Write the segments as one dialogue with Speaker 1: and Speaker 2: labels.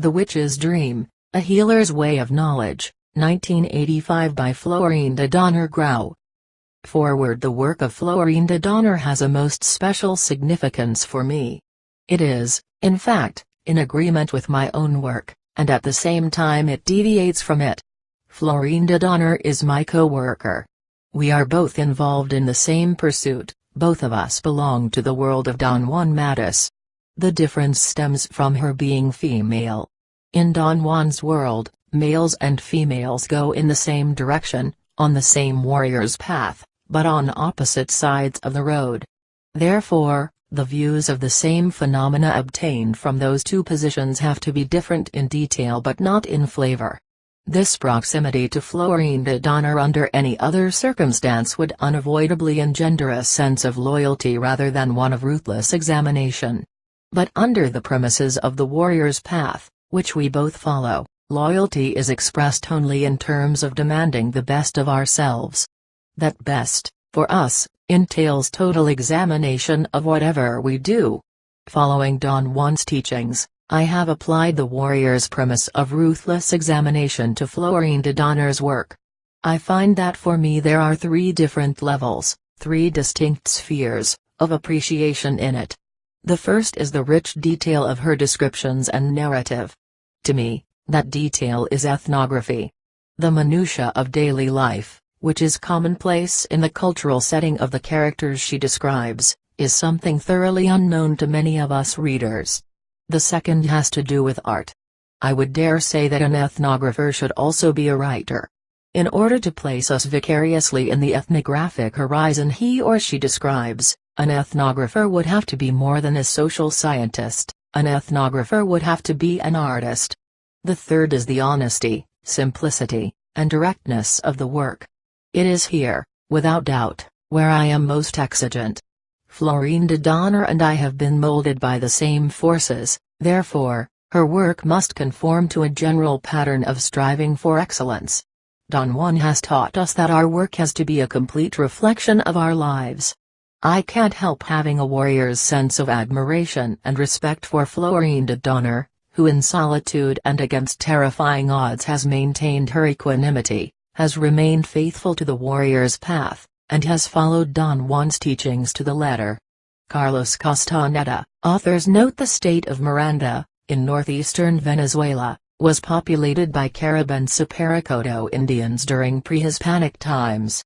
Speaker 1: The Witch's Dream, A Healer's Way of Knowledge, 1985 by Florinda Donner Grau. Forward. The work of Florinda Donner has a most special significance for me. It is, in fact, in agreement with my own work, and at the same time it deviates from it. Florinda Donner is my co-worker. We are both involved in the same pursuit, both of us belong to the world of Don Juan Matus. The difference stems from her being female. In Don Juan's world, males and females go in the same direction, on the same warrior's path, but on opposite sides of the road. Therefore, the views of the same phenomena obtained from those two positions have to be different in detail but not in flavor. This proximity to Florinda Donner under any other circumstance would unavoidably engender a sense of loyalty rather than one of ruthless examination. But under the premises of the warrior's path, which we both follow, loyalty is expressed only in terms of demanding the best of ourselves. That best, for us, entails total examination of whatever we do. Following Don Juan's teachings, I have applied the warrior's premise of ruthless examination to Florinda Donner's work. I find that for me there are three different levels, three distinct spheres, of appreciation in it. The first is the rich detail of her descriptions and narrative. To me, that detail is ethnography. The minutiae of daily life, which is commonplace in the cultural setting of the characters she describes, is something thoroughly unknown to many of us readers. The second has to do with art. I would dare say that an ethnographer should also be a writer. In order to place us vicariously in the ethnographic horizon he or she describes, an ethnographer would have to be more than a social scientist, an ethnographer would have to be an artist. The third is the honesty, simplicity, and directness of the work. It is here, without doubt, where I am most exigent. Florinda Donner and I have been molded by the same forces, therefore, her work must conform to a general pattern of striving for excellence. Don Juan has taught us that our work has to be a complete reflection of our lives. I can't help having a warrior's sense of admiration and respect for Florinda Donner, who in solitude and against terrifying odds has maintained her equanimity, has remained faithful to the warrior's path, and has followed Don Juan's teachings to the letter. Carlos Castaneda, authors note the state of Miranda, in northeastern Venezuela, was populated by Carabense-Paracoto Indians during pre-Hispanic times.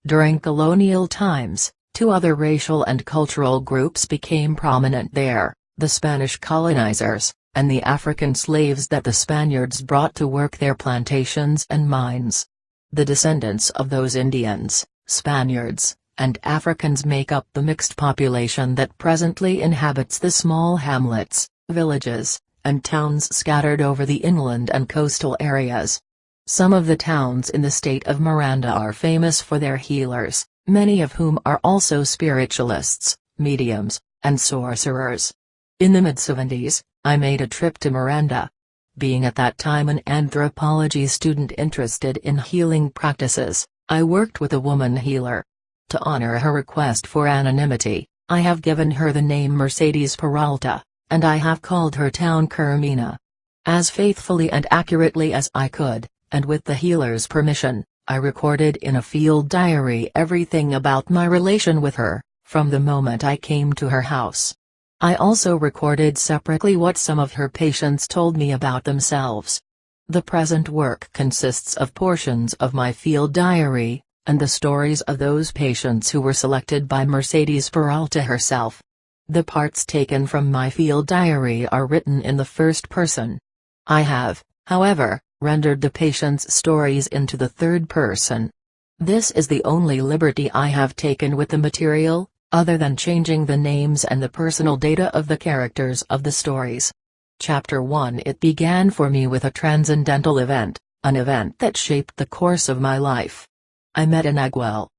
Speaker 1: During colonial times, two other racial and cultural groups became prominent there, the Spanish colonizers, and the African slaves that the Spaniards brought to work their plantations and mines. The descendants of those Indians, Spaniards, and Africans make up the mixed population that presently inhabits the small hamlets, villages, and towns scattered over the inland and coastal areas. Some of the towns in the state of Miranda are famous for their healers, many of whom are also spiritualists, mediums, and sorcerers. In the mid-70s, I made a trip to Miranda. Being at that time an anthropology student interested in healing practices, I worked with a woman healer. To honor her request for anonymity, I have given her the name Mercedes Peralta, and I have called her town Carmina. As faithfully and accurately as I could, and with the healer's permission, I recorded in a field diary everything about my relation with her, from the moment I came to her house. I also recorded separately what some of her patients told me about themselves. The present work consists of portions of my field diary, and the stories of those patients who were selected by Mercedes Peralta herself. The parts taken from my field diary are written in the first person. I have, however, rendered the patients' stories into the third person. This is the only liberty I have taken with the material, other than changing the names and the personal data of the characters of the stories. Chapter 1. It began for me with a transcendental event, an event that shaped the course of my life. I met a Nagual.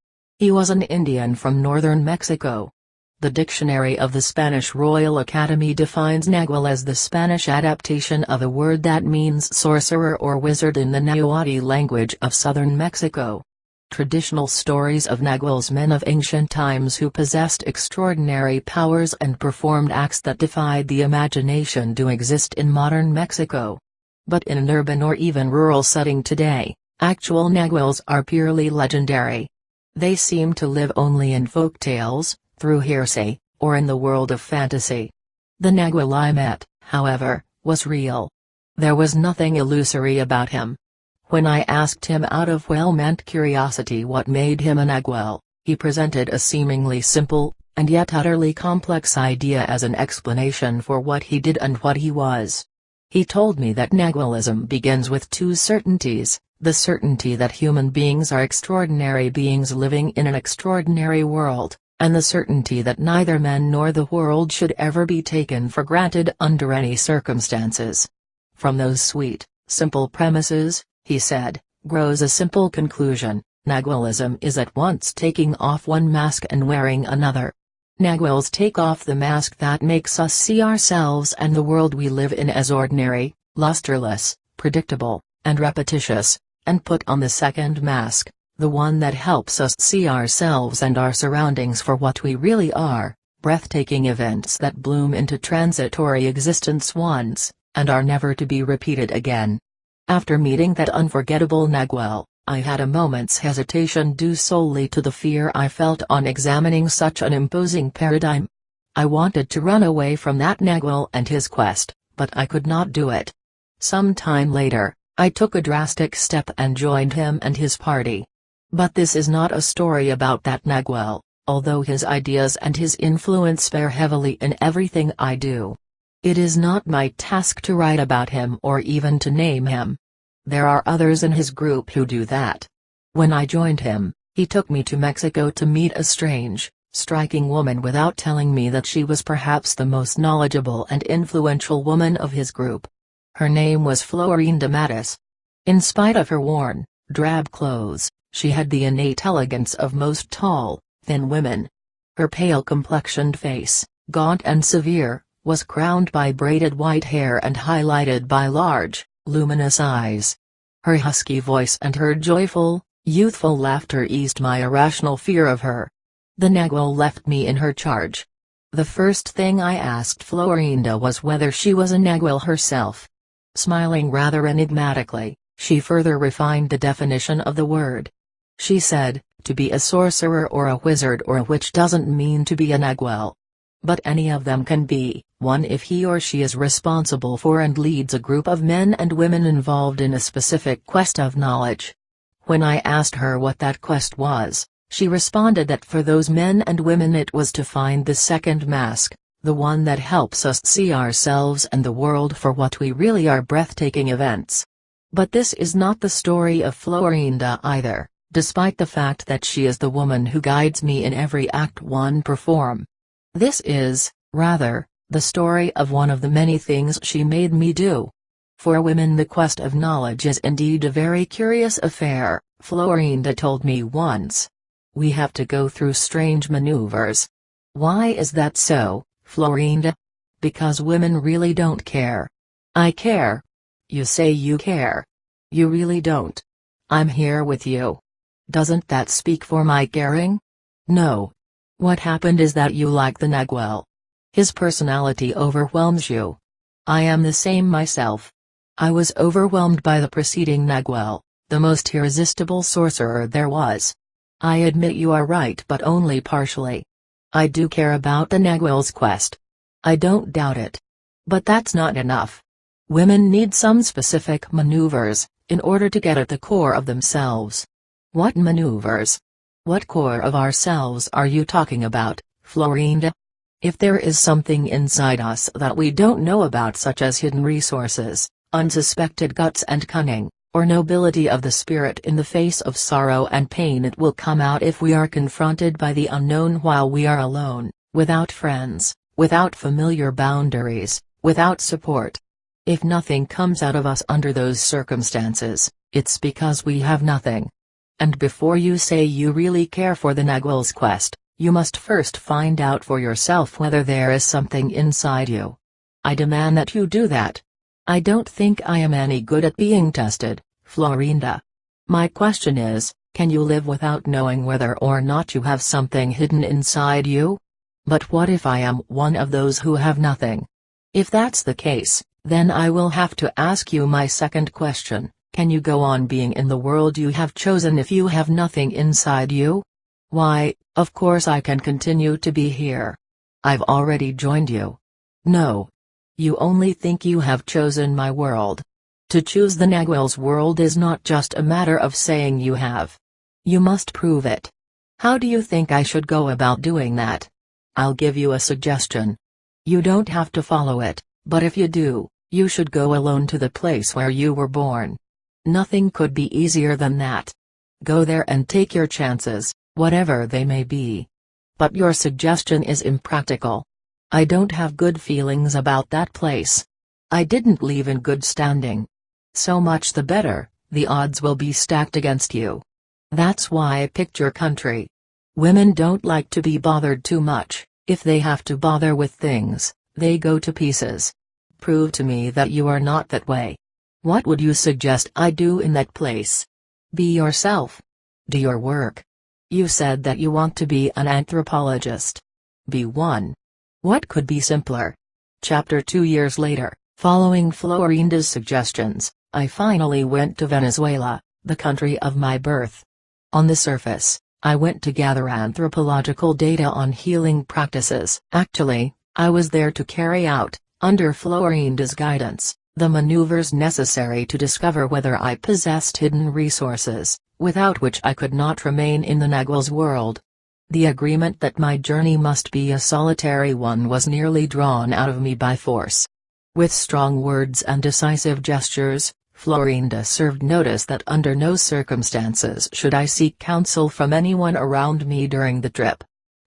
Speaker 1: He was an Indian from northern Mexico. The dictionary of the Spanish Royal Academy defines Nagual as the Spanish adaptation of a word that means sorcerer or wizard in the Nahuatl language of southern Mexico. Traditional stories of Naguals, men of ancient times who possessed extraordinary powers and performed acts that defied the imagination, do exist in modern Mexico. But in an urban or even rural setting today, actual Naguals are purely legendary. They seem to live only in folk tales, through hearsay, or in the world of fantasy. The Nagual I met, however, was real. There was nothing illusory about him. When I asked him out of well-meant curiosity what made him a Nagual, he presented a seemingly simple, and yet utterly complex idea as an explanation for what he did and what he was. He told me that Nagualism begins with two certainties: the certainty that human beings are extraordinary beings living in an extraordinary world, and the certainty that neither men nor the world should ever be taken for granted under any circumstances. From those sweet, simple premises, he said, grows a simple conclusion: Nagualism is at once taking off one mask and wearing another. Naguals take off the mask that makes us see ourselves and the world we live in as ordinary, lusterless, predictable, and repetitious, and put on the second mask, the one that helps us see ourselves and our surroundings for what we really are: breathtaking events that bloom into transitory existence once, and are never to be repeated again. After meeting that unforgettable Nagual, I had a moment's hesitation due solely to the fear I felt on examining such an imposing paradigm. I wanted to run away from that Nagual and his quest, but I could not do it. Some time later, I took a drastic step and joined him and his party. But this is not a story about that Nagual, although his ideas and his influence bear heavily in everything I do. It is not my task to write about him or even to name him. There are others in his group who do that. When I joined him, he took me to Mexico to meet a strange, striking woman without telling me that she was perhaps the most knowledgeable and influential woman of his group. Her name was Florinda Donner. In spite of her worn, drab clothes, she had the innate elegance of most tall, thin women. Her pale-complexioned face, gaunt and severe, was crowned by braided white hair and highlighted by large, luminous eyes. Her husky voice and her joyful, youthful laughter eased my irrational fear of her. The Nagual left me in her charge. The first thing I asked Florinda was whether she was a Nagual herself. Smiling rather enigmatically, she further refined the definition of the word. She said, to be a sorcerer or a wizard or a witch doesn't mean to be a Nagual. But any of them can be one if he or she is responsible for and leads a group of men and women involved in a specific quest of knowledge. When I asked her what that quest was, she responded that for those men and women it was to find the second mask, the one that helps us see ourselves and the world for what we really are: breathtaking events. But this is not the story of Florinda either, despite the fact that she is the woman who guides me in every act one perform. This is, rather, the story of one of the many things she made me do. For women the quest of knowledge is indeed a very curious affair, Florinda told me once. We have to go through strange maneuvers. Why is that so, Florinda? Because women really don't care. I care. You say you care. You really don't. I'm here with you. Doesn't that speak for my caring? No. What happened is that you like the Nagual. His personality overwhelms you. I am the same myself. I was overwhelmed by the preceding Nagual, the most irresistible sorcerer there was. I admit you are right, but only partially. I do care about the Nagual's quest. I don't doubt it. But that's not enough. Women need some specific maneuvers, in order to get at the core of themselves. What maneuvers? What core of ourselves are you talking about, Florinda? If there is something inside us that we don't know about, such as hidden resources, unsuspected guts and cunning, or nobility of the spirit in the face of sorrow and pain, it will come out if we are confronted by the unknown while we are alone, without friends, without familiar boundaries, without support. If nothing comes out of us under those circumstances, it's because we have nothing. And before you say you really care for the Nagual's quest, you must first find out for yourself whether there is something inside you. I demand that you do that. I don't think I am any good at being tested, Florinda. My question is, Can you live without knowing whether or not you have something hidden inside you? But what if I am one of those who have nothing? If that's the case, then I will have to ask you my second question: can you go on being in the world you have chosen if you have nothing inside you? Why, of course I can continue to be here. I've already joined you. No. You only think you have chosen my world. To choose the Nagual's world is not just a matter of saying you have. You must prove it. How do you think I should go about doing that? I'll give you a suggestion. You don't have to follow it, but if you do, you should go alone to the place where you were born. Nothing could be easier than that. Go there and take your chances, whatever they may be. But your suggestion is impractical. I don't have good feelings about that place. I didn't leave in good standing. So much the better, the odds will be stacked against you. That's why I picked your country. Women don't like to be bothered too much. If they have to bother with things, they go to pieces. Prove to me that you are not that way. What would you suggest I do in that place? Be yourself. Do your work. You said that you want to be an anthropologist. Be one. What could be simpler? Chapter 2 years later, following Florinda's suggestions, I finally went to Venezuela, the country of my birth. On the surface, I went to gather anthropological data on healing practices. Actually, I was there to carry out, under Florinda's guidance, the maneuvers necessary to discover whether I possessed hidden resources, without which I could not remain in the Nagual's world. The agreement that my journey must be a solitary one was nearly drawn out of me by force. With strong words and decisive gestures, Florinda served notice that under no circumstances should I seek counsel from anyone around me during the trip.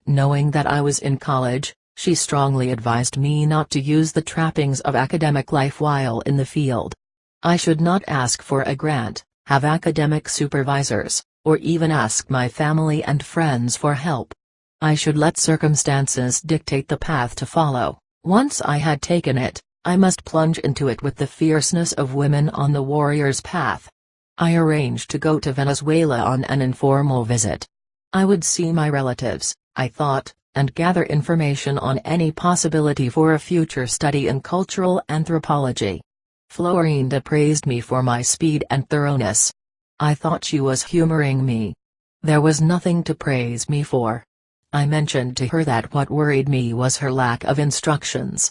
Speaker 1: Knowing that I was in college, she strongly advised me not to use the trappings of academic life while in the field. I should not ask for a grant, have academic supervisors, or even ask my family and friends for help. I should let circumstances dictate the path to follow. Once I had taken it, I must plunge into it with the fierceness of women on the warrior's path. I arranged to go to Venezuela on an informal visit. I would see my relatives, I thought, and gather information on any possibility for a future study in cultural anthropology. Florinda praised me for my speed and thoroughness. I thought she was humoring me. There was nothing to praise me for. I mentioned to her that what worried me was her lack of instructions.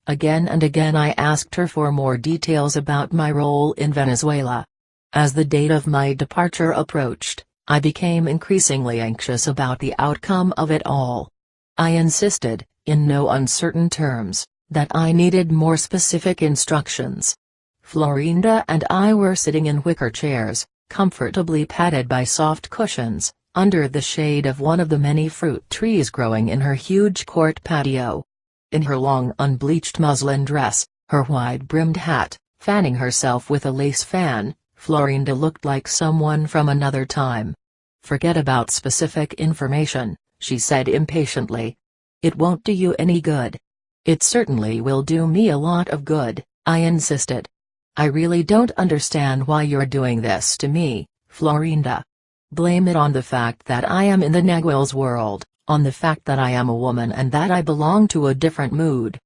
Speaker 1: Again and again I asked her for more details about my role in Venezuela. As the date of my departure approached, I became increasingly anxious about the outcome of it all. I insisted, in no uncertain terms, that I needed more specific instructions. Florinda and I were sitting in wicker chairs, comfortably padded by soft cushions, under the shade of one of the many fruit trees growing in her huge court patio. In her long unbleached muslin dress, her wide-brimmed hat, fanning herself with a lace fan, Florinda looked like someone from another time. "Forget about specific information," she said impatiently. "It won't do you any good." "It certainly will do me a lot of good," I insisted. "I really don't understand why you're doing this to me, Florinda. Blame it on the fact that I am in the Nagual's world. On the fact that I am a woman and that I belong to a different mood."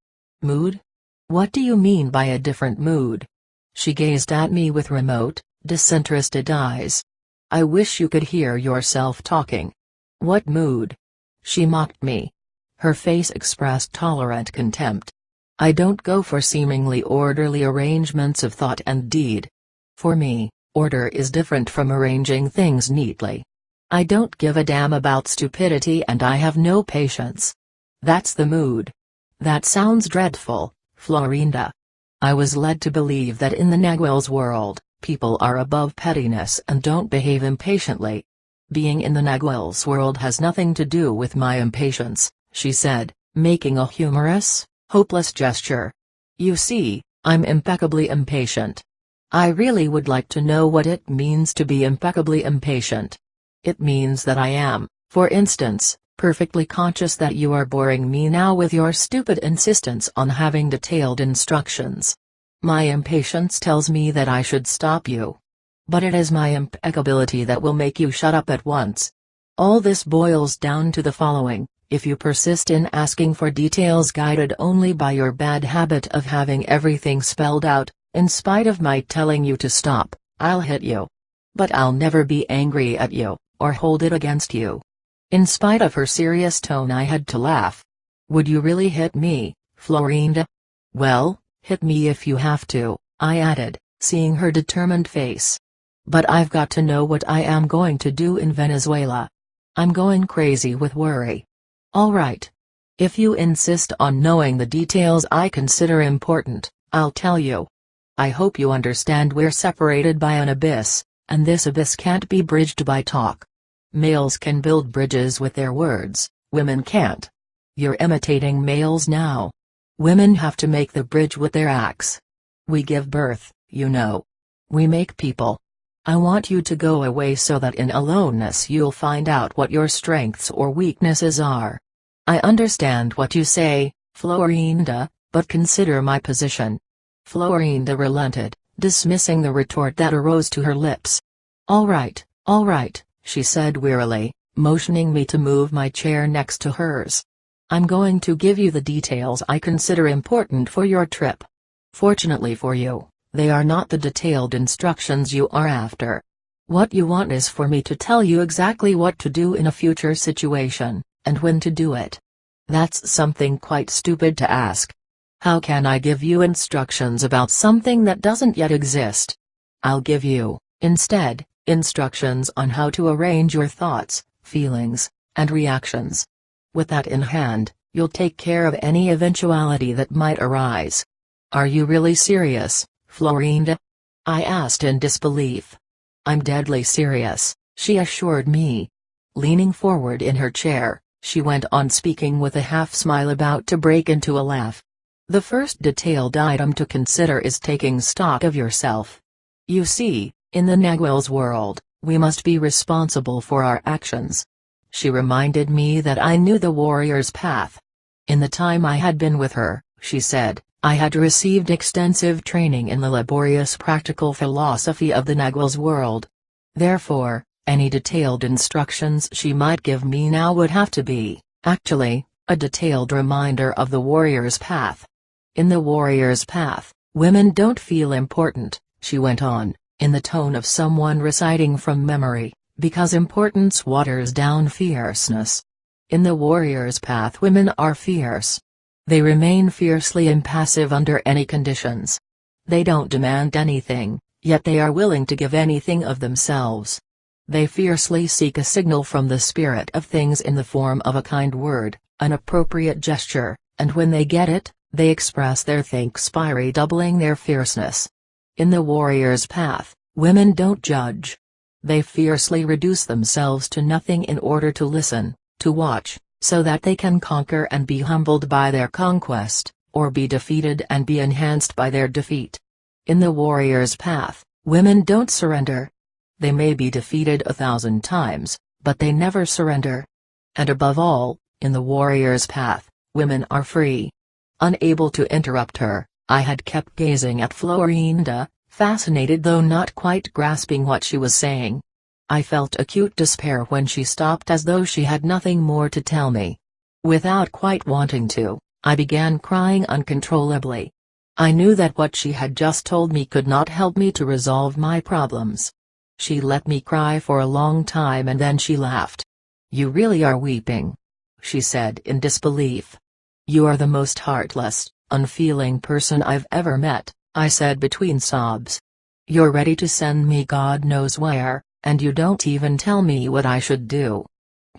Speaker 1: "Mood? What do you mean by a different mood?" She gazed at me with remote, disinterested eyes. "I wish you could hear yourself talking. What mood?" She mocked me. Her face expressed tolerant contempt. "I don't go for seemingly orderly arrangements of thought and deed. For me, order is different from arranging things neatly. I don't give a damn about stupidity and I have no patience. That's the mood." "That sounds dreadful, Florinda. I was led to believe that in the Nagual's world, people are above pettiness and don't behave impatiently." "Being in the Nagual's world has nothing to do with my impatience," she said, making a humorous, hopeless gesture. "You see, I'm impeccably impatient. I really would like to know what it means to be impeccably impatient. It means that I am, for instance, perfectly conscious that you are boring me now with your stupid insistence on having detailed instructions. My impatience tells me that I should stop you. But it is my impeccability that will make you shut up at once. All this boils down to the following: if you persist in asking for details guided only by your bad habit of having everything spelled out, in spite of my telling you to stop, I'll hit you. But I'll never be angry at you, or hold it against you. In spite of her serious tone, I had to laugh. Would you really hit me, Florinda? Well, hit me if you have to, I added, seeing her determined face. But I've got to know what I am going to do in Venezuela. I'm going crazy with worry. All right. If you insist on knowing the details I consider important, I'll tell you. I hope you understand we're separated by an abyss, and this abyss can't be bridged by talk. Males can build bridges with their words, women can't. You're imitating males now. Women have to make the bridge with their acts. We give birth, you know. We make people. I want you to go away so that in aloneness you'll find out what your strengths or weaknesses are. I understand what you say, Florinda, but consider my position. Florinda relented, dismissing the retort that arose to her lips. All right, she said wearily, motioning me to move my chair next to hers. I'm going to give you the details I consider important for your trip. Fortunately for you, they are not the detailed instructions you are after. What you want is for me to tell you exactly what to do in a future situation, and when to do it. That's something quite stupid to ask. How can I give you instructions about something that doesn't yet exist? I'll give you, instead, instructions on how to arrange your thoughts, feelings, and reactions. With that in hand, you'll take care of any eventuality that might arise. Are you really serious, Florinda? I asked in disbelief. I'm deadly serious, she assured me. Leaning forward in her chair, she went on speaking with a half-smile about to break into a laugh. The first detailed item to consider is taking stock of yourself. You see, in the Nagual's world, we must be responsible for our actions. She reminded me that I knew the warrior's path. In the time I had been with her, she said, I had received extensive training in the laborious practical philosophy of the Nagual's world. Therefore, any detailed instructions she might give me now would have to be, actually, a detailed reminder of the warrior's path. In the warrior's path, women don't feel important, she went on, in the tone of someone reciting from memory, because importance waters down fierceness. In the warrior's path, women are fierce. They remain fiercely impassive under any conditions. They don't demand anything, yet they are willing to give anything of themselves. They fiercely seek a signal from the spirit of things in the form of a kind word, an appropriate gesture, and when they get it, they express their thanks by doubling their fierceness. In the warrior's path, women don't judge. They fiercely reduce themselves to nothing in order to listen, to watch, so that they can conquer and be humbled by their conquest, or be defeated and be enhanced by their defeat. In the warrior's path, women don't surrender. They may be defeated 1,000 times, but they never surrender. And above all, in the warrior's path, women are free. Unable to interrupt her, I had kept gazing at Florinda, fascinated though not quite grasping what she was saying. I felt acute despair when she stopped as though she had nothing more to tell me. Without quite wanting to, I began crying uncontrollably. I knew that what she had just told me could not help me to resolve my problems. She let me cry for a long time and then she laughed. "You really are weeping," she said in disbelief. "You are the most heartless, unfeeling person I've ever met," I said between sobs. "You're ready to send me God knows where, and you don't even tell me what I should do."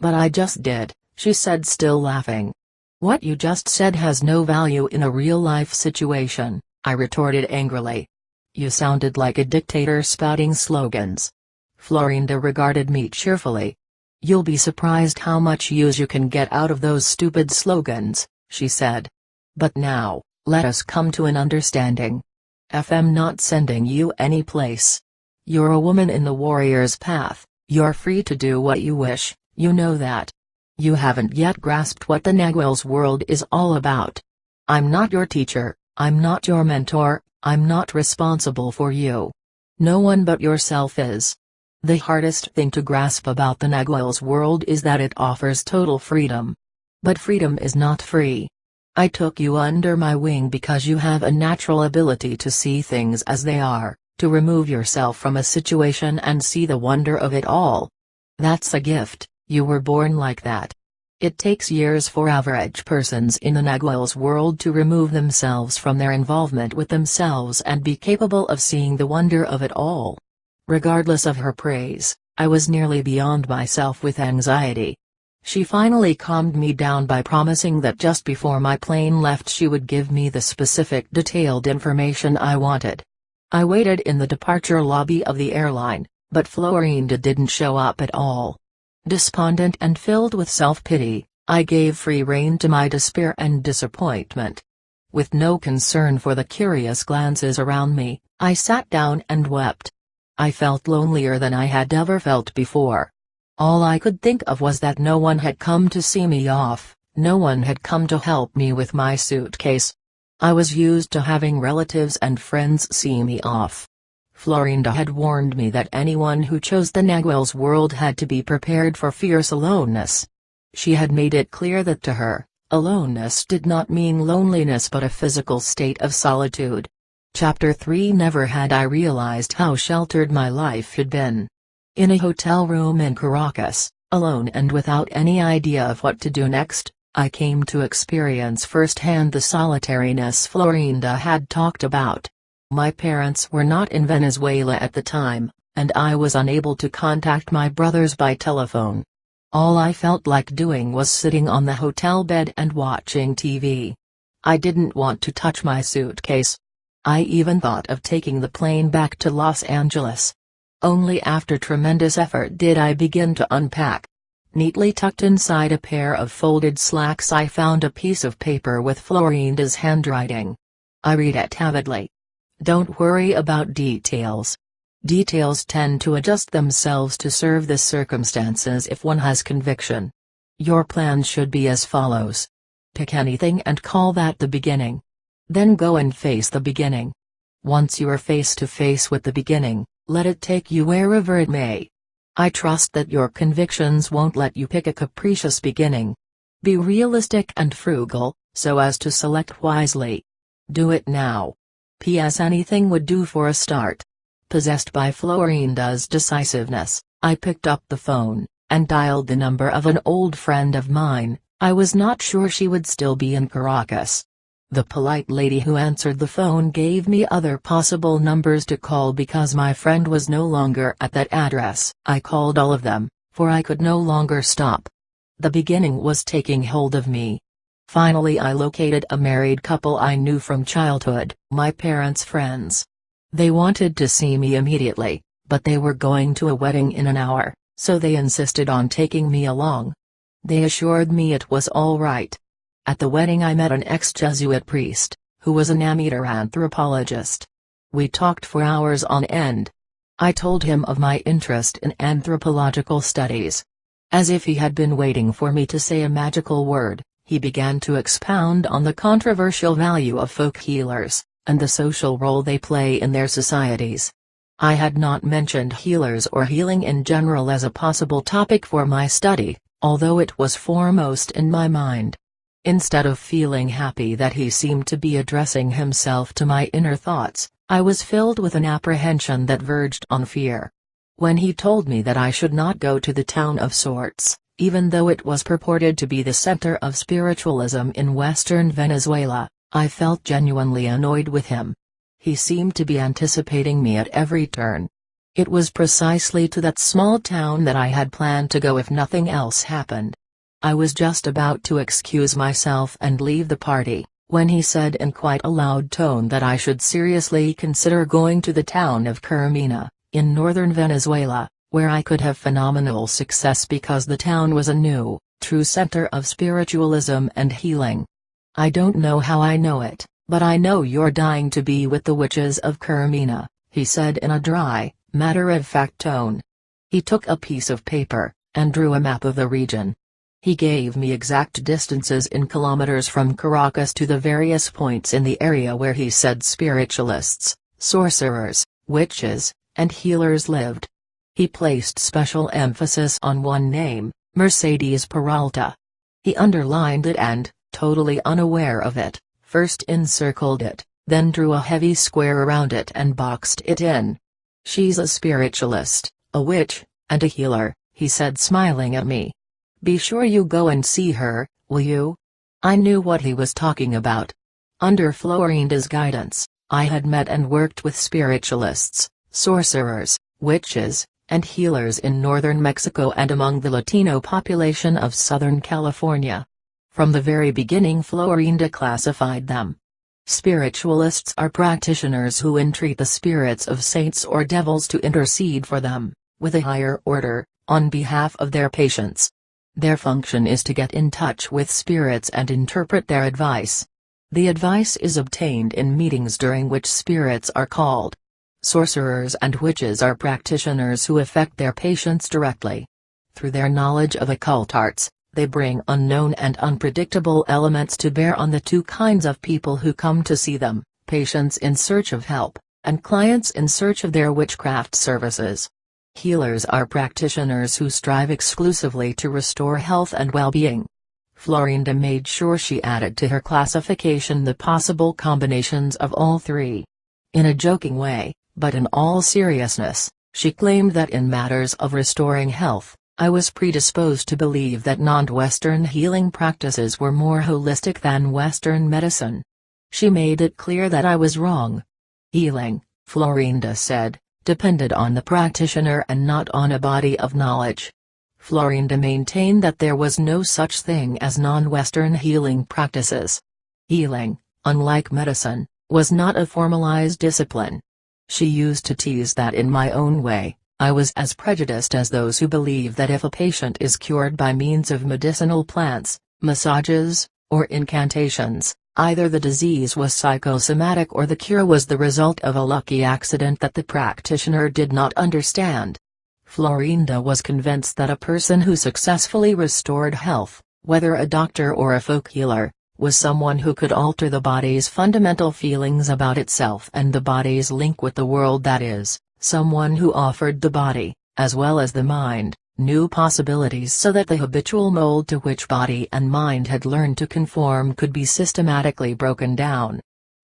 Speaker 1: "But I just did," she said, still laughing. "What you just said has no value in a real-life situation," I retorted angrily. "You sounded like a dictator spouting slogans." Florinda regarded me cheerfully. "You'll be surprised how much use you can get out of those stupid slogans," she said. "But now, let us come to an understanding. I'm not sending you any place. You're a woman in the warrior's path, you're free to do what you wish, you know that. You haven't yet grasped what the Nagual's world is all about. I'm not your teacher, I'm not your mentor, I'm not responsible for you. No one but yourself is. The hardest thing to grasp about the Nagual's world is that it offers total freedom. But freedom is not free. I took you under my wing because you have a natural ability to see things as they are, to remove yourself from a situation and see the wonder of it all. That's a gift, you were born like that. It takes years for average persons in the Nagual's world to remove themselves from their involvement with themselves and be capable of seeing the wonder of it all. Regardless of her praise, I was nearly beyond myself with anxiety. She finally calmed me down by promising that just before my plane left she would give me the specific detailed information I wanted. I waited in the departure lobby of the airline, but Florinda didn't show up at all. Despondent and filled with self-pity, I gave free rein to my despair and disappointment. With no concern for the curious glances around me, I sat down and wept. I felt lonelier than I had ever felt before. All I could think of was that no one had come to see me off, no one had come to help me with my suitcase. I was used to having relatives and friends see me off. Florinda had warned me that anyone who chose the Nagual's world had to be prepared for fierce aloneness. She had made it clear that to her, aloneness did not mean loneliness but a physical state of solitude. Chapter 3. Never had I realized how sheltered my life had been. In a hotel room in Caracas, alone and without any idea of what to do next, I came to experience firsthand the solitariness Florinda had talked about. My parents were not in Venezuela at the time, and I was unable to contact my brothers by telephone. All I felt like doing was sitting on the hotel bed and watching TV. I didn't want to touch my suitcase. I even thought of taking the plane back to Los Angeles. Only after tremendous effort did I begin to unpack. Neatly tucked inside a pair of folded slacks I found a piece of paper with Florinda's handwriting. I read it avidly. Don't worry about details. Details tend to adjust themselves to serve the circumstances if one has conviction. Your plan should be as follows. Pick anything and call that the beginning. Then go and face the beginning. Once you are face to face with the beginning, let it take you wherever it may. I trust that your convictions won't let you pick a capricious beginning. Be realistic and frugal, so as to select wisely. Do it now. P.S. Anything would do for a start. Possessed by Florinda's decisiveness, I picked up the phone, and dialed the number of an old friend of mine. I was not sure she would still be in Caracas. The polite lady who answered the phone gave me other possible numbers to call because my friend was no longer at that address. I called all of them, for I could no longer stop. The beginning was taking hold of me. Finally I located a married couple I knew from childhood, my parents' friends. They wanted to see me immediately, but they were going to a wedding in an hour, so they insisted on taking me along. They assured me it was all right. At the wedding I met an ex-Jesuit priest, who was an amateur anthropologist. We talked for hours on end. I told him of my interest in anthropological studies. As if he had been waiting for me to say a magical word, he began to expound on the controversial value of folk healers, and the social role they play in their societies. I had not mentioned healers or healing in general as a possible topic for my study, although it was foremost in my mind. Instead of feeling happy that he seemed to be addressing himself to my inner thoughts, I was filled with an apprehension that verged on fear. When he told me that I should not go to the town of sorts, even though it was purported to be the center of spiritualism in western Venezuela, I felt genuinely annoyed with him. He seemed to be anticipating me at every turn. It was precisely to that small town that I had planned to go if nothing else happened. I was just about to excuse myself and leave the party, when he said in quite a loud tone that I should seriously consider going to the town of Carmina, in northern Venezuela, where I could have phenomenal success because the town was a new, true center of spiritualism and healing. I don't know how I know it, but I know you're dying to be with the witches of Carmina, he said in a dry, matter-of-fact tone. He took a piece of paper, and drew a map of the region. He gave me exact distances in kilometers from Caracas to the various points in the area where he said spiritualists, sorcerers, witches, and healers lived. He placed special emphasis on one name, Mercedes Peralta. He underlined it and, totally unaware of it, first encircled it, then drew a heavy square around it and boxed it in. "She's a spiritualist, a witch, and a healer," he said, smiling at me. "Be sure you go and see her, will you?" I knew what he was talking about. Under Florinda's guidance, I had met and worked with spiritualists, sorcerers, witches, and healers in northern Mexico and among the Latino population of Southern California. From the very beginning, Florinda classified them. Spiritualists are practitioners who entreat the spirits of saints or devils to intercede for them, with a higher order, on behalf of their patients. Their function is to get in touch with spirits and interpret their advice. The advice is obtained in meetings during which spirits are called. Sorcerers and witches are practitioners who affect their patients directly. Through their knowledge of occult arts, they bring unknown and unpredictable elements to bear on the two kinds of people who come to see them: patients in search of help, and clients in search of their witchcraft services. Healers are practitioners who strive exclusively to restore health and well-being. Florinda made sure she added to her classification the possible combinations of all three. In a joking way, but in all seriousness, she claimed that in matters of restoring health, I was predisposed to believe that non-Western healing practices were more holistic than Western medicine. She made it clear that I was wrong. Healing, Florinda said, depended on the practitioner and not on a body of knowledge. Florinda maintained that there was no such thing as non-Western healing practices. Healing, unlike medicine, was not a formalized discipline. She used to tease that in my own way, I was as prejudiced as those who believe that if a patient is cured by means of medicinal plants, massages, or incantations, either the disease was psychosomatic or the cure was the result of a lucky accident that the practitioner did not understand. Florinda was convinced that a person who successfully restored health, whether a doctor or a folk healer, was someone who could alter the body's fundamental feelings about itself and the body's link with the world, that is, someone who offered the body, as well as the mind, new possibilities so that the habitual mold to which body and mind had learned to conform could be systematically broken down.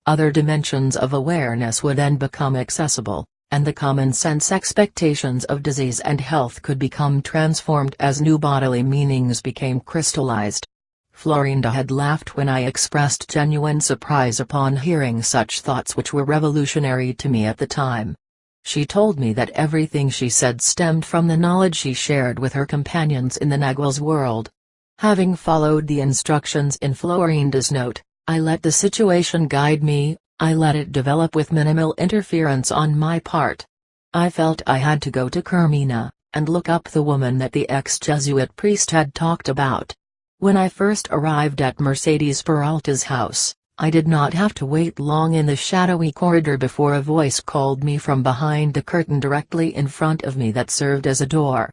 Speaker 1: Other dimensions of awareness would then become accessible, and the common-sense expectations of disease and health could become transformed as new bodily meanings became crystallized. Florinda had laughed when I expressed genuine surprise upon hearing such thoughts, which were revolutionary to me at the time. She told me that everything she said stemmed from the knowledge she shared with her companions in the Nagual's world. Having followed the instructions in Florinda's note, I let the situation guide me, I let it develop with minimal interference on my part. I felt I had to go to Carmina, and look up the woman that the ex-Jesuit priest had talked about. When I first arrived at Mercedes Peralta's house, I did not have to wait long in the shadowy corridor before a voice called me from behind the curtain directly in front of me that served as a door.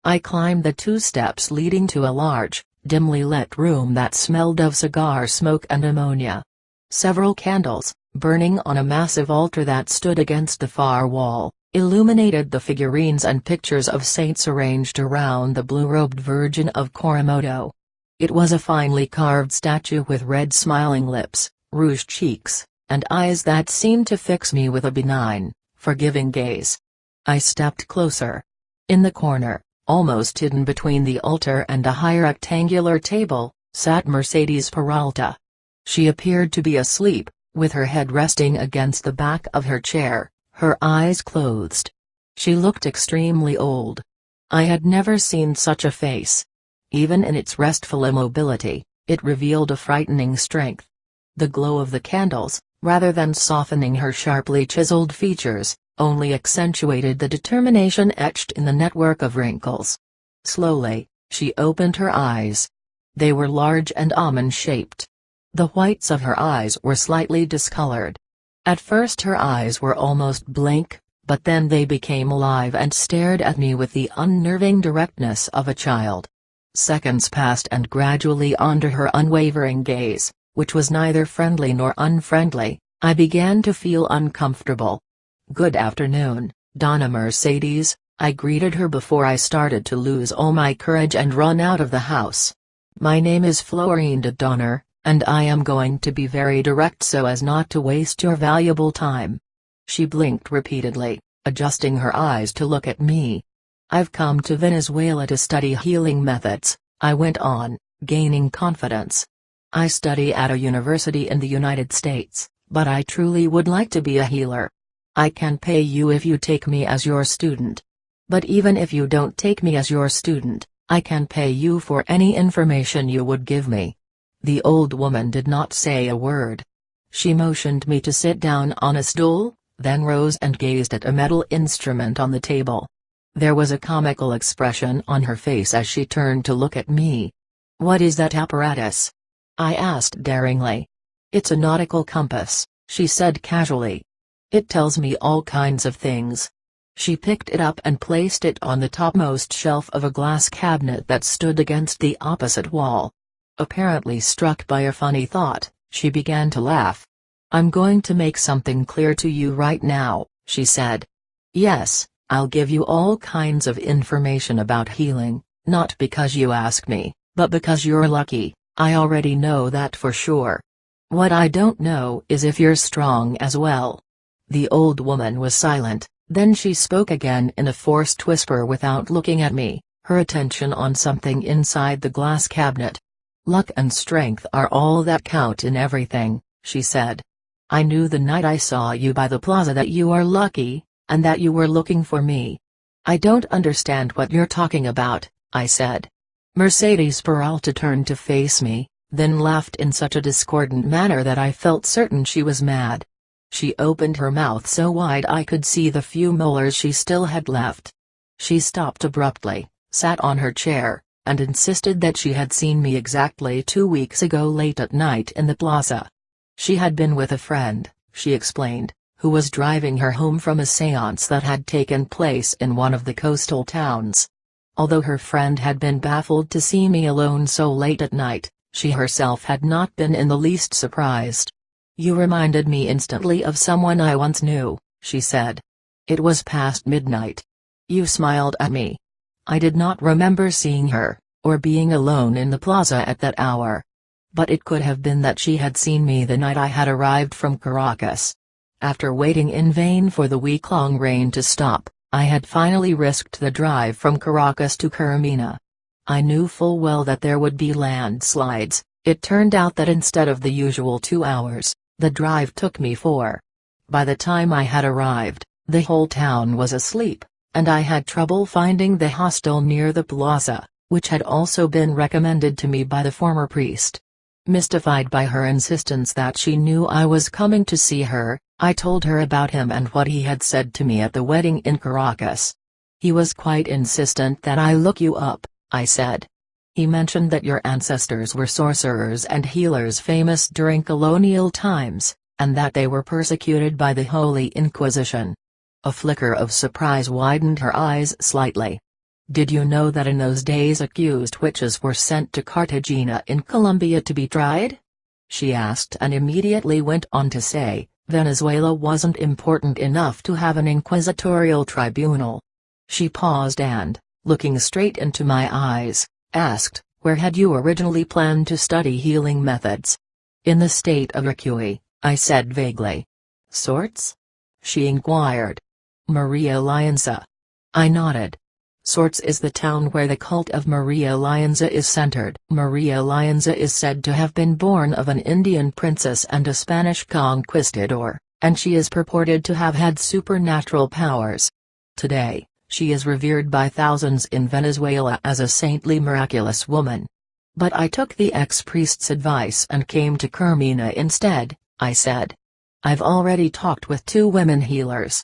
Speaker 1: I climbed the 2 steps leading to a large, dimly lit room that smelled of cigar smoke and ammonia. Several candles, burning on a massive altar that stood against the far wall, illuminated the figurines and pictures of saints arranged around the blue-robed Virgin of Coromodo. It was a finely carved statue with red smiling lips, rouged cheeks, and eyes that seemed to fix me with a benign, forgiving gaze. I stepped closer. In the corner, almost hidden between the altar and a high rectangular table, sat Mercedes Peralta. She appeared to be asleep, with her head resting against the back of her chair, her eyes closed. She looked extremely old. I had never seen such a face. Even in its restful immobility, it revealed a frightening strength. The glow of the candles, rather than softening her sharply chiseled features, only accentuated the determination etched in the network of wrinkles. Slowly, she opened her eyes. They were large and almond-shaped. The whites of her eyes were slightly discolored. At first her eyes were almost blank, but then they became alive and stared at me with the unnerving directness of a child. Seconds passed and gradually under her unwavering gaze, which was neither friendly nor unfriendly, I began to feel uncomfortable. "Good afternoon, Donna Mercedes," I greeted her before I started to lose all my courage and run out of the house. "My name is Florinda Donner, and I am going to be very direct so as not to waste your valuable time." She blinked repeatedly, adjusting her eyes to look at me. "I've come to Venezuela to study healing methods," I went on, gaining confidence. "I study at a university in the United States, but I truly would like to be a healer. I can pay you if you take me as your student. But even if you don't take me as your student, I can pay you for any information you would give me." The old woman did not say a word. She motioned me to sit down on a stool, then rose and gazed at a metal instrument on the table. There was a comical expression on her face as she turned to look at me. "What is that apparatus?" I asked daringly. "It's a nautical compass," she said casually. "It tells me all kinds of things." She picked it up and placed it on the topmost shelf of a glass cabinet that stood against the opposite wall. Apparently struck by a funny thought, she began to laugh. "I'm going to make something clear to you right now," she said. "Yes, I'll give you all kinds of information about healing, not because you ask me, but because you're lucky. I already know that for sure. What I don't know is if you're strong as well." The old woman was silent, then she spoke again in a forced whisper without looking at me, her attention on something inside the glass cabinet. "Luck and strength are all that count in everything," she said. "I knew the night I saw you by the plaza that you are lucky, and that you were looking for me." "I don't understand what you're talking about," I said. Mercedes Peralta turned to face me, then laughed in such a discordant manner that I felt certain she was mad. She opened her mouth so wide I could see the few molars she still had left. She stopped abruptly, sat on her chair, and insisted that she had seen me exactly 2 weeks ago late at night in the plaza. She had been with a friend, she explained, who was driving her home from a séance that had taken place in one of the coastal towns. Although her friend had been baffled to see me alone so late at night, she herself had not been in the least surprised. "You reminded me instantly of someone I once knew," she said. It was past midnight. You smiled at me. I did not remember seeing her, or being alone in the plaza at that hour. But it could have been that she had seen me the night I had arrived from Caracas. After waiting in vain for the week-long rain to stop, I had finally risked the drive from Caracas to Carmina. I knew full well that there would be landslides. It turned out that instead of the usual 2 hours, the drive took me 4. By the time I had arrived, the whole town was asleep, and I had trouble finding the hostel near the plaza, which had also been recommended to me by the former priest. Mystified by her insistence that she knew I was coming to see her, I told her about him and what he had said to me at the wedding in Caracas. "He was quite insistent that I look you up," I said. "He mentioned that your ancestors were sorcerers and healers famous during colonial times, and that they were persecuted by the Holy Inquisition." A flicker of surprise widened her eyes slightly. "Did you know that in those days accused witches were sent to Cartagena in Colombia to be tried?" she asked, and immediately went on to say, Venezuela wasn't important enough to have an inquisitorial tribunal. She paused and, looking straight into my eyes, asked, "Where had you originally planned to study healing methods?" "In the state of Ricuy," I said vaguely. "Sorts?" she inquired. "Maria Lianza." I nodded. Sorts is the town where the cult of Maria Lianza is centered. Maria Lianza is said to have been born of an Indian princess and a Spanish conquistador, and she is purported to have had supernatural powers. Today, she is revered by thousands in Venezuela as a saintly miraculous woman. "But I took the ex-priest's advice and came to Carmina instead," I said. "I've already talked with 2 women healers.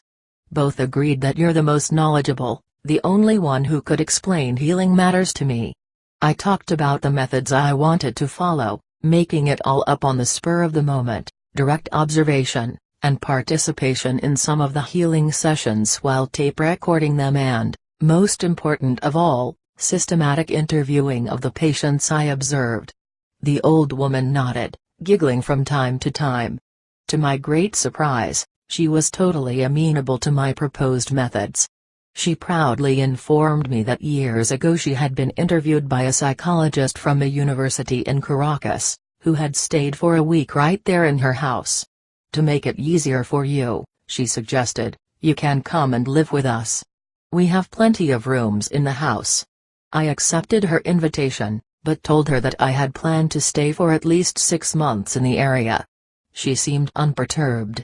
Speaker 1: Both agreed that you're the most knowledgeable, the only one who could explain healing matters to me. I talked about the methods I wanted to follow, making it all up on the spur of the moment, direct observation, and participation in some of the healing sessions while tape recording them and, most important of all, systematic interviewing of the patients I observed." The old woman nodded, giggling from time to time. To my great surprise, She was totally amenable to my proposed methods. She proudly informed me that years ago she had been interviewed by a psychologist from a university in Caracas, who had stayed for a week right there in her house. To make it easier for you, she suggested, you can come and live with us. We have plenty of rooms in the house. I accepted her invitation, but told her that I had planned to stay for at least 6 months in the area. She seemed unperturbed.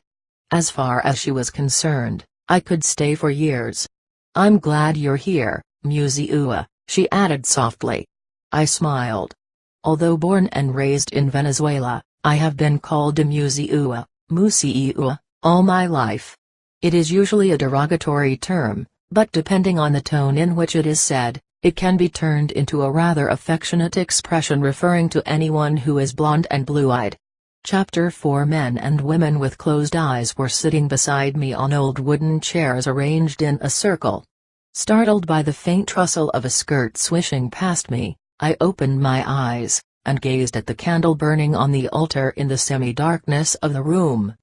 Speaker 1: As far as she was concerned, I could stay for years. I'm glad you're here, Musiua, she added softly. I smiled. Although born and raised in Venezuela, I have been called a Musiua, Musiua, all my life. It is usually a derogatory term, but depending on the tone in which it is said, it can be turned into a rather affectionate expression referring to anyone who is blonde and blue-eyed. Chapter 4 Men and women with closed eyes were sitting beside me on old wooden chairs arranged in a circle. Startled by the faint rustle of a skirt swishing past me, I opened my eyes, and gazed at the candle burning on the altar in the semi-darkness of the room.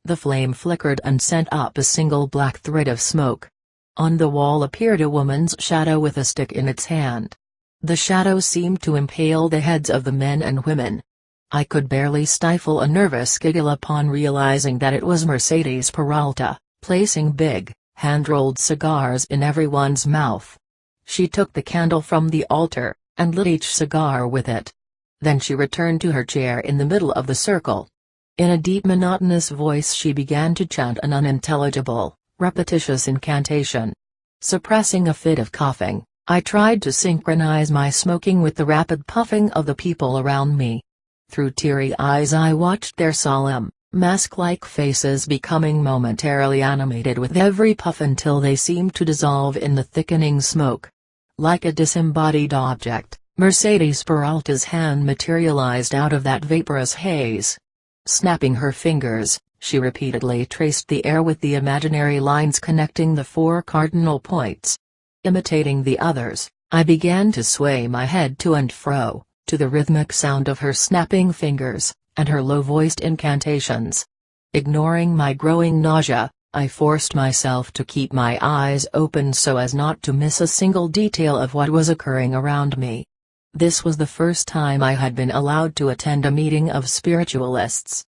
Speaker 1: The flame flickered and sent up a single black thread of smoke. On the wall appeared a woman's shadow with a stick in its hand. The shadow seemed to impale the heads of the men and women. I could barely stifle a nervous giggle upon realizing that it was Mercedes Peralta, placing big, hand-rolled cigars in everyone's mouth. She took the candle from the altar, and lit each cigar with it. Then she returned to her chair in the middle of the circle. In a deep monotonous voice she began to chant an unintelligible, repetitious incantation. Suppressing a fit of coughing, I tried to synchronize my smoking with the rapid puffing of the people around me. Through teary eyes I watched their solemn, mask-like faces becoming momentarily animated with every puff until they seemed to dissolve in the thickening smoke. Like a disembodied object, Mercedes Peralta's hand materialized out of that vaporous haze. Snapping her fingers, she repeatedly traced the air with the imaginary lines connecting the 4 cardinal points. Imitating the others, I began to sway my head to and fro, to the rhythmic sound of her snapping fingers, and her low-voiced incantations. Ignoring my growing nausea, I forced myself to keep my eyes open so as not to miss a single detail of what was occurring around me. This was the first time I had been allowed to attend a meeting of spiritualists.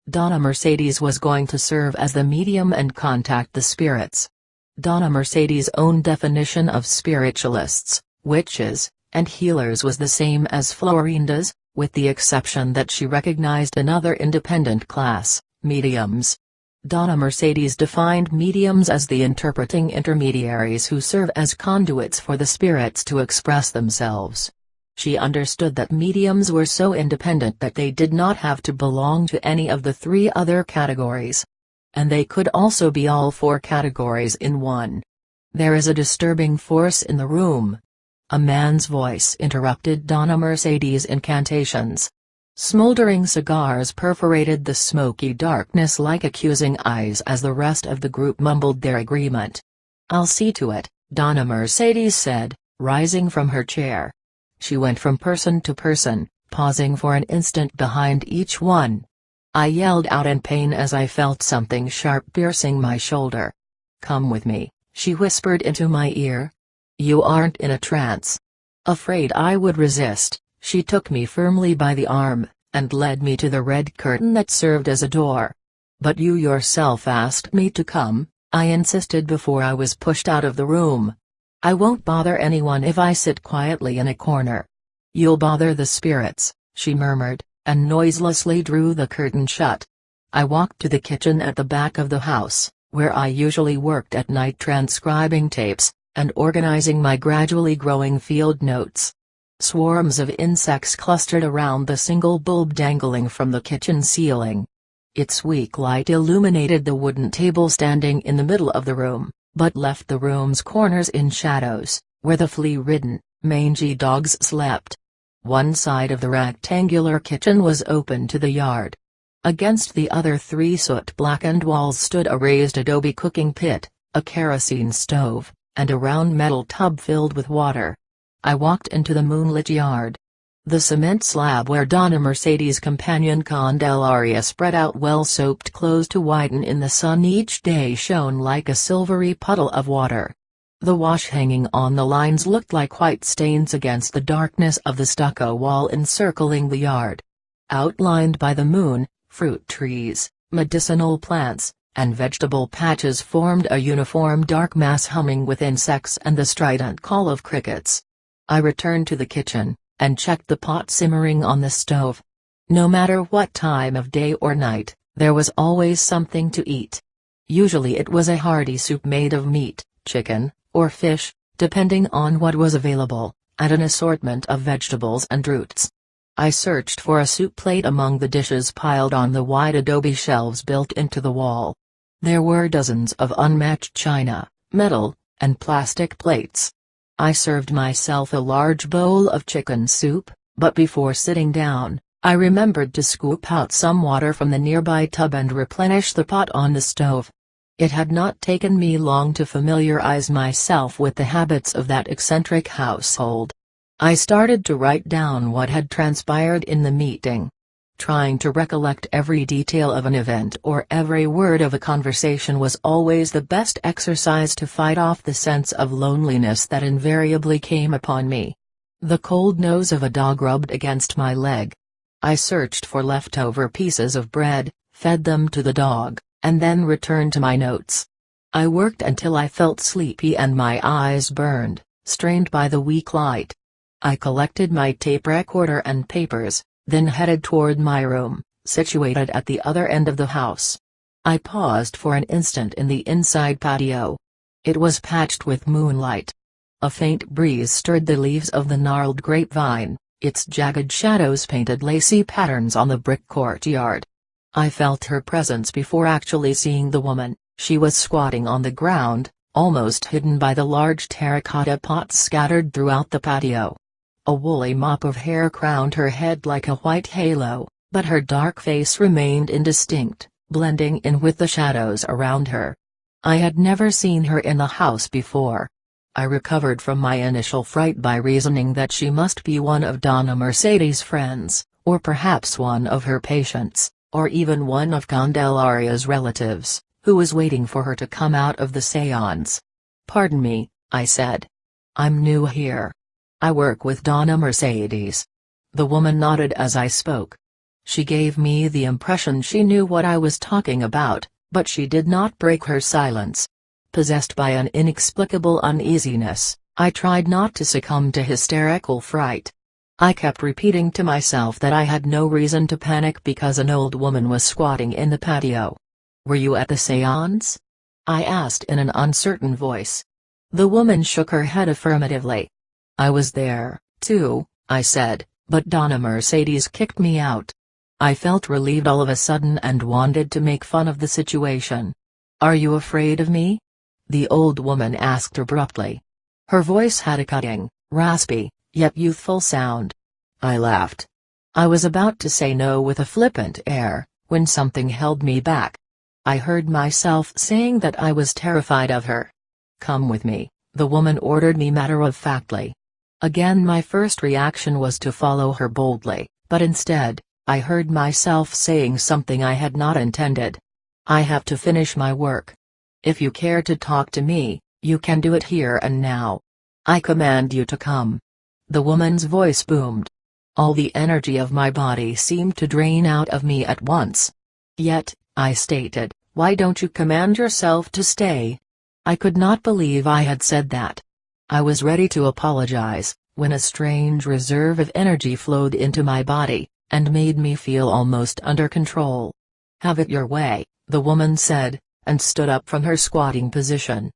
Speaker 1: Donna Mercedes was going to serve as the medium and contact the spirits. Donna Mercedes' own definition of spiritualists, witches, and healers was the same as Florinda's, with the exception that she recognized another independent class, mediums. Donna Mercedes defined mediums as the interpreting intermediaries who serve as conduits for the spirits to express themselves. She understood that mediums were so independent that they did not have to belong to any of the 3 other categories. And they could also be all 4 categories in one. There is a disturbing force in the room. A man's voice interrupted Donna Mercedes' incantations. Smoldering cigars perforated the smoky darkness like accusing eyes as the rest of the group mumbled their agreement. "I'll see to it," Donna Mercedes said, rising from her chair. She went from person to person, pausing for an instant behind each one. I yelled out in pain as I felt something sharp piercing my shoulder. "Come with me," she whispered into my ear. "You aren't in a trance." Afraid I would resist, she took me firmly by the arm, and led me to the red curtain that served as a door. "But you yourself asked me to come," I insisted before I was pushed out of the room. "I won't bother anyone if I sit quietly in a corner." "You'll bother the spirits," she murmured, and noiselessly drew the curtain shut. I walked to the kitchen at the back of the house, where I usually worked at night transcribing tapes, and organizing my gradually growing field notes. Swarms of insects clustered around the single bulb dangling from the kitchen ceiling. Its weak light illuminated the wooden table standing in the middle of the room, but left the room's corners in shadows, where the flea-ridden, mangy dogs slept. One side of the rectangular kitchen was open to the yard. Against the other 3 soot-blackened walls stood a raised adobe cooking pit, a kerosene stove, and a round metal tub filled with water. I walked into the moonlit yard. The cement slab where Donna Mercedes' companion Candelaria spread out well-soaped clothes to whiten in the sun each day shone like a silvery puddle of water. The wash hanging on the lines looked like white stains against the darkness of the stucco wall encircling the yard. Outlined by the moon, fruit trees, medicinal plants, and vegetable patches formed a uniform dark mass humming with insects and the strident call of crickets. I returned to the kitchen, and checked the pot simmering on the stove. No matter what time of day or night, there was always something to eat. Usually it was a hearty soup made of meat, chicken, or fish, depending on what was available, and an assortment of vegetables and roots. I searched for a soup plate among the dishes piled on the wide adobe shelves built into the wall. There were dozens of unmatched china, metal, and plastic plates. I served myself a large bowl of chicken soup, but before sitting down, I remembered to scoop out some water from the nearby tub and replenish the pot on the stove. It had not taken me long to familiarize myself with the habits of that eccentric household. I started to write down what had transpired in the meeting. Trying to recollect every detail of an event or every word of a conversation was always the best exercise to fight off the sense of loneliness that invariably came upon me. The cold nose of a dog rubbed against my leg. I searched for leftover pieces of bread, fed them to the dog, and then returned to my notes. I worked until I felt sleepy and my eyes burned, strained by the weak light. I collected my tape recorder and papers, then headed toward my room, situated at the other end of the house. I paused for an instant in the inside patio. It was patched with moonlight. A faint breeze stirred the leaves of the gnarled grapevine, its jagged shadows painted lacy patterns on the brick courtyard. I felt her presence before actually seeing the woman. She was squatting on the ground, almost hidden by the large terracotta pots scattered throughout the patio. A woolly mop of hair crowned her head like a white halo, but her dark face remained indistinct, blending in with the shadows around her. I had never seen her in the house before. I recovered from my initial fright by reasoning that she must be one of Donna Mercedes' friends, or perhaps one of her patients, or even one of Candelaria's relatives, who was waiting for her to come out of the séance. "Pardon me," I said. "I'm new here. I work with Donna Mercedes." The woman nodded as I spoke. She gave me the impression she knew what I was talking about, but she did not break her silence. Possessed by an inexplicable uneasiness, I tried not to succumb to hysterical fright. I kept repeating to myself that I had no reason to panic because an old woman was squatting in the patio. "Were you at the séance?" I asked in an uncertain voice. The woman shook her head affirmatively. "I was there, too," I said, "but Donna Mercedes kicked me out." I felt relieved all of a sudden and wanted to make fun of the situation. "Are you afraid of me?" the old woman asked abruptly. Her voice had a cutting, raspy, yet youthful sound. I laughed. I was about to say no with a flippant air, when something held me back. I heard myself saying that I was terrified of her. "Come with me," the woman ordered me matter-of-factly. Again my first reaction was to follow her boldly, but instead, I heard myself saying something I had not intended. "I have to finish my work. If you care to talk to me, you can do it here and now. I command you to come." The woman's voice boomed. All the energy of my body seemed to drain out of me at once. "Yet," I stated, "why don't you command yourself to stay?" I could not believe I had said that. I was ready to apologize, when a strange reserve of energy flowed into my body, and made me feel almost under control. "Have it your way," the woman said, and stood up from her squatting position.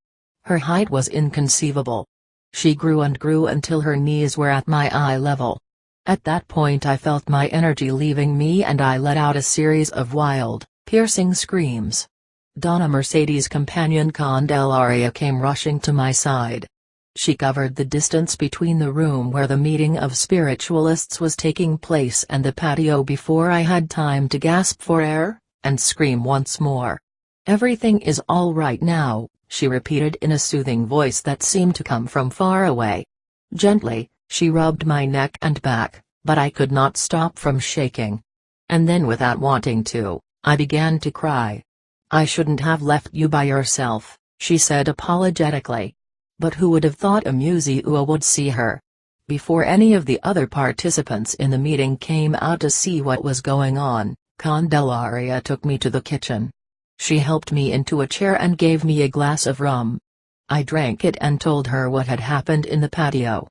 Speaker 1: Her height was inconceivable. She grew and grew until her knees were at my eye level. At that point I felt my energy leaving me and I let out a series of wild, piercing screams. Donna Mercedes' companion Candelaria came rushing to my side. She covered the distance between the room where the meeting of spiritualists was taking place and the patio before I had time to gasp for air, and scream once more. "Everything is all right now," she repeated in a soothing voice that seemed to come from far away. Gently, she rubbed my neck and back, but I could not stop from shaking. And then without wanting to, I began to cry. "I shouldn't have left you by yourself," she said apologetically. But who would have thought a museum would see her? Before any of the other participants in the meeting came out to see what was going on, Candelaria took me to the kitchen. She helped me into a chair and gave me a glass of rum. I drank it and told her what had happened in the patio.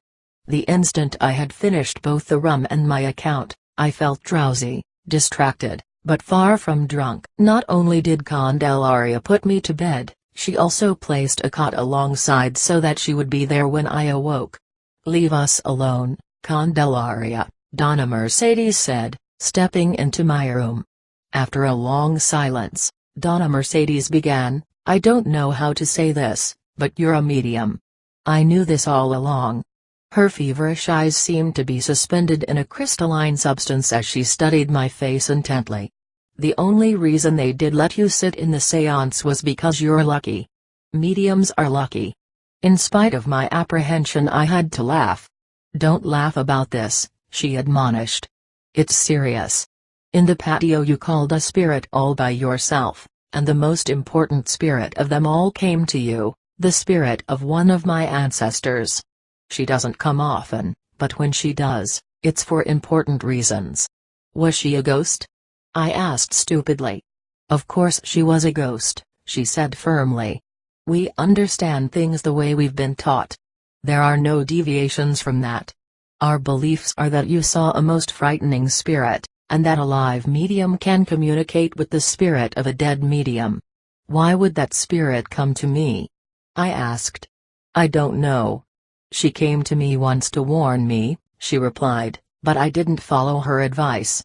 Speaker 1: The instant I had finished both the rum and my account, I felt drowsy, distracted, but far from drunk. Not only did Candelaria put me to bed, she also placed a cot alongside so that she would be there when I awoke. "Leave us alone, Candelaria," Donna Mercedes said, stepping into my room. After a long silence, Donna Mercedes began, "I don't know how to say this, but you're a medium. I knew this all along." Her feverish eyes seemed to be suspended in a crystalline substance as she studied my face intently. "The only reason they did let you sit in the séance was because you're lucky. Mediums are lucky." In spite of my apprehension, I had to laugh. "Don't laugh about this," she admonished. "It's serious. In the patio you called a spirit all by yourself, and the most important spirit of them all came to you, the spirit of one of my ancestors. She doesn't come often, but when she does, it's for important reasons." "Was she a ghost?" I asked stupidly. "Of course she was a ghost," she said firmly. "We understand things the way we've been taught. There are no deviations from that. Our beliefs are that you saw a most frightening spirit, and that a live medium can communicate with the spirit of a dead medium. Why would that spirit come to me?" I asked. "I don't know. She came to me once to warn me," she replied, "but I didn't follow her advice."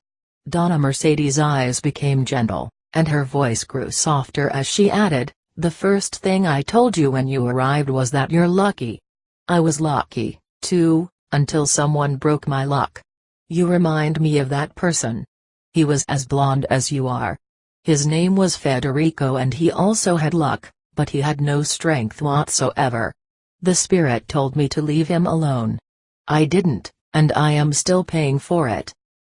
Speaker 1: Donna Mercedes' eyes became gentle, and her voice grew softer as she added, "The first thing I told you when you arrived was that you're lucky. I was lucky, too, until someone broke my luck. You remind me of that person. He was as blonde as you are. His name was Federico and he also had luck, but he had no strength whatsoever. The spirit told me to leave him alone. I didn't, and I am still paying for it."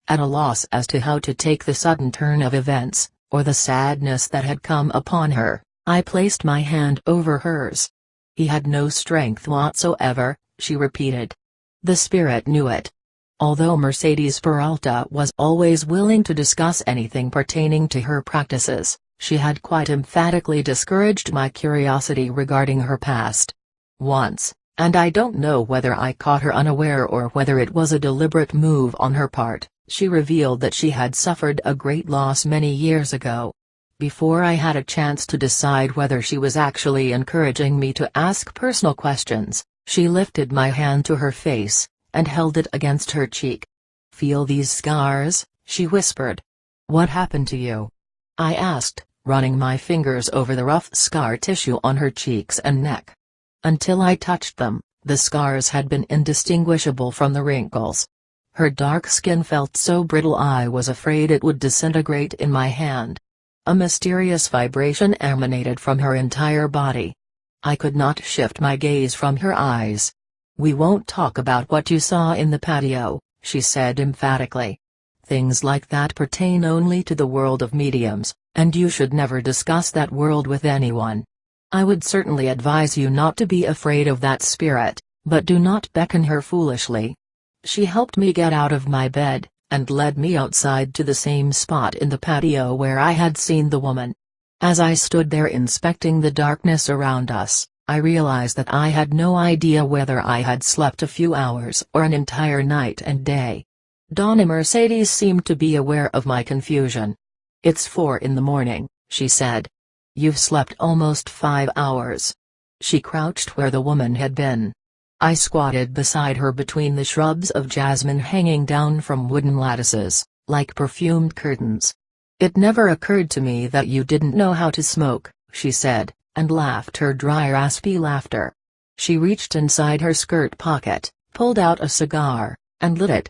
Speaker 1: At a loss as to how to take the sudden turn of events, or the sadness that had come upon her, I placed my hand over hers. "He had no strength whatsoever," she repeated. The spirit knew it. Although Mercedes Peralta was always willing to discuss anything pertaining to her practices, she had quite emphatically discouraged my curiosity regarding her past. Once, and I don't know whether I caught her unaware or whether it was a deliberate move on her part, she revealed that she had suffered a great loss many years ago. Before I had a chance to decide whether she was actually encouraging me to ask personal questions, she lifted my hand to her face, and held it against her cheek. "Feel these scars?" she whispered. "What happened to you?" I asked, running my fingers over the rough scar tissue on her cheeks and neck. Until I touched them, the scars had been indistinguishable from the wrinkles. Her dark skin felt so brittle I was afraid it would disintegrate in my hand. A mysterious vibration emanated from her entire body. I could not shift my gaze from her eyes. "We won't talk about what you saw in the patio," she said emphatically. "Things like that pertain only to the world of mediums, and you should never discuss that world with anyone. I would certainly advise you not to be afraid of that spirit, but do not beckon her foolishly." She helped me get out of my bed, and led me outside to the same spot in the patio where I had seen the woman. As I stood there inspecting the darkness around us, I realized that I had no idea whether I had slept a few hours or an entire night and day. Donna Mercedes seemed to be aware of my confusion. "It's 4 in the morning," she said. "You've slept almost 5 hours." She crouched where the woman had been. I squatted beside her between the shrubs of jasmine hanging down from wooden lattices, like perfumed curtains. "It never occurred to me that you didn't know how to smoke," she said, and laughed her dry raspy laughter. She reached inside her skirt pocket, pulled out a cigar, and lit it.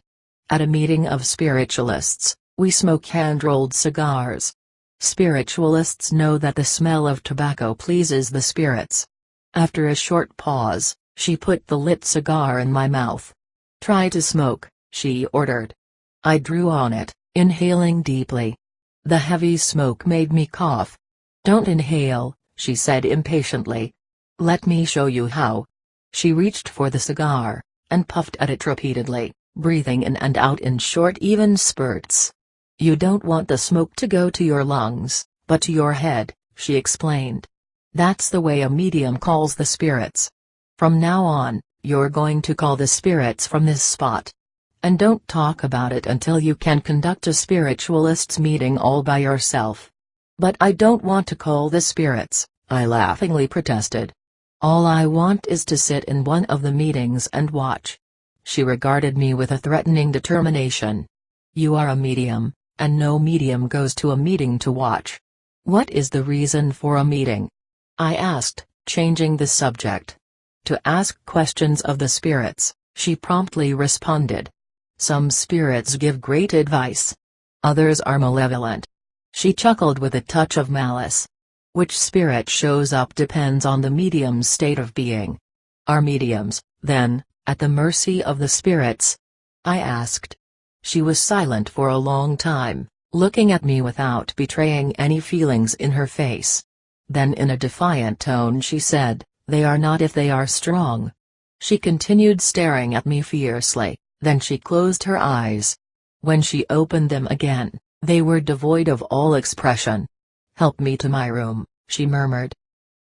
Speaker 1: "At a meeting of spiritualists, we smoke hand-rolled cigars. Spiritualists know that the smell of tobacco pleases the spirits." After a short pause, she put the lit cigar in my mouth. "Try to smoke," she ordered. I drew on it, inhaling deeply. The heavy smoke made me cough. Don't inhale, she said impatiently. Let me show you how. She reached for the cigar, and puffed at it repeatedly, breathing in and out in short even spurts. You don't want the smoke to go to your lungs, but to your head, she explained. That's the way a medium calls the spirits. From now on, you're going to call the spirits from this spot. And don't talk about it until you can conduct a spiritualists' meeting all by yourself. But I don't want to call the spirits, I laughingly protested. All I want is to sit in one of the meetings and watch. She regarded me with a threatening determination. You are a medium, and no medium goes to a meeting to watch. What is the reason for a meeting? I asked, changing the subject. To ask questions of the spirits, she promptly responded. Some spirits give great advice. Others are malevolent. She chuckled with a touch of malice. Which spirit shows up depends on the medium's state of being. Are mediums, then, at the mercy of the spirits? I asked. She was silent for a long time, looking at me without betraying any feelings in her face. Then in a defiant tone she said, they are not if they are strong. She continued staring at me fiercely, then she closed her eyes. When she opened them again, they were devoid of all expression. Help me to my room, she murmured.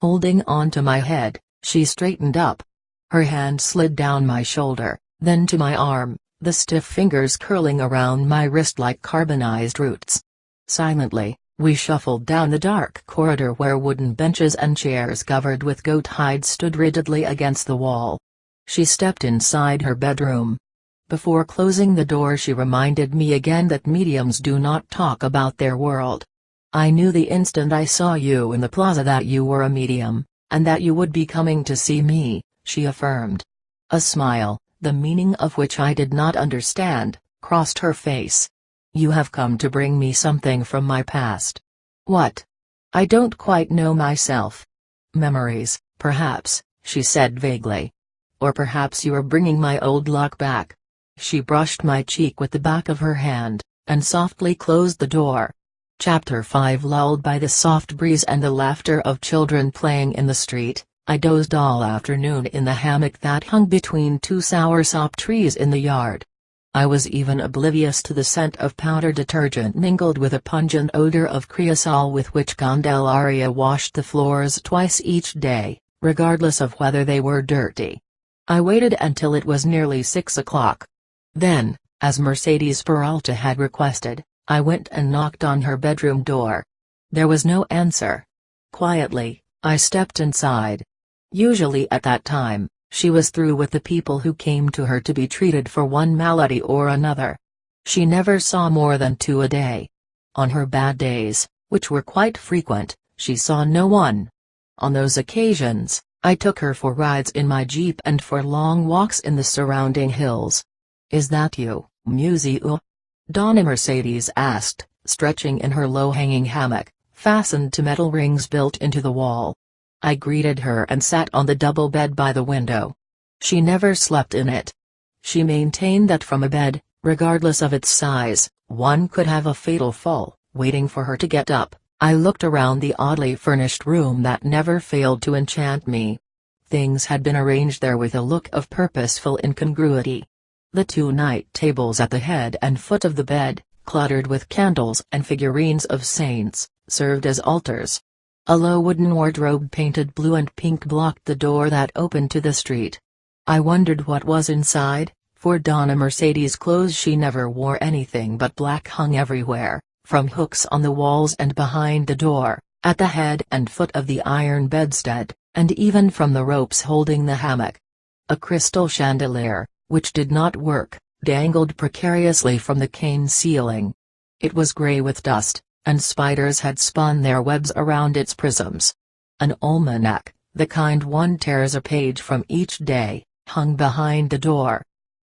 Speaker 1: Holding on to my head, she straightened up. Her hand slid down my shoulder, then to my arm, the stiff fingers curling around my wrist like carbonized roots. Silently, we shuffled down the dark corridor where wooden benches and chairs covered with goat hide stood rigidly against the wall. She stepped inside her bedroom. Before closing the door she reminded me again that mediums do not talk about their world. I knew the instant I saw you in the plaza that you were a medium, and that you would be coming to see me, she affirmed. A smile, the meaning of which I did not understand, crossed her face. You have come to bring me something from my past. What? I don't quite know myself. Memories, perhaps, she said vaguely. Or perhaps you are bringing my old luck back. She brushed my cheek with the back of her hand, and softly closed the door. Chapter 5. Lulled by the soft breeze and the laughter of children playing in the street, I dozed all afternoon in the hammock that hung between two soursop trees in the yard. I was even oblivious to the scent of powder detergent mingled with a pungent odor of creosol with which Candelaria washed the floors twice each day, regardless of whether they were dirty. I waited until it was nearly 6 o'clock. Then, as Mercedes Peralta had requested, I went and knocked on her bedroom door. There was no answer. Quietly, I stepped inside. Usually at that time, she was through with the people who came to her to be treated for one malady or another. She never saw more than 2 a day. On her bad days, which were quite frequent, she saw no one. On those occasions, I took her for rides in my Jeep and for long walks in the surrounding hills. Is that you, Museu? Donna Mercedes asked, stretching in her low-hanging hammock, fastened to metal rings built into the wall. I greeted her and sat on the double bed by the window. She never slept in it. She maintained that from a bed, regardless of its size, one could have a fatal fall. Waiting for her to get up, I looked around the oddly furnished room that never failed to enchant me. Things had been arranged there with a look of purposeful incongruity. The 2 night tables at the head and foot of the bed, cluttered with candles and figurines of saints, served as altars. A low wooden wardrobe painted blue and pink blocked the door that opened to the street. I wondered what was inside, for Donna Mercedes' clothes she never wore anything but black hung everywhere, from hooks on the walls and behind the door, at the head and foot of the iron bedstead, and even from the ropes holding the hammock. A crystal chandelier, which did not work, dangled precariously from the cane ceiling. It was gray with dust, and spiders had spun their webs around its prisms. An almanac, the kind one tears a page from each day, hung behind the door.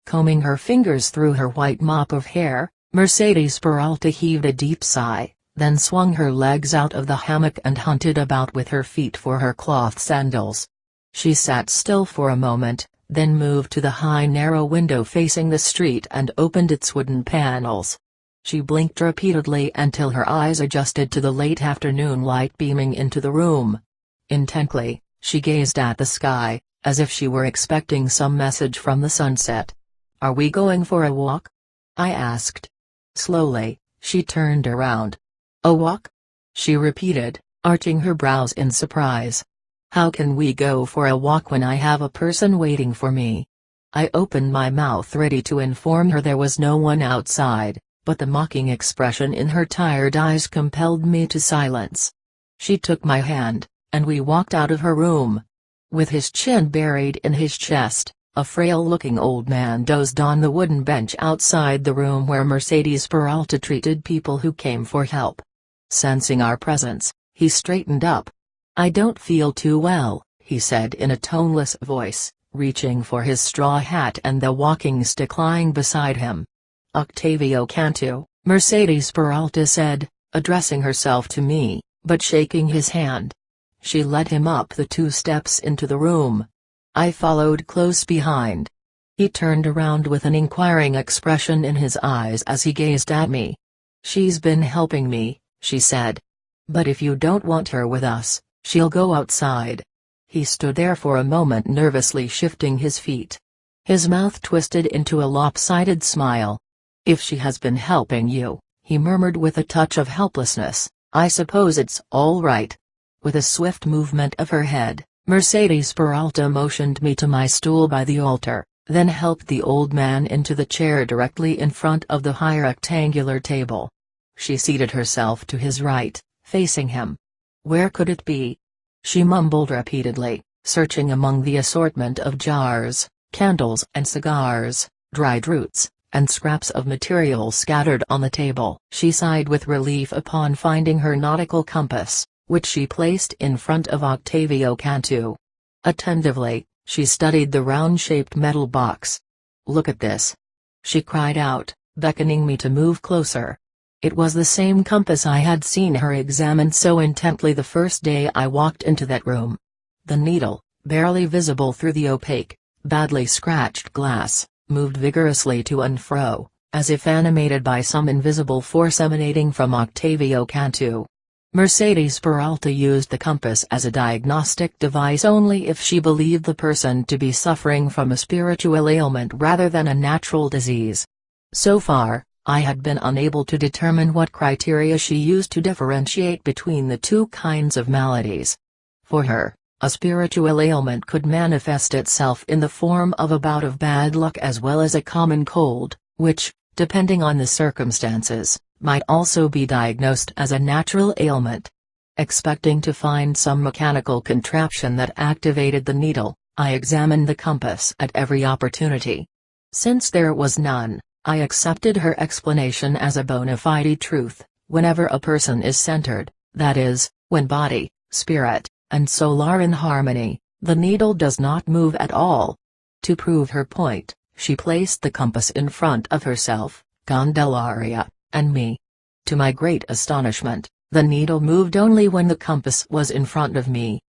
Speaker 1: Combing her fingers through her white mop of hair, Mercedes Peralta heaved a deep sigh, then swung her legs out of the hammock and hunted about with her feet for her cloth sandals. She sat still for a moment, then moved to the high narrow window facing the street and opened its wooden panels. She blinked repeatedly until her eyes adjusted to the late afternoon light beaming into the room. Intently, she gazed at the sky, as if she were expecting some message from the sunset. "Are we going for a walk?" I asked. Slowly, she turned around. "A walk?" she repeated, arching her brows in surprise. "How can we go for a walk when I have a person waiting for me?" I opened my mouth ready to inform her there was no one outside, but the mocking expression in her tired eyes compelled me to silence. She took my hand, and we walked out of her room. With his chin buried in his chest, a frail-looking old man dozed on the wooden bench outside the room where Mercedes Peralta treated people who came for help. Sensing our presence, he straightened up. "I don't feel too well," he said in a toneless voice, reaching for his straw hat and the walking stick lying beside him. "Octavio Cantu," Mercedes Peralta said, addressing herself to me, but shaking his hand. She led him up the 2 steps into the room. I followed close behind. He turned around with an inquiring expression in his eyes as he gazed at me. "She's been helping me," she said. "But if you don't want her with us, she'll go outside." He stood there for a moment nervously shifting his feet. His mouth twisted into a lopsided smile. "If she has been helping you," he murmured with a touch of helplessness, "I suppose it's all right." With a swift movement of her head, Mercedes Peralta motioned me to my stool by the altar, then helped the old man into the chair directly in front of the high rectangular table. She seated herself to his right, facing him. "Where could it be?" she mumbled repeatedly, searching among the assortment of jars, candles and cigars, dried roots, and scraps of material scattered on the table. She sighed with relief upon finding her nautical compass, which she placed in front of Octavio Cantu. Attentively, she studied the round-shaped metal box. "Look at this!" she cried out, beckoning me to move closer. It was the same compass I had seen her examine so intently the first day I walked into that room. The needle, barely visible through the opaque, badly scratched glass, moved vigorously to and fro, as if animated by some invisible force emanating from Octavio Cantu. Mercedes Peralta used the compass as a diagnostic device only if she believed the person to be suffering from a spiritual ailment rather than a natural disease. So far, I had been unable to determine what criteria she used to differentiate between the 2 kinds of maladies. For her, a spiritual ailment could manifest itself in the form of a bout of bad luck as well as a common cold, which, depending on the circumstances, might also be diagnosed as a natural ailment. Expecting to find some mechanical contraption that activated the needle, I examined the compass at every opportunity. Since there was none, I accepted her explanation as a bona fide truth. Whenever a person is centered, that is, when body, spirit, and soul are in harmony, the needle does not move at all. To prove her point, she placed the compass in front of herself, Candelaria, and me. To my great astonishment, the needle moved only when the compass was in front of me.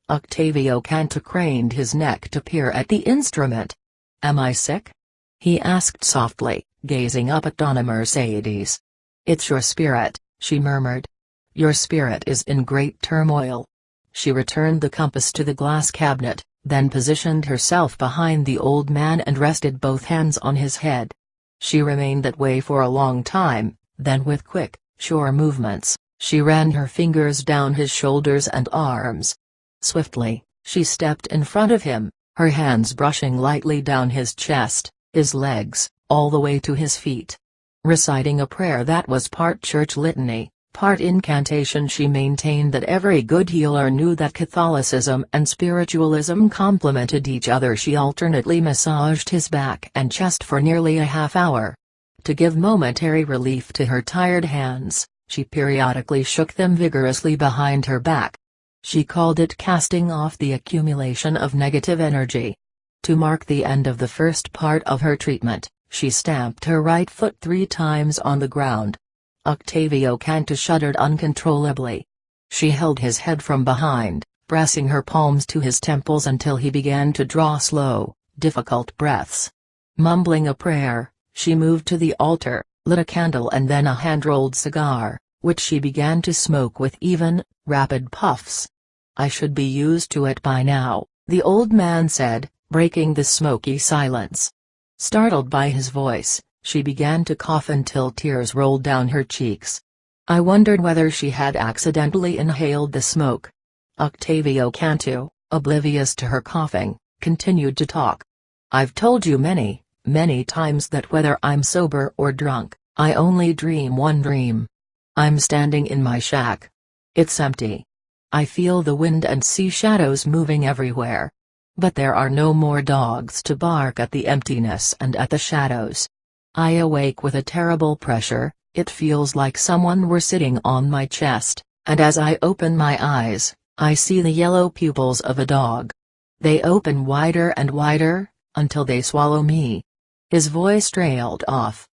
Speaker 1: Octavio Cantu craned his neck to peer at the instrument. "Am I sick?" he asked softly, gazing up at Donna Mercedes. "It's your spirit," she murmured. "Your spirit is in great turmoil." She returned the compass to the glass cabinet, then positioned herself behind the old man and rested both hands on his head. She remained that way for a long time, then with quick, sure movements, she ran her fingers down his shoulders and arms. Swiftly, she stepped in front of him, her hands brushing lightly down his chest, his legs, all the way to his feet. Reciting a prayer that was part church litany, part incantation, she maintained that every good healer knew that Catholicism and spiritualism complemented each other. She alternately massaged his back and chest for nearly a half hour. To give momentary relief to her tired hands, she periodically shook them vigorously behind her back. She called it casting off the accumulation of negative energy. To mark the end of the first part of her treatment, she stamped her right foot 3 times on the ground. Octavio Cantu shuddered uncontrollably. She held his head from behind, pressing her palms to his temples until he began to draw slow, difficult breaths. Mumbling a prayer, she moved to the altar, lit a candle and then a hand-rolled cigar, which she began to smoke with even, rapid puffs. "I should be used to it by now," the old man said, breaking the smoky silence. Startled by his voice, she began to cough until tears rolled down her cheeks. I wondered whether she had accidentally inhaled the smoke. Octavio Cantu, oblivious to her coughing, continued to talk. "I've told you many, many times that whether I'm sober or drunk, I only dream one dream. I'm standing in my shack. It's empty. I feel the wind and see shadows moving everywhere. But there are no more dogs to bark at the emptiness and at the shadows. I awake with a terrible pressure, it feels like someone were sitting on my chest, and as I open my eyes, I see the yellow pupils of a dog. They open wider and wider, until they swallow me." His voice trailed off.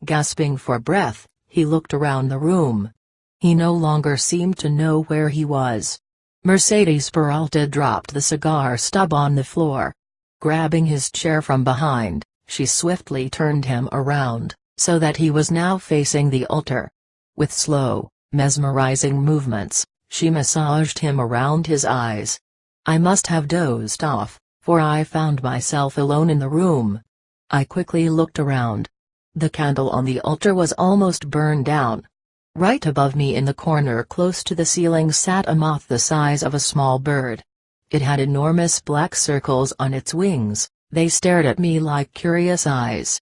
Speaker 1: Gasping for breath, he looked around the room. He no longer seemed to know where he was. Mercedes Peralta dropped the cigar stub on the floor. Grabbing his chair from behind, she swiftly turned him around, so that he was now facing the altar. With slow, mesmerizing movements, she massaged him around his eyes. I must have dozed off, for I found myself alone in the room. I quickly looked around. The candle on the altar was almost burned down. Right above me in the corner close to the ceiling sat a moth the size of a small bird. It had enormous black circles on its wings, they stared at me like curious eyes.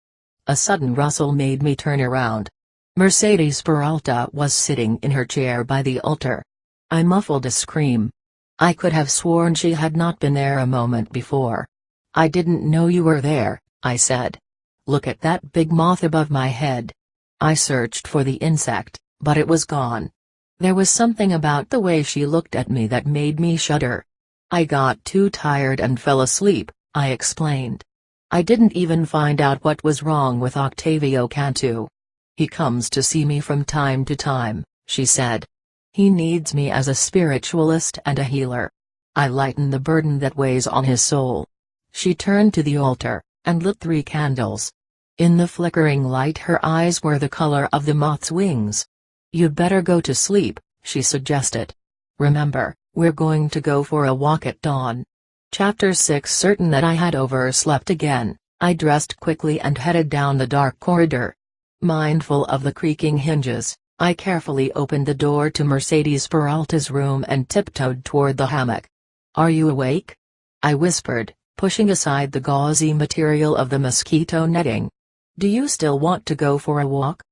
Speaker 1: A sudden rustle made me turn around. Mercedes Peralta was sitting in her chair by the altar. I muffled a scream. I could have sworn she had not been there a moment before. "I didn't know you were there," I said. "Look at that big moth above my head." I searched for the insect, but it was gone. There was something about the way she looked at me that made me shudder. "I got too tired and fell asleep," I explained. "I didn't even find out what was wrong with Octavio Cantu. He comes to see me from time to time," she said. "He needs me as a spiritualist and a healer. I lighten the burden that weighs on his soul." She turned to the altar, and lit 3 candles. In the flickering light her eyes were the color of the moth's wings. "You'd better go to sleep," she suggested. "Remember, we're going to go for a walk at dawn." Chapter 6. Certain that I had overslept again, I dressed quickly and headed down the dark corridor. Mindful of the creaking hinges, I carefully opened the door to Mercedes Peralta's room and tiptoed toward the hammock. "Are you awake?" I whispered, pushing aside the gauzy material of the mosquito netting. "Do you still want to go for a walk?"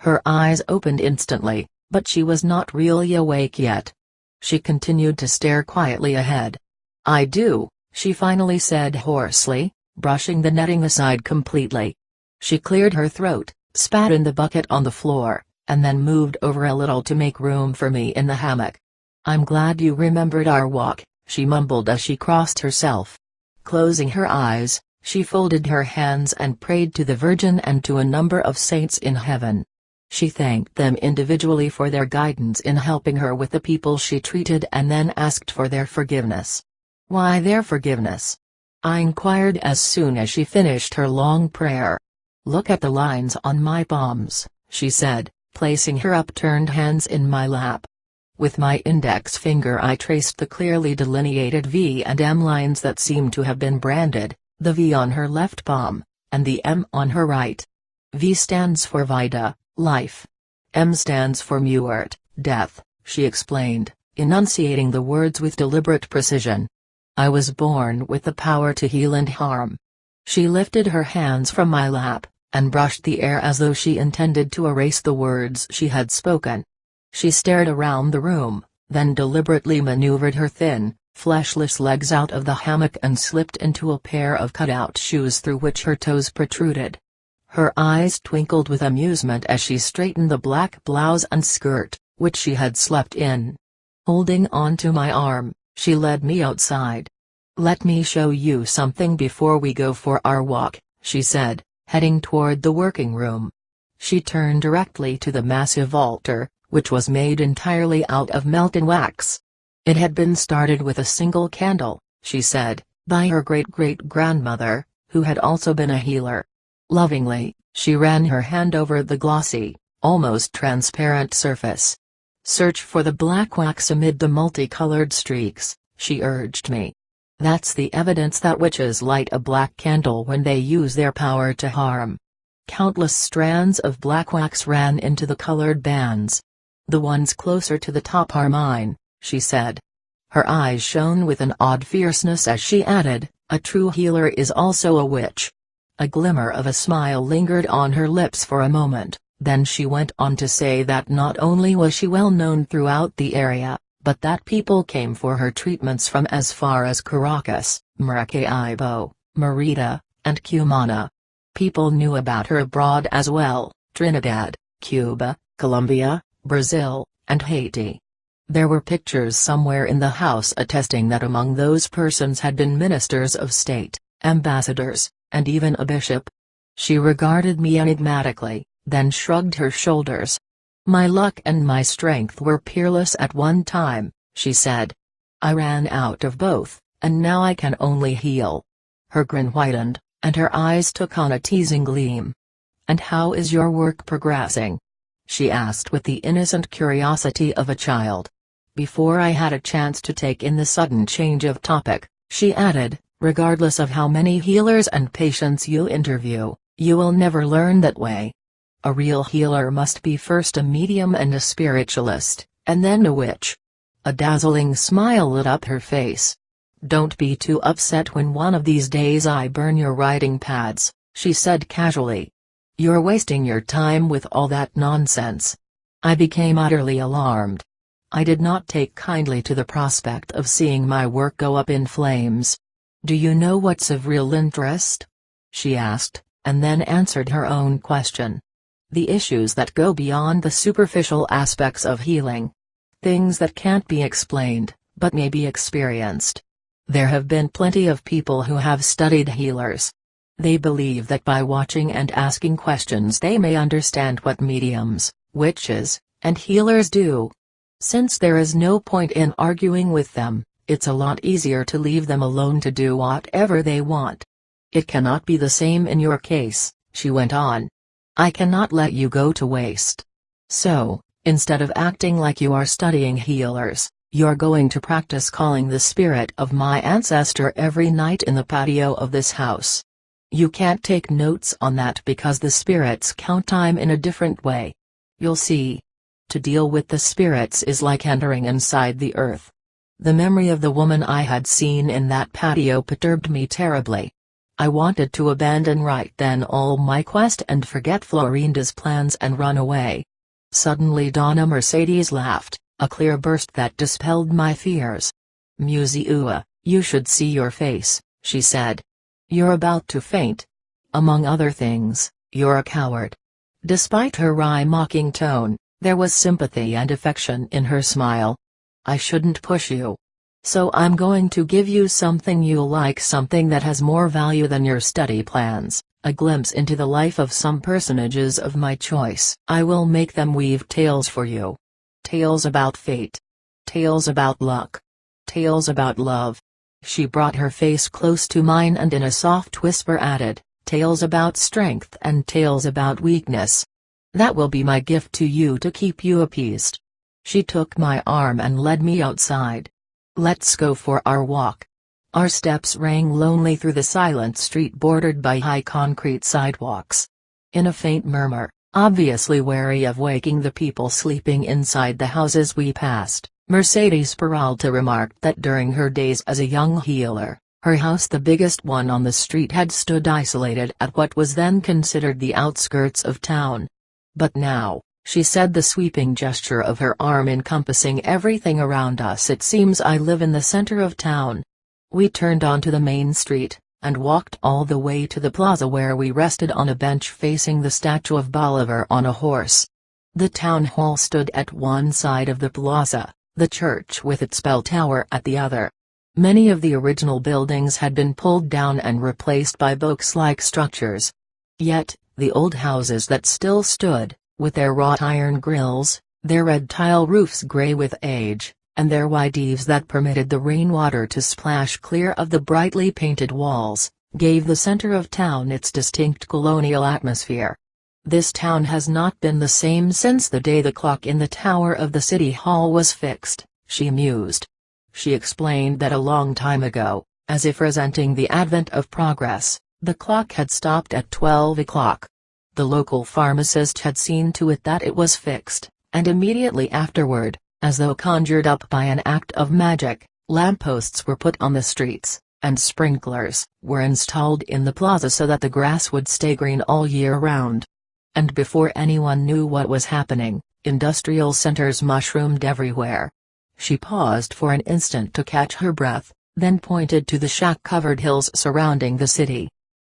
Speaker 1: Her eyes opened instantly, but she was not really awake yet. She continued to stare quietly ahead. "I do," she finally said hoarsely, brushing the netting aside completely. She cleared her throat, spat in the bucket on the floor, and then moved over a little to make room for me in the hammock. "I'm glad you remembered our walk," she mumbled as she crossed herself. Closing her eyes, she folded her hands and prayed to the Virgin and to a number of saints in heaven. She thanked them individually for their guidance in helping her with the people she treated and then asked for their forgiveness. "Why their forgiveness?" I inquired as soon as she finished her long prayer. "Look at the lines on my palms," she said, placing her upturned hands in my lap. With my index finger I traced the clearly delineated V and M lines that seemed to have been branded, the V on her left palm, and the M on her right. V stands for Vida, life. M stands for Muert, death, she explained, enunciating the words with deliberate precision. "I was born with the power to heal and harm." She lifted her hands from my lap, and brushed the air as though she intended to erase the words she had spoken. She stared around the room, then deliberately maneuvered her thin, fleshless legs out of the hammock and slipped into a pair of cutout shoes through which her toes protruded. Her eyes twinkled with amusement as she straightened the black blouse and skirt, which she had slept in. Holding onto my arm, she led me outside. "Let me show you something before we go for our walk," she said, heading toward the working room. She turned directly to the massive altar, which was made entirely out of melted wax. It had been started with a single candle, she said, by her great-great-grandmother, who had also been a healer. Lovingly, she ran her hand over the glossy, almost transparent surface. "Search for the black wax amid the multicolored streaks," she urged me. "That's the evidence that witches light a black candle when they use their power to harm." Countless strands of black wax ran into the colored bands. "The ones closer to the top are mine," she said. Her eyes shone with an odd fierceness as she added, "A true healer is also a witch." A glimmer of a smile lingered on her lips for a moment, then she went on to say that not only was she well known throughout the area, but that people came for her treatments from as far as Caracas, Maracaibo, Merida, and Cumana. People knew about her abroad as well: Trinidad, Cuba, Colombia, Brazil, and Haiti. There were pictures somewhere in the house attesting that among those persons had been ministers of state, ambassadors, and even a bishop. She regarded me enigmatically, then shrugged her shoulders. "My luck and my strength were peerless at one time," she said. "I ran out of both, and now I can only heal." Her grin widened, and her eyes took on a teasing gleam. "And how is your work progressing?" she asked with the innocent curiosity of a child. Before I had a chance to take in the sudden change of topic, she added, "Regardless of how many healers and patients you interview, you will never learn that way. A real healer must be first a medium and a spiritualist, and then a witch." A dazzling smile lit up her face. "Don't be too upset when one of these days I burn your writing pads," she said casually. "You're wasting your time with all that nonsense." I became utterly alarmed. I did not take kindly to the prospect of seeing my work go up in flames. "Do you know what's of real interest?" she asked, and then answered her own question. "The issues that go beyond the superficial aspects of healing. Things that can't be explained, but may be experienced. There have been plenty of people who have studied healers. They believe that by watching and asking questions they may understand what mediums, witches, and healers do. Since there is no point in arguing with them, it's a lot easier to leave them alone to do whatever they want. It cannot be the same in your case," she went on. "I cannot let you go to waste. So, instead of acting like you are studying healers, you're going to practice calling the spirit of my ancestor every night in the patio of this house. You can't take notes on that because the spirits count time in a different way. You'll see. To deal with the spirits is like entering inside the earth." The memory of the woman I had seen in that patio perturbed me terribly. I wanted to abandon right then all my quest and forget Florinda's plans and run away. Suddenly Donna Mercedes laughed, a clear burst that dispelled my fears. "Muziua, you should see your face," she said. "You're about to faint. Among other things, you're a coward." Despite her wry mocking tone, there was sympathy and affection in her smile. "I shouldn't push you. So I'm going to give you something you'll like, something that has more value than your study plans, a glimpse into the life of some personages of my choice. I will make them weave tales for you. Tales about fate. Tales about luck. Tales about love." She brought her face close to mine and in a soft whisper added, "Tales about strength and tales about weakness. That will be my gift to you to keep you appeased." She took my arm and led me outside. "Let's go for our walk." Our steps rang lonely through the silent street bordered by high concrete sidewalks. In a faint murmur, obviously wary of waking the people sleeping inside the houses we passed, Mercedes Peralta remarked that during her days as a young healer, her house, the biggest one on the street, had stood isolated at what was then considered the outskirts of town. "But now," she said, the sweeping gesture of her arm encompassing everything around us, "it seems I live in the center of town." We turned onto the main street, and walked all the way to the plaza where we rested on a bench facing the statue of Bolivar on a horse. The town hall stood at one side of the plaza, the church with its bell tower at the other. Many of the original buildings had been pulled down and replaced by box-like structures. Yet, the old houses that still stood, with their wrought iron grills, their red tile roofs gray with age, and their wide eaves that permitted the rainwater to splash clear of the brightly painted walls, gave the center of town its distinct colonial atmosphere. This town has not been the same since the day the clock in the tower of the city hall was fixed, she mused. She explained that a long time ago, as if resenting the advent of progress, the clock had stopped at 12 o'clock. The local pharmacist had seen to it that it was fixed, and immediately afterward, as though conjured up by an act of magic, lampposts were put on the streets, and sprinklers were installed in the plaza so that the grass would stay green all year round. And before anyone knew what was happening, industrial centers mushroomed everywhere. She paused for an instant to catch her breath, then pointed to the shack-covered hills surrounding the city.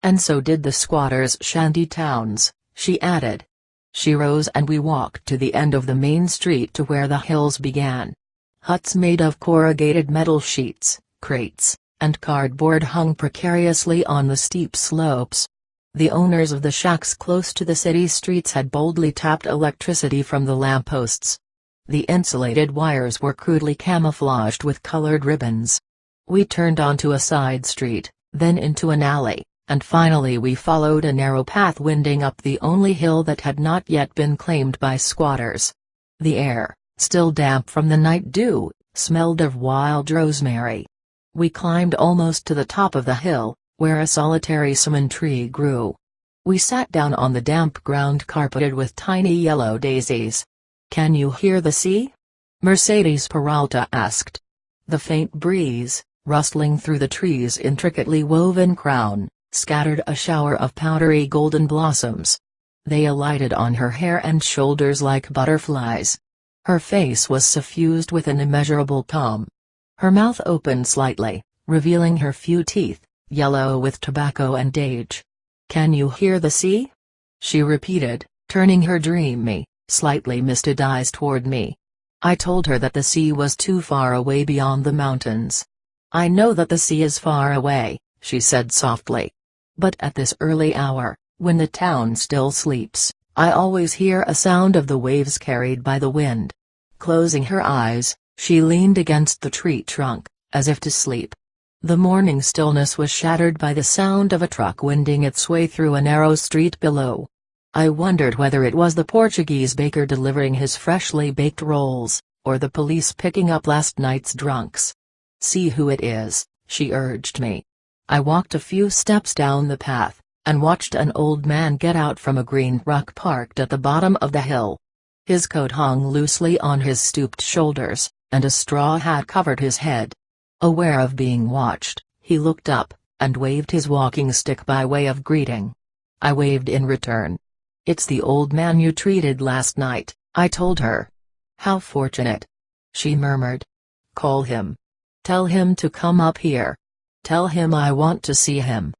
Speaker 1: And so did the squatters' shanty towns, she added. She rose and we walked to the end of the main street to where the hills began. Huts made of corrugated metal sheets, crates, and cardboard hung precariously on the steep slopes. The owners of the shacks close to the city streets had boldly tapped electricity from the lampposts. The insulated wires were crudely camouflaged with colored ribbons. We turned onto a side street, then into an alley, and finally we followed a narrow path winding up the only hill that had not yet been claimed by squatters. The air, still damp from the night dew, smelled of wild rosemary. We climbed almost to the top of the hill, where a solitary cinnamon tree grew. We sat down on the damp ground carpeted with tiny yellow daisies. "Can you hear the sea?" Mercedes Peralta asked. The faint breeze, rustling through the tree's intricately woven crown, scattered a shower of powdery golden blossoms. They alighted on her hair and shoulders like butterflies. Her face was suffused with an immeasurable calm. Her mouth opened slightly, revealing her few teeth, yellow with tobacco and age. "Can you hear the sea?" she repeated, turning her dreamy, slightly misted eyes toward me. I told her that the sea was too far away beyond the mountains. "I know that the sea is far away," she said softly. "But at this early hour, when the town still sleeps, I always hear a sound of the waves carried by the wind." Closing her eyes, she leaned against the tree trunk, as if to sleep. The morning stillness was shattered by the sound of a truck winding its way through a narrow street below. I wondered whether it was the Portuguese baker delivering his freshly baked rolls, or the police picking up last night's drunks. "See who it is," she urged me. I walked a few steps down the path, and watched an old man get out from a green truck parked at the bottom of the hill. His coat hung loosely on his stooped shoulders, and a straw hat covered his head. Aware of being watched, he looked up, and waved his walking stick by way of greeting. I waved in return. "It's the old man you treated last night," I told her. "How fortunate," she murmured. "Call him. Tell him to come up here. Tell him I want to see him.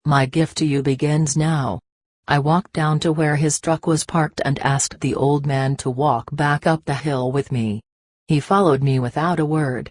Speaker 1: My gift to you begins now." I walked down to where his truck was parked and asked the old man to walk back up the hill with me. He followed me without a word.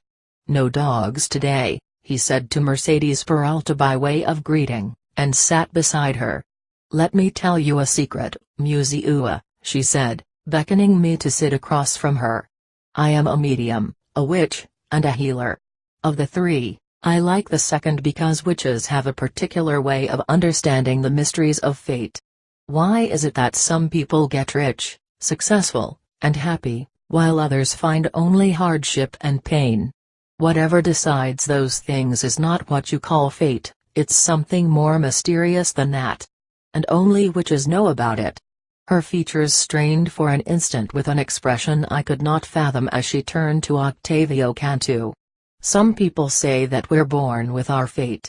Speaker 1: "No dogs today," he said to Mercedes Peralta by way of greeting, and sat beside her. "Let me tell you a secret, Muziua," she said, beckoning me to sit across from her. "I am a medium, a witch, and a healer. Of the three, I like the second because witches have a particular way of understanding the mysteries of fate. Why is it that some people get rich, successful, and happy, while others find only hardship and pain? Whatever decides those things is not what you call fate, it's something more mysterious than that. And only witches know about it." Her features strained for an instant with an expression I could not fathom as she turned to Octavio Cantu. "Some people say that we're born with our fate.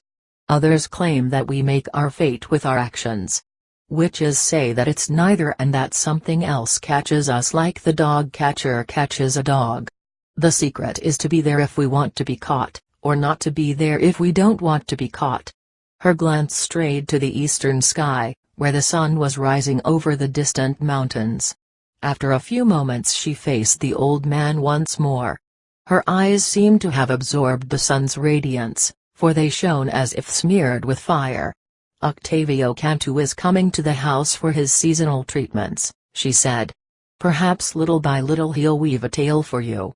Speaker 1: Others claim that we make our fate with our actions. Witches say that it's neither and that something else catches us like the dog catcher catches a dog. The secret is to be there if we want to be caught, or not to be there if we don't want to be caught." Her glance strayed to the eastern sky, where the sun was rising over the distant mountains. After a few moments she faced the old man once more. Her eyes seemed to have absorbed the sun's radiance, for they shone as if smeared with fire. "Octavio Cantu is coming to the house for his seasonal treatments," she said. "Perhaps little by little he'll weave a tale for you.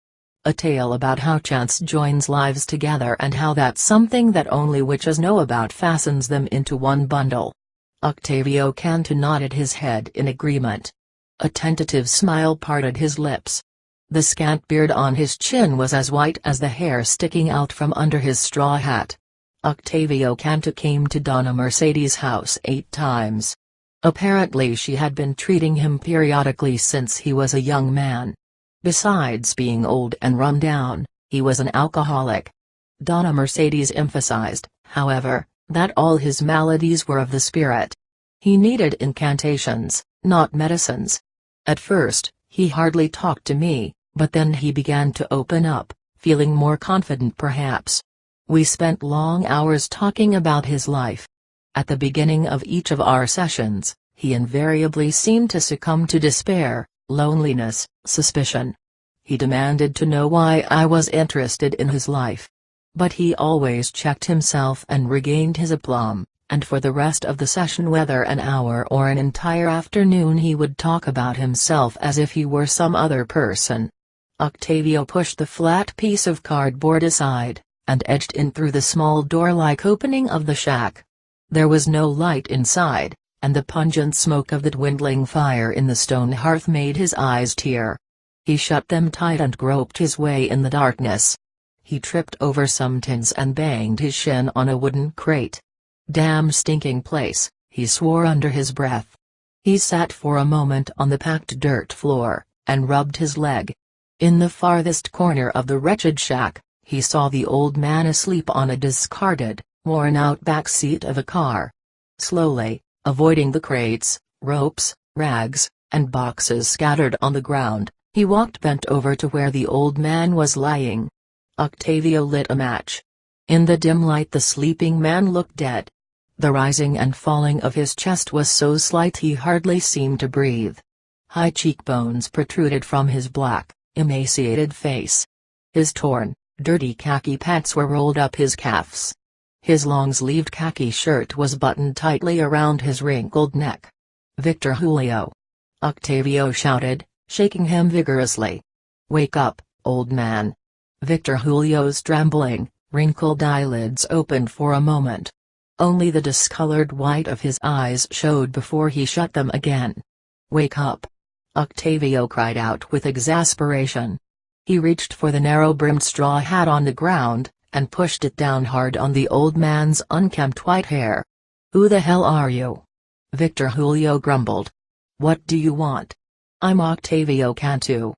Speaker 1: A tale about how chance joins lives together and how that something that only witches know about fastens them into one bundle. Octavio Cantu nodded his head in agreement. A tentative smile parted his lips. The scant beard on his chin was as white as the hair sticking out from under his straw hat. Octavio Cantu came to Donna Mercedes' house 8 times. Apparently she had been treating him periodically since he was a young man. Besides being old and run down, he was an alcoholic. Donna Mercedes emphasized, however, that all his maladies were of the spirit. He needed incantations, not medicines. At first, he hardly talked to me, but then he began to open up, feeling more confident perhaps. We spent long hours talking about his life. At the beginning of each of our sessions, he invariably seemed to succumb to despair, loneliness, suspicion. He demanded to know why I was interested in his life. But he always checked himself and regained his aplomb, and for the rest of the session, whether an hour or an entire afternoon, he would talk about himself as if he were some other person. Octavio pushed the flat piece of cardboard aside, and edged in through the small door-like opening of the shack. There was no light inside, and the pungent smoke of the dwindling fire in the stone hearth made his eyes tear. He shut them tight and groped his way in the darkness. He tripped over some tins and banged his shin on a wooden crate. "Damn stinking place," he swore under his breath. He sat for a moment on the packed dirt floor, and rubbed his leg. In the farthest corner of the wretched shack, he saw the old man asleep on a discarded, worn-out back seat of a car. Slowly, avoiding the crates, ropes, rags, and boxes scattered on the ground, he walked bent over to where the old man was lying. Octavio lit a match. In the dim light the sleeping man looked dead. The rising and falling of his chest was so slight he hardly seemed to breathe. High cheekbones protruded from his black, emaciated face. His torn, dirty khaki pants were rolled up his calves. His long-sleeved khaki shirt was buttoned tightly around his wrinkled neck. "Victor Julio!" Octavio shouted, shaking him vigorously. "Wake up, old man." Victor Julio's trembling, wrinkled eyelids opened for a moment. Only the discolored white of his eyes showed before he shut them again. "Wake up!" Octavio cried out with exasperation. He reached for the narrow-brimmed straw hat on the ground, and pushed it down hard on the old man's unkempt white hair. "Who the hell are you?" Victor Julio grumbled. "What do you want?" "I'm Octavio Cantu.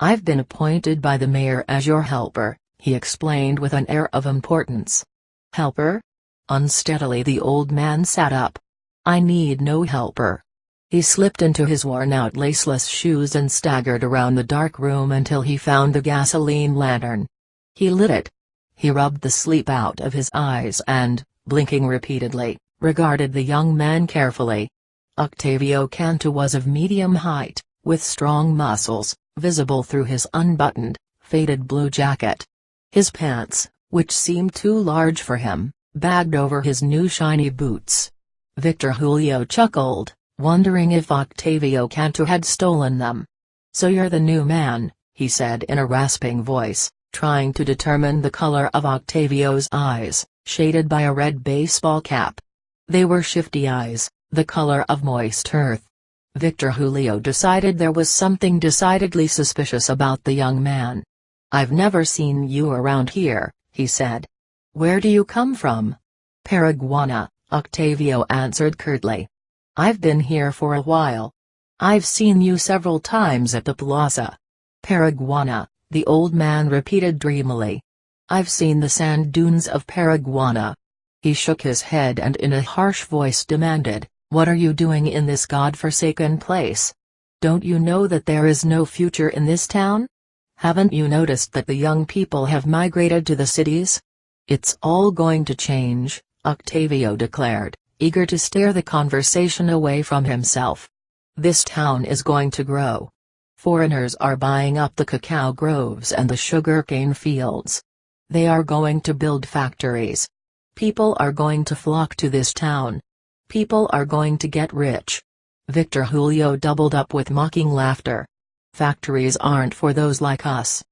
Speaker 1: I've been appointed by the mayor as your helper," he explained with an air of importance. "Helper?" Unsteadily the old man sat up. "I need no helper." He slipped into his worn-out laceless shoes and staggered around the dark room until he found the gasoline lantern. He lit it. He rubbed the sleep out of his eyes and, blinking repeatedly, regarded the young man carefully. Octavio Cantu was of medium height, with strong muscles, visible through his unbuttoned, faded blue jacket. His pants, which seemed too large for him, bagged over his new shiny boots. Victor Julio chuckled, wondering if Octavio Cantu had stolen them. "So you're the new man," he said in a rasping voice, trying to determine the color of Octavio's eyes, shaded by a red baseball cap. They were shifty eyes, the color of moist earth. Victor Julio decided there was something decidedly suspicious about the young man. "I've never seen you around here," he said. "Where do you come from?" "Paraguay," Octavio answered curtly. "I've been here for a while. I've seen you several times at the plaza." "Paraguay," the old man repeated dreamily. "I've seen the sand dunes of Paraguay." He shook his head and in a harsh voice demanded, "What are you doing in this god-forsaken place? Don't you know that there is no future in this town? Haven't you noticed that the young people have migrated to the cities?" "It's all going to change," Octavio declared, eager to steer the conversation away from himself. "This town is going to grow. Foreigners are buying up the cacao groves and the sugarcane fields. They are going to build factories. People are going to flock to this town. People are going to get rich." Victor Julio doubled up with mocking laughter. "Factories aren't for those like us.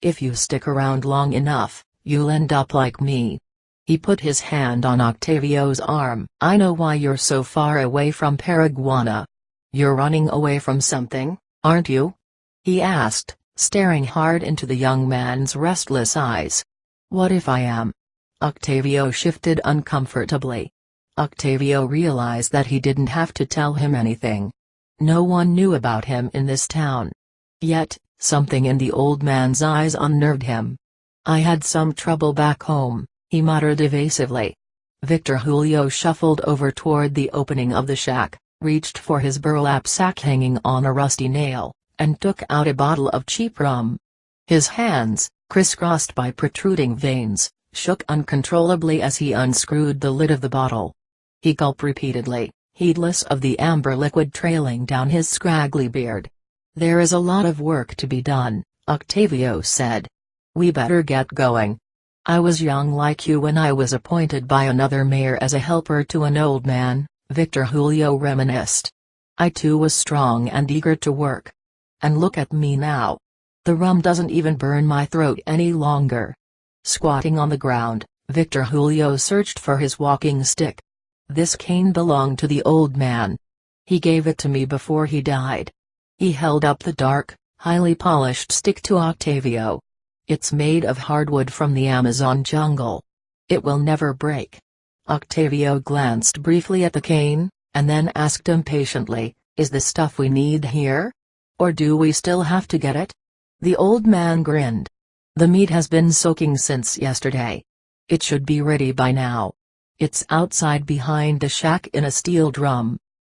Speaker 1: If you stick around long enough, you'll end up like me. He put his hand on Octavio's arm. I know why you're so far away from Paraguana. You're running away from something, aren't you? He asked, staring hard into the young man's restless eyes. What if I am? Octavio shifted uncomfortably. Octavio realized that he didn't have to tell him anything. No one knew about him in this town. Yet, something in the old man's eyes unnerved him. I had some trouble back home, he muttered evasively. Victor Julio shuffled over toward the opening of the shack, reached for his burlap sack hanging on a rusty nail, and took out a bottle of cheap rum. His hands, crisscrossed by protruding veins, shook uncontrollably as he unscrewed the lid of the bottle. He gulped repeatedly, heedless of the amber liquid trailing down his scraggly beard. There is a lot of work to be done, Octavio said. We better get going. I was young like you when I was appointed by another mayor as a helper to an old man, Victor Julio reminisced. I too was strong and eager to work. And look at me now. The rum doesn't even burn my throat any longer. Squatting on the ground, Victor Julio searched for his walking stick. This cane belonged to the old man. He gave it to me before he died. He held up the dark, highly polished stick to Octavio. It's made of hardwood from the Amazon jungle. It will never break. Octavio glanced briefly at the cane, and then asked impatiently, is the stuff we need here? Or do we still have to get it? The old man grinned. The meat has been soaking since yesterday. It should be ready by now. It's outside behind the shack in a steel drum.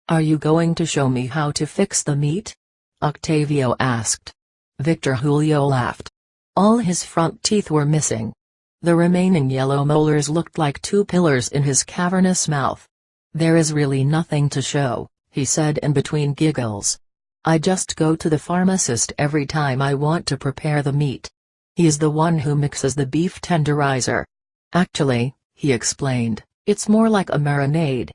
Speaker 1: Are you going to show me how to fix the meat? Octavio asked. Victor Julio laughed. All his front teeth were missing. The remaining yellow molars looked like two pillars in his cavernous mouth. There is really nothing to show, he said in between giggles. I just go to the pharmacist every time I want to prepare the meat. He's the one who mixes the beef tenderizer. Actually, he explained, it's more like a marinade.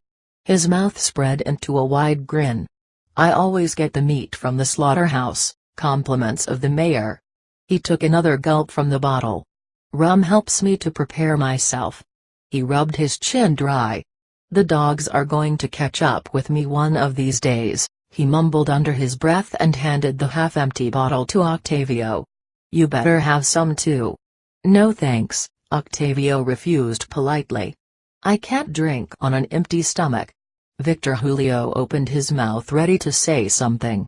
Speaker 1: His mouth spread into a wide grin. I always get the meat from the slaughterhouse, compliments of the mayor. He took another gulp from the bottle. Rum helps me to prepare myself. He rubbed his chin dry. The dogs are going to catch up with me one of these days, he mumbled under his breath and handed the half-empty bottle to Octavio. You better have some too. No thanks, Octavio refused politely. I can't drink on an empty stomach. Victor Julio opened his mouth ready to say something.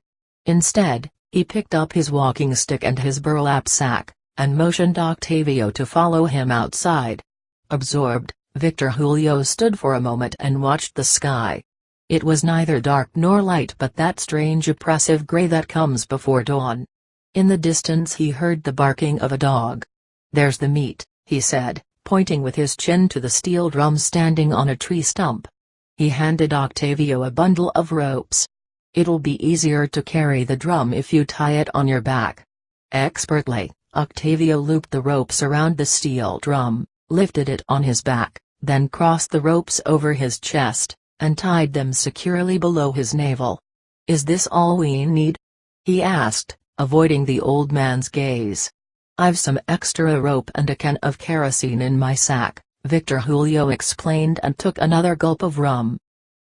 Speaker 1: Instead, he picked up his walking stick and his burlap sack, and motioned Octavio to follow him outside. Absorbed, Victor Julio stood for a moment and watched the sky. It was neither dark nor light but that strange oppressive gray that comes before dawn. In the distance he heard the barking of a dog. There's the meat, he said, pointing with his chin to the steel drum standing on a tree stump. He handed Octavio a bundle of ropes. It'll be easier to carry the drum if you tie it on your back. Expertly, Octavio looped the ropes around the steel drum, lifted it on his back, then crossed the ropes over his chest, and tied them securely below his navel. Is this all we need? He asked, avoiding the old man's gaze. I've some extra rope and a can of kerosene in my sack, Victor Julio explained and took another gulp of rum.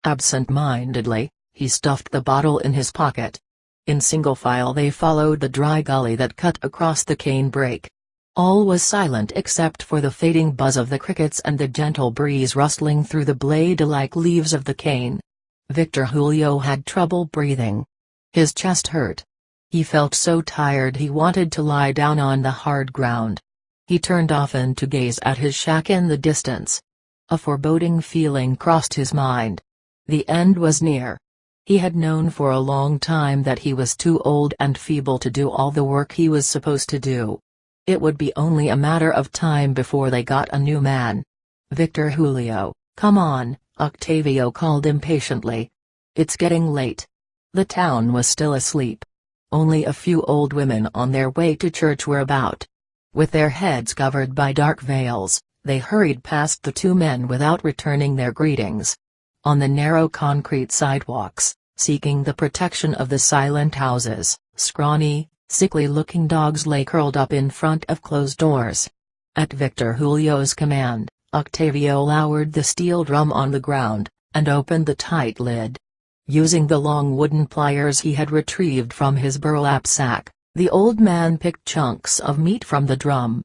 Speaker 1: Absent-mindedly, he stuffed the bottle in his pocket. In single file they followed the dry gully that cut across the cane brake. All was silent except for the fading buzz of the crickets and the gentle breeze rustling through the blade-like leaves of the cane. Victor Julio had trouble breathing. His chest hurt. He felt so tired he wanted to lie down on the hard ground. He turned often to gaze at his shack in the distance. A foreboding feeling crossed his mind. The end was near. He had known for a long time that he was too old and feeble to do all the work he was supposed to do. It would be only a matter of time before they got a new man. Victor Julio, come on, Octavio called impatiently. It's getting late. The town was still asleep. Only a few old women on their way to church were about. With their heads covered by dark veils, they hurried past the two men without returning their greetings. On the narrow concrete sidewalks, seeking the protection of the silent houses, scrawny, Sickly-looking dogs lay curled up in front of closed doors. At Victor Julio's command, Octavio lowered the steel drum on the ground, and opened the tight lid. Using the long wooden pliers he had retrieved from his burlap sack, the old man picked chunks of meat from the drum.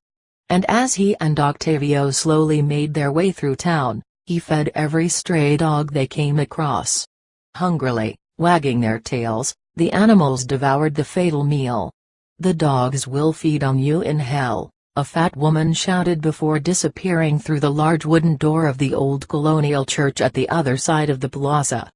Speaker 1: And as he and Octavio slowly made their way through town, he fed every stray dog they came across. Hungrily, wagging their tails, the animals devoured the fatal meal. "The dogs will feed on you in hell," a fat woman shouted before disappearing through the large wooden door of the old colonial church at the other side of the plaza.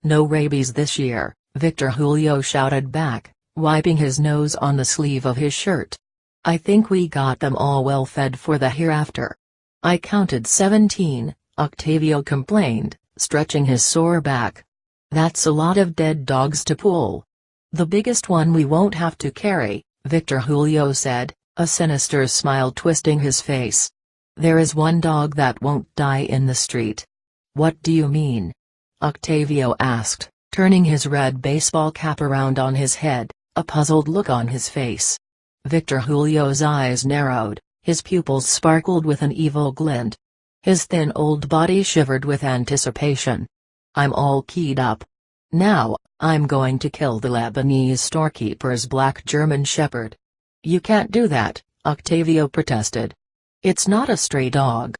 Speaker 1: "No rabies this year," Victor Julio shouted back, wiping his nose on the sleeve of his shirt. "I think we got them all well fed for the hereafter." "I counted 17, Octavio complained, stretching his sore back. "That's a lot of dead dogs to pull." "The biggest one we won't have to carry," Victor Julio said, a sinister smile twisting his face. "There is one dog that won't die in the street." "What do you mean?" Octavio asked, turning his red baseball cap around on his head, a puzzled look on his face. Victor Julio's eyes narrowed, his pupils sparkled with an evil glint. His thin old body shivered with anticipation. "I'm all keyed up. Now, I'm going to kill the Lebanese storekeeper's black German shepherd." "You can't do that," Octavio protested. "It's not a stray dog.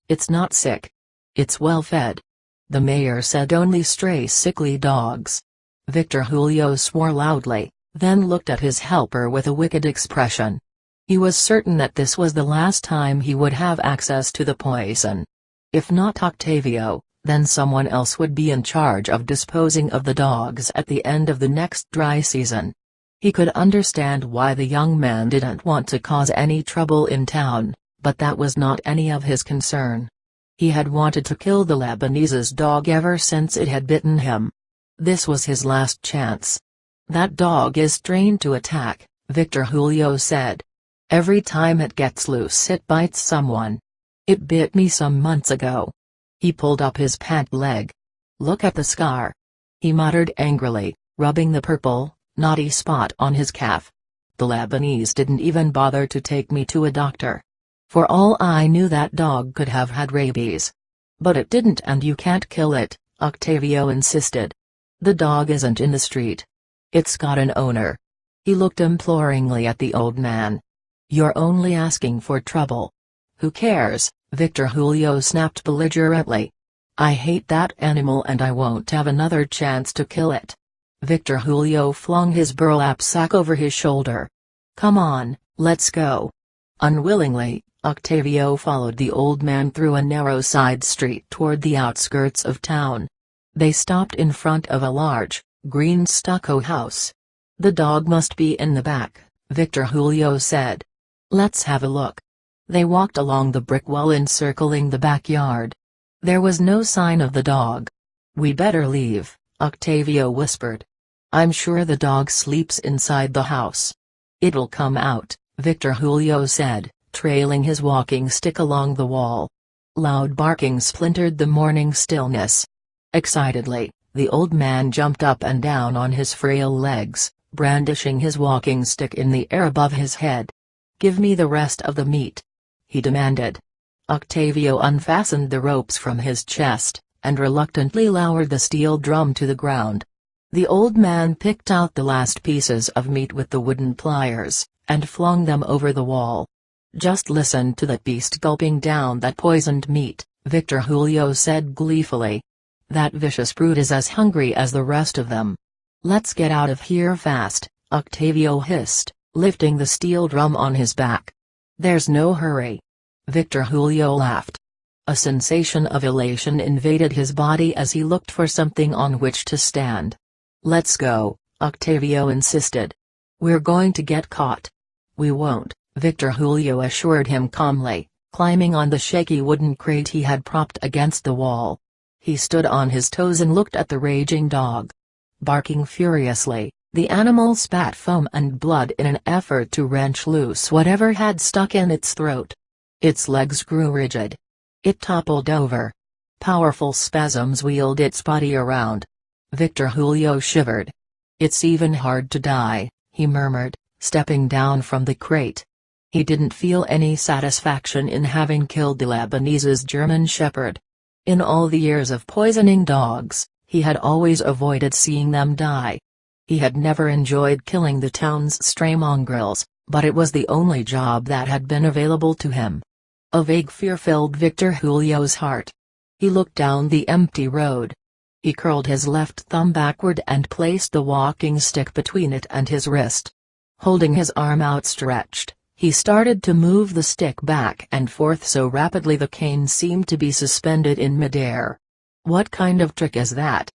Speaker 1: It's not sick. It's well fed. The mayor said only stray sickly dogs." Victor Julio swore loudly, then looked at his helper with a wicked expression. He was certain that this was the last time he would have access to the poison. If not Octavio, then someone else would be in charge of disposing of the dogs at the end of the next dry season. He could understand why the young man didn't want to cause any trouble in town, but that was not any of his concern. He had wanted to kill the Lebanese's dog ever since it had bitten him. This was his last chance. "That dog is trained to attack," Victor Julio said. "Every time it gets loose it bites someone. It bit me some months ago." He pulled up his pant leg. "Look at the scar," he muttered angrily, rubbing the purple, knotty spot on his calf. "The Lebanese didn't even bother to take me to a doctor. For all I knew that dog could have had rabies." "But it didn't and you can't kill it," Octavio insisted. "The dog isn't in the street. It's got an owner." He looked imploringly at the old man. "You're only asking for trouble." "Who cares?" Victor Julio snapped belligerently. "I hate that animal and I won't have another chance to kill it." Victor Julio flung his burlap sack over his shoulder. "Come on, let's go." Unwillingly, Octavio followed the old man through a narrow side street toward the outskirts of town. They stopped in front of a large, green stucco house. "The dog must be in the back," Victor Julio said. "Let's have a look." They walked along the brick wall encircling the backyard. There was no sign of the dog. "We better leave," Octavio whispered. "I'm sure the dog sleeps inside the house." "It'll come out," Victor Julio said, trailing his walking stick along the wall. Loud barking splintered the morning stillness. Excitedly, the old man jumped up and down on his frail legs, brandishing his walking stick in the air above his head. "Give me the rest of the meat," he demanded. Octavio unfastened the ropes from his chest, and reluctantly lowered the steel drum to the ground. The old man picked out the last pieces of meat with the wooden pliers, and flung them over the wall. "Just listen to that beast gulping down that poisoned meat," Victor Julio said gleefully. "That vicious brute is as hungry as the rest of them." "Let's get out of here fast," Octavio hissed, lifting the steel drum on his back. "There's no hurry." Victor Julio laughed. A sensation of elation invaded his body as he looked for something on which to stand. "Let's go," Octavio insisted. "We're going to get caught." "We won't," Victor Julio assured him calmly, climbing on the shaky wooden crate he had propped against the wall. He stood on his toes and looked at the raging dog. Barking furiously, the animal spat foam and blood in an effort to wrench loose whatever had stuck in its throat. Its legs grew rigid. It toppled over. Powerful spasms wheeled its body around. Victor Julio shivered. "It's even hard to die," he murmured, stepping down from the crate. He didn't feel any satisfaction in having killed the Lebanese's German Shepherd. In all the years of poisoning dogs, he had always avoided seeing them die. He had never enjoyed killing the town's stray mongrels, but it was the only job that had been available to him. A vague fear filled Victor Julio's heart. He looked down the empty road. He curled his left thumb backward and placed the walking stick between it and his wrist. Holding his arm outstretched, he started to move the stick back and forth so rapidly the cane seemed to be suspended in midair. "What kind of trick is that?"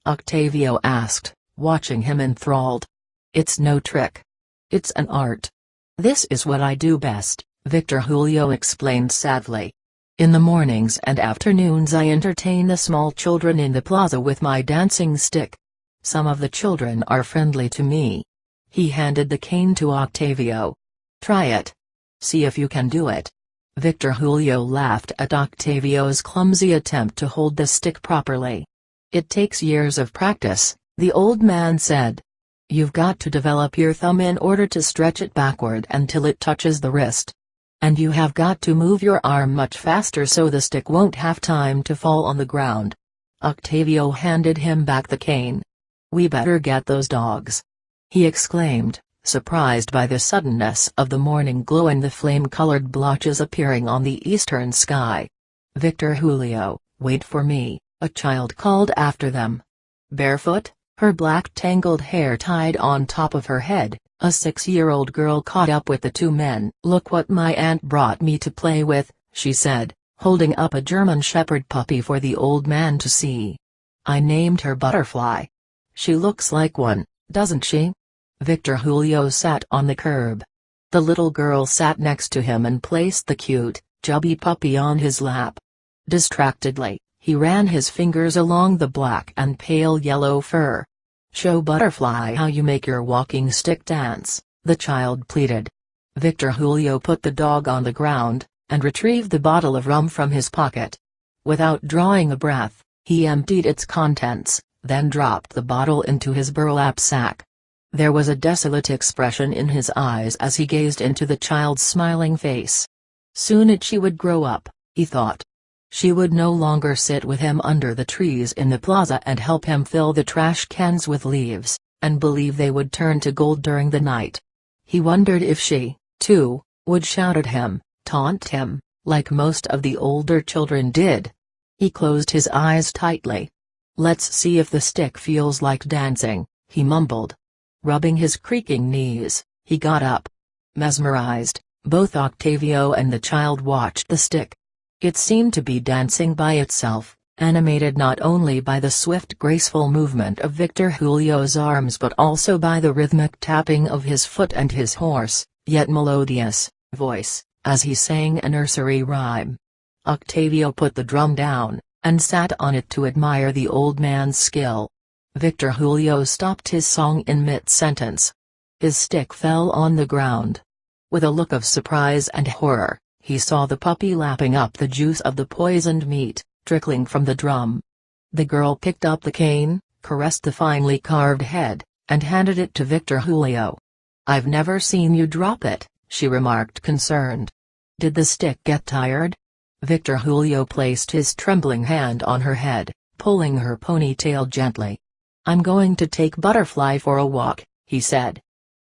Speaker 1: Octavio asked, watching him enthralled. "It's no trick. It's an art. This is what I do best," Victor Julio explained sadly. "In the mornings and afternoons I entertain the small children in the plaza with my dancing stick. Some of the children are friendly to me." He handed the cane to Octavio. "Try it. See if you can do it." Victor Julio laughed at Octavio's clumsy attempt to hold the stick properly. "It takes years of practice," the old man said. "You've got to develop your thumb in order to stretch it backward until it touches the wrist. And you have got to move your arm much faster so the stick won't have time to fall on the ground." Octavio handed him back the cane. "We better get those dogs," he exclaimed, surprised by the suddenness of the morning glow and the flame-colored blotches appearing on the eastern sky. "Victor Julio, wait for me," a child called after them. Barefoot, her black tangled hair tied on top of her head, a 6-year-old girl caught up with the two men. "Look what my aunt brought me to play with," she said, holding up a German Shepherd puppy for the old man to see. "I named her Butterfly. She looks like one, doesn't she?" Victor Julio sat on the curb. The little girl sat next to him and placed the cute, chubby puppy on his lap. Distractedly, he ran his fingers along the black and pale yellow fur. "Show Butterfly how you make your walking stick dance," the child pleaded. Victor Julio put the dog on the ground, and retrieved the bottle of rum from his pocket. Without drawing a breath, he emptied its contents, then dropped the bottle into his burlap sack. There was a desolate expression in his eyes as he gazed into the child's smiling face. Soon she would grow up, he thought. She would no longer sit with him under the trees in the plaza and help him fill the trash cans with leaves, and believe they would turn to gold during the night. He wondered if she, too, would shout at him, taunt him, like most of the older children did. He closed his eyes tightly. "Let's see if the stick feels like dancing," he mumbled. Rubbing his creaking knees, he got up. Mesmerized, both Octavio and the child watched the stick. It seemed to be dancing by itself, animated not only by the swift graceful movement of Victor Julio's arms but also by the rhythmic tapping of his foot and his hoarse, yet melodious, voice, as he sang a nursery rhyme. Octavio put the drum down, and sat on it to admire the old man's skill. Victor Julio stopped his song in mid-sentence. His stick fell on the ground. With a look of surprise and horror, he saw the puppy lapping up the juice of the poisoned meat, trickling from the drum. The girl picked up the cane, caressed the finely carved head, and handed it to Victor Julio. "I've never seen you drop it," she remarked concerned. "Did the stick get tired?" Victor Julio placed his trembling hand on her head, pulling her ponytail gently. "I'm going to take Butterfly for a walk," he said.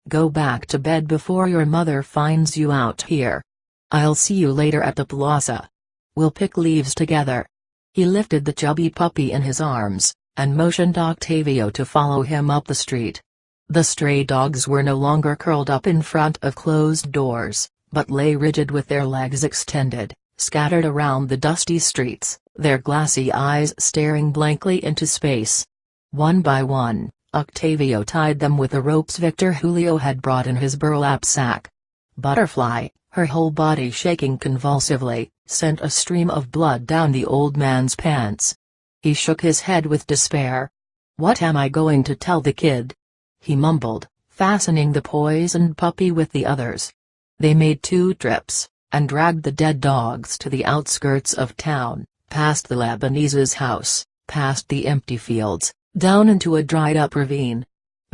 Speaker 1: "Go back to bed before your mother finds you out here. I'll see you later at the plaza. We'll pick leaves together." He lifted the chubby puppy in his arms, and motioned Octavio to follow him up the street. The stray dogs were no longer curled up in front of closed doors, but lay rigid with their legs extended, scattered around the dusty streets, their glassy eyes staring blankly into space. One by one, Octavio tied them with the ropes Victor Julio had brought in his burlap sack. Butterfly, her whole body shaking convulsively, sent a stream of blood down the old man's pants. He shook his head with despair. "What am I going to tell the kid?" he mumbled, fastening the poisoned puppy with the others. They made 2 trips, and dragged the dead dogs to the outskirts of town, past the Lebanese's house, past the empty fields, down into a dried-up ravine.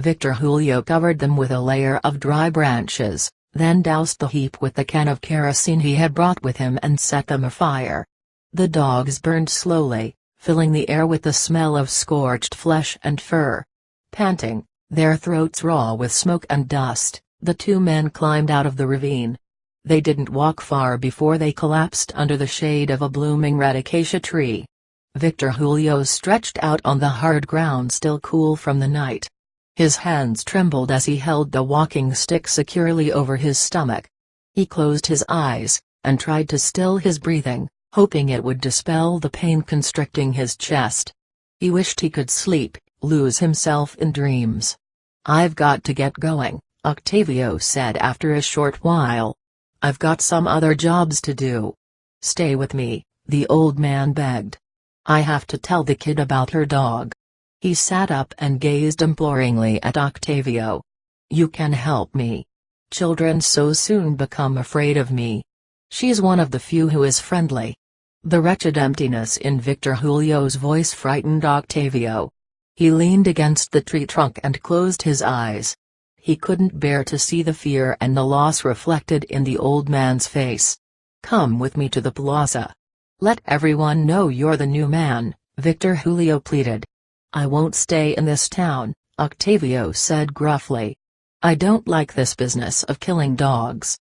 Speaker 1: Victor Julio covered them with a layer of dry branches, then doused the heap with the can of kerosene he had brought with him and set them afire. The dogs burned slowly, filling the air with the smell of scorched flesh and fur. Panting, their throats raw with smoke and dust, the two men climbed out of the ravine. They didn't walk far before they collapsed under the shade of a blooming red acacia tree. Victor Julio stretched out on the hard ground, still cool from the night. His hands trembled as he held the walking stick securely over his stomach. He closed his eyes, and tried to still his breathing, hoping it would dispel the pain constricting his chest. He wished he could sleep, lose himself in dreams. "I've got to get going," Octavio said after a short while. "I've got some other jobs to do." "Stay with me," the old man begged. "I have to tell the kid about her dog." He sat up and gazed imploringly at Octavio. "You can help me. Children so soon become afraid of me. She's one of the few who is friendly." The wretched emptiness in Victor Julio's voice frightened Octavio. He leaned against the tree trunk and closed his eyes. He couldn't bear to see the fear and the loss reflected in the old man's face. "Come with me to the plaza. Let everyone know you're the new man," Victor Julio pleaded. "I won't stay in this town," Octavio said gruffly. "I don't like this business of killing dogs."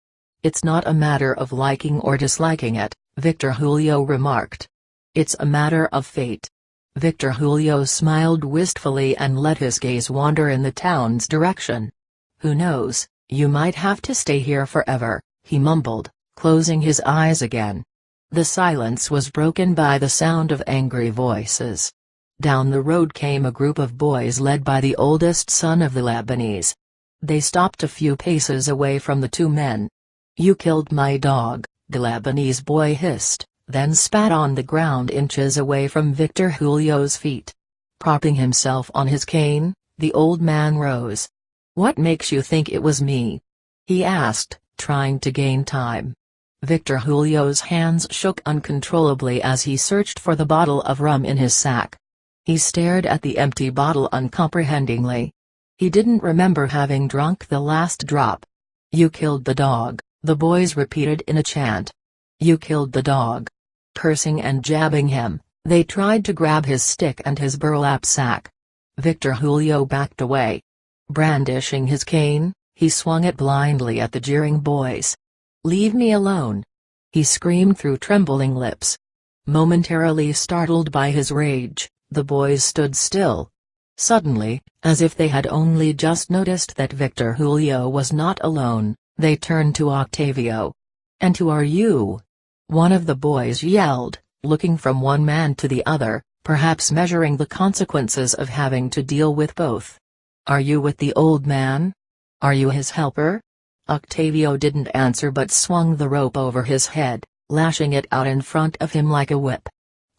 Speaker 1: "It's not a matter of liking or disliking it," Victor Julio remarked. "It's a matter of fate." Victor Julio smiled wistfully and let his gaze wander in the town's direction. "Who knows, you might have to stay here forever," he mumbled, closing his eyes again. The silence was broken by the sound of angry voices. Down the road came a group of boys led by the oldest son of the Lebanese. They stopped a few paces away from the two men. "You killed my dog," the Lebanese boy hissed, then spat on the ground inches away from Victor Julio's feet. Propping himself on his cane, the old man rose. "What makes you think it was me?" he asked, trying to gain time. Victor Julio's hands shook uncontrollably as he searched for the bottle of rum in his sack. He stared at the empty bottle uncomprehendingly. He didn't remember having drunk the last drop. "You killed the dog," the boys repeated in a chant. "You killed the dog." Cursing and jabbing him, they tried to grab his stick and his burlap sack. Victor Julio backed away. Brandishing his cane, he swung it blindly at the jeering boys. "Leave me alone!" he screamed through trembling lips. Momentarily startled by his rage, the boys stood still. Suddenly, as if they had only just noticed that Victor Julio was not alone, they turned to Octavio. "And who are you?" one of the boys yelled, looking from one man to the other, perhaps measuring the consequences of having to deal with both. "Are you with the old man? Are you his helper?" Octavio didn't answer but swung the rope over his head, lashing it out in front of him like a whip.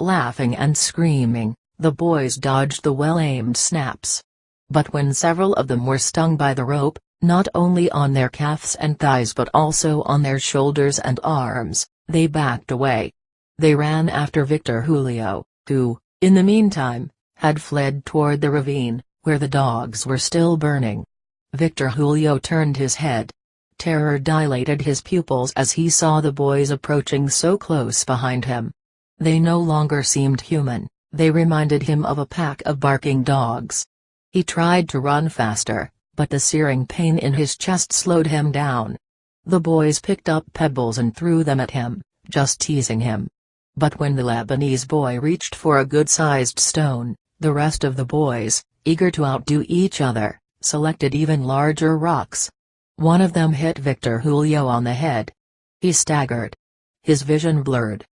Speaker 1: Laughing and screaming, the boys dodged the well-aimed snaps. But when several of them were stung by the rope, not only on their calves and thighs but also on their shoulders and arms, they backed away. They ran after Victor Julio, who, in the meantime, had fled toward the ravine, where the dogs were still burning. Victor Julio turned his head. Terror dilated his pupils as he saw the boys approaching so close behind him. They no longer seemed human, they reminded him of a pack of barking dogs. He tried to run faster, but the searing pain in his chest slowed him down. The boys picked up pebbles and threw them at him, just teasing him. But when the Lebanese boy reached for a good-sized stone, the rest of the boys, eager to outdo each other, selected even larger rocks. One of them hit Victor Julio on the head. He staggered. His vision blurred.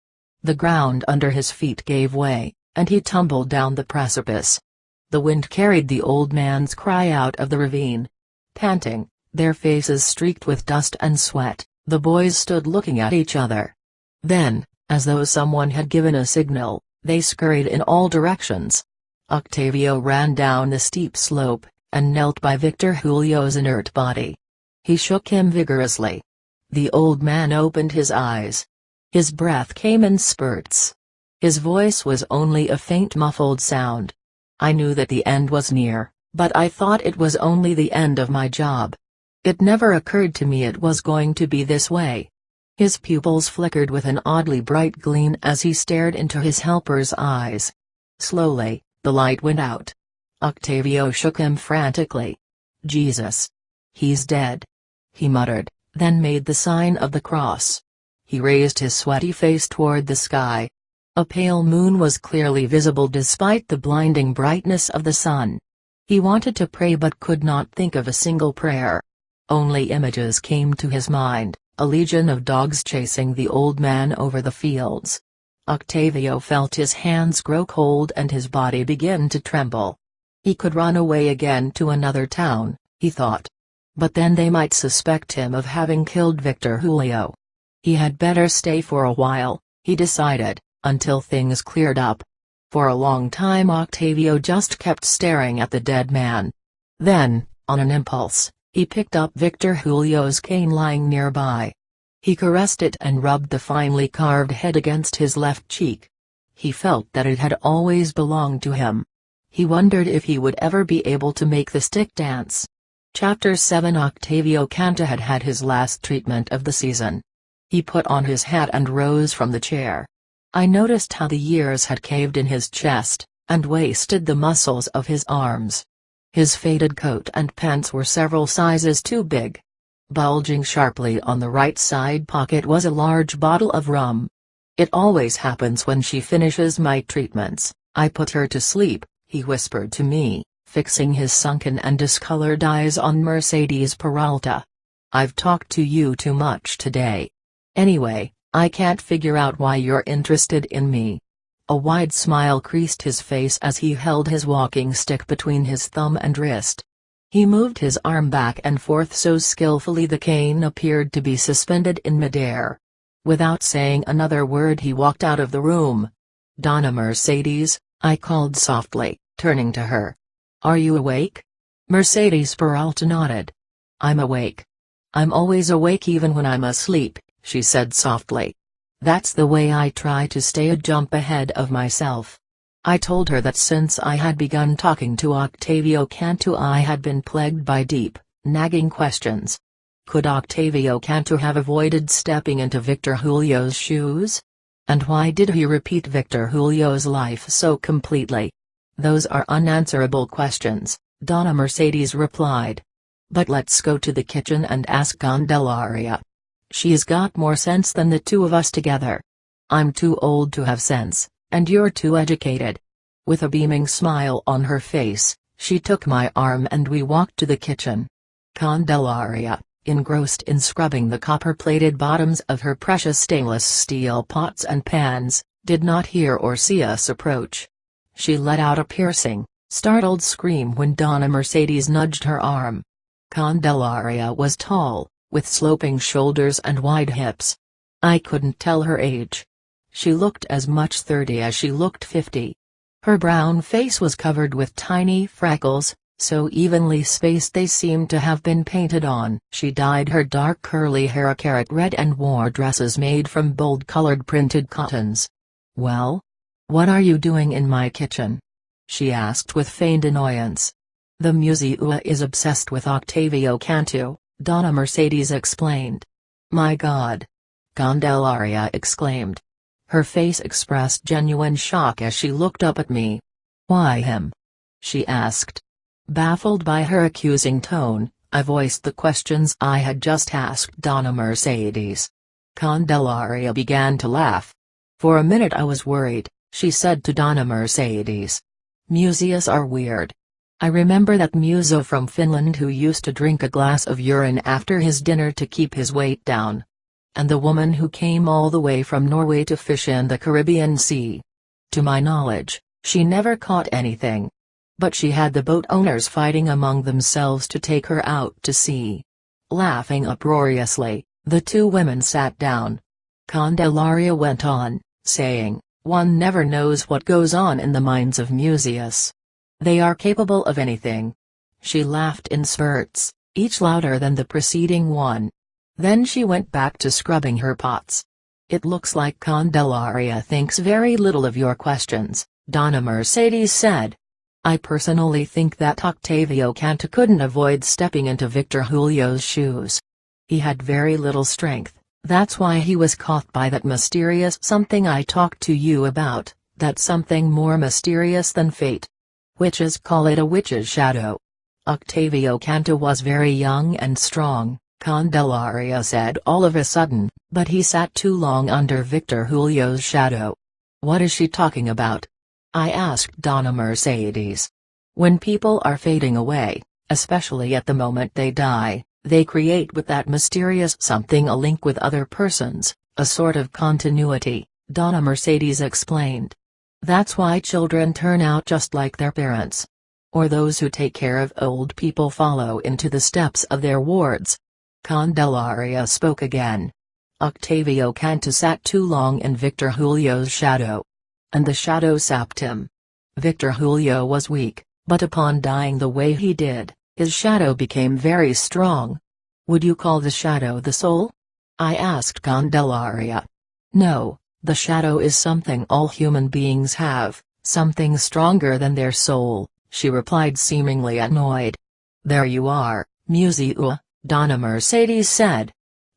Speaker 1: The ground under his feet gave way, and he tumbled down the precipice. The wind carried the old man's cry out of the ravine. Panting, their faces streaked with dust and sweat, the boys stood looking at each other. Then, as though someone had given a signal, they scurried in all directions. Octavio ran down the steep slope, and knelt by Victor Julio's inert body. He shook him vigorously. The old man opened his eyes. His breath came in spurts. His voice was only a faint muffled sound. "I knew that the end was near, But I thought it was only the end of my job. It never occurred to me it was going to be this way." His pupils flickered with an oddly bright gleam as he stared into his helper's eyes. Slowly, the light went out. Octavio shook him frantically. "Jesus! He's dead," he muttered, then made the sign of the cross. He raised his sweaty face toward the sky. A pale moon was clearly visible despite the blinding brightness of the sun. He wanted to pray but could not think of a single prayer. Only images came to his mind, a legion of dogs chasing the old man over the fields. Octavio felt his hands grow cold and his body begin to tremble. He could run away again to another town, he thought. But then they might suspect him of having killed Victor Julio. He had better stay for a while, he decided, until things cleared up. For a long time Octavio just kept staring at the dead man. Then, on an impulse, he picked up Victor Julio's cane lying nearby. He caressed it and rubbed the finely carved head against his left cheek. He felt that it had always belonged to him. He wondered if he would ever be able to make the stick dance. Chapter 7 Octavio Cantu had had his last treatment of the season. He put on his hat and rose from the chair. I noticed how the years had caved in his chest, and wasted the muscles of his arms. His faded coat and pants were several sizes too big. Bulging sharply on the right side pocket was a large bottle of rum. "It always happens when she finishes my treatments, I put her to sleep," he whispered to me, fixing his sunken and discolored eyes on Mercedes Peralta. "I've talked to you too much today. Anyway, I can't figure out why you're interested in me." A wide smile creased his face as he held his walking stick between his thumb and wrist. He moved his arm back and forth so skillfully the cane appeared to be suspended in midair. Without saying another word he walked out of the room. "Donna Mercedes," I called softly, turning to her. "Are you awake?" Mercedes Peralta nodded. "I'm awake. I'm always awake even when I'm asleep," she said softly. "That's the way I try to stay a jump ahead of myself." I told her that since I had begun talking to Octavio Cantu I had been plagued by deep, nagging questions. Could Octavio Cantu have avoided stepping into Victor Julio's shoes? And why did he repeat Victor Julio's life so completely? "Those are unanswerable questions," Donna Mercedes replied. "But let's go to the kitchen and ask Candelaria. She's got more sense than the two of us together. I'm too old to have sense, and you're too educated." With a beaming smile on her face, she took my arm and we walked to the kitchen. Candelaria, engrossed in scrubbing the copper-plated bottoms of her precious stainless steel pots and pans, did not hear or see us approach. She let out a piercing, startled scream when Donna Mercedes nudged her arm. Candelaria was tall, with sloping shoulders and wide hips. I couldn't tell her age. She looked as much 30 as she looked 50. Her brown face was covered with tiny freckles, so evenly spaced they seemed to have been painted on. She dyed her dark curly hair a carrot red and wore dresses made from bold-colored printed cottons. "Well? What are you doing in my kitchen?" she asked with feigned annoyance. "The Museo is obsessed with Octavio Cantu," Donna Mercedes explained. "My God!" Candelaria exclaimed. Her face expressed genuine shock as she looked up at me. "Why him?" she asked. Baffled by her accusing tone, I voiced the questions I had just asked Donna Mercedes. Candelaria began to laugh. "For a minute I was worried," she said to Donna Mercedes. "Museos are weird. I remember that muso from Finland who used to drink a glass of urine after his dinner to keep his weight down. And the woman who came all the way from Norway to fish in the Caribbean Sea. To my knowledge, she never caught anything. But she had the boat owners fighting among themselves to take her out to sea." Laughing uproariously, the two women sat down. Candelaria went on, saying, "One never knows what goes on in the minds of museos. They are capable of anything." She laughed in spurts, each louder than the preceding one. Then she went back to scrubbing her pots. "It looks like Candelaria thinks very little of your questions," Donna Mercedes said. I personally think that Octavio Cantu couldn't avoid stepping into Victor Julio's shoes. He had very little strength, that's why he was caught by that mysterious something I talked to you about, that something more mysterious than fate. Witches call it a witch's shadow. Octavio Cantu was very young and strong, Candelaria said all of a sudden, but he sat too long under Victor Julio's shadow. What is she talking about? I asked Donna Mercedes. When people are fading away, especially at the moment they die, they create with that mysterious something a link with other persons, a sort of continuity, Donna Mercedes explained. That's why children turn out just like their parents. Or those who take care of old people follow into the steps of their wards. Candelaria spoke again. Octavio Cantu sat too long in Victor Julio's shadow. And the shadow sapped him. Victor Julio was weak, but upon dying the way he did, his shadow became very strong. Would you call the shadow the soul? I asked Candelaria. No, the shadow is something all human beings have, something stronger than their soul, she replied seemingly annoyed. There you are, Museu, Donna Mercedes said.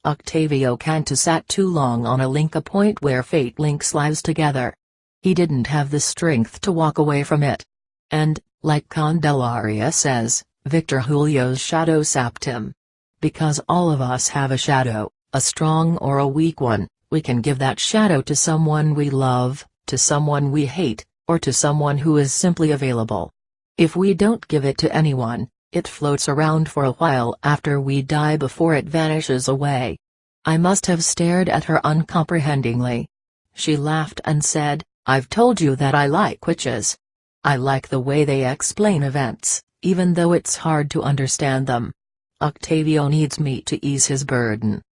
Speaker 1: Octavio Cantu sat too long on a link, a point where fate links lives together. He didn't have the strength to walk away from it. And, like Candelaria says, Victor Julio's shadow sapped him. Because all of us have a shadow, a strong or a weak one, we can give that shadow to someone we love, to someone we hate, or to someone who is simply available. If we don't give it to anyone, it floats around for a while after we die before it vanishes away. I must have stared at her uncomprehendingly. She laughed and said, I've told you that I like witches. I like the way they explain events, even though it's hard to understand them. Octavio needs me to ease his burden.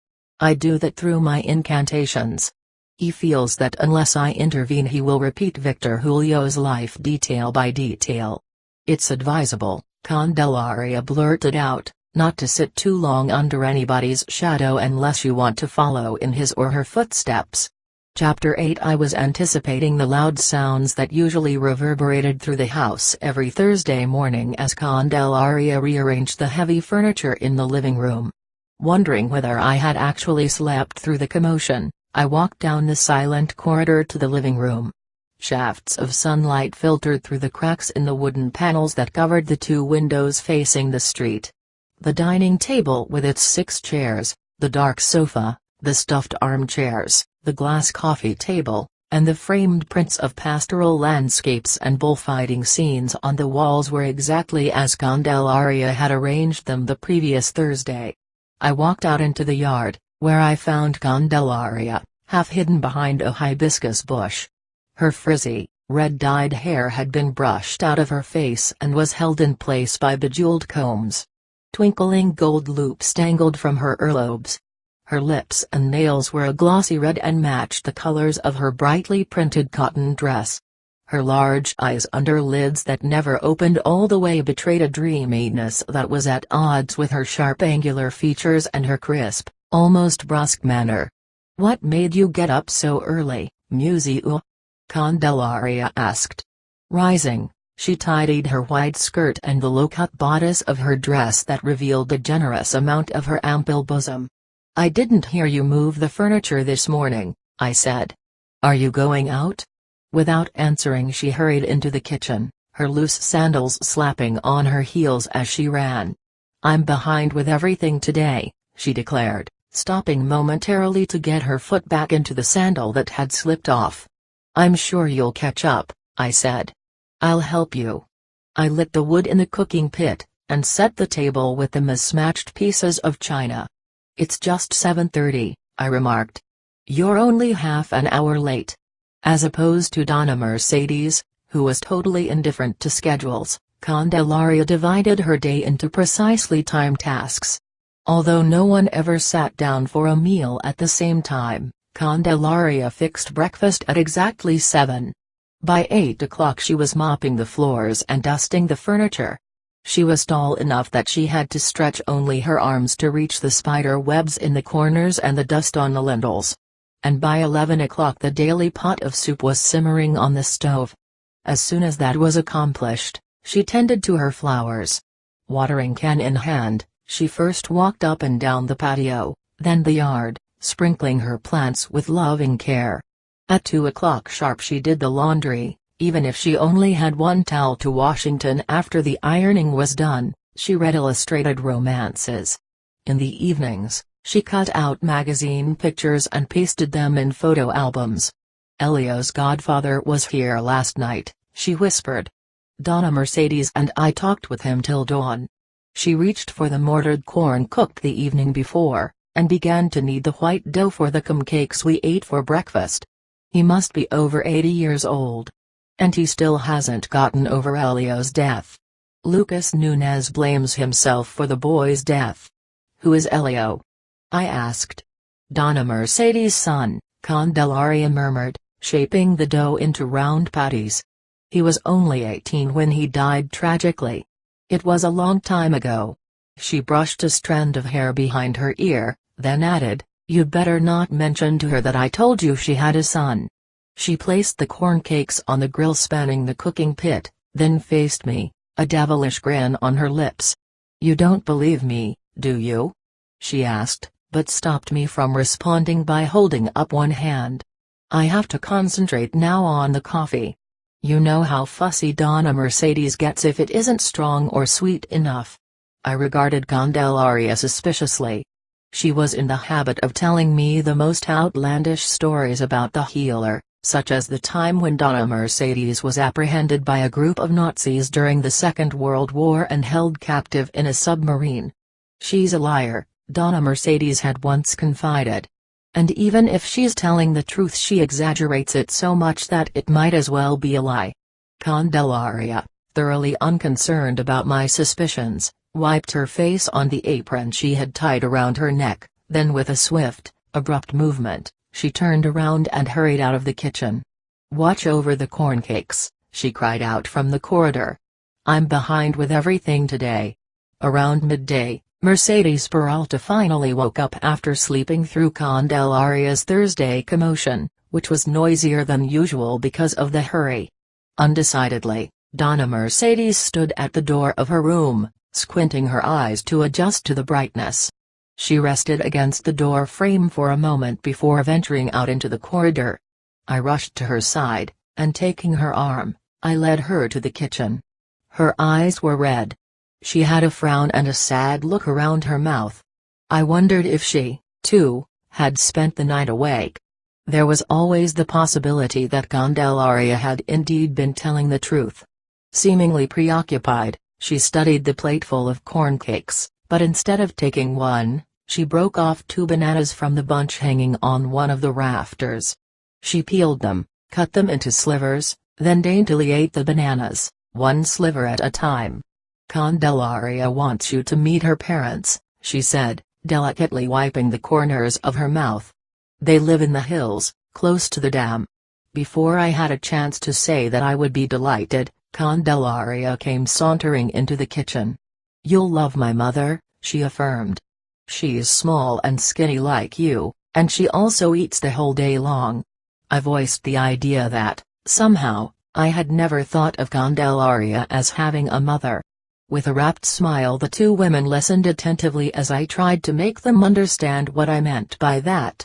Speaker 1: I do that through my incantations. He feels that unless I intervene he will repeat Victor Julio's life detail by detail. It's advisable, Candelaria blurted out, not to sit too long under anybody's shadow unless you want to follow in his or her footsteps. Chapter 8 I was anticipating the loud sounds that usually reverberated through the house every Thursday morning as Candelaria rearranged the heavy furniture in the living room. Wondering whether I had actually slept through the commotion, I walked down the silent corridor to the living room. Shafts of sunlight filtered through the cracks in the wooden panels that covered the two windows facing the street. The dining table with its 6 chairs, the dark sofa, the stuffed armchairs, the glass coffee table, and the framed prints of pastoral landscapes and bullfighting scenes on the walls were exactly as Candelaria had arranged them the previous Thursday. I walked out into the yard, where I found Candelaria, half hidden behind a hibiscus bush. Her frizzy, red-dyed hair had been brushed out of her face and was held in place by bejeweled combs. Twinkling gold loops dangled from her earlobes. Her lips and nails were a glossy red and matched the colors of her brightly printed cotton dress. Her large eyes under lids that never opened all the way betrayed a dreaminess that was at odds with her sharp angular features and her crisp, almost brusque manner. "What made you get up so early, Museu?" Candelaria asked. Rising, she tidied her white skirt and the low-cut bodice of her dress that revealed a generous amount of her ample bosom. "I didn't hear you move the furniture this morning," I said. "Are you going out?" Without answering she hurried into the kitchen, her loose sandals slapping on her heels as she ran. "I'm behind with everything today," she declared, stopping momentarily to get her foot back into the sandal that had slipped off. "I'm sure you'll catch up," I said. "I'll help you." I lit the wood in the cooking pit, and set the table with the mismatched pieces of china. "It's just 7:30, I remarked. "You're only half an hour late." As opposed to Donna Mercedes, who was totally indifferent to schedules, Candelaria divided her day into precisely timed tasks. Although no one ever sat down for a meal at the same time, Candelaria fixed breakfast at exactly 7. By 8 o'clock she was mopping the floors and dusting the furniture. She was tall enough that she had to stretch only her arms to reach the spider webs in the corners and the dust on the lintels. And by 11 o'clock the daily pot of soup was simmering on the stove. As soon as that was accomplished, She tended to her flowers. Watering can in hand, she first walked up and down the patio, then the yard, sprinkling her plants with loving care. At 2 o'clock sharp she did the laundry, even if she only had one towel to Washington. After the ironing was done, she read illustrated romances. In the evenings, she cut out magazine pictures and pasted them in photo albums. Elio's godfather was here last night, she whispered. Donna Mercedes and I talked with him till dawn. She reached for the mortared corn cooked the evening before, and began to knead the white dough for the cakes we ate for breakfast. He must be over 80 years old. And he still hasn't gotten over Elio's death. Lucas Nunez blames himself for the boy's death. Who is Elio? I asked. Donna Mercedes' son, Candelaria murmured, shaping the dough into round patties. He was only 18 when he died tragically. It was a long time ago. She brushed a strand of hair behind her ear, then added, "You'd better not mention to her that I told you she had a son." She placed the corn cakes on the grill spanning the cooking pit, then faced me, a devilish grin on her lips. "You don't believe me, do you?" she asked, but stopped me from responding by holding up one hand. "I have to concentrate now on the coffee. You know how fussy Donna Mercedes gets if it isn't strong or sweet enough." I regarded Candelaria suspiciously. She was in the habit of telling me the most outlandish stories about the healer, such as the time when Donna Mercedes was apprehended by a group of Nazis during the Second World War and held captive in a submarine. "She's a liar," Donna Mercedes had once confided. "And even if she's telling the truth, she exaggerates it so much that it might as well be a lie." Candelaria, thoroughly unconcerned about my suspicions, wiped her face on the apron she had tied around her neck, then with a swift, abrupt movement, she turned around and hurried out of the kitchen. "Watch over the corn cakes," she cried out from the corridor. "I'm behind with everything today." Around midday, Mercedes Peralta finally woke up after sleeping through Candelaria's Thursday commotion, which was noisier than usual because of the hurry. Undecidedly, Donna Mercedes stood at the door of her room, squinting her eyes to adjust to the brightness. She rested against the door frame for a moment before venturing out into the corridor. I rushed to her side, and taking her arm, I led her to the kitchen. Her eyes were red. She had a frown and a sad look around her mouth. I wondered if she, too, had spent the night awake. There was always the possibility that Candelaria had indeed been telling the truth. Seemingly preoccupied, she studied the plateful of corn cakes, but instead of taking one, she broke off 2 bananas from the bunch hanging on one of the rafters. She peeled them, cut them into slivers, then daintily ate the bananas, one sliver at a time. "Candelaria wants you to meet her parents," she said, delicately wiping the corners of her mouth. "They live in the hills, close to the dam." Before I had a chance to say that I would be delighted, Candelaria came sauntering into the kitchen. "You'll love my mother," she affirmed. "She's small and skinny like you, and she also eats the whole day long." I voiced the idea that, somehow, I had never thought of Candelaria as having a mother. With a rapt smile the 2 women listened attentively as I tried to make them understand what I meant by that.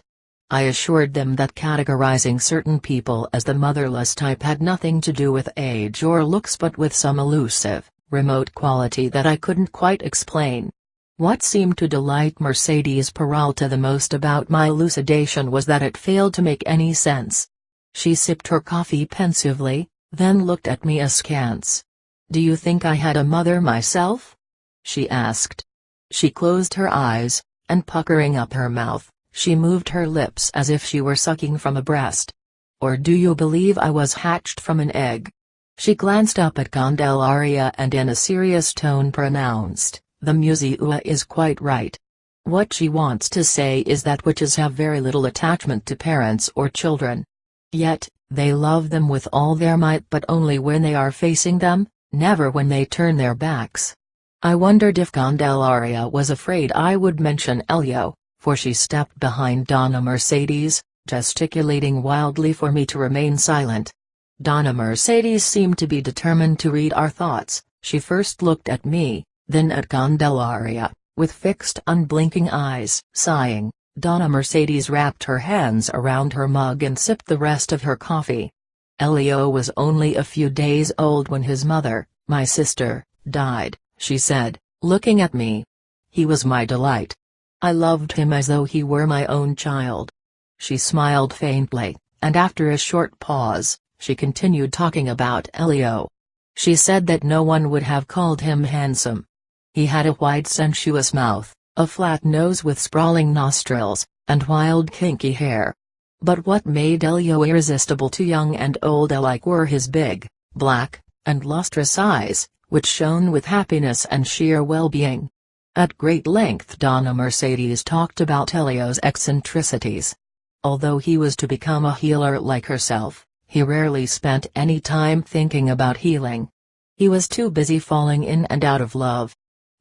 Speaker 1: I assured them that categorizing certain people as the motherless type had nothing to do with age or looks but with some elusive, remote quality that I couldn't quite explain. What seemed to delight Mercedes Peralta the most about my elucidation was that it failed to make any sense. She sipped her coffee pensively, then looked at me askance. "Do you think I had a mother myself?" she asked. She closed her eyes, and puckering up her mouth, she moved her lips as if she were sucking from a breast. "Or do you believe I was hatched from an egg?" She glanced up at Candelaria and in a serious tone pronounced, "The Museua is quite right. What she wants to say is that witches have very little attachment to parents or children. Yet, they love them with all their might, but only when they are facing them, never when they turn their backs." I wondered if Candelaria was afraid I would mention Elio, for she stepped behind Donna Mercedes, gesticulating wildly for me to remain silent. Donna Mercedes seemed to be determined to read our thoughts, She first looked at me, then at Candelaria, with fixed unblinking eyes. Sighing, Donna Mercedes wrapped her hands around her mug and sipped the rest of her coffee. Elio was only a few days old when his mother, my sister, died, she said, looking at me. He was my delight. I loved him as though he were my own child. She smiled faintly, and after a short pause, she continued talking about Elio. She said that no one would have called him handsome. He had a wide sensuous mouth, a flat nose with sprawling nostrils, and wild kinky hair. But what made Elio irresistible to young and old alike were his big, black, and lustrous eyes, which shone with happiness and sheer well-being. At great length Donna Mercedes talked about Elio's eccentricities. Although he was to become a healer like herself, he rarely spent any time thinking about healing. He was too busy falling in and out of love.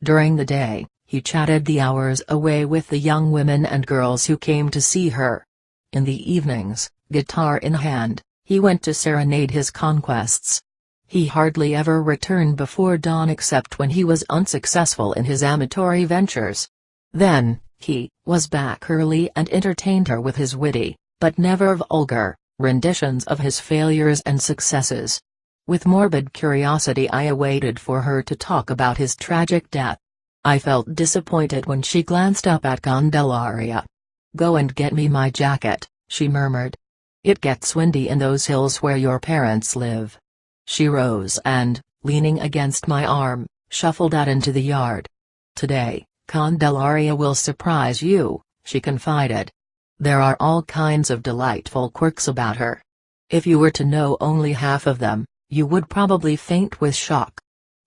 Speaker 1: During the day, he chatted the hours away with the young women and girls who came to see her. In the evenings, guitar in hand, he went to serenade his conquests. He hardly ever returned before dawn except when he was unsuccessful in his amatory ventures. Then, he was back early and entertained her with his witty, but never vulgar, renditions of his failures and successes. With morbid curiosity I awaited for her to talk about his tragic death. I felt disappointed when she glanced up at Candelaria. "Go and get me my jacket," she murmured. "It gets windy in those hills where your parents live." She rose and, leaning against my arm, shuffled out into the yard. "Today, Candelaria will surprise you," she confided. "There are all kinds of delightful quirks about her. If you were to know only half of them, you would probably faint with shock."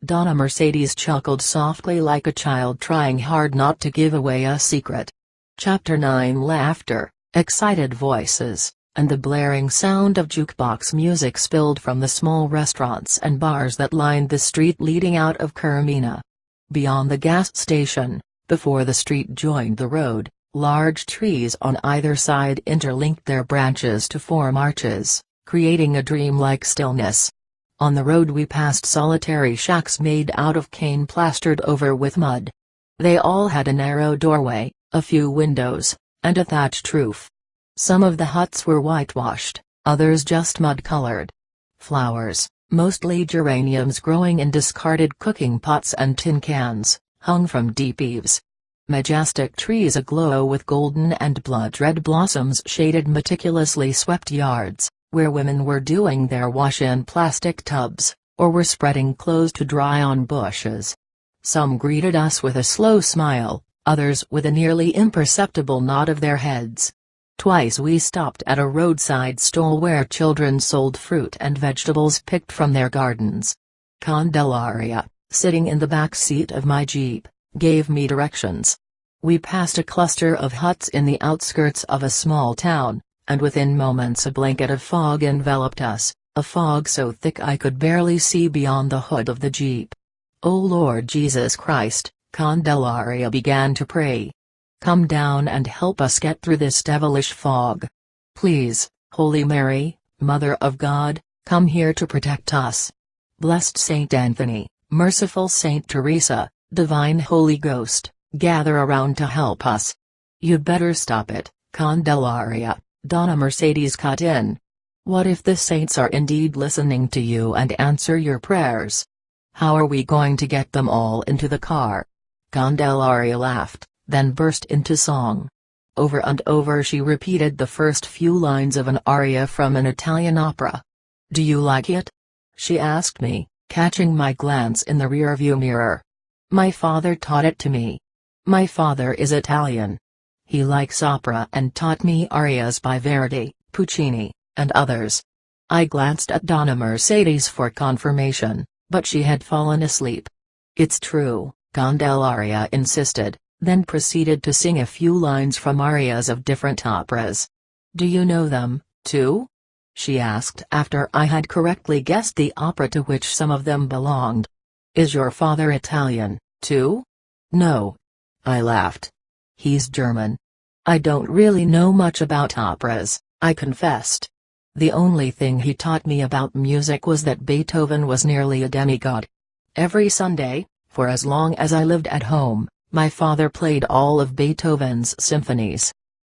Speaker 1: Donna Mercedes chuckled softly like a child trying hard not to give away a secret. Chapter 9 Laughter, excited voices, and the blaring sound of jukebox music spilled from the small restaurants and bars that lined the street leading out of Carmina. Beyond the gas station, before the street joined the road, large trees on either side interlinked their branches to form arches, creating a dreamlike stillness. On the road we passed solitary shacks made out of cane plastered over with mud. They all had a narrow doorway, a few windows, and a thatched roof. Some of the huts were whitewashed, others just mud-colored. Flowers, mostly geraniums growing in discarded cooking pots and tin cans, hung from deep eaves. Majestic trees aglow with golden and blood-red blossoms shaded meticulously swept yards, where women were doing their wash in plastic tubs, or were spreading clothes to dry on bushes. Some greeted us with a slow smile, others with a nearly imperceptible nod of their heads. Twice we stopped at a roadside stall where children sold fruit and vegetables picked from their gardens. Candelaria, sitting in the back seat of my jeep, gave me directions. We passed a cluster of huts in the outskirts of a small town, and within moments a blanket of fog enveloped us, a fog so thick I could barely see beyond the hood of the jeep. "O Lord Jesus Christ," Candelaria began to pray. "Come down and help us get through this devilish fog. Please, Holy Mary, Mother of God, come here to protect us. Blessed Saint Anthony, merciful Saint Teresa, Divine Holy Ghost, gather around to help us." "You'd better stop it, Candelaria," Donna Mercedes cut in. "What if the saints are indeed listening to you and answer your prayers? How are we going to get them all into the car?" Candelaria laughed, then burst into song. Over and over she repeated the first few lines of an aria from an Italian opera. "Do you like it?" she asked me, catching my glance in the rearview mirror. "My father taught it to me. My father is Italian. He likes opera and taught me arias by Verdi, Puccini, and others." I glanced at Donna Mercedes for confirmation, but she had fallen asleep. "It's true," Candelaria insisted, then proceeded to sing a few lines from arias of different operas. "Do you know them, too?" she asked after I had correctly guessed the opera to which some of them belonged. "Is your father Italian, too?" "No." I laughed. "He's German. I don't really know much about operas," I confessed. "The only thing he taught me about music was that Beethoven was nearly a demigod." Every Sunday, for as long as I lived at home, my father played all of Beethoven's symphonies.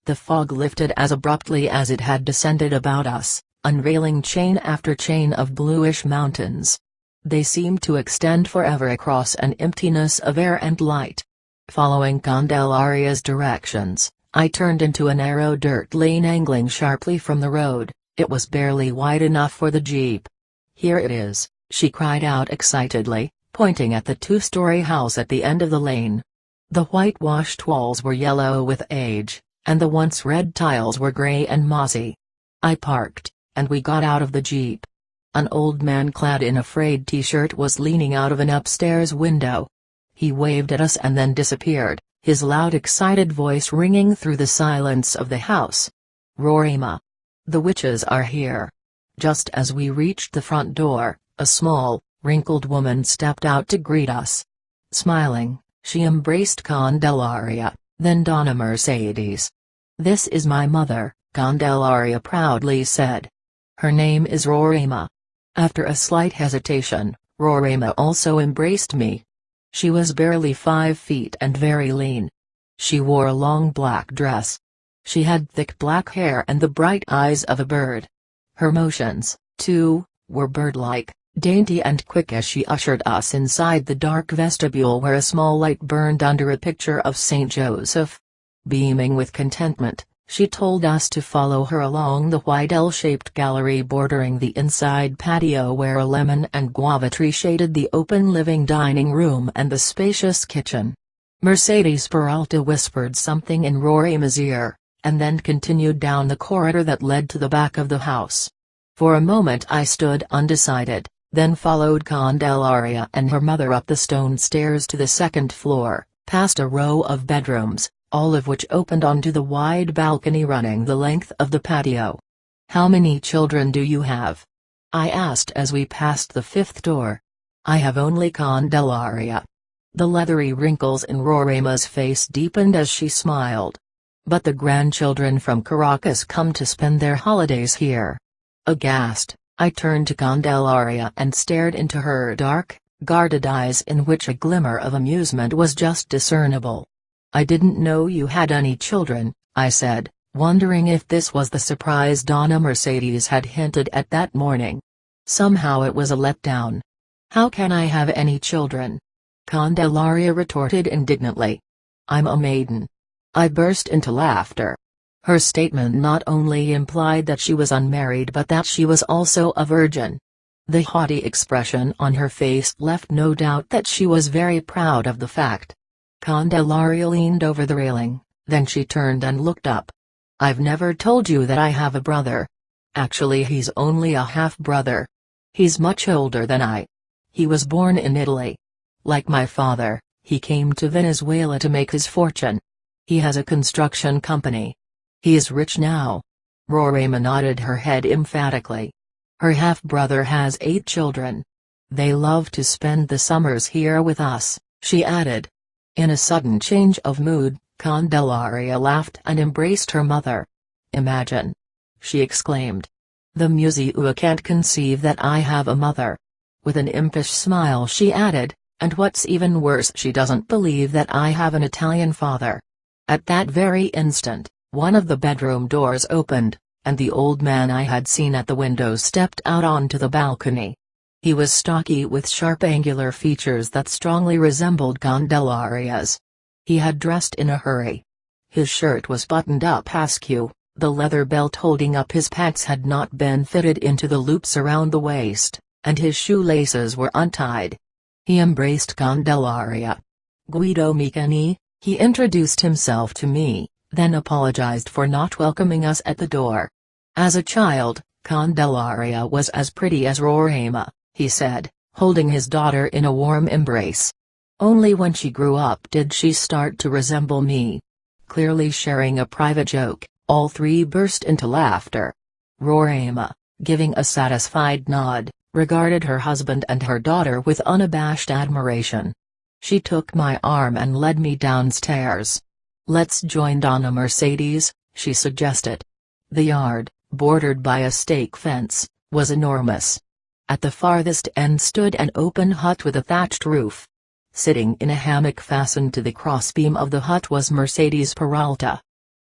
Speaker 1: The fog lifted as abruptly as it had descended about us, unveiling chain after chain of bluish mountains. They seemed to extend forever across an emptiness of air and light. Following Candelaria's directions, I turned into a narrow dirt lane angling sharply from the road. It was barely wide enough for the jeep. "Here it is," she cried out excitedly, pointing at the two-story house at the end of the lane. The whitewashed walls were yellow with age, and the once red tiles were gray and mossy. I parked, and we got out of the jeep. An old man clad in a frayed t-shirt was leaning out of an upstairs window. He waved at us and then disappeared, his loud excited voice ringing through the silence of the house. "Roraima! The witches are here." Just as we reached the front door, a small, wrinkled woman stepped out to greet us. Smiling, she embraced Candelaria, then Donna Mercedes. "This is my mother," Candelaria proudly said. "Her name is Roraima." After a slight hesitation, Roraima also embraced me. She was barely 5 feet and very lean. She wore a long black dress. She had thick black hair and the bright eyes of a bird. Her motions, too, were bird-like, dainty and quick as she ushered us inside the dark vestibule where a small light burned under a picture of Saint Joseph. Beaming with contentment, she told us to follow her along the wide L-shaped gallery bordering the inside patio where a lemon and guava tree shaded the open living dining room and the spacious kitchen. Mercedes Peralta whispered something in Roraima's ear, and then continued down the corridor that led to the back of the house. For a moment I stood undecided, then followed Candelaria and her mother up the stone stairs to the second floor, past a row of bedrooms, all of which opened onto the wide balcony running the length of the patio. "How many children do you have?" I asked as we passed the fifth door. "I have only Candelaria." The leathery wrinkles in Roraima's face deepened as she smiled. "But the grandchildren from Caracas come to spend their holidays here." Aghast, I turned to Candelaria and stared into her dark, guarded eyes in which a glimmer of amusement was just discernible. "I didn't know you had any children," I said, wondering if this was the surprise Donna Mercedes had hinted at that morning. Somehow it was a letdown. "How can I have any children?" Candelaria retorted indignantly. "I'm a maiden." I burst into laughter. Her statement not only implied that she was unmarried but that she was also a virgin. The haughty expression on her face left no doubt that she was very proud of the fact. Candelaria leaned over the railing, then she turned and looked up. "I've never told you that I have a brother. Actually he's only a half-brother. He's much older than I. He was born in Italy. Like my father, he came to Venezuela to make his fortune. He has a construction company. He is rich now." Roraima nodded her head emphatically. "Her half-brother has 8 children. They love to spend the summers here with us," she added. In a sudden change of mood, Candelaria laughed and embraced her mother. "Imagine!" she exclaimed. "The Museua can't conceive that I have a mother." With an impish smile she added, "And what's even worse, she doesn't believe that I have an Italian father." At that very instant, one of the bedroom doors opened, and the old man I had seen at the window stepped out onto the balcony. He was stocky with sharp angular features that strongly resembled Candelaria's. He had dressed in a hurry. His shirt was buttoned up askew, the leather belt holding up his pants had not been fitted into the loops around the waist, and his shoelaces were untied. He embraced Candelaria. "Guido Micani," he introduced himself to me, then apologized for not welcoming us at the door. "As a child, Candelaria was as pretty as Roraima," he said, holding his daughter in a warm embrace. "Only when she grew up did she start to resemble me." Clearly sharing a private joke, all three burst into laughter. Roraima, giving a satisfied nod, regarded her husband and her daughter with unabashed admiration. She took my arm and led me downstairs. "Let's join Donna Mercedes," she suggested. The yard, bordered by a stake fence, was enormous. At the farthest end stood an open hut with a thatched roof. Sitting in a hammock fastened to the crossbeam of the hut was Mercedes Peralta.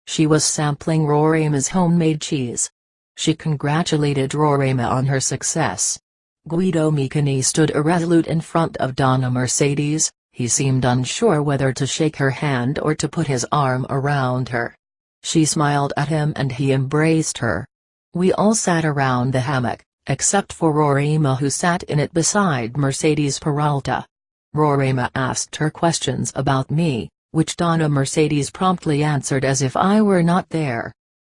Speaker 1: She was sampling Roraima's homemade cheese. She congratulated Roraima on her success. Guido Micani stood irresolute in front of Donna Mercedes. He seemed unsure whether to shake her hand or to put his arm around her. She smiled at him and he embraced her. We all sat around the hammock, except for Roraima, who sat in it beside Mercedes Peralta. Roraima asked her questions about me, which Donna Mercedes promptly answered as if I were not there.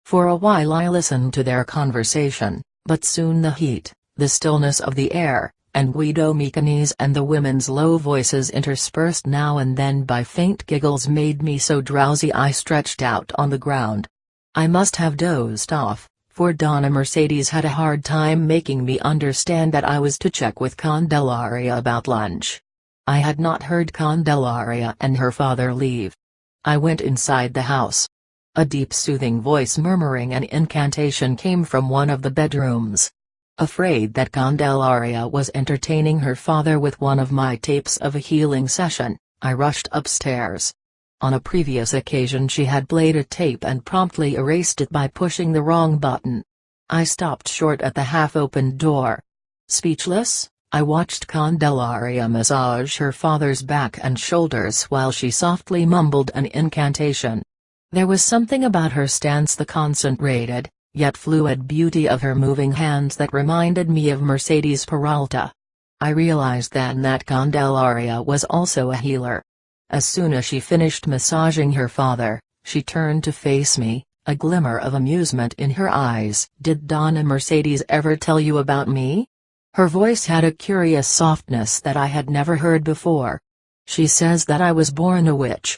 Speaker 1: For a while I listened to their conversation, but soon the heat, the stillness of the air, and Guido Micani's and the women's low voices interspersed now and then by faint giggles made me so drowsy I stretched out on the ground. I must have dozed off, for Donna Mercedes had a hard time making me understand that I was to check with Candelaria about lunch. I had not heard Candelaria and her father leave. I went inside the house. A deep soothing voice murmuring an incantation came from one of the bedrooms. Afraid that Candelaria was entertaining her father with one of my tapes of a healing session, I rushed upstairs. On a previous occasion she had played a tape and promptly erased it by pushing the wrong button. I stopped short at the half-opened door. Speechless, I watched Candelaria massage her father's back and shoulders while she softly mumbled an incantation. There was something about her stance, the concentrated, yet fluid beauty of her moving hands that reminded me of Mercedes Peralta. I realized then that Candelaria was also a healer. As soon as she finished massaging her father, she turned to face me, a glimmer of amusement in her eyes. "Did Donna Mercedes ever tell you about me?" Her voice had a curious softness that I had never heard before. "She says that I was born a witch."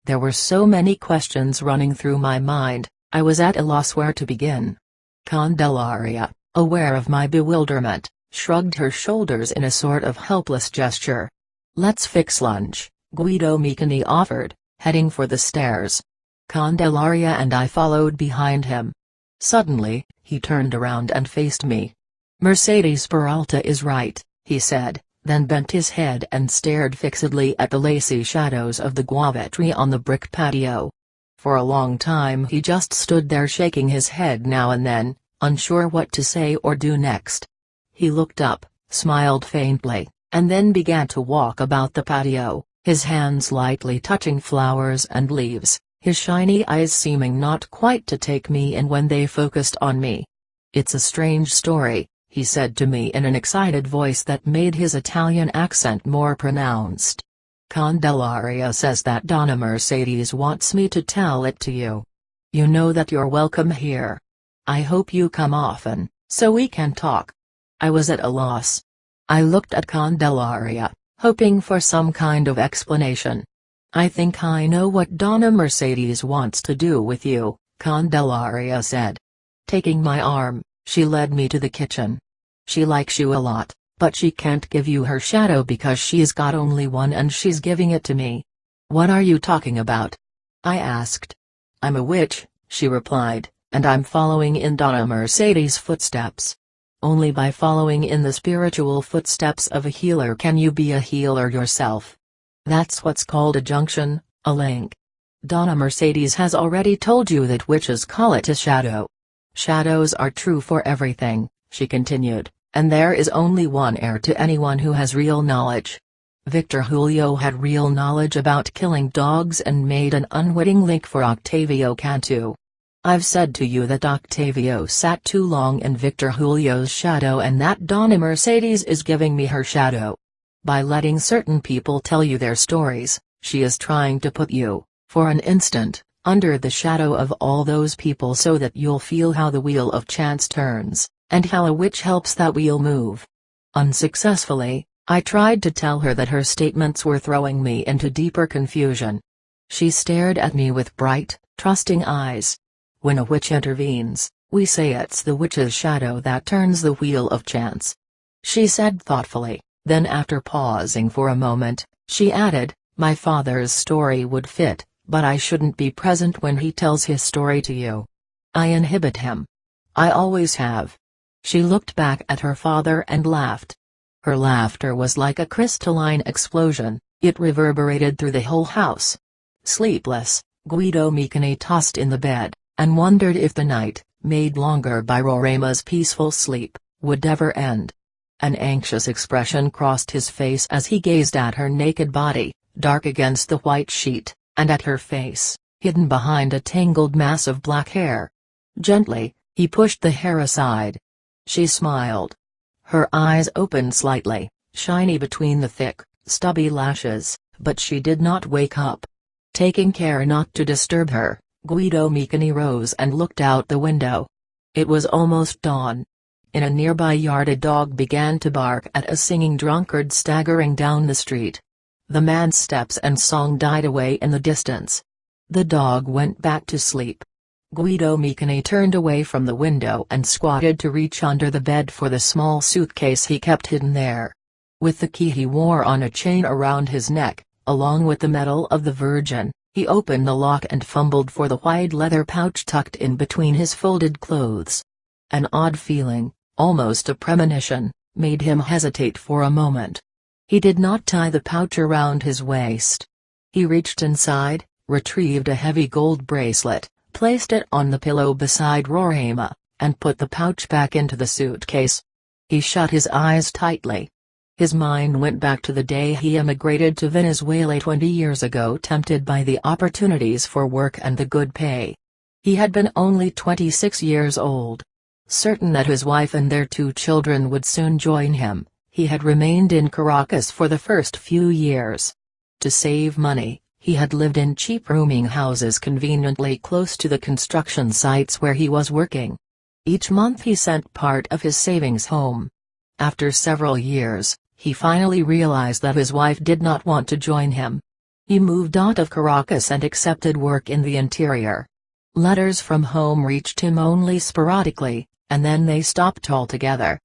Speaker 1: There were so many questions running through my mind, I was at a loss where to begin. Candelaria, aware of my bewilderment, shrugged her shoulders in a sort of helpless gesture. "Let's fix lunch," Guido Micani offered, heading for the stairs. Candelaria and I followed behind him. Suddenly, he turned around and faced me. "Mercedes Peralta is right," he said, then bent his head and stared fixedly at the lacy shadows of the guava tree on the brick patio. For a long time he just stood there shaking his head now and then, unsure what to say or do next. He looked up, smiled faintly, and then began to walk about the patio, his hands lightly touching flowers and leaves, his shiny eyes seeming not quite to take me in when they focused on me. "It's a strange story," he said to me in an excited voice that made his Italian accent more pronounced. "Candelaria says that Donna Mercedes wants me to tell it to you. You know that you're welcome here. I hope you come often, so we can talk." I was at a loss. I looked at Candelaria, hoping for some kind of explanation. "I think I know what Donna Mercedes wants to do with you," Candelaria said. Taking my arm, she led me to the kitchen. "She likes you a lot, but she can't give you her shadow because she's got only one and she's giving it to me." "What are you talking about?" I asked. "I'm a witch," she replied, "and I'm following in Donna Mercedes' footsteps. Only by following in the spiritual footsteps of a healer can you be a healer yourself. That's what's called a junction, a link. Donna Mercedes has already told you that witches call it a shadow. Shadows are true for everything," she continued, "and there is only one heir to anyone who has real knowledge. Victor Julio had real knowledge about killing dogs and made an unwitting link for Octavio Cantu. I've said to you that Octavio sat too long in Victor Julio's shadow and that Donna Mercedes is giving me her shadow. By letting certain people tell you their stories, she is trying to put you, for an instant, under the shadow of all those people so that you'll feel how the wheel of chance turns, and how a witch helps that wheel move." Unsuccessfully, I tried to tell her that her statements were throwing me into deeper confusion. She stared at me with bright, trusting eyes. "When a witch intervenes, we say it's the witch's shadow that turns the wheel of chance," she said thoughtfully, then after pausing for a moment, she added, "My father's story would fit, but I shouldn't be present when he tells his story to you. I inhibit him. I always have." She looked back at her father and laughed. Her laughter was like a crystalline explosion, it reverberated through the whole house. Sleepless, Guido Micone tossed in the bed, and wondered if the night, made longer by Roraima's peaceful sleep, would ever end. An anxious expression crossed his face as he gazed at her naked body, dark against the white sheet, and at her face, hidden behind a tangled mass of black hair. Gently, he pushed the hair aside. She smiled. Her eyes opened slightly, shiny between the thick, stubby lashes, but she did not wake up. Taking care not to disturb her, Guido Micone rose and looked out the window. It was almost dawn. In a nearby yard a dog began to bark at a singing drunkard staggering down the street. The man's steps and song died away in the distance. The dog went back to sleep. Guido Micone turned away from the window and squatted to reach under the bed for the small suitcase he kept hidden there. With the key he wore on a chain around his neck, along with the medal of the Virgin, he opened the lock and fumbled for the wide leather pouch tucked in between his folded clothes. An odd feeling, almost a premonition, made him hesitate for a moment. He did not tie the pouch around his waist. He reached inside, retrieved a heavy gold bracelet, placed it on the pillow beside Roraima, and put the pouch back into the suitcase. He shut his eyes tightly. His mind went back to the day he emigrated to Venezuela 20 years ago, tempted by the opportunities for work and the good pay. He had been only 26 years old. Certain that his wife and their 2 children would soon join him, he had remained in Caracas for the first few years. To save money, he had lived in cheap rooming houses conveniently close to the construction sites where he was working. Each month he sent part of his savings home. After several years, he finally realized that his wife did not want to join him. He moved out of Caracas and accepted work in the interior. Letters from home reached him only sporadically, and then they stopped altogether.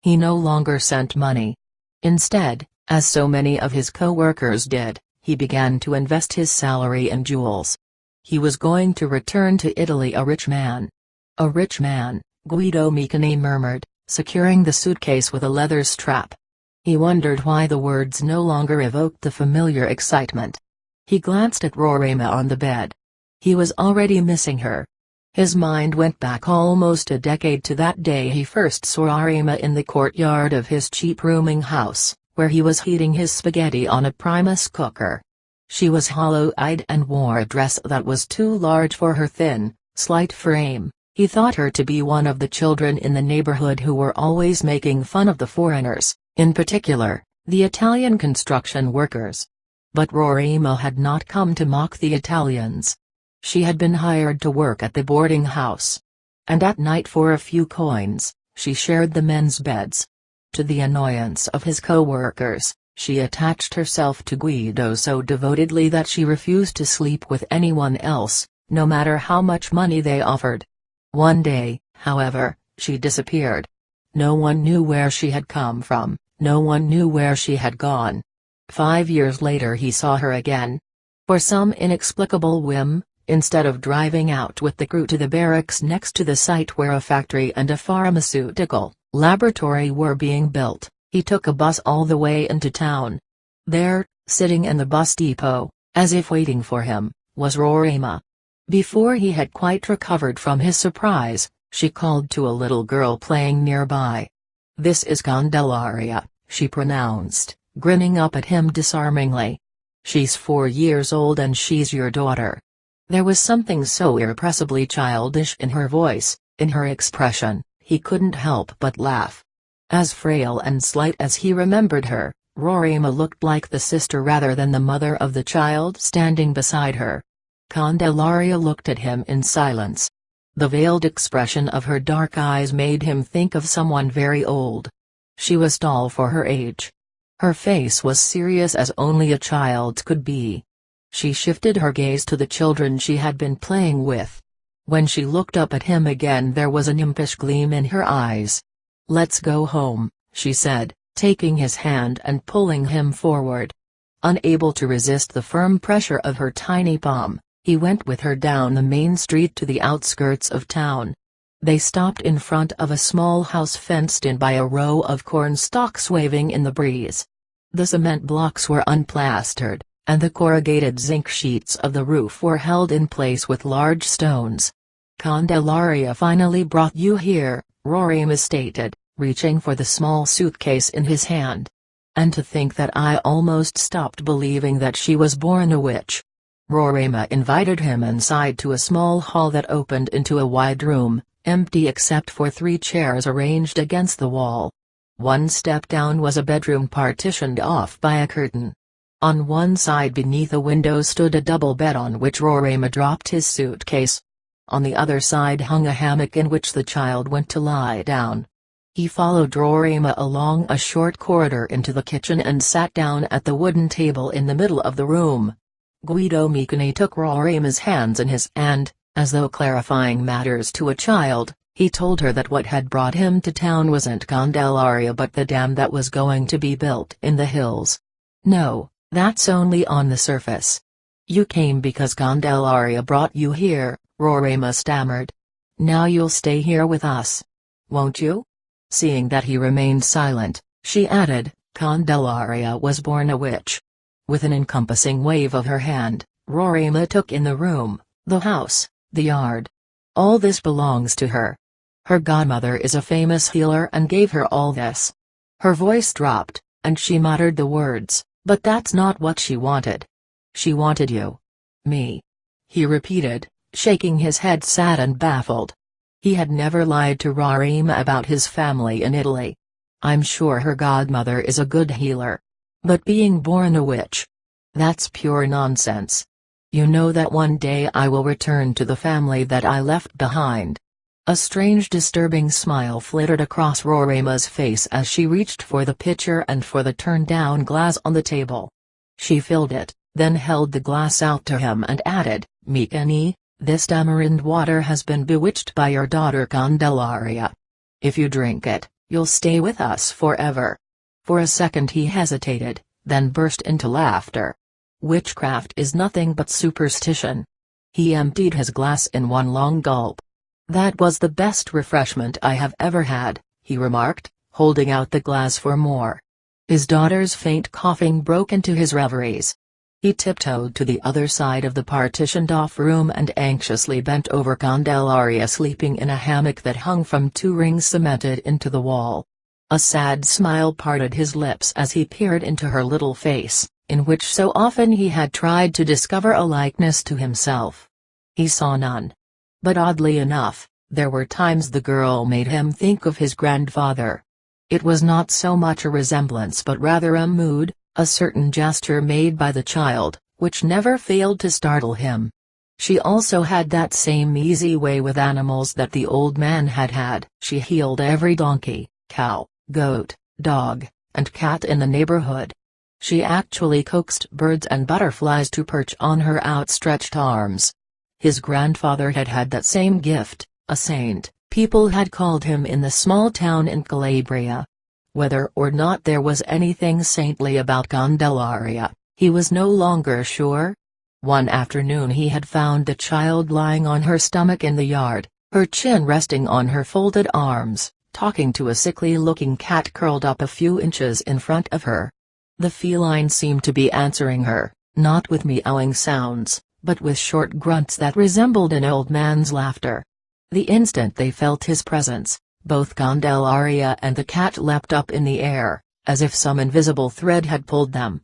Speaker 1: He no longer sent money. Instead, as so many of his co-workers did, he began to invest his salary in jewels. He was going to return to Italy a rich man. A rich man, Guido Micone murmured, securing the suitcase with a leather strap. He wondered why the words no longer evoked the familiar excitement. He glanced at Roraima on the bed. He was already missing her. His mind went back almost a decade to that day he first saw Roraima in the courtyard of his cheap rooming house, where he was heating his spaghetti on a Primus cooker. She was hollow-eyed and wore a dress that was too large for her thin, slight frame. He thought her to be one of the children in the neighborhood who were always making fun of the foreigners, in particular, the Italian construction workers. But Roraima had not come to mock the Italians. She had been hired to work at the boarding house. And at night for a few coins, she shared the men's beds. To the annoyance of his co-workers, she attached herself to Guido so devotedly that she refused to sleep with anyone else, no matter how much money they offered. One day, however, she disappeared. No one knew where she had come from, no one knew where she had gone. 5 years later he saw her again. For some inexplicable whim, instead of driving out with the crew to the barracks next to the site where a factory and a pharmaceutical laboratory were being built, he took a bus all the way into town. There, sitting in the bus depot, as if waiting for him, was Roraima. Before he had quite recovered from his surprise, she called to a little girl playing nearby. "This is Candelaria," she pronounced, grinning up at him disarmingly. "She's 4 years old and she's your daughter." There was something so irrepressibly childish in her voice, in her expression, he couldn't help but laugh. As frail and slight as he remembered her, Roraima looked like the sister rather than the mother of the child standing beside her. Candelaria looked at him in silence. The veiled expression of her dark eyes made him think of someone very old. She was tall for her age. Her face was serious as only a child's could be. She shifted her gaze to the children she had been playing with. When she looked up at him again there was an impish gleam in her eyes. "Let's go home," she said, taking his hand and pulling him forward. Unable to resist the firm pressure of her tiny palm, he went with her down the main street to the outskirts of town. They stopped in front of a small house fenced in by a row of corn stalks waving in the breeze. The cement blocks were unplastered, and the corrugated zinc sheets of the roof were held in place with large stones. "Candelaria finally brought you here," Roraima stated, reaching for the small suitcase in his hand. "And to think that I almost stopped believing that she was born a witch." Roraima invited him inside to a small hall that opened into a wide room, empty except for 3 chairs arranged against the wall. One step down was a bedroom partitioned off by a curtain. On one side beneath a window stood a double bed on which Roraima dropped his suitcase. On the other side hung a hammock in which the child went to lie down. He followed Roraima along a short corridor into the kitchen and sat down at the wooden table in the middle of the room. Guido Micani took Roraima's hands in his and, as though clarifying matters to a child, he told her that what had brought him to town wasn't Candelaria but the dam that was going to be built in the hills. "No, that's only on the surface. You came because Candelaria brought you here," Roraima stammered. "Now you'll stay here with us. Won't you?" Seeing that he remained silent, she added, "Candelaria was born a witch." With an encompassing wave of her hand, Roraima took in the room, the house, the yard. "All this belongs to her. Her godmother is a famous healer and gave her all this." Her voice dropped, and she muttered the words, "But that's not what she wanted. She wanted you." "Me?" he repeated, shaking his head sad and baffled. He had never lied to Roraima about his family in Italy. "I'm sure her godmother is a good healer. But being born a witch? That's pure nonsense. You know that one day I will return to the family that I left behind." A strange disturbing smile flitted across Roraima's face as she reached for the pitcher and for the turned-down glass on the table. She filled it, then held the glass out to him and added, "Micani, this tamarind water has been bewitched by your daughter Candelaria. If you drink it, you'll stay with us forever." For a second he hesitated, then burst into laughter. "Witchcraft is nothing but superstition." He emptied his glass in one long gulp. "That was the best refreshment I have ever had," he remarked, holding out the glass for more. His daughter's faint coughing broke into his reveries. He tiptoed to the other side of the partitioned-off room and anxiously bent over Candelaria sleeping in a hammock that hung from 2 rings cemented into the wall. A sad smile parted his lips as he peered into her little face, in which so often he had tried to discover a likeness to himself. He saw none. But oddly enough, there were times the girl made him think of his grandfather. It was not so much a resemblance but rather a mood, a certain gesture made by the child, which never failed to startle him. She also had that same easy way with animals that the old man had had. She healed every donkey, cow, goat, dog, and cat in the neighborhood. She actually coaxed birds and butterflies to perch on her outstretched arms. His grandfather had had that same gift, a saint, people had called him in the small town in Calabria. Whether or not there was anything saintly about Candelaria, he was no longer sure. One afternoon he had found the child lying on her stomach in the yard, her chin resting on her folded arms, talking to a sickly-looking cat curled up a few inches in front of her. The feline seemed to be answering her, not with meowing sounds, but with short grunts that resembled an old man's laughter. The instant they felt his presence, both Candelaria and the cat leapt up in the air, as if some invisible thread had pulled them.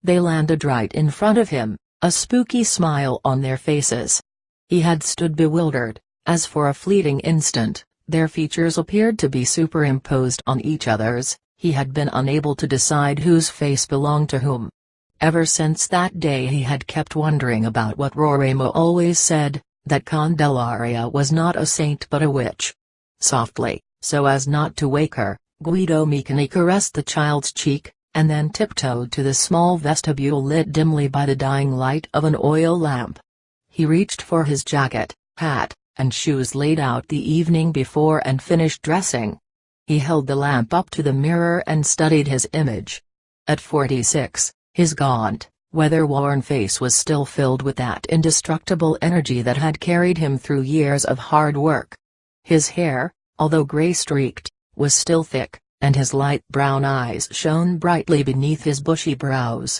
Speaker 1: They landed right in front of him, a spooky smile on their faces. He had stood bewildered, as for a fleeting instant, their features appeared to be superimposed on each other's. He had been unable to decide whose face belonged to whom. Ever since that day he had kept wondering about what Roraima always said, that Candelaria was not a saint but a witch. Softly, so as not to wake her, Guido Micani caressed the child's cheek, and then tiptoed to the small vestibule lit dimly by the dying light of an oil lamp. He reached for his jacket, hat, and shoes laid out the evening before and finished dressing. He held the lamp up to the mirror and studied his image. At 46, his gaunt, weather-worn face was still filled with that indestructible energy that had carried him through years of hard work. His hair, although gray-streaked, was still thick, and his light brown eyes shone brightly beneath his bushy brows.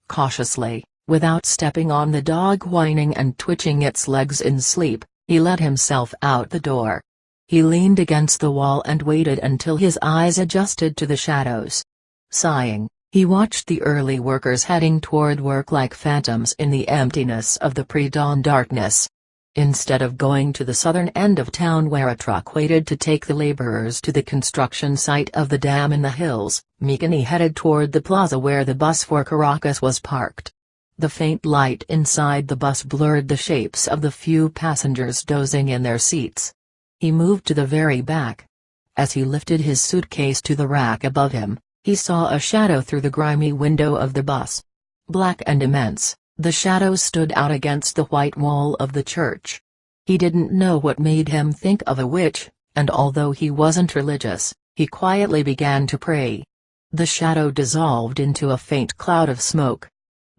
Speaker 1: Cautiously, without stepping on the dog whining and twitching its legs in sleep, he let himself out the door. He leaned against the wall and waited until his eyes adjusted to the shadows. Sighing, he watched the early workers heading toward work like phantoms in the emptiness of the pre-dawn darkness. Instead of going to the southern end of town where a truck waited to take the laborers to the construction site of the dam in the hills, Mikani headed toward the plaza where the bus for Caracas was parked. The faint light inside the bus blurred the shapes of the few passengers dozing in their seats. He moved to the very back. As he lifted his suitcase to the rack above him, he saw a shadow through the grimy window of the bus. Black and immense, the shadow stood out against the white wall of the church. He didn't know what made him think of a witch, and although he wasn't religious, he quietly began to pray. The shadow dissolved into a faint cloud of smoke.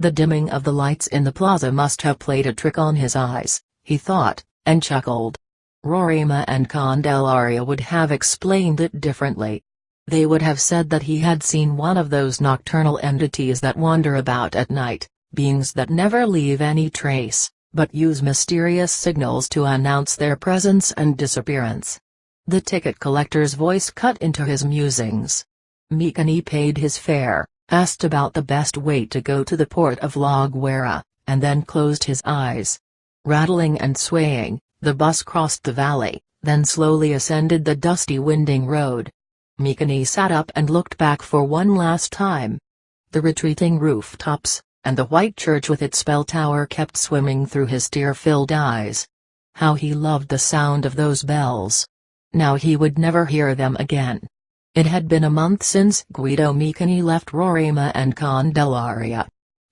Speaker 1: The dimming of the lights in the plaza must have played a trick on his eyes, he thought, and chuckled. Roraima and Candelaria would have explained it differently. They would have said that he had seen one of those nocturnal entities that wander about at night, beings that never leave any trace, but use mysterious signals to announce their presence and disappearance. The ticket collector's voice cut into his musings. Mikani paid his fare, asked about the best way to go to the port of La Guera, and then closed his eyes. Rattling and swaying, the bus crossed the valley, then slowly ascended the dusty winding road. Mikani sat up and looked back for one last time. The retreating rooftops, and the white church with its bell tower kept swimming through his tear-filled eyes. How he loved the sound of those bells. Now he would never hear them again. It had been a month since Guido Mikani left Roraima and Candelaria.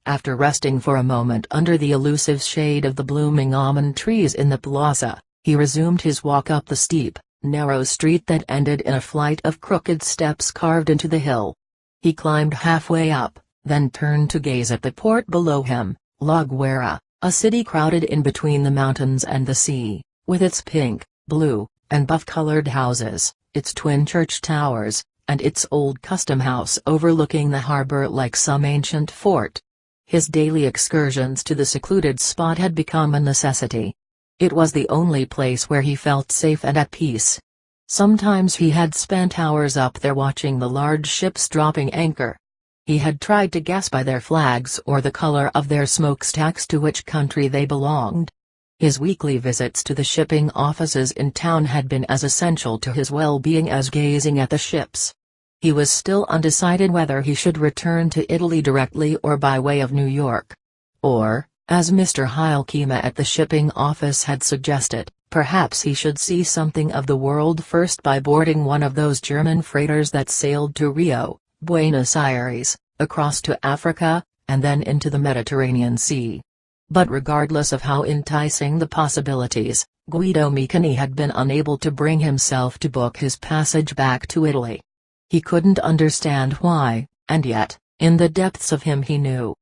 Speaker 1: After resting for a moment under the elusive shade of the blooming almond trees in the plaza, he resumed his walk up the steep, narrow street that ended in a flight of crooked steps carved into the hill. He climbed halfway up, then turned to gaze at the port below him, La Guera, a city crowded in between the mountains and the sea, with its pink, blue, and buff-colored houses, its twin church towers, and its old custom house overlooking the harbor like some ancient fort. His daily excursions to the secluded spot had become a necessity. It was the only place where he felt safe and at peace. Sometimes he had spent hours up there watching the large ships dropping anchor. He had tried to guess by their flags or the color of their smokestacks to which country they belonged. His weekly visits to the shipping offices in town had been as essential to his well-being as gazing at the ships. He was still undecided whether he should return to Italy directly or by way of New York. Or, as Mr. Heilkema at the shipping office had suggested, perhaps he should see something of the world first by boarding one of those German freighters that sailed to Rio, Buenos Aires, across to Africa, and then into the Mediterranean Sea. But regardless of how enticing the possibilities, Guido Mikani had been unable to bring himself to book his passage back to Italy. He couldn't understand why, and yet, in the depths of him he knew.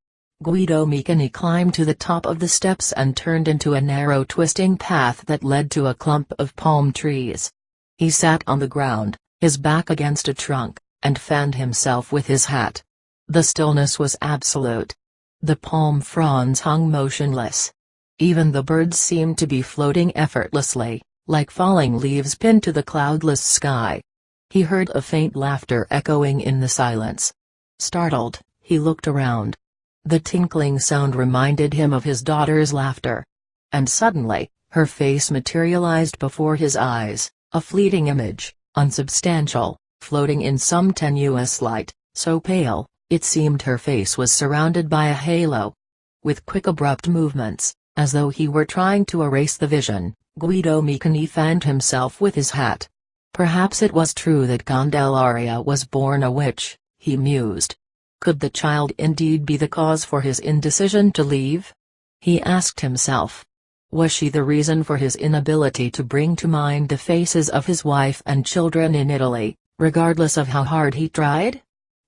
Speaker 1: Guido Mikani climbed to the top of the steps and turned into a narrow twisting path that led to a clump of palm trees. He sat on the ground, his back against a trunk, and fanned himself with his hat. The stillness was absolute. The palm fronds hung motionless. Even the birds seemed to be floating effortlessly, like falling leaves pinned to the cloudless sky. He heard a faint laughter echoing in the silence. Startled, he looked around. The tinkling sound reminded him of his daughter's laughter. And suddenly, her face materialized before his eyes, a fleeting image, unsubstantial, floating in some tenuous light, so pale, it seemed her face was surrounded by a halo. With quick abrupt movements, as though he were trying to erase the vision, Guido Mikani fanned himself with his hat. Perhaps it was true that Candelaria was born a witch, he mused. Could the child indeed be the cause for his indecision to leave? He asked himself. Was she the reason for his inability to bring to mind the faces of his wife and children in Italy, regardless of how hard he tried?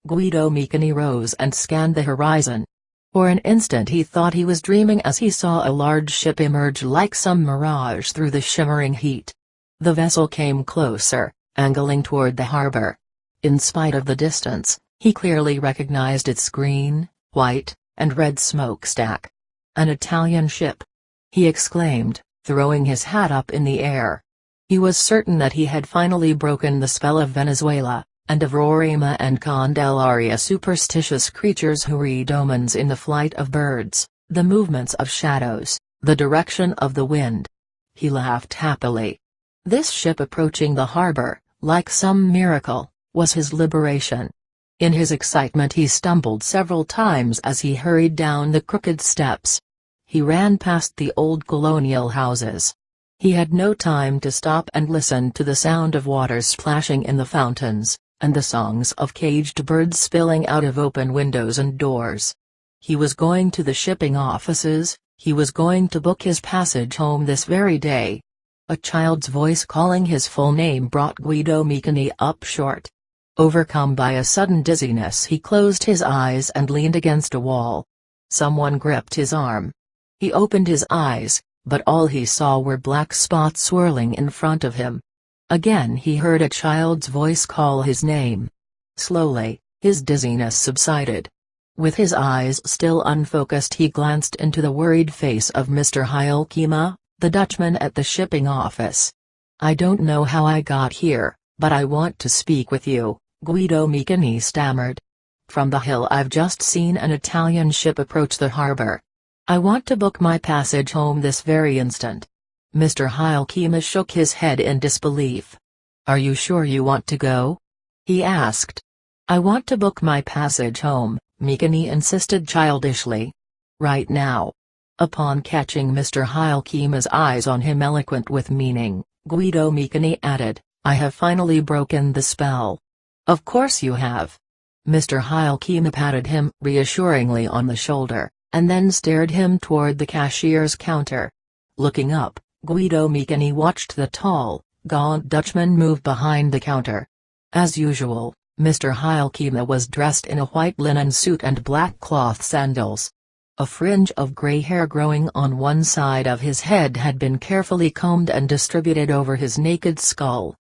Speaker 1: Guido Mikani rose and scanned the horizon. For an instant he thought he was dreaming as he saw a large ship emerge like some mirage through the shimmering heat. The vessel came closer, angling toward the harbor. In spite of the distance, he clearly recognized its green, white, and red smokestack. An Italian ship! He exclaimed, throwing his hat up in the air. He was certain that he had finally broken the spell of Venezuela, and of Roraima and Candelaria, superstitious creatures who read omens in the flight of birds, the movements of shadows, the direction of the wind. He laughed happily. This ship approaching the harbor, like some miracle, was his liberation. In his excitement he stumbled several times as he hurried down the crooked steps. He ran past the old colonial houses. He had no time to stop and listen to the sound of water splashing in the fountains, and the songs of caged birds spilling out of open windows and doors. He was going to the shipping offices, he was going to book his passage home this very day. A child's voice calling his full name brought Guido Micani up short. Overcome by a sudden dizziness, he closed his eyes and leaned against a wall. Someone gripped his arm. He opened his eyes, but all he saw were black spots swirling in front of him. Again he heard a child's voice call his name. Slowly, his dizziness subsided. With his eyes still unfocused, he glanced into the worried face of Mr. Heilkema, the Dutchman at the shipping office. "I don't know how I got here, but I want to speak with you," Guido Micani stammered. "From the hill I've just seen an Italian ship approach the harbor. I want to book my passage home this very instant." Mr. Heilkema shook his head in disbelief. "Are you sure you want to go?" he asked. "I want to book my passage home," Micani insisted childishly. "Right now." Upon catching Mr. Heilkema's eyes on him eloquent with meaning, Guido Micani added, "I have finally broken the spell." "Of course you have." Mr. Heilkema patted him reassuringly on the shoulder, and then steered him toward the cashier's counter. Looking up, Guido Micani watched the tall, gaunt Dutchman move behind the counter. As usual, Mr. Heilkema was dressed in a white linen suit and black cloth sandals. A fringe of gray hair growing on one side of his head had been carefully combed and distributed over his naked skull.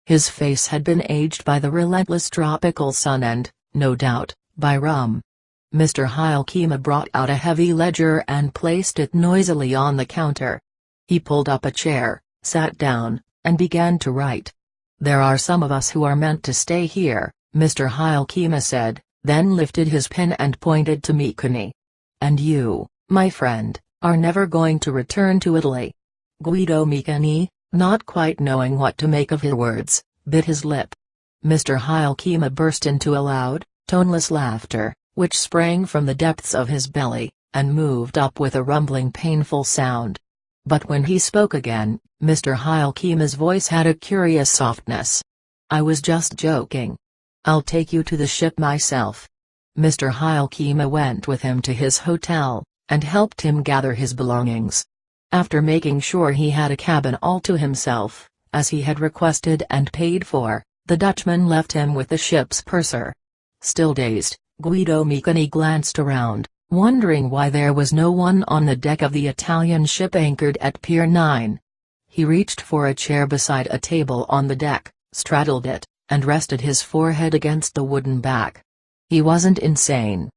Speaker 1: His face had been aged by the relentless tropical sun and, no doubt, by rum. Mr. Heilkema brought out a heavy ledger and placed it noisily on the counter. He pulled up a chair, sat down, and began to write. "There are some of us who are meant to stay here," Mr. Heilkema said, then lifted his pen and pointed to Micani. "And you, my friend, are never going to return to Italy." Guido Micani, not quite knowing what to make of his words, bit his lip. Mr. Heilkema burst into a loud, toneless laughter, which sprang from the depths of his belly, and moved up with a rumbling painful sound. But when he spoke again, Mr. Heilkema's voice had a curious softness. "I was just joking. I'll take you to the ship myself." Mr. Heilkema went with him to his hotel, and helped him gather his belongings. After making sure he had a cabin all to himself, as he had requested and paid for, the Dutchman left him with the ship's purser. Still dazed, Guido Micani glanced around, wondering why there was no one on the deck of the Italian ship anchored at Pier 9. He reached for a chair beside a table on the deck, straddled it, and rested his forehead against the wooden back. He wasn't insane.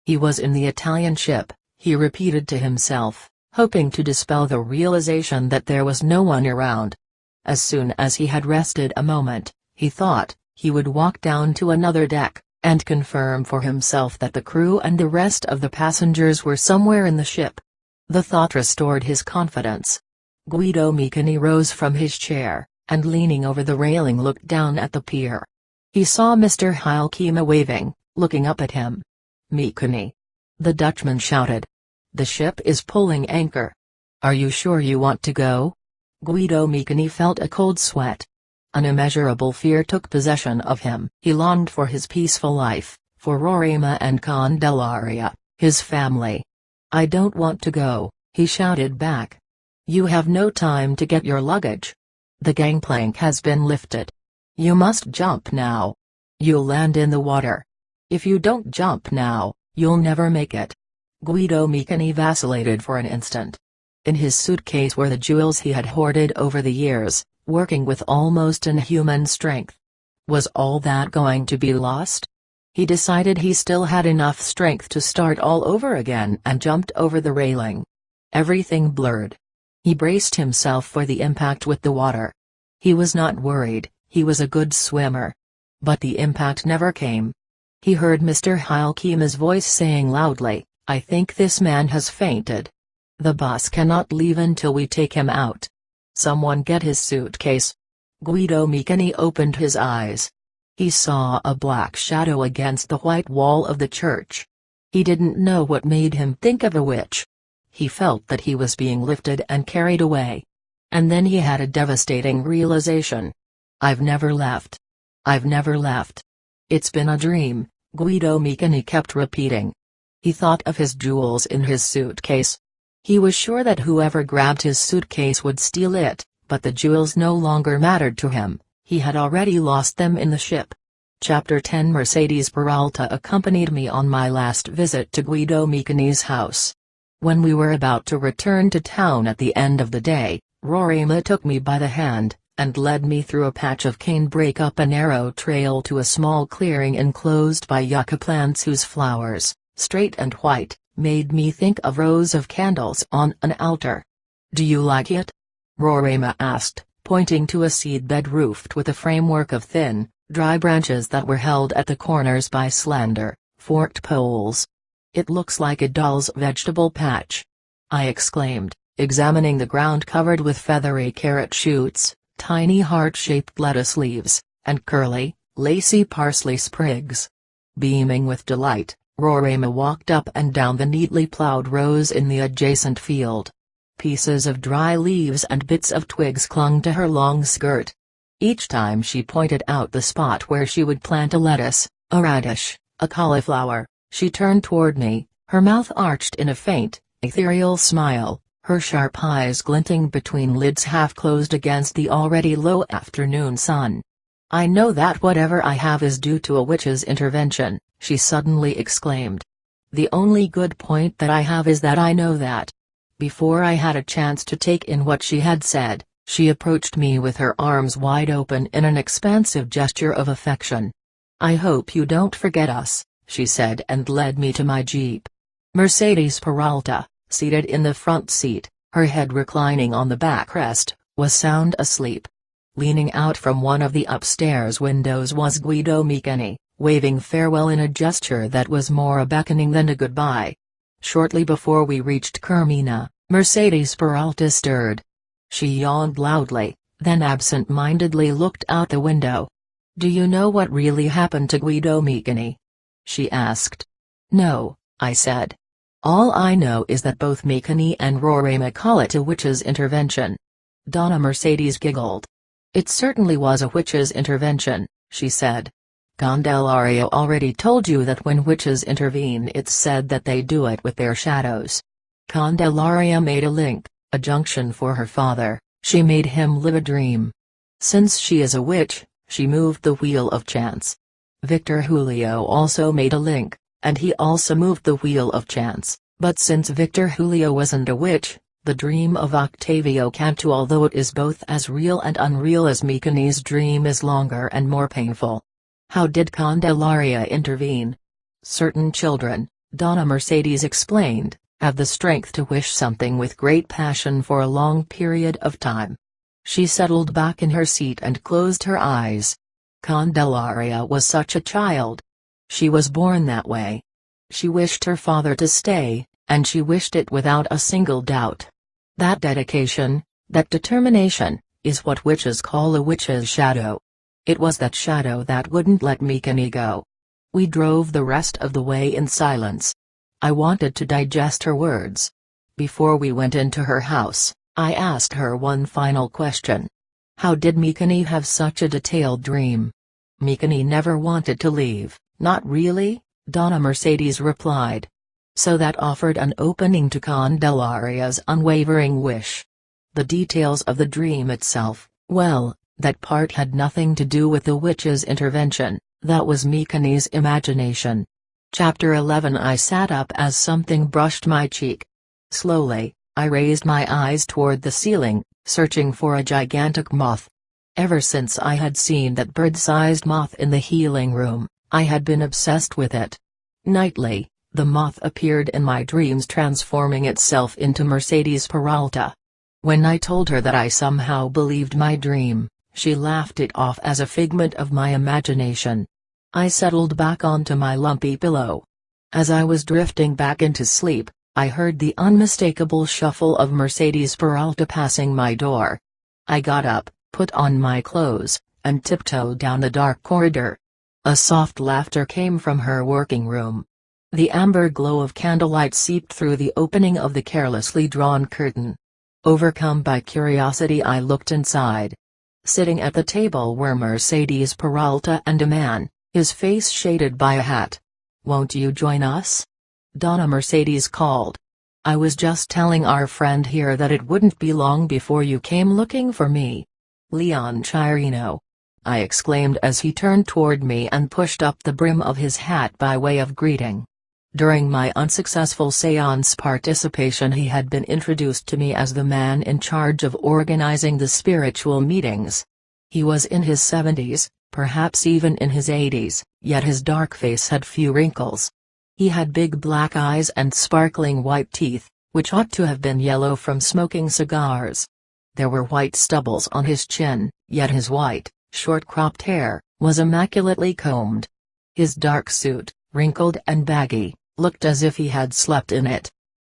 Speaker 1: He was in the Italian ship, he repeated to himself, hoping to dispel the realization that there was no one around. As soon as he had rested a moment, he thought, he would walk down to another deck, and confirm for himself that the crew and the rest of the passengers were somewhere in the ship. The thought restored his confidence. Guido Micani rose from his chair, and leaning over the railing looked down at the pier. He saw Mr. Heilkema waving, looking up at him. "Micani!" the Dutchman shouted. "The ship is pulling anchor. Are you sure you want to go?" Guido Micani felt a cold sweat. An immeasurable fear took possession of him. He longed for his peaceful life, for Roraima and Candelaria, his family. "I don't want to go," he shouted back. "You have no time to get your luggage. The gangplank has been lifted. You must jump now. You'll land in the water. If you don't jump now, you'll never make it." Guido Micani vacillated for an instant. In his suitcase were the jewels he had hoarded over the years, working with almost inhuman strength. Was all that going to be lost? He decided he still had enough strength to start all over again and jumped over the railing. Everything blurred. He braced himself for the impact with the water. He was not worried, he was a good swimmer. But the impact never came. He heard Mr. Hilkema's voice saying loudly, "I think this man has fainted. The boss cannot leave until we take him out. Someone get his suitcase." Guido Mikini opened his eyes. He saw a black shadow against the white wall of the church. He didn't know what made him think of a witch. He felt that he was being lifted and carried away. And then he had a devastating realization. "I've never left. I've never left. It's been a dream," Guido Mikini kept repeating. He thought of his jewels in his suitcase. He was sure that whoever grabbed his suitcase would steal it, but the jewels no longer mattered to him. He had already lost them in the ship. Chapter 10 Mercedes Peralta accompanied me on my last visit to Guido Mikini's house. When we were about to return to town at the end of the day, Roraima took me by the hand, and led me through a patch of canebrake up a narrow trail to a small clearing enclosed by yucca plants whose flowers, straight and white, made me think of rows of candles on an altar. "Do you like it?" Roraima asked, pointing to a seedbed roofed with a framework of thin, dry branches that were held at the corners by slender, forked poles. "It looks like a doll's vegetable patch," I exclaimed, examining the ground covered with feathery carrot shoots, tiny heart-shaped lettuce leaves, and curly, lacy parsley sprigs. Beaming with delight, Roraima walked up and down the neatly plowed rows in the adjacent field. Pieces of dry leaves and bits of twigs clung to her long skirt. Each time she pointed out the spot where she would plant a lettuce, a radish, a cauliflower, she turned toward me, her mouth arched in a faint, ethereal smile, her sharp eyes glinting between lids half closed against the already low afternoon sun. "I know that whatever I have is due to a witch's intervention," she suddenly exclaimed. "The only good point that I have is that I know that." Before I had a chance to take in what she had said, she approached me with her arms wide open in an expansive gesture of affection. "I hope you don't forget us," she said, and led me to my jeep. Mercedes Peralta, seated in the front seat, her head reclining on the backrest, was sound asleep. Leaning out from one of the upstairs windows was Guido Mikini, waving farewell in a gesture that was more a beckoning than a goodbye. Shortly before we reached Carmina, Mercedes Peralta stirred. She yawned loudly, then absent-mindedly looked out the window. "Do you know what really happened to Guido Mikini?" she asked. "No," I said. "All I know is that both Mikini and Roraima call it a witch's intervention." Donna Mercedes giggled. "It certainly was a witch's intervention," she said. "Candelaria already told you that when witches intervene it's said that they do it with their shadows." Candelaria made a link, a junction for her father. She made him live a dream. Since she is a witch, she moved the wheel of chance. Victor Julio also made a link, and he also moved the wheel of chance, but since Victor Julio wasn't a witch, the dream of Octavio Cantu, although it is both as real and unreal as Mikini's dream, is longer and more painful. How did Candelaria intervene? Certain children, Donna Mercedes explained, have the strength to wish something with great passion for a long period of time. She settled back in her seat and closed her eyes. Candelaria was such a child. She was born that way. She wished her father to stay, and she wished it without a single doubt. That dedication, that determination, is what witches call a witch's shadow. It was that shadow that wouldn't let Mikini go. We drove the rest of the way in silence. I wanted to digest her words. Before we went into her house, I asked her one final question. How did Mikini have such a detailed dream? Mikini never wanted to leave, not really, Donna Mercedes replied. So that offered an opening to Candelaria's unwavering wish. The details of the dream itself, well, that part had nothing to do with the witch's intervention, that was Mikini's imagination. Chapter 11 I sat up as something brushed my cheek. Slowly, I raised my eyes toward the ceiling, searching for a gigantic moth, Ever since I had seen that bird-sized moth in the healing room, I had been obsessed with it. Nightly, the moth appeared in my dreams, transforming itself into Mercedes Peralta. When I told her that I somehow believed my dream, she laughed it off as a figment of my imagination. I settled back onto my lumpy pillow. As I was drifting back into sleep, I heard the unmistakable shuffle of Mercedes Peralta passing my door. I got up, put on my clothes, and tiptoed down the dark corridor. A soft laughter came from her working room. The amber glow of candlelight seeped through the opening of the carelessly drawn curtain. Overcome by curiosity, I looked inside. Sitting at the table were Mercedes Peralta and a man, his face shaded by a hat. "Won't you join us?" Donna Mercedes called. "I was just telling our friend here that it wouldn't be long before you came looking for me." "Leon Chirino!" I exclaimed as he turned toward me and pushed up the brim of his hat by way of greeting. During my unsuccessful séance participation, he had been introduced to me as the man in charge of organizing the spiritual meetings. He was in his 70s, perhaps even in his 80s, yet his dark face had few wrinkles. He had big black eyes and sparkling white teeth, which ought to have been yellow from smoking cigars. There were white stubbles on his chin, yet his white, short-cropped hair was immaculately combed. His dark suit, wrinkled and baggy, looked as if he had slept in it.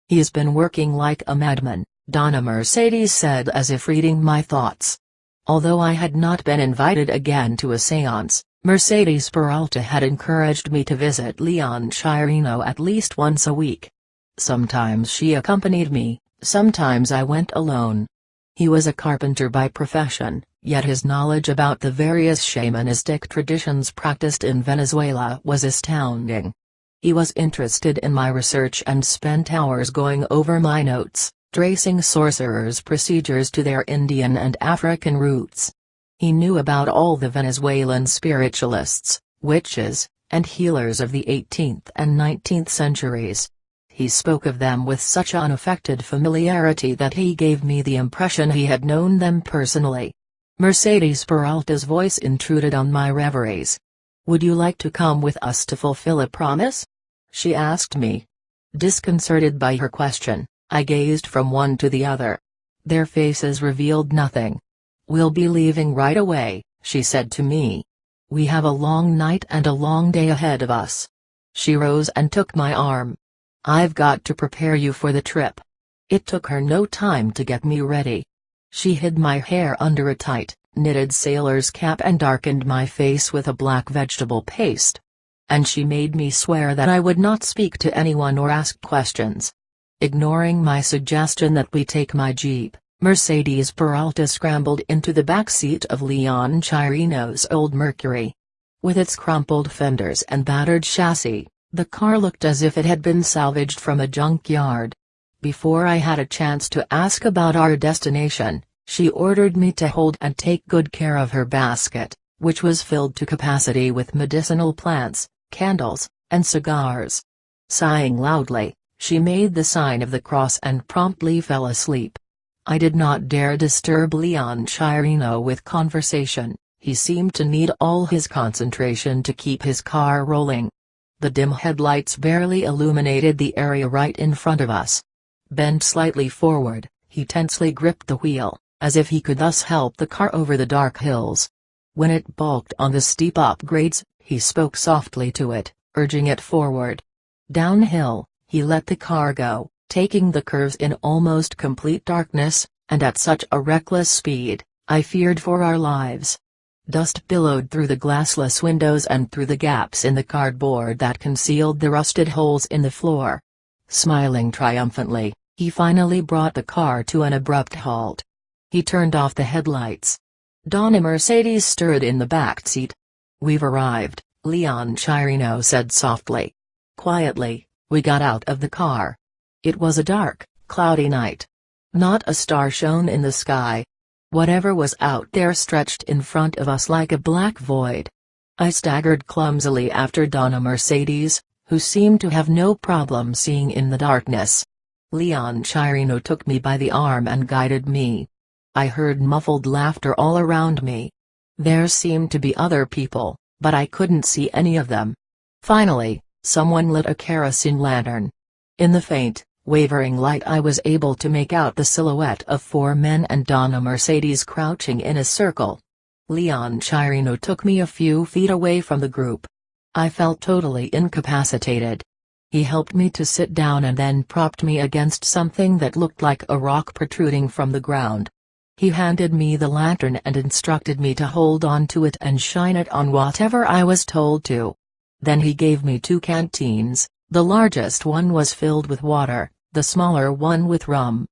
Speaker 1: "He's been working like a madman," Donna Mercedes said, as if reading my thoughts. Although I had not been invited again to a séance, Mercedes Peralta had encouraged me to visit Leon Chirino at least once a week. Sometimes she accompanied me, sometimes I went alone. He was a carpenter by profession, yet his knowledge about the various shamanistic traditions practiced in Venezuela was astounding. He was interested in my research and spent hours going over my notes, tracing sorcerers' procedures to their Indian and African roots. He knew about all the Venezuelan spiritualists, witches, and healers of the 18th and 19th centuries. He spoke of them with such unaffected familiarity that he gave me the impression he had known them personally. Mercedes Peralta's voice intruded on my reveries. "Would you like to come with us to fulfill a promise?" she asked me. Disconcerted by her question, I gazed from one to the other. Their faces revealed nothing. "We'll be leaving right away," she said to me. "We have a long night and a long day ahead of us." She rose and took my arm. "I've got to prepare you for the trip." It took her no time to get me ready. She hid my hair under a tight, knitted sailor's cap and darkened my face with a black vegetable paste. And she made me swear that I would not speak to anyone or ask questions. Ignoring my suggestion that we take my Jeep, Mercedes Peralta scrambled into the back seat of Leon Chirino's old Mercury. With its crumpled fenders and battered chassis, the car looked as if it had been salvaged from a junkyard. Before I had a chance to ask about our destination, she ordered me to hold and take good care of her basket, which was filled to capacity with medicinal plants, candles, and cigars. Sighing loudly, she made the sign of the cross and promptly fell asleep. I did not dare disturb Leon Chirino with conversation. He seemed to need all his concentration to keep his car rolling. The dim headlights barely illuminated the area right in front of us. Bent slightly forward, he tensely gripped the wheel, as if he could thus help the car over the dark hills. When it balked on the steep upgrades, he spoke softly to it, urging it forward. Downhill, he let the car go, taking the curves in almost complete darkness, and at such a reckless speed, I feared for our lives. Dust billowed through the glassless windows and through the gaps in the cardboard that concealed the rusted holes in the floor. Smiling triumphantly, he finally brought the car to an abrupt halt. He turned off the headlights. Donna Mercedes stirred in the back seat. "We've arrived," Leon Chirino said softly. Quietly, we got out of the car. It was a dark, cloudy night. Not a star shone in the sky. Whatever was out there stretched in front of us like a black void. I staggered clumsily after Donna Mercedes, who seemed to have no problem seeing in the darkness. Leon Chirino took me by the arm and guided me. I heard muffled laughter all around me. There seemed to be other people, but I couldn't see any of them. Finally, someone lit a kerosene lantern. In the faint, wavering light I was able to make out the silhouette of 4 men and Donna Mercedes crouching in a circle. Leon Chirino took me a few feet away from the group. I felt totally incapacitated. He helped me to sit down and then propped me against something that looked like a rock protruding from the ground. He handed me the lantern and instructed me to hold on to it and shine it on whatever I was told to. Then he gave me 2 canteens, the largest one was filled with water, the smaller one with rum.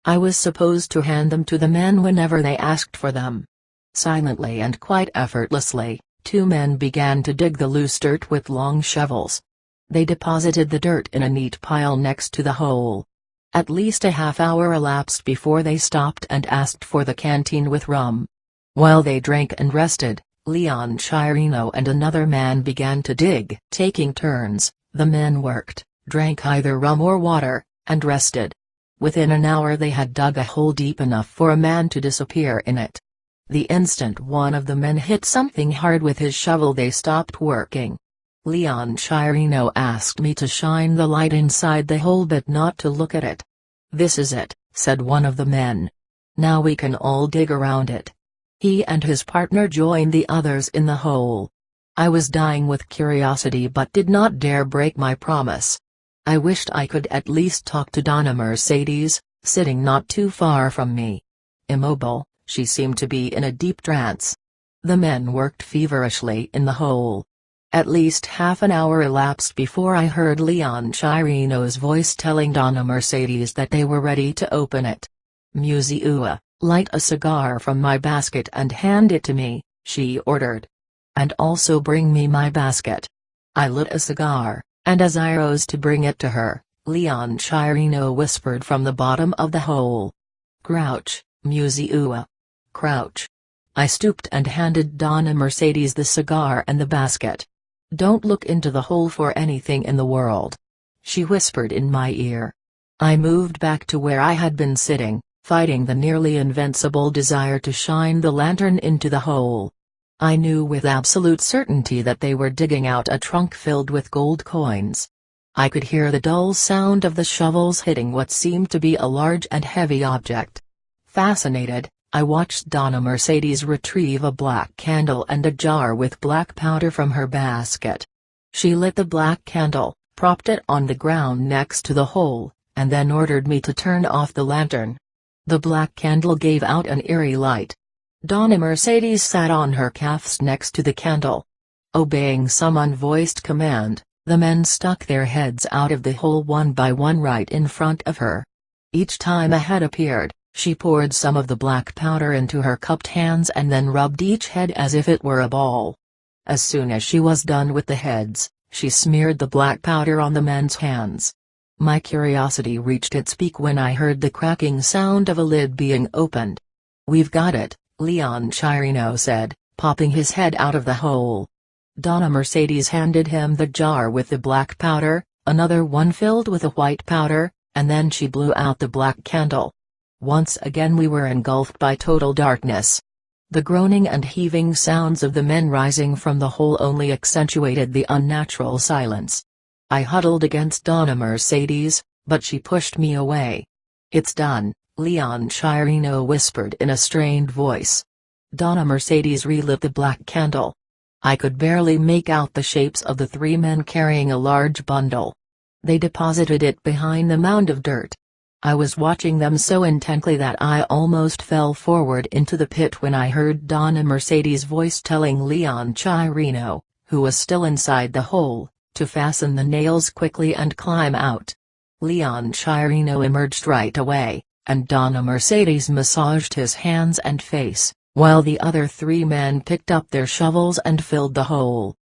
Speaker 1: I was supposed to hand them to the men whenever they asked for them. Silently and quite effortlessly, 2 men began to dig the loose dirt with long shovels. They deposited the dirt in a neat pile next to the hole. At least a half-hour elapsed before they stopped and asked for the canteen with rum. While they drank and rested, Leon Chirino and another man began to dig. Taking turns, the men worked, drank either rum or water, and rested. Within an hour they had dug a hole deep enough for a man to disappear in it. The instant one of the men hit something hard with his shovel they stopped working. Leon Chirino asked me to shine the light inside the hole but not to look at it. "This is it," said one of the men. "Now we can all dig around it." He and his partner joined the others in the hole. I was dying with curiosity but did not dare break my promise. I wished I could at least talk to Donna Mercedes, sitting not too far from me. Immobile, she seemed to be in a deep trance. The men worked feverishly in the hole. At least half an hour elapsed before I heard Leon Chirino's voice telling Donna Mercedes that they were ready to open it. "Musiua, light a cigar from my basket and hand it to me," she ordered. "And also bring me my basket." I lit a cigar, and as I rose to bring it to her, Leon Chirino whispered from the bottom of the hole. "Crouch, Musiua. Crouch." I stooped and handed Donna Mercedes the cigar and the basket. "Don't look into the hole for anything in the world," she whispered in my ear. I moved back to where I had been sitting, fighting the nearly invincible desire to shine the lantern into the hole. I knew with absolute certainty that they were digging out a trunk filled with gold coins. I could hear the dull sound of the shovels hitting what seemed to be a large and heavy object. Fascinated, I watched Donna Mercedes retrieve a black candle and a jar with black powder from her basket. She lit the black candle, propped it on the ground next to the hole, and then ordered me to turn off the lantern. The black candle gave out an eerie light. Donna Mercedes sat on her calves next to the candle. Obeying some unvoiced command, the men stuck their heads out of the hole one by one right in front of her. Each time a head appeared, she poured some of the black powder into her cupped hands and then rubbed each head as if it were a ball. As soon as she was done with the heads, she smeared the black powder on the men's hands. My curiosity reached its peak when I heard the cracking sound of a lid being opened. "We've got it," Leon Chirino said, popping his head out of the hole. Donna Mercedes handed him the jar with the black powder, another one filled with a white powder, and then she blew out the black candle. Once again we were engulfed by total darkness. The groaning and heaving sounds of the men rising from the hole only accentuated the unnatural silence. I huddled against Donna Mercedes, but she pushed me away. "It's done," Leon Chirino whispered in a strained voice. Donna Mercedes relit the black candle. I could barely make out the shapes of the 3 men carrying a large bundle. They deposited it behind the mound of dirt. I was watching them so intently that I almost fell forward into the pit when I heard Donna Mercedes' voice telling Leon Chirino, who was still inside the hole, to fasten the nails quickly and climb out. Leon Chirino emerged right away, and Donna Mercedes massaged his hands and face, while the other 3 men picked up their shovels and filled the hole.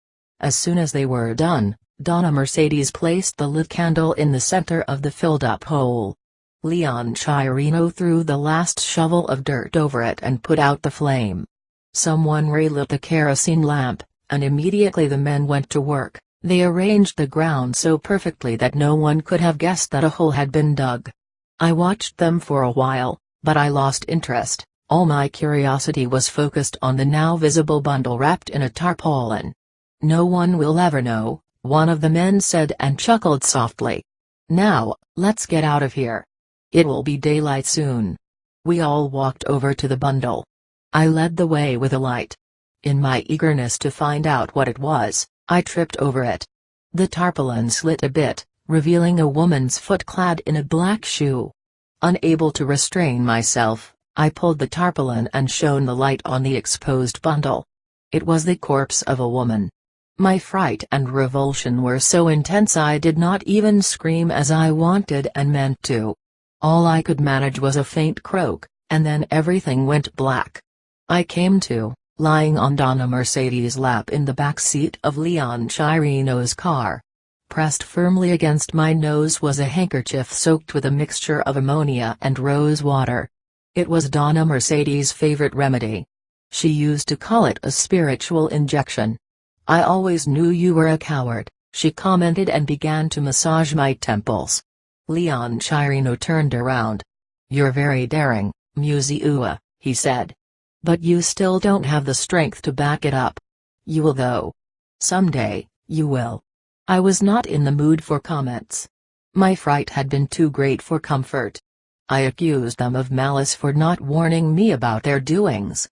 Speaker 1: As soon as they were done, Donna Mercedes placed the lit candle in the center of the filled-up hole. Leon Chirino threw the last shovel of dirt over it and put out the flame. Someone relit the kerosene lamp, and immediately the men went to work. They arranged the ground so perfectly that no one could have guessed that a hole had been dug. I watched them for a while, but I lost interest, All my curiosity was focused on the now visible bundle wrapped in a tarpaulin. "No one will ever know," one of the men said and chuckled softly. "Now, let's get out of here. It will be daylight soon." We all walked over to the bundle. I led the way with a light. In my eagerness to find out what it was, I tripped over it. The tarpaulin slit a bit, revealing a woman's foot clad in a black shoe. Unable to restrain myself, I pulled the tarpaulin and shone the light on the exposed bundle. It was the corpse of a woman. My fright and revulsion were so intense I did not even scream as I wanted and meant to. All I could manage was a faint croak, and then everything went black. I came to, lying on Donna Mercedes' lap in the back seat of Leon Chirino's car. Pressed firmly against my nose was a handkerchief soaked with a mixture of ammonia and rose water. It was Donna Mercedes' favorite remedy. She used to call it a spiritual injection. "I always knew you were a coward," she commented and began to massage my temples. Leon Chirino turned around. "You're very daring, Muziua," he said. "But you still don't have the strength to back it up. You will though. Someday, you will." I was not in the mood for comments. My fright had been too great for comfort. I accused them of malice for not warning me about their doings.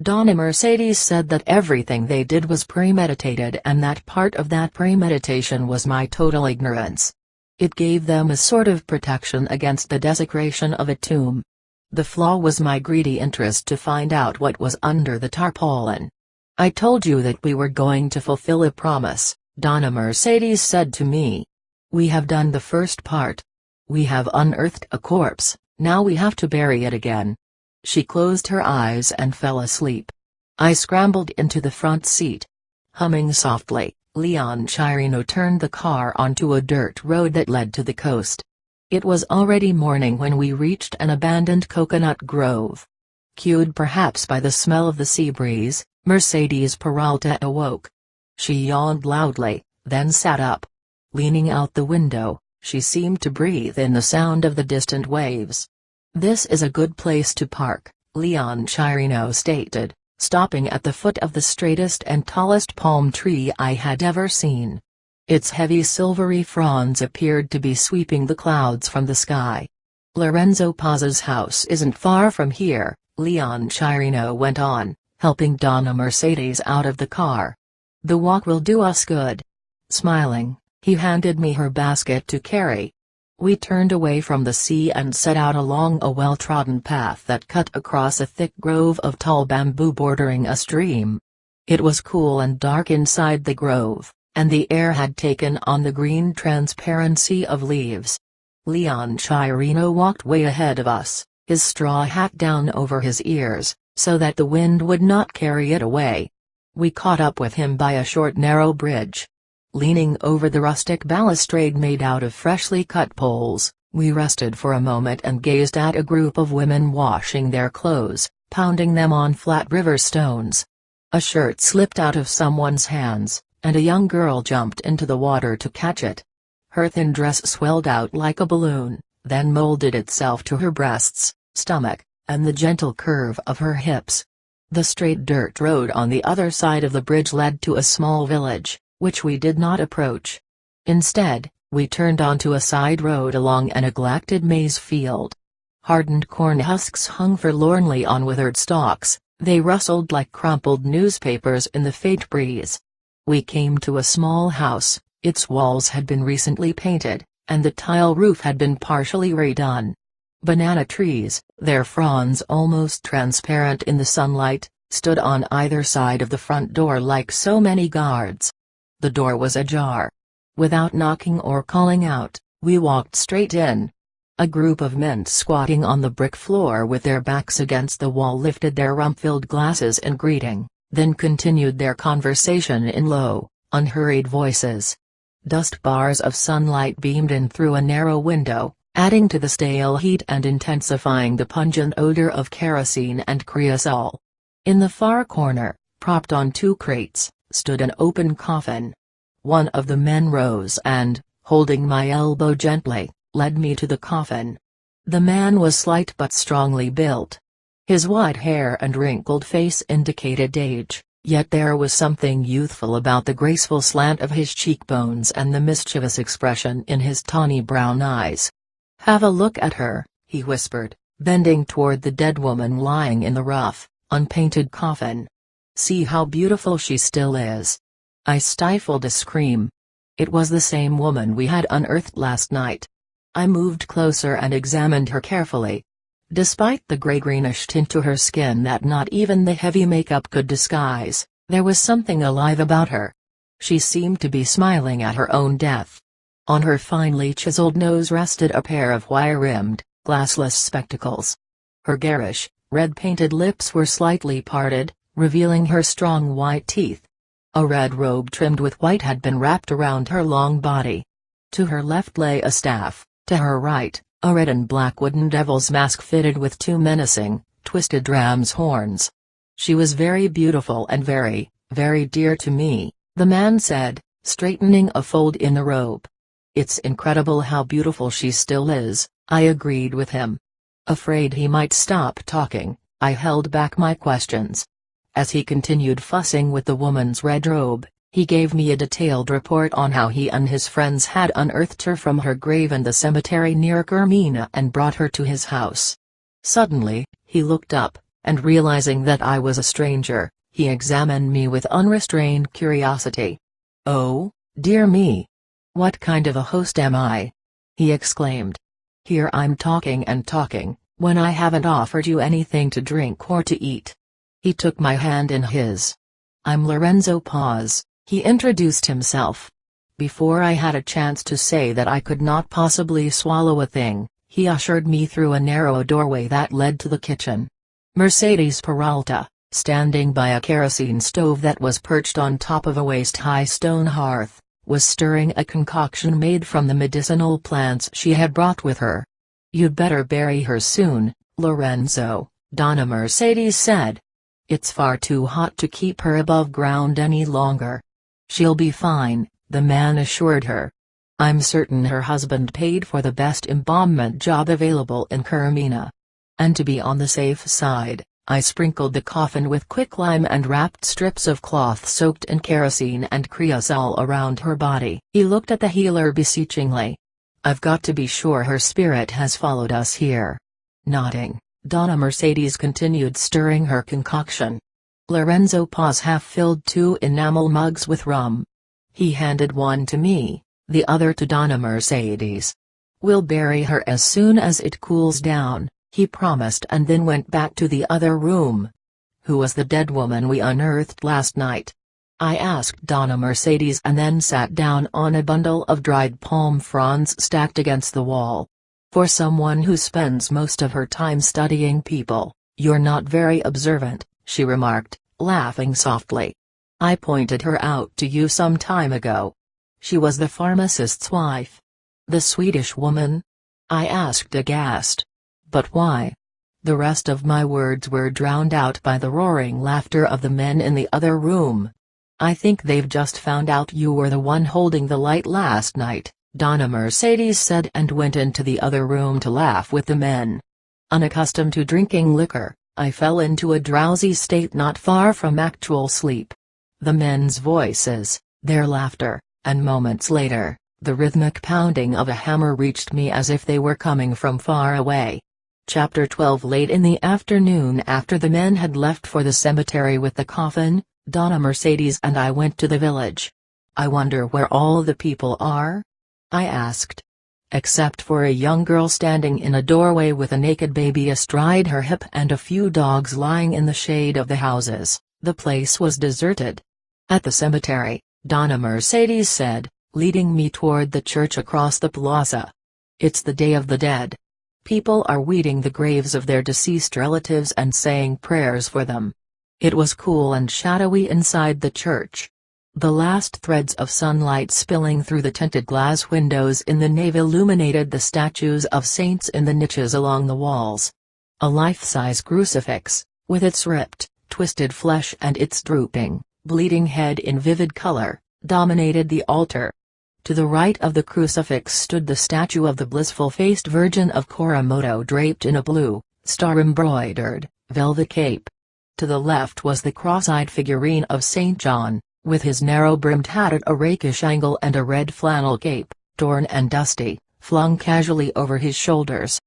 Speaker 1: Donna Mercedes said that everything they did was premeditated and that part of that premeditation was my total ignorance. It gave them a sort of protection against the desecration of a tomb. The flaw was my greedy interest to find out what was under the tarpaulin. "I told you that we were going to fulfill a promise," Donna Mercedes said to me. "We have done the first part. We have unearthed a corpse, now we have to bury it again." She closed her eyes and fell asleep. I scrambled into the front seat. Humming softly, Leon Chirino turned the car onto a dirt road that led to the coast. It was already morning when we reached an abandoned coconut grove. Cued perhaps by the smell of the sea breeze, Mercedes Peralta awoke. She yawned loudly, then sat up. Leaning out the window, she seemed to breathe in the sound of the distant waves. "This is a good place to park," Leon Chirino stated, stopping at the foot of the straightest and tallest palm tree I had ever seen. Its heavy silvery fronds appeared to be sweeping the clouds from the sky. "Lorenzo Paz's house isn't far from here," Leon Chirino went on, helping Donna Mercedes out of the car. "The walk will do us good." Smiling, he handed me her basket to carry. We turned away from the sea and set out along a well-trodden path that cut across a thick grove of tall bamboo bordering a stream. It was cool and dark inside the grove, and the air had taken on the green transparency of leaves. Leon Chirino walked way ahead of us, his straw hat down over his ears, so that the wind would not carry it away. We caught up with him by a short narrow bridge. Leaning over the rustic balustrade made out of freshly cut poles, we rested for a moment and gazed at a group of women washing their clothes, pounding them on flat river stones. A shirt slipped out of someone's hands, and a young girl jumped into the water to catch it. Her thin dress swelled out like a balloon, then molded itself to her breasts, stomach, and the gentle curve of her hips. The straight dirt road on the other side of the bridge led to a small village, which we did not approach. Instead, we turned onto a side road along a neglected maize field. Hardened corn husks hung forlornly on withered stalks, they rustled like crumpled newspapers in the faint breeze. We came to a small house, its walls had been recently painted, and the tile roof had been partially redone. Banana trees, their fronds almost transparent in the sunlight, stood on either side of the front door like so many guards. The door was ajar. Without knocking or calling out, we walked straight in. A group of men squatting on the brick floor with their backs against the wall lifted their rum-filled glasses in greeting, then continued their conversation in low, unhurried voices. Dust bars of sunlight beamed in through a narrow window, adding to the stale heat and intensifying the pungent odor of kerosene and creosol. In the far corner, propped on two crates, stood an open coffin. One of the men rose and, holding my elbow gently, led me to the coffin. The man was slight but strongly built. His white hair and wrinkled face indicated age, yet there was something youthful about the graceful slant of his cheekbones and the mischievous expression in his tawny brown eyes. "Have a look at her," he whispered, bending toward the dead woman lying in the rough, unpainted coffin. "See how beautiful she still is." I stifled a scream. It was the same woman we had unearthed last night. I moved closer and examined her carefully. Despite the gray-greenish tint to her skin that not even the heavy makeup could disguise, there was something alive about her. She seemed to be smiling at her own death. On her finely chiseled nose rested a pair of wire-rimmed, glassless spectacles. Her garish, red-painted lips were slightly parted, revealing her strong white teeth. A red robe trimmed with white had been wrapped around her long body. To her left lay a staff, to her right, a red and black wooden devil's mask fitted with two menacing, twisted ram's horns. "She was very beautiful and very, very dear to me," the man said, straightening a fold in the robe. "It's incredible how beautiful she still is," I agreed with him. Afraid he might stop talking, I held back my questions. As he continued fussing with the woman's red robe, he gave me a detailed report on how he and his friends had unearthed her from her grave in the cemetery near Kermina and brought her to his house. Suddenly, he looked up, and realizing that I was a stranger, he examined me with unrestrained curiosity. "Oh, dear me! What kind of a host am I?" he exclaimed. "Here I'm talking and talking, when I haven't offered you anything to drink or to eat." He took my hand in his. "I'm Lorenzo Paz," he introduced himself. Before I had a chance to say that I could not possibly swallow a thing, he ushered me through a narrow doorway that led to the kitchen. Mercedes Peralta, standing by a kerosene stove that was perched on top of a waist-high stone hearth, was stirring a concoction made from the medicinal plants she had brought with her. "You'd better bury her soon, Lorenzo," Donna Mercedes said. "It's far too hot to keep her above ground any longer." "She'll be fine," the man assured her. "I'm certain her husband paid for the best embalmment job available in Kermina. And to be on the safe side, I sprinkled the coffin with quicklime and wrapped strips of cloth soaked in kerosene and creosol around her body." He looked at the healer beseechingly. "I've got to be sure her spirit has followed us here." Nodding, Donna Mercedes continued stirring her concoction. Lorenzo Paz half-filled 2 enamel mugs with rum. He handed one to me, the other to Donna Mercedes. "We'll bury her as soon as it cools down," he promised, and then went back to the other room. "Who was the dead woman we unearthed last night?" I asked Donna Mercedes, and then sat down on a bundle of dried palm fronds stacked against the wall. "For someone who spends most of her time studying people, you're not very observant," she remarked, laughing softly. "I pointed her out to you some time ago. She was the pharmacist's wife." "The Swedish woman?" I asked aghast. "But why?" The rest of my words were drowned out by the roaring laughter of the men in the other room. "I think they've just found out you were the one holding the light last night," Donna Mercedes said, and went into the other room to laugh with the men. Unaccustomed to drinking liquor, I fell into a drowsy state not far from actual sleep. The men's voices, their laughter, and moments later, the rhythmic pounding of a hammer reached me as if they were coming from far away. Chapter 12. Late in the afternoon, after the men had left for the cemetery with the coffin, Donna Mercedes and I went to the village. "I wonder where all the people are?" I asked. Except for a young girl standing in a doorway with a naked baby astride her hip and a few dogs lying in the shade of the houses, the place was deserted. "At the cemetery," Donna Mercedes said, leading me toward the church across the plaza. "It's the Day of the Dead. People are weeding the graves of their deceased relatives and saying prayers for them." It was cool and shadowy inside the church. The last threads of sunlight spilling through the tinted glass windows in the nave illuminated the statues of saints in the niches along the walls. A life-size crucifix, with its ripped, twisted flesh and its drooping, bleeding head in vivid color, dominated the altar. To the right of the crucifix stood the statue of the blissful-faced Virgin of Koromoto draped in a blue, star-embroidered, velvet cape. To the left was the cross-eyed figurine of St. John, with his narrow-brimmed hat at a rakish angle and a red flannel cape, torn and dusty, flung casually over his shoulders.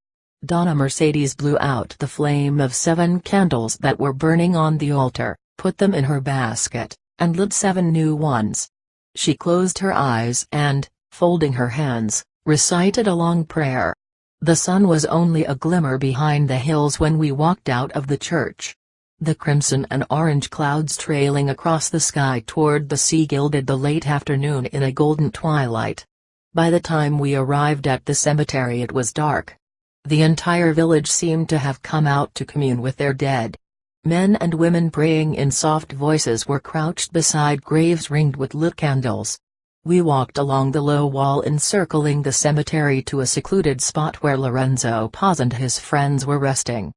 Speaker 1: Donna Mercedes blew out the flame of 7 candles that were burning on the altar, put them in her basket, and lit 7 new ones. She closed her eyes and, folding her hands, recited a long prayer. The sun was only a glimmer behind the hills when we walked out of the church. The crimson and orange clouds trailing across the sky toward the sea gilded the late afternoon in a golden twilight. By the time we arrived at the cemetery it was dark. The entire village seemed to have come out to commune with their dead. Men and women praying in soft voices were crouched beside graves ringed with lit candles. We walked along the low wall encircling the cemetery to a secluded spot where Lorenzo Paz and his friends were resting.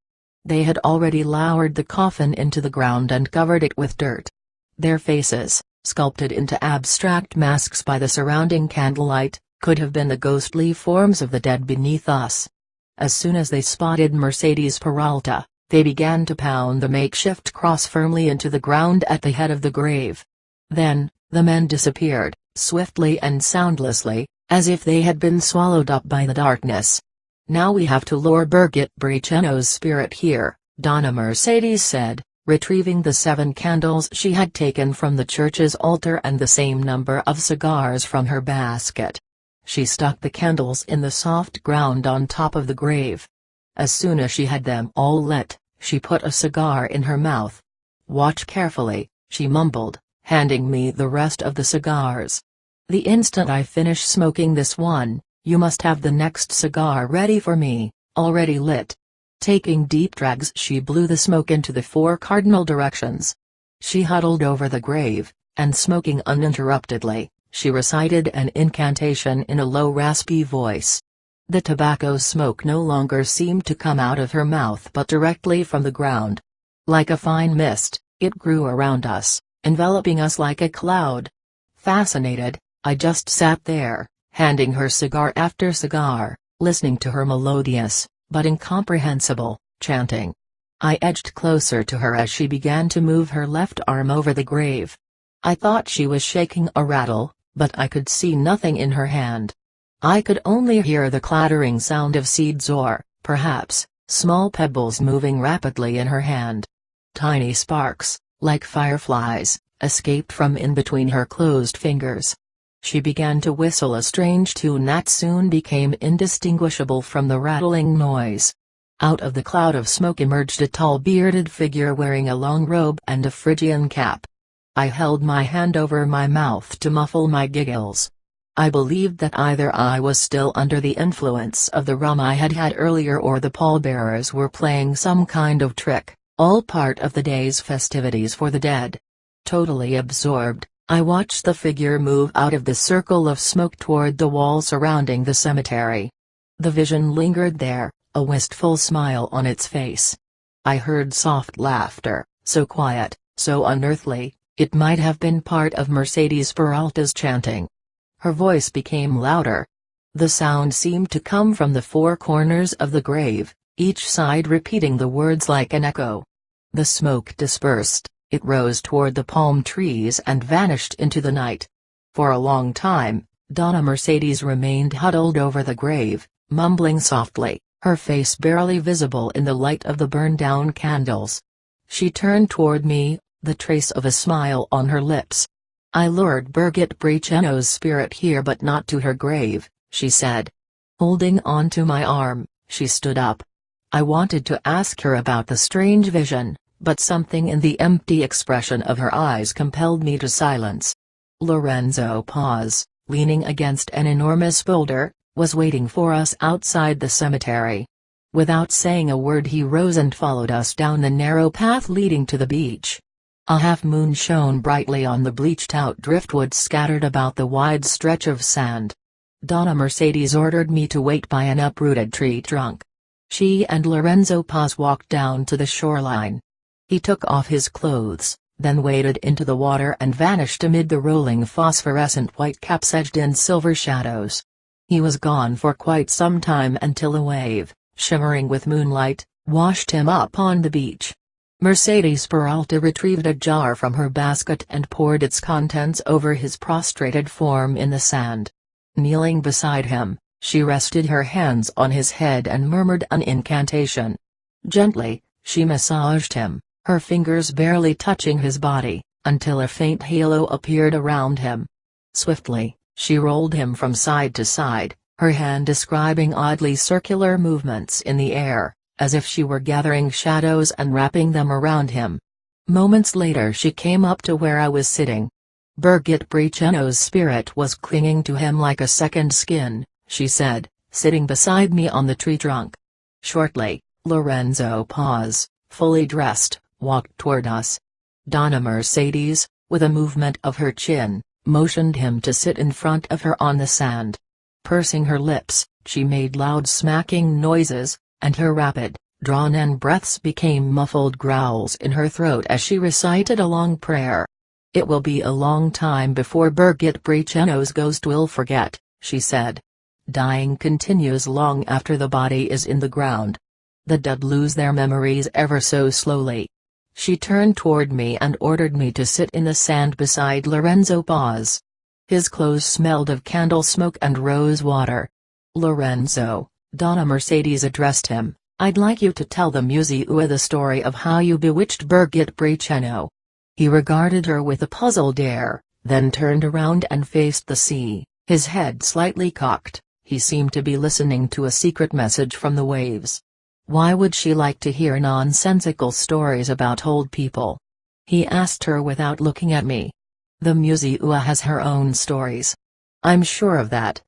Speaker 1: They had already lowered the coffin into the ground and covered it with dirt. Their faces, sculpted into abstract masks by the surrounding candlelight, could have been the ghostly forms of the dead beneath us. As soon as they spotted Mercedes Peralta, they began to pound the makeshift cross firmly into the ground at the head of the grave. Then, the men disappeared, swiftly and soundlessly, as if they had been swallowed up by the darkness. "Now we have to lure Birgit Braceno's spirit here," Donna Mercedes said, retrieving the 7 candles she had taken from the church's altar and the same number of cigars from her basket. She stuck the candles in the soft ground on top of the grave. As soon as she had them all lit, she put a cigar in her mouth. "Watch carefully," she mumbled, handing me the rest of the cigars. "The instant I finish smoking this one, you must have the next cigar ready for me, already lit." Taking deep drags she blew the smoke into the 4 cardinal directions. She huddled over the grave, and smoking uninterruptedly, she recited an incantation in a low raspy voice. The tobacco smoke no longer seemed to come out of her mouth but directly from the ground. Like a fine mist, it grew around us, enveloping us like a cloud. Fascinated, I just sat there, handing her cigar after cigar, listening to her melodious, but incomprehensible, chanting. I edged closer to her as she began to move her left arm over the grave. I thought she was shaking a rattle, but I could see nothing in her hand. I could only hear the clattering sound of seeds or, perhaps, small pebbles moving rapidly in her hand. Tiny sparks, like fireflies, escaped from in between her closed fingers. She began to whistle a strange tune that soon became indistinguishable from the rattling noise. Out of the cloud of smoke emerged a tall bearded figure wearing a long robe and a Phrygian cap. I held my hand over my mouth to muffle my giggles. I believed that either I was still under the influence of the rum I had had earlier or the pallbearers were playing some kind of trick, all part of the day's festivities for the dead. Totally absorbed, I watched the figure move out of the circle of smoke toward the wall surrounding the cemetery. The vision lingered there, a wistful smile on its face. I heard soft laughter, so quiet, so unearthly, it might have been part of Mercedes Peralta's chanting. Her voice became louder. The sound seemed to come from the 4 corners of the grave, each side repeating the words like an echo. The smoke dispersed, it rose toward the palm trees and vanished into the night. For a long time, Donna Mercedes remained huddled over the grave, mumbling softly, her face barely visible in the light of the burned-down candles. She turned toward me, the trace of a smile on her lips. "I lured Birgit Braceno's spirit here but not to her grave," she said. Holding on to my arm, she stood up. I wanted to ask her about the strange vision, but something in the empty expression of her eyes compelled me to silence. Lorenzo Paz, leaning against an enormous boulder, was waiting for us outside the cemetery. Without saying a word he rose and followed us down the narrow path leading to the beach. A half-moon shone brightly on the bleached-out driftwood scattered about the wide stretch of sand. Donna Mercedes ordered me to wait by an uprooted tree trunk. She and Lorenzo Paz walked down to the shoreline. He took off his clothes, then waded into the water and vanished amid the rolling phosphorescent white caps edged in silver shadows. He was gone for quite some time until a wave, shimmering with moonlight, washed him up on the beach. Mercedes Peralta retrieved a jar from her basket and poured its contents over his prostrated form in the sand. Kneeling beside him, she rested her hands on his head and murmured an incantation. Gently, she massaged him, her fingers barely touching his body, until a faint halo appeared around him. Swiftly, she rolled him from side to side, her hand describing oddly circular movements in the air, as if she were gathering shadows and wrapping them around him. Moments later she came up to where I was sitting. Birgit Brecheno's spirit was clinging to him like a second skin, she said, sitting beside me on the tree trunk. Shortly, Lorenzo Paz, fully dressed, walked toward us. Donna Mercedes, with a movement of her chin, motioned him to sit in front of her on the sand. Pursing her lips, she made loud smacking noises, and her rapid, drawn-in breaths became muffled growls in her throat as she recited a long prayer. "It will be a long time before Birgit Brecheno's ghost will forget," she said. "Dying continues long after the body is in the ground. The dead lose their memories ever so slowly." She turned toward me and ordered me to sit in the sand beside Lorenzo Paz. His clothes smelled of candle smoke and rose water. "Lorenzo," Donna Mercedes addressed him, "I'd like you to tell the Museua the story of how you bewitched Birgit Brecheno." He regarded her with a puzzled air, then turned around and faced the sea, his head slightly cocked. He seemed to be listening to a secret message from the waves. Why would she like to hear nonsensical stories about old people? He asked her without looking at me. "The Museua has her own stories. I'm sure of that.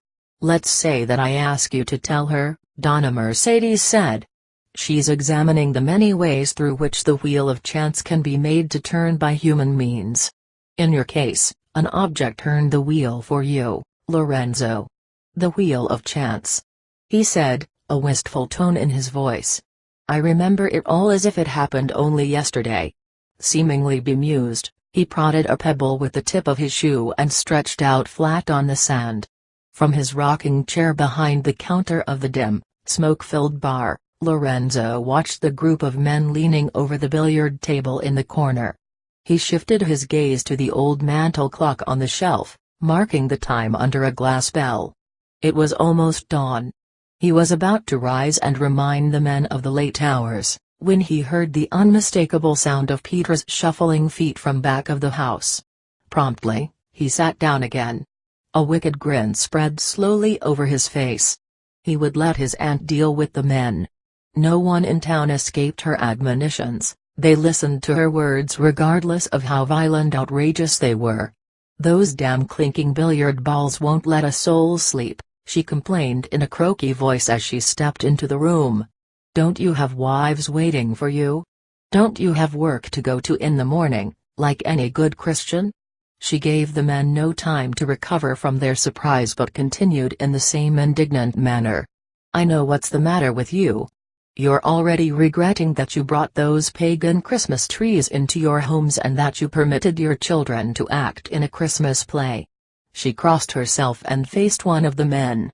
Speaker 1: Let's say that I ask you to tell her," Donna Mercedes said. "She's examining the many ways through which the wheel of chance can be made to turn by human means. In your case, an object turned the wheel for you, Lorenzo." "The wheel of chance," he said, a wistful tone in his voice. "I remember it all as if it happened only yesterday." Seemingly bemused, he prodded a pebble with the tip of his shoe and stretched out flat on the sand. From his rocking chair behind the counter of the dim, smoke-filled bar, Lorenzo watched the group of men leaning over the billiard table in the corner. He shifted his gaze to the old mantel clock on the shelf, marking the time under a glass bell. It was almost dawn. He was about to rise and remind the men of the late hours, when he heard the unmistakable sound of Petra's shuffling feet from back of the house. Promptly, he sat down again. A wicked grin spread slowly over his face. He would let his aunt deal with the men. No one in town escaped her admonitions, they listened to her words regardless of how violent outrageous they were. "Those damn clinking billiard balls won't let a soul sleep," she complained in a croaky voice as she stepped into the room. "Don't you have wives waiting for you? Don't you have work to go to in the morning, like any good Christian?" She gave the men no time to recover from their surprise but continued in the same indignant manner. "I know what's the matter with you. You're already regretting that you brought those pagan Christmas trees into your homes and that you permitted your children to act in a Christmas play." She crossed herself and faced one of the men.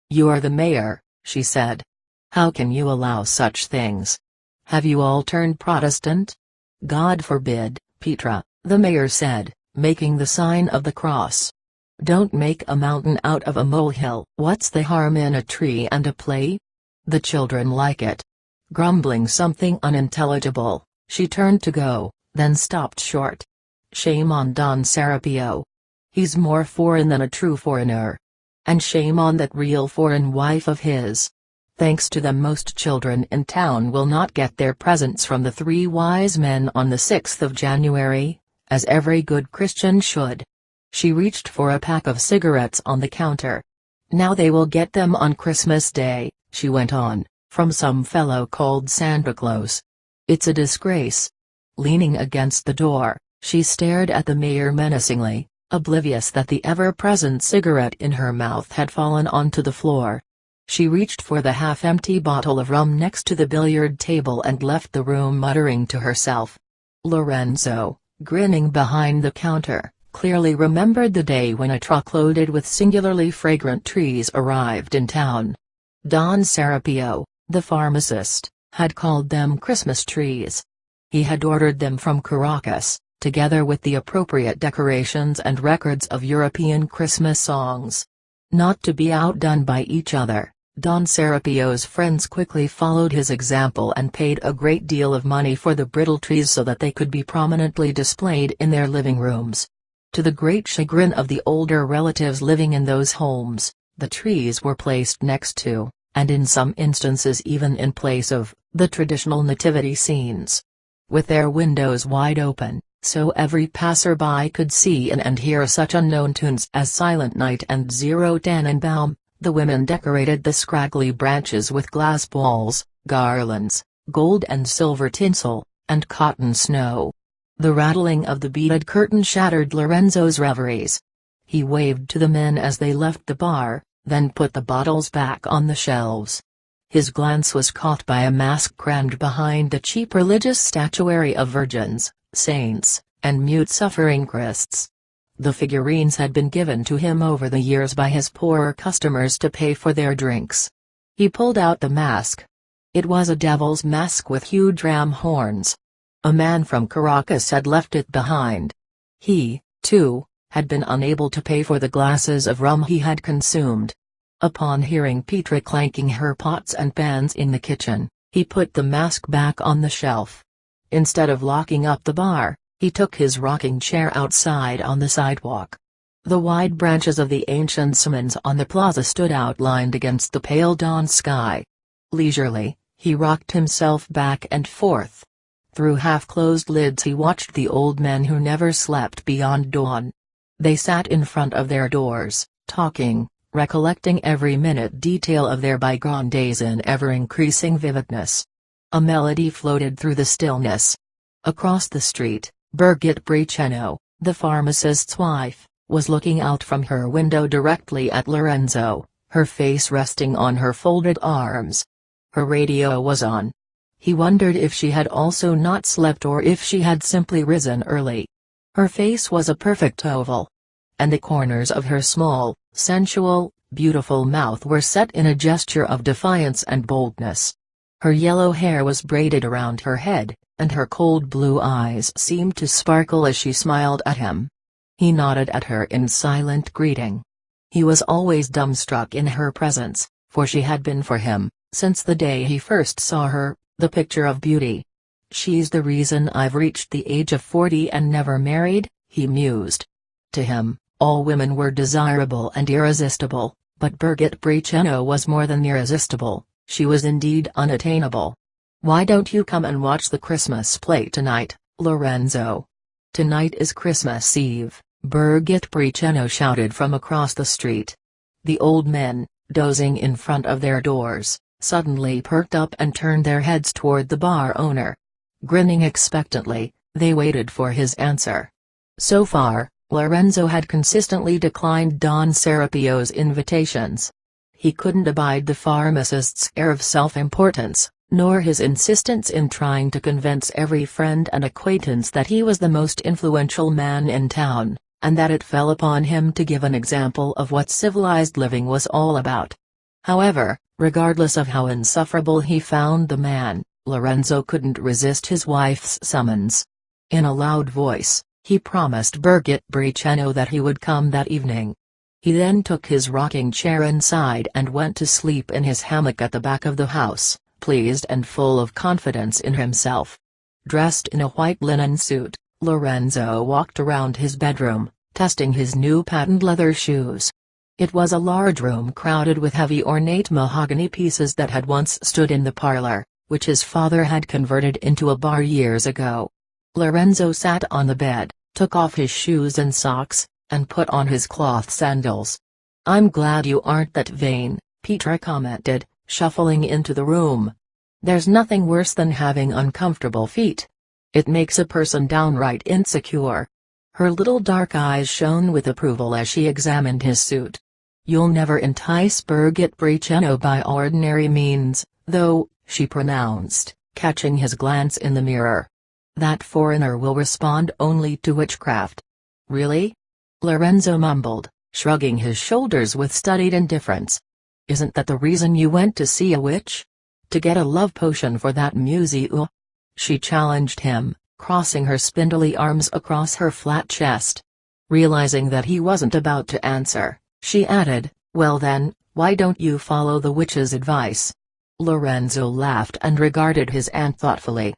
Speaker 1: "You're the mayor," she said. "How can you allow such things? Have you all turned Protestant?" "God forbid, Petra," the mayor said, making the sign of the cross. "Don't make a mountain out of a molehill." "What's the harm in a tree and a play? The children like it." Grumbling something unintelligible, she turned to go, then stopped short. "Shame on Don Serapio. He's more foreign than a true foreigner. And shame on that real foreign wife of his. Thanks to them most children in town will not get their presents from the three wise men on the 6th of January, as every good Christian should." She reached for a pack of cigarettes on the counter. "Now they will get them on Christmas Day," she went on, "from some fellow called Santa Claus. It's a disgrace." Leaning against the door, she stared at the mayor menacingly, oblivious that the ever-present cigarette in her mouth had fallen onto the floor. She reached for the half-empty bottle of rum next to the billiard table and left the room muttering to herself. Lorenzo, grinning behind the counter, clearly remembered the day when a truck loaded with singularly fragrant trees arrived in town. Don Serapio, the pharmacist, had called them Christmas trees. He had ordered them from Caracas, together with the appropriate decorations and records of European Christmas songs. Not to be outdone by each other, Don Serapio's friends quickly followed his example and paid a great deal of money for the brittle trees so that they could be prominently displayed in their living rooms. To the great chagrin of the older relatives living in those homes, the trees were placed next to, and in some instances even in place of, the traditional nativity scenes. With their windows wide open, so every passerby could see and hear such unknown tunes as Silent Night and Zero Tannenbaum, the women decorated the scraggly branches with glass balls, garlands, gold and silver tinsel, and cotton snow. The rattling of the beaded curtain shattered Lorenzo's reveries. He waved to the men as they left the bar, then put the bottles back on the shelves. His glance was caught by a mask crammed behind the cheap religious statuary of virgins, saints, and mute suffering Christs. The figurines had been given to him over the years by his poorer customers to pay for their drinks. He pulled out the mask. It was a devil's mask with huge ram horns. A man from Caracas had left it behind. He, too, had been unable to pay for the glasses of rum he had consumed. Upon hearing Petra clanking her pots and pans in the kitchen, he put the mask back on the shelf. Instead of locking up the bar, he took his rocking chair outside on the sidewalk. The wide branches of the ancient cements on the plaza stood outlined against the pale dawn sky. Leisurely, he rocked himself back and forth. Through half-closed lids he watched the old men who never slept beyond dawn. They sat in front of their doors, talking, recollecting every minute detail of their bygone days in ever-increasing vividness. A melody floated through the stillness. Across the street, Birgit Briceno, the pharmacist's wife, was looking out from her window directly at Lorenzo, her face resting on her folded arms. Her radio was on. He wondered if she had also not slept or if she had simply risen early. Her face was a perfect oval. And the corners of her small, sensual, beautiful mouth were set in a gesture of defiance and boldness. Her yellow hair was braided around her head, and her cold blue eyes seemed to sparkle as she smiled at him. He nodded at her in silent greeting. He was always dumbstruck in her presence, for she had been for him, since the day he first saw her, the picture of beauty. "She's the reason I've reached the age of 40 and never married," he mused. To him, all women were desirable and irresistible, but Birgit Briceno was more than irresistible, she was indeed unattainable. "Why don't you come and watch the Christmas play tonight, Lorenzo?" "Tonight is Christmas Eve," Birgit Briceno shouted from across the street. The old men, dozing in front of their doors, suddenly perked up and turned their heads toward the bar owner. Grinning expectantly, they waited for his answer. So far, Lorenzo had consistently declined Don Serapio's invitations. He couldn't abide the pharmacist's air of self-importance, nor his insistence in trying to convince every friend and acquaintance that he was the most influential man in town, and that it fell upon him to give an example of what civilized living was all about. However, regardless of how insufferable he found the man, Lorenzo couldn't resist his wife's summons. In a loud voice, he promised Birgit Briceno that he would come that evening. He then took his rocking chair inside and went to sleep in his hammock at the back of the house, pleased and full of confidence in himself. Dressed in a white linen suit, Lorenzo walked around his bedroom, testing his new patent leather shoes. It was a large room crowded with heavy ornate mahogany pieces that had once stood in the parlor, which his father had converted into a bar years ago. Lorenzo sat on the bed, took off his shoes and socks, and put on his cloth sandals. "I'm glad you aren't that vain," Petra commented, shuffling into the room. "There's nothing worse than having uncomfortable feet. It makes a person downright insecure." Her little dark eyes shone with approval as she examined his suit. "You'll never entice Birgit Briceno by ordinary means, though," she pronounced, catching his glance in the mirror. "That foreigner will respond only to witchcraft." "Really?" Lorenzo mumbled, shrugging his shoulders with studied indifference. "Isn't that the reason you went to see a witch? To get a love potion for that museo?" she challenged him, crossing her spindly arms across her flat chest. Realizing that he wasn't about to answer, she added, "Well then, why don't you follow the witch's advice?" Lorenzo laughed and regarded his aunt thoughtfully.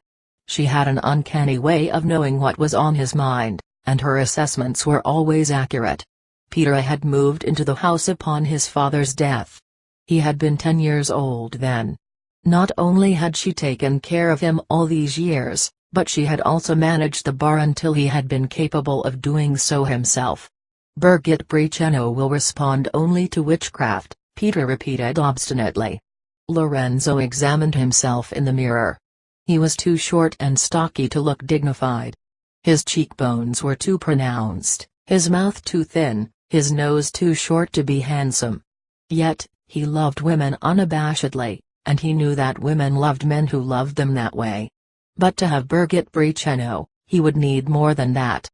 Speaker 1: She had an uncanny way of knowing what was on his mind, and her assessments were always accurate. Peter had moved into the house upon his father's death. He had been 10 years old then. Not only had she taken care of him all these years, but she had also managed the bar until he had been capable of doing so himself. "Birgit Briceno will respond only to witchcraft," Peter repeated obstinately. Lorenzo examined himself in the mirror. He was too short and stocky to look dignified. His cheekbones were too pronounced, his mouth too thin, his nose too short to be handsome. Yet, he loved women unabashedly, and he knew that women loved men who loved them that way. But to have Birgit Briceno, he would need more than that.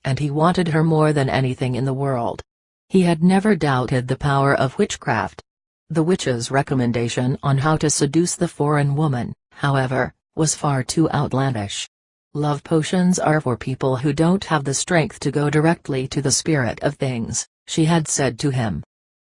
Speaker 1: And he wanted her more than anything in the world. He had never doubted the power of witchcraft. The witch's recommendation on how to seduce the foreign woman, however, was far too outlandish. Love potions are for people who don't have the strength to go directly to the spirit of things, she had said to him.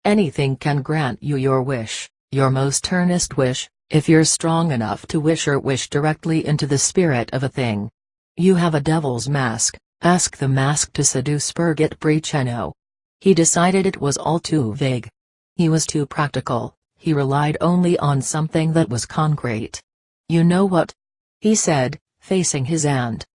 Speaker 1: Anything can grant you your wish, your most earnest wish, if you're strong enough to wish or wish directly into the spirit of a thing. You have a devil's mask, ask the mask to seduce Birgit Briceno. He decided it was all too vague. He was too practical, he relied only on something that was concrete. "You know what?" he said, facing his aunt.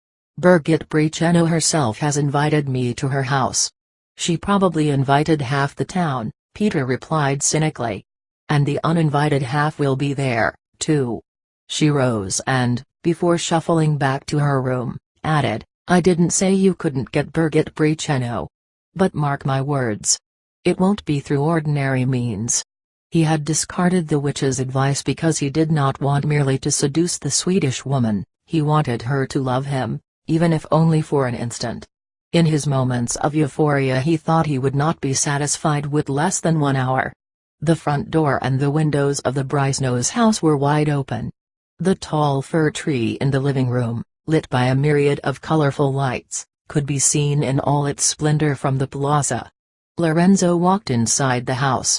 Speaker 1: "Birgit Briceno herself has invited me to her house." "She probably invited half the town," Peter replied cynically. "And the uninvited half will be there, too." She rose and, before shuffling back to her room, added, "I didn't say you couldn't get Birgit Briceno. But mark my words. It won't be through ordinary means." He had discarded the witch's advice because he did not want merely to seduce the Swedish woman, he wanted her to love him, even if only for an instant. In his moments of euphoria he thought he would not be satisfied with less than 1 hour. The front door and the windows of the Briceno's house were wide open. The tall fir tree in the living room, lit by a myriad of colorful lights, could be seen in all its splendor from the plaza. Lorenzo walked inside the house.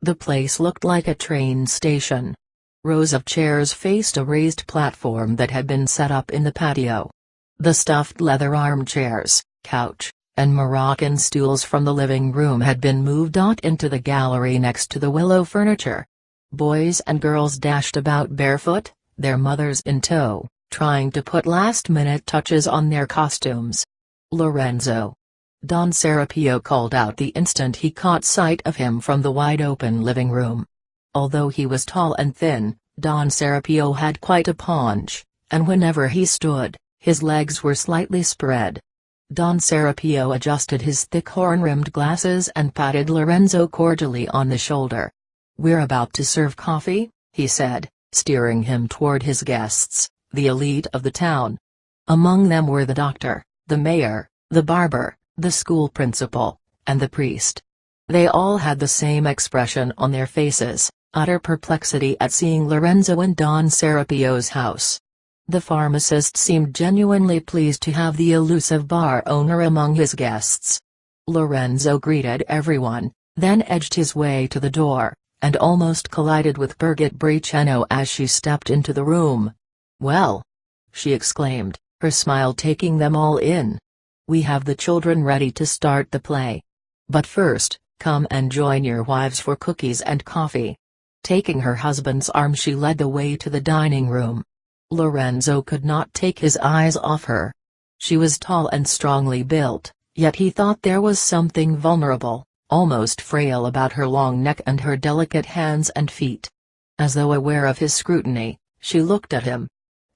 Speaker 1: The place looked like a train station. Rows of chairs faced a raised platform that had been set up in the patio. The stuffed leather armchairs, couch, and Moroccan stools from the living room had been moved out into the gallery next to the willow furniture. Boys and girls dashed about barefoot, their mothers in tow, trying to put last-minute touches on their costumes. "Lorenzo!" Don Serapio called out the instant he caught sight of him from the wide-open living room. Although he was tall and thin, Don Serapio had quite a paunch, and whenever he stood, his legs were slightly spread. Don Serapio adjusted his thick horn-rimmed glasses and patted Lorenzo cordially on the shoulder. "We're about to serve coffee," he said, steering him toward his guests, the elite of the town. Among them were the doctor, the mayor, the barber, the school principal, and the priest. They all had the same expression on their faces, utter perplexity at seeing Lorenzo in Don Serapio's house. The pharmacist seemed genuinely pleased to have the elusive bar owner among his guests. Lorenzo greeted everyone, then edged his way to the door, and almost collided with Birgit Briceno as she stepped into the room. "Well!" she exclaimed, her smile taking them all in. "We have the children ready to start the play. But first, come and join your wives for cookies and coffee." Taking her husband's arm she led the way to the dining room. Lorenzo could not take his eyes off her. She was tall and strongly built, yet he thought there was something vulnerable, almost frail about her long neck and her delicate hands and feet. As though aware of his scrutiny, she looked at him.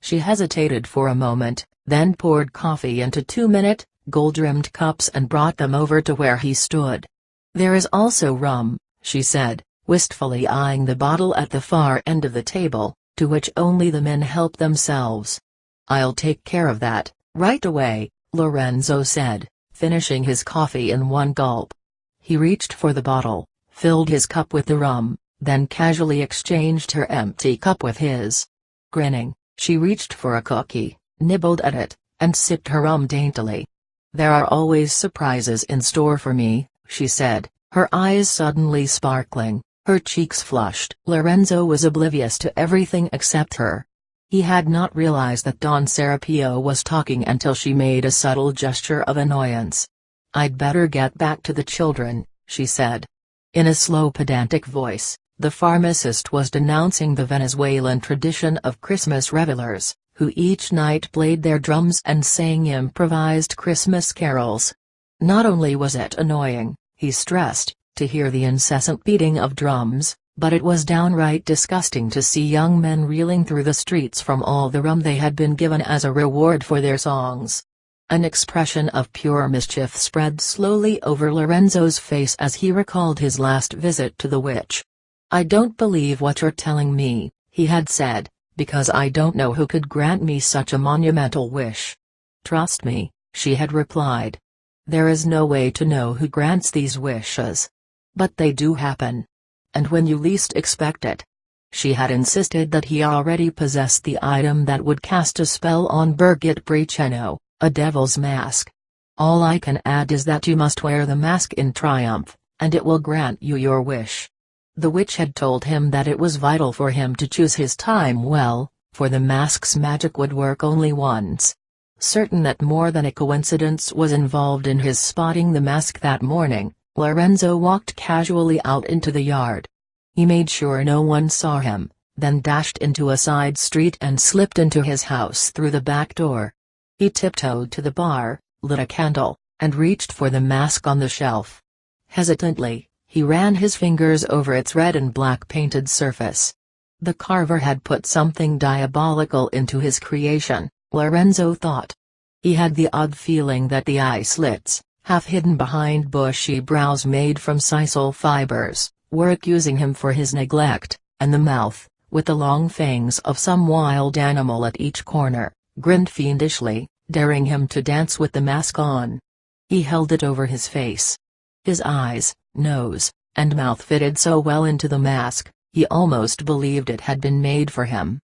Speaker 1: She hesitated for a moment, then poured coffee into 2-minute, gold-rimmed cups and brought them over to where he stood. "There is also rum," she said, wistfully eyeing the bottle at the far end of the table, to which only the men help themselves. "I'll take care of that, right away," Lorenzo said, finishing his coffee in one gulp. He reached for the bottle, filled his cup with the rum, then casually exchanged her empty cup with his. Grinning, She reached for a cookie, nibbled at it, and sipped her rum daintily. "There are always surprises in store for me," she said, her eyes suddenly sparkling, her cheeks flushed. Lorenzo was oblivious to everything except her. He had not realized that Don Serapio was talking until she made a subtle gesture of annoyance. "I'd better get back to the children," she said. In a slow pedantic voice, the pharmacist was denouncing the Venezuelan tradition of Christmas revelers, who each night played their drums and sang improvised Christmas carols. Not only was it annoying, he stressed, to hear the incessant beating of drums, but it was downright disgusting to see young men reeling through the streets from all the rum they had been given as a reward for their songs. An expression of pure mischief spread slowly over Lorenzo's face as he recalled his last visit to the witch. "I don't believe what you're telling me," he had said, "because I don't know who could grant me such a monumental wish." "Trust me," she had replied. "There is no way to know who grants these wishes. But they do happen. And when you least expect it." She had insisted that he already possessed the item that would cast a spell on Birgit Braceno, a devil's mask. "All I can add is that you must wear the mask in triumph, and it will grant you your wish." The witch had told him that it was vital for him to choose his time well, for the mask's magic would work only once. Certain that more than a coincidence was involved in his spotting the mask that morning, Lorenzo walked casually out into the yard. He made sure no one saw him, then dashed into a side street and slipped into his house through the back door. He tiptoed to the bar, lit a candle, and reached for the mask on the shelf. Hesitantly, he ran his fingers over its red and black painted surface. The carver had put something diabolical into his creation, Lorenzo thought. He had the odd feeling that the eye slits, half hidden behind bushy brows made from sisal fibers, were accusing him for his neglect, and the mouth, with the long fangs of some wild animal at each corner, grinned fiendishly, daring him to dance with the mask on. He held it over his face. His eyes, nose, and mouth fitted so well into the mask, he almost believed it had been made for him.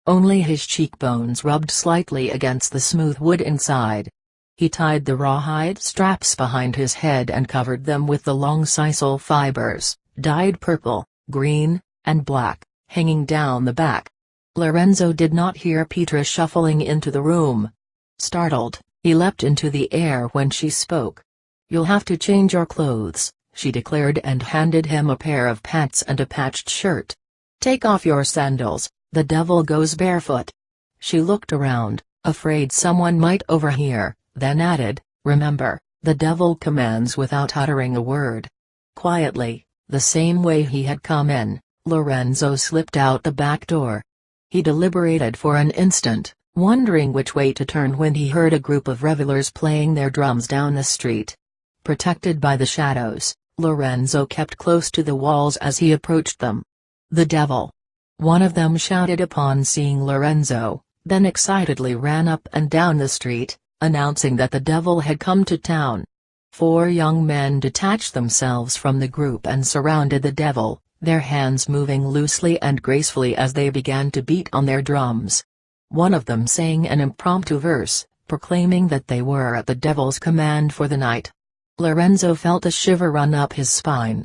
Speaker 1: Only his cheekbones rubbed slightly against the smooth wood inside. He tied the rawhide straps behind his head and covered them with the long sisal fibers, dyed purple, green, and black, hanging down the back. Lorenzo did not hear Petra shuffling into the room. Startled, he leapt into the air when she spoke. "You'll have to change your clothes," she declared and handed him a pair of pants and a patched shirt. "Take off your sandals, the devil goes barefoot." She looked around, afraid someone might overhear, then added, "Remember, the devil commands without uttering a word." Quietly, the same way he had come in, Lorenzo slipped out the back door. He deliberated for an instant, wondering which way to turn when he heard a group of revelers playing their drums down the street. Protected by the shadows, Lorenzo kept close to the walls as he approached them. "The devil!" one of them shouted upon seeing Lorenzo, then excitedly ran up and down the street, announcing that the devil had come to town. 4 young men detached themselves from the group and surrounded the devil, their hands moving loosely and gracefully as they began to beat on their drums. One of them sang an impromptu verse, proclaiming that they were at the devil's command for the night. Lorenzo felt a shiver run up his spine.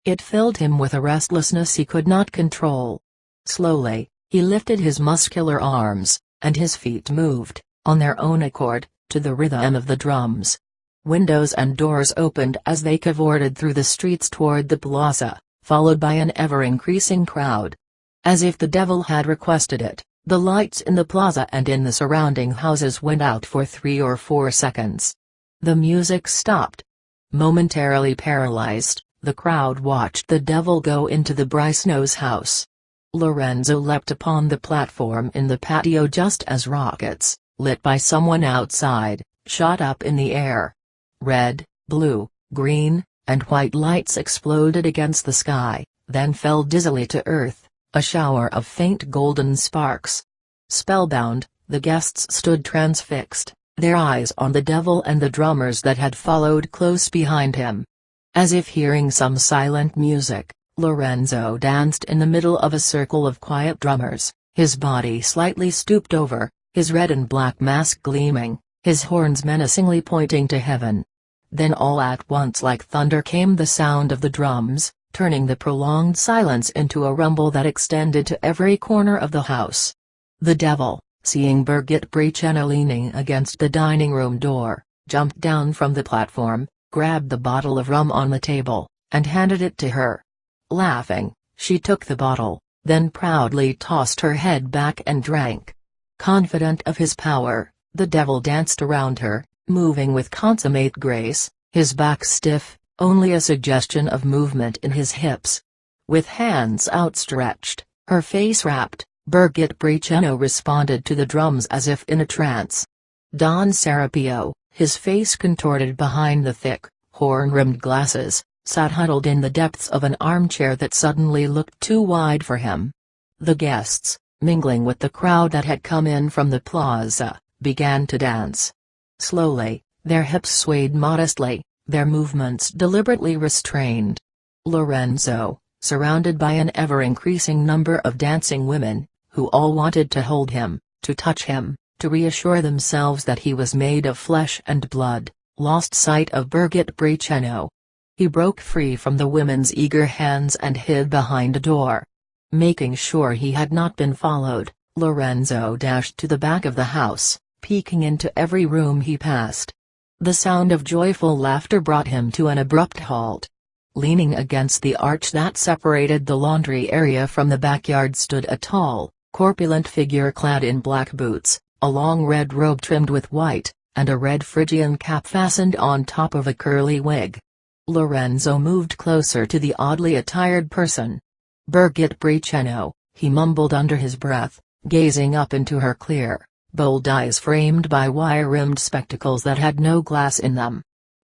Speaker 1: It filled him with a restlessness he could not control. Slowly, he lifted his muscular arms, and his feet moved, on their own accord, to the rhythm of the drums. Windows and doors opened as they cavorted through the streets toward the plaza, followed by an ever-increasing crowd. As if the devil had requested it, the lights in the plaza and in the surrounding houses went out for 3 or 4 seconds. The music stopped. Momentarily paralyzed, the crowd watched the devil go into the Braceno's house. Lorenzo leapt upon the platform in the patio just as rockets, lit by someone outside, shot up in the air. Red, blue, green, and white lights exploded against the sky, then fell dizzily to earth, a shower of faint golden sparks. Spellbound, the guests stood transfixed, their eyes on the devil and the drummers that had followed close behind him. As if hearing some silent music, Lorenzo danced in the middle of a circle of quiet drummers, his body slightly stooped over, his red and black mask gleaming, his horns menacingly pointing to heaven. Then all at once like thunder came the sound of the drums, turning the prolonged silence into a rumble that extended to every corner of the house. The devil, seeing Birgit Breacheno leaning against the dining room door, jumped down from the platform, grabbed the bottle of rum on the table, and handed it to her. Laughing, she took the bottle, then proudly tossed her head back and drank. Confident of his power, the devil danced around her, moving with consummate grace, his back stiff, only a suggestion of movement in his hips. With hands outstretched, her face rapt, Birgit Breacheno responded to the drums as if in a trance. Don Serapio, his face contorted behind the thick, horn-rimmed glasses, sat huddled in the depths of an armchair that suddenly looked too wide for him. The guests, mingling with the crowd that had come in from the plaza, began to dance. Slowly, their hips swayed modestly, their movements deliberately restrained. Lorenzo, surrounded by an ever-increasing number of dancing women, who all wanted to hold him, to touch him, to reassure themselves that he was made of flesh and blood, lost sight of Birgit Breacheno. He broke free from the women's eager hands and hid behind a door. Making sure he had not been followed, Lorenzo dashed to the back of the house, peeking into every room he passed. The sound of joyful laughter brought him to an abrupt halt. Leaning against the arch that separated the laundry area from the backyard stood a tall, corpulent figure clad in black boots, a long red robe trimmed with white, and a red Phrygian cap fastened on top of a curly wig. Lorenzo moved closer to the oddly attired person. "Birgit Breacheno," he mumbled under his breath, gazing up into her clear, bold eyes framed by wire-rimmed spectacles that had no glass in them.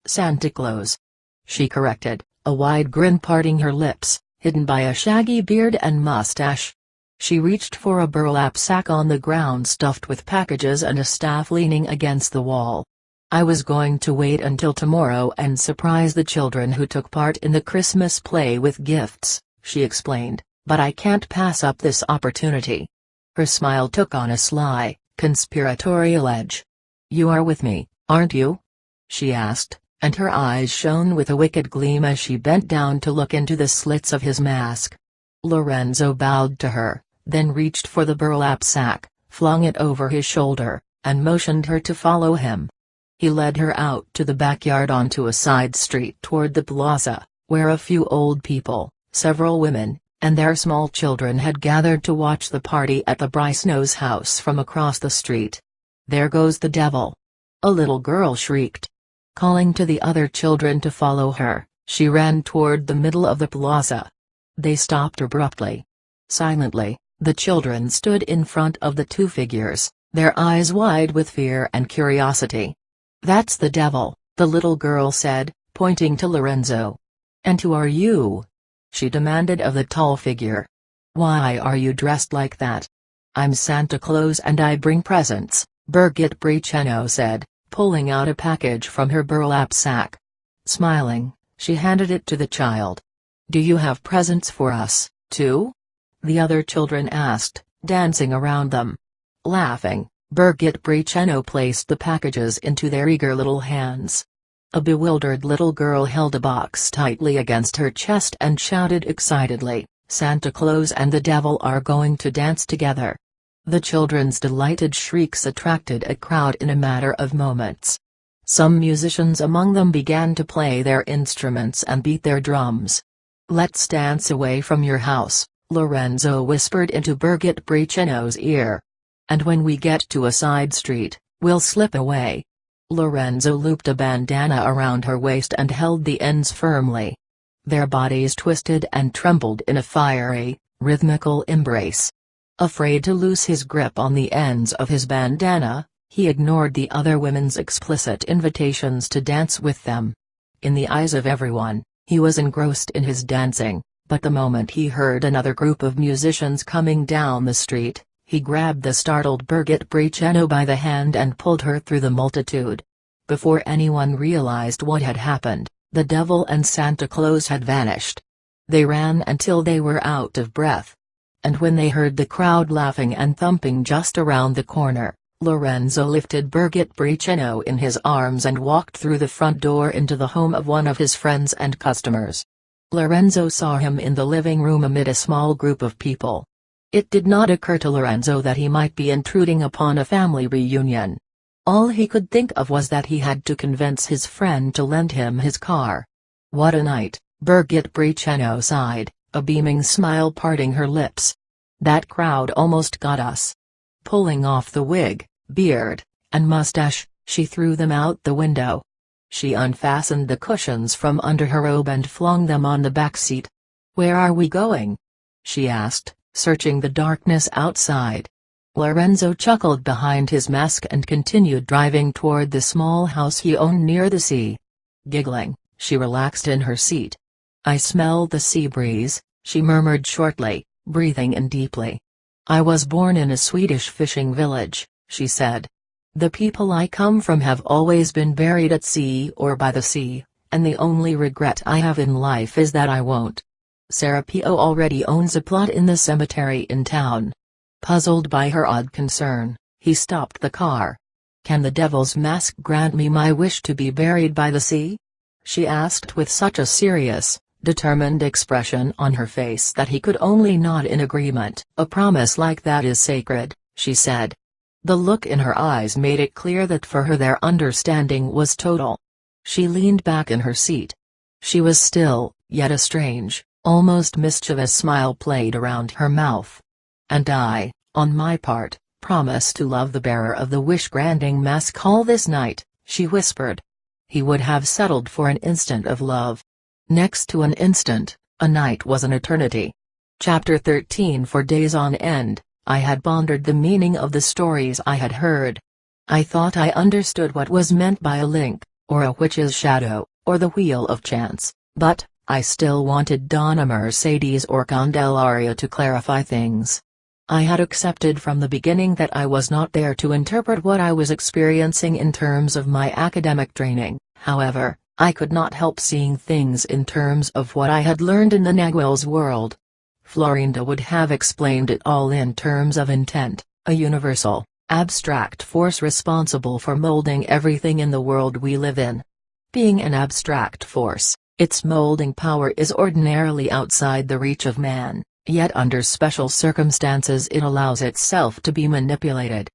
Speaker 1: "Santa Claus," she corrected, a wide grin parting her lips, hidden by a shaggy beard and mustache. She reached for a burlap sack on the ground stuffed with packages and a staff leaning against the wall. "I was going to wait until tomorrow and surprise the children who took part in the Christmas play with gifts," she explained, "but I can't pass up this opportunity." Her smile took on a sly, conspiratorial edge. "You are with me, aren't you?" she asked, and her eyes shone with a wicked gleam as she bent down to look into the slits of his mask. Lorenzo bowed to her, then reached for the burlap sack, flung it over his shoulder, and motioned her to follow him. He led her out to the backyard onto a side street toward the plaza, where a few old people, several women, and their small children had gathered to watch the party at the Brycenos' house from across the street. "There goes the devil!" a little girl shrieked. Calling to the other children to follow her, she ran toward the middle of the plaza. They stopped abruptly. Silently, the children stood in front of the two figures, their eyes wide with fear and curiosity. "That's the devil," the little girl said, pointing to Lorenzo. "And who are you?" she demanded of the tall figure. "Why are you dressed like that?" "I'm Santa Claus and I bring presents," Birgit Breacheno said, pulling out a package from her burlap sack. Smiling, she handed it to the child. "Do you have presents for us, too?" the other children asked, dancing around them. Laughing, Birgit Breacheno placed the packages into their eager little hands. A bewildered little girl held a box tightly against her chest and shouted excitedly, "Santa Claus and the devil are going to dance together." The children's delighted shrieks attracted a crowd in a matter of moments. Some musicians among them began to play their instruments and beat their drums. "Let's dance away from your house," Lorenzo whispered into Birgit Breacheno's ear. "And when we get to a side street, we'll slip away." Lorenzo looped a bandana around her waist and held the ends firmly. Their bodies twisted and trembled in a fiery, rhythmical embrace. Afraid to lose his grip on the ends of his bandana, he ignored the other women's explicit invitations to dance with them. In the eyes of everyone, he was engrossed in his dancing, but the moment he heard another group of musicians coming down the street, he grabbed the startled Birgit Breacheno by the hand and pulled her through the multitude. Before anyone realized what had happened, the devil and Santa Claus had vanished. They ran until they were out of breath. and when they heard the crowd laughing and thumping just around the corner, Lorenzo lifted Birgit Briceno in his arms and walked through the front door into the home of one of his friends and customers. Lorenzo saw him in the living room amid a small group of people. It did not occur to Lorenzo that he might be intruding upon a family reunion. All he could think of was that he had to convince his friend to lend him his car. "What a night," Birgit Briceno sighed, a beaming smile parting her lips. "That crowd almost got us." Pulling off the wig, beard, and mustache, she threw them out the window. She unfastened the cushions from under her robe and flung them on the back seat. "Where are we going?" she asked, searching the darkness outside. Lorenzo chuckled behind his mask and continued driving toward the small house he owned near the sea. Giggling, she relaxed in her seat. "I smell the sea breeze," she murmured shortly, breathing in deeply. "I was born in a Swedish fishing village," she said. "The people I come from have always been buried at sea or by the sea, and the only regret I have in life is that I won't." Serapio already owns a plot in the cemetery in town. Puzzled by her odd concern, he stopped the car. "Can the devil's mask grant me my wish to be buried by the sea?" she asked with such a serious, determined expression on her face that he could only nod in agreement. "A promise like that is sacred," she said. The look in her eyes made it clear that for her their understanding was total. She leaned back in her seat. She was still, yet a strange, almost mischievous smile played around her mouth. "And I, on my part, promise to love the bearer of the wish-granting mask all this night," she whispered. He would have settled for an instant of love. Next to an instant, a night was an eternity. Chapter 13. For days on end, I had pondered the meaning of the stories I had heard. I thought I understood what was meant by a link, or a witch's shadow, or the wheel of chance, but I still wanted Donna Mercedes or Candelaria to clarify things. I had accepted from the beginning that I was not there to interpret what I was experiencing in terms of my academic training. However, I could not help seeing things in terms of what I had learned in the Nagual's world. Florinda would have explained it all in terms of intent, a universal, abstract force responsible for molding everything in the world we live in. Being an abstract force, its molding power is ordinarily outside the reach of man, yet under special circumstances it allows itself to be manipulated.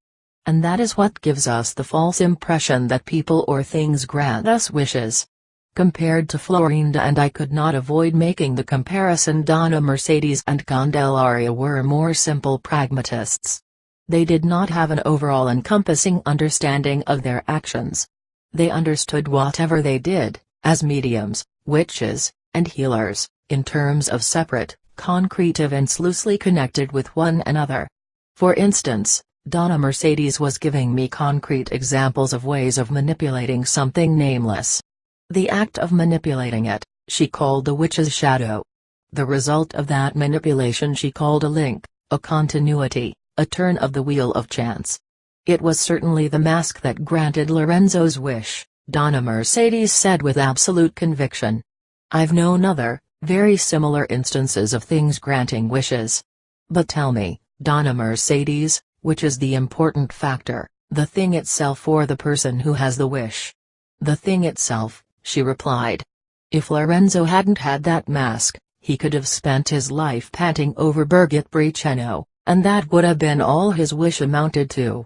Speaker 1: And that is what gives us the false impression that people or things grant us wishes. Compared to Florinda, and I could not avoid making the comparison, Donna Mercedes and Candelaria were more simple pragmatists. They did not have an overall encompassing understanding of their actions. They understood whatever they did, as mediums, witches, and healers, in terms of separate, concrete events loosely connected with one another. For instance, Donna Mercedes was giving me concrete examples of ways of manipulating something nameless. The act of manipulating it, she called the witch's shadow. The result of that manipulation she called a link, a continuity, a turn of the wheel of chance. It was certainly the mask that granted Lorenzo's wish, Donna Mercedes said with absolute conviction. I've known other, very similar instances of things granting wishes. But tell me, Donna Mercedes, which is the important factor, the thing itself or the person who has the wish? The thing itself, she replied. If Lorenzo hadn't had that mask, he could have spent his life panting over Birgit Briceno, and that would have been all his wish amounted to.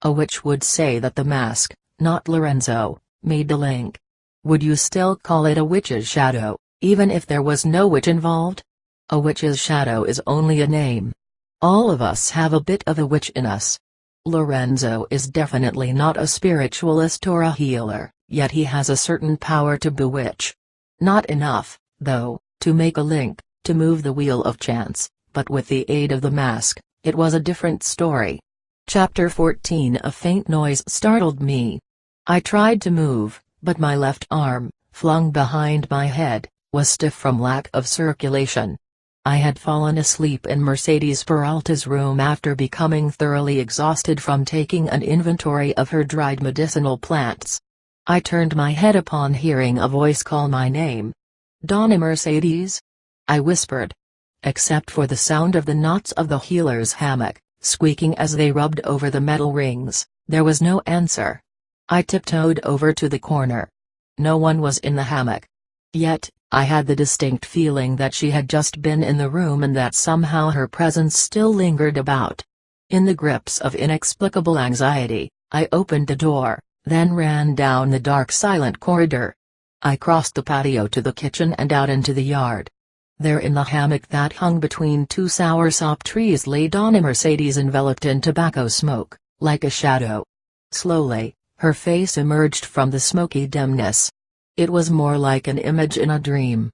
Speaker 1: A witch would say that the mask, not Lorenzo, made the link. Would you still call it a witch's shadow, even if there was no witch involved? A witch's shadow is only a name. All of us have a bit of a witch in us. Lorenzo is definitely not a spiritualist or a healer, yet he has a certain power to bewitch. Not enough, though, to make a link, to move the wheel of chance, but with the aid of the mask, it was a different story. Chapter 14. A faint noise startled me. I tried to move, but my left arm, flung behind my head, was stiff from lack of circulation. I had fallen asleep in Mercedes Peralta's room after becoming thoroughly exhausted from taking an inventory of her dried medicinal plants. I turned my head upon hearing a voice call my name. Donna Mercedes? I whispered. except for the sound of the knots of the healer's hammock, squeaking as they rubbed over the metal rings. There was no answer. I tiptoed over to the corner. No one was in the hammock. Yet, I had the distinct feeling that she had just been in the room and that somehow her presence still lingered about. In the grips of inexplicable anxiety, I opened the door, then ran down the dark silent corridor. I crossed the patio to the kitchen and out into the yard. There in the hammock that hung between two soursop trees lay Donna Mercedes enveloped in tobacco smoke, like a shadow. Slowly, her face emerged from the smoky dimness. It was more like an image in a dream.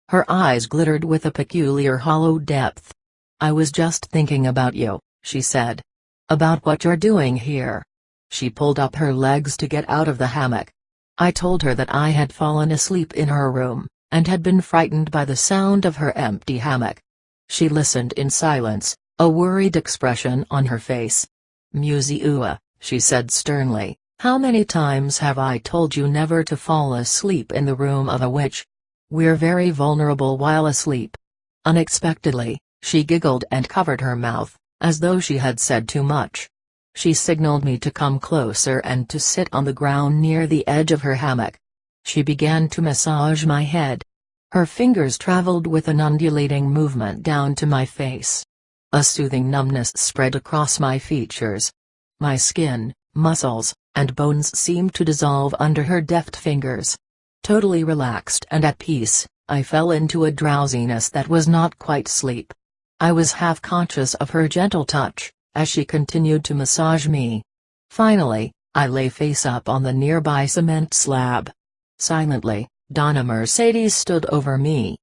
Speaker 1: Her eyes glittered with a peculiar hollow depth. "I was just thinking about you," she said. "About what you're doing here." She pulled up her legs to get out of the hammock. I told her that I had fallen asleep in her room, and had been frightened by the sound of her empty hammock. She listened in silence, a worried expression on her face. "Muziua," she said sternly, "how many times have I told you never to fall asleep in the room of a witch? We're very vulnerable while asleep." Unexpectedly, she giggled and covered her mouth, as though she had said too much. She signaled me to come closer and to sit on the ground near the edge of her hammock. She began to massage my head. Her fingers traveled with an undulating movement down to my face. A soothing numbness spread across my features. My skin, muscles, and bones seemed to dissolve under her deft fingers. Totally relaxed and at peace, I fell into a drowsiness that was not quite sleep. I was half conscious of her gentle touch, as she continued to massage me. Finally, I lay face up on the nearby cement slab. Silently, Donna Mercedes stood over me.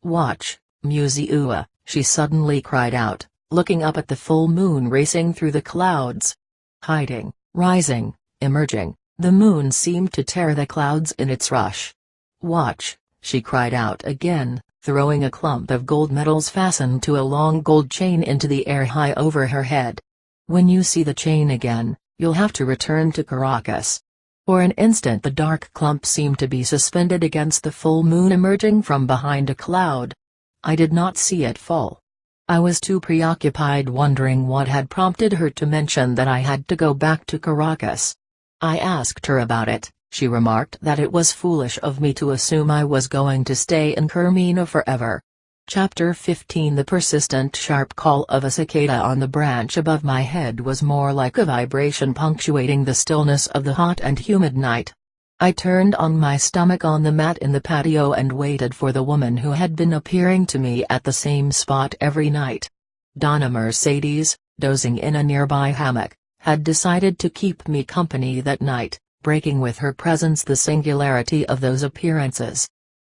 Speaker 1: "Watch, Muziua," she suddenly cried out, looking up at the full moon racing through the clouds. Hiding, rising, emerging, the moon seemed to tear the clouds in its rush. "Watch," she cried out again, throwing a clump of gold medals fastened to a long gold chain into the air high over her head. "When you see the chain again, you'll have to return to Caracas." For an instant the dark clump seemed to be suspended against the full moon emerging from behind a cloud. I did not see it fall. I was too preoccupied wondering what had prompted her to mention that I had to go back to Caracas. I asked her about it. She remarked that it was foolish of me to assume I was going to stay in Carmina forever. Chapter 15. The persistent sharp call of a cicada on the branch above my head was more like a vibration punctuating the stillness of the hot and humid night. I turned on my stomach on the mat in the patio and waited for the woman who had been appearing to me at the same spot every night. Donna Mercedes, dozing in a nearby hammock, had decided to keep me company that night, breaking with her presence the singularity of those appearances.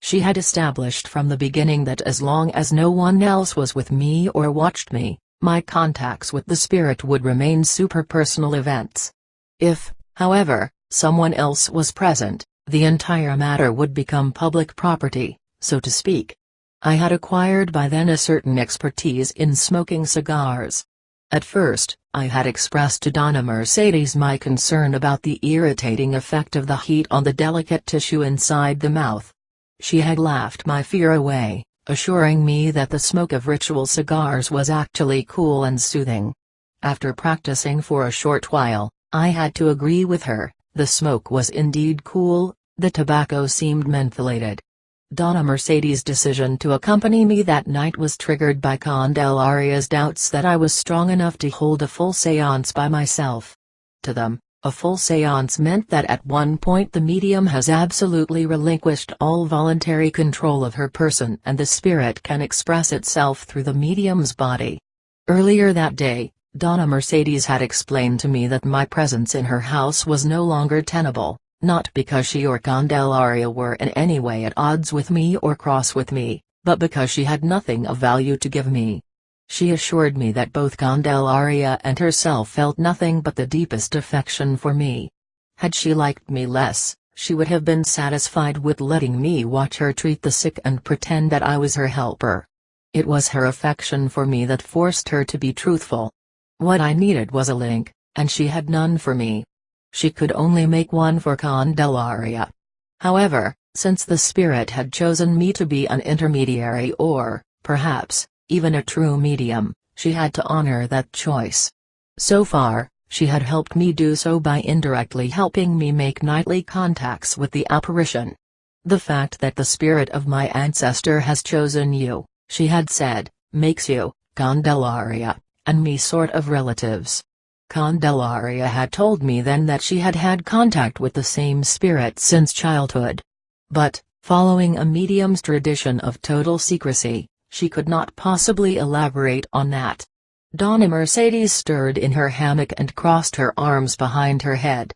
Speaker 1: She had established from the beginning that as long as no one else was with me or watched me, my contacts with the spirit would remain superpersonal events. If, however, someone else was present, the entire matter would become public property, so to speak. I had acquired by then a certain expertise in smoking cigars. At first, I had expressed to Donna Mercedes my concern about the irritating effect of the heat on the delicate tissue inside the mouth. She had laughed my fear away, assuring me that the smoke of ritual cigars was actually cool and soothing. After practicing for a short while, I had to agree with her. The smoke was indeed cool, the tobacco seemed mentholated. Donna Mercedes' decision to accompany me that night was triggered by Candelaria's doubts that I was strong enough to hold a full séance by myself. To them, a full séance meant that at one point the medium has absolutely relinquished all voluntary control of her person and the spirit can express itself through the medium's body. Earlier that day, Donna Mercedes had explained to me that my presence in her house was no longer tenable, not because she or Candelaria were in any way at odds with me or cross with me, but because she had nothing of value to give me. She assured me that both Candelaria and herself felt nothing but the deepest affection for me. Had she liked me less, she would have been satisfied with letting me watch her treat the sick and pretend that I was her helper. It was her affection for me that forced her to be truthful. What I needed was a link, and she had none for me. She could only make one for Candelaria. However, since the spirit had chosen me to be an intermediary or, perhaps, Even a true medium, she had to honor that choice. So far, she had helped me do so by indirectly helping me make nightly contacts with the apparition. The fact that the spirit of my ancestor has chosen you, she had said, makes you, Candelaria, and me sort of relatives. Candelaria had told me then that she had had contact with the same spirit since childhood. But, following a medium's tradition of total secrecy, she could not possibly elaborate on that. Donna Mercedes stirred in her hammock and crossed her arms behind her head.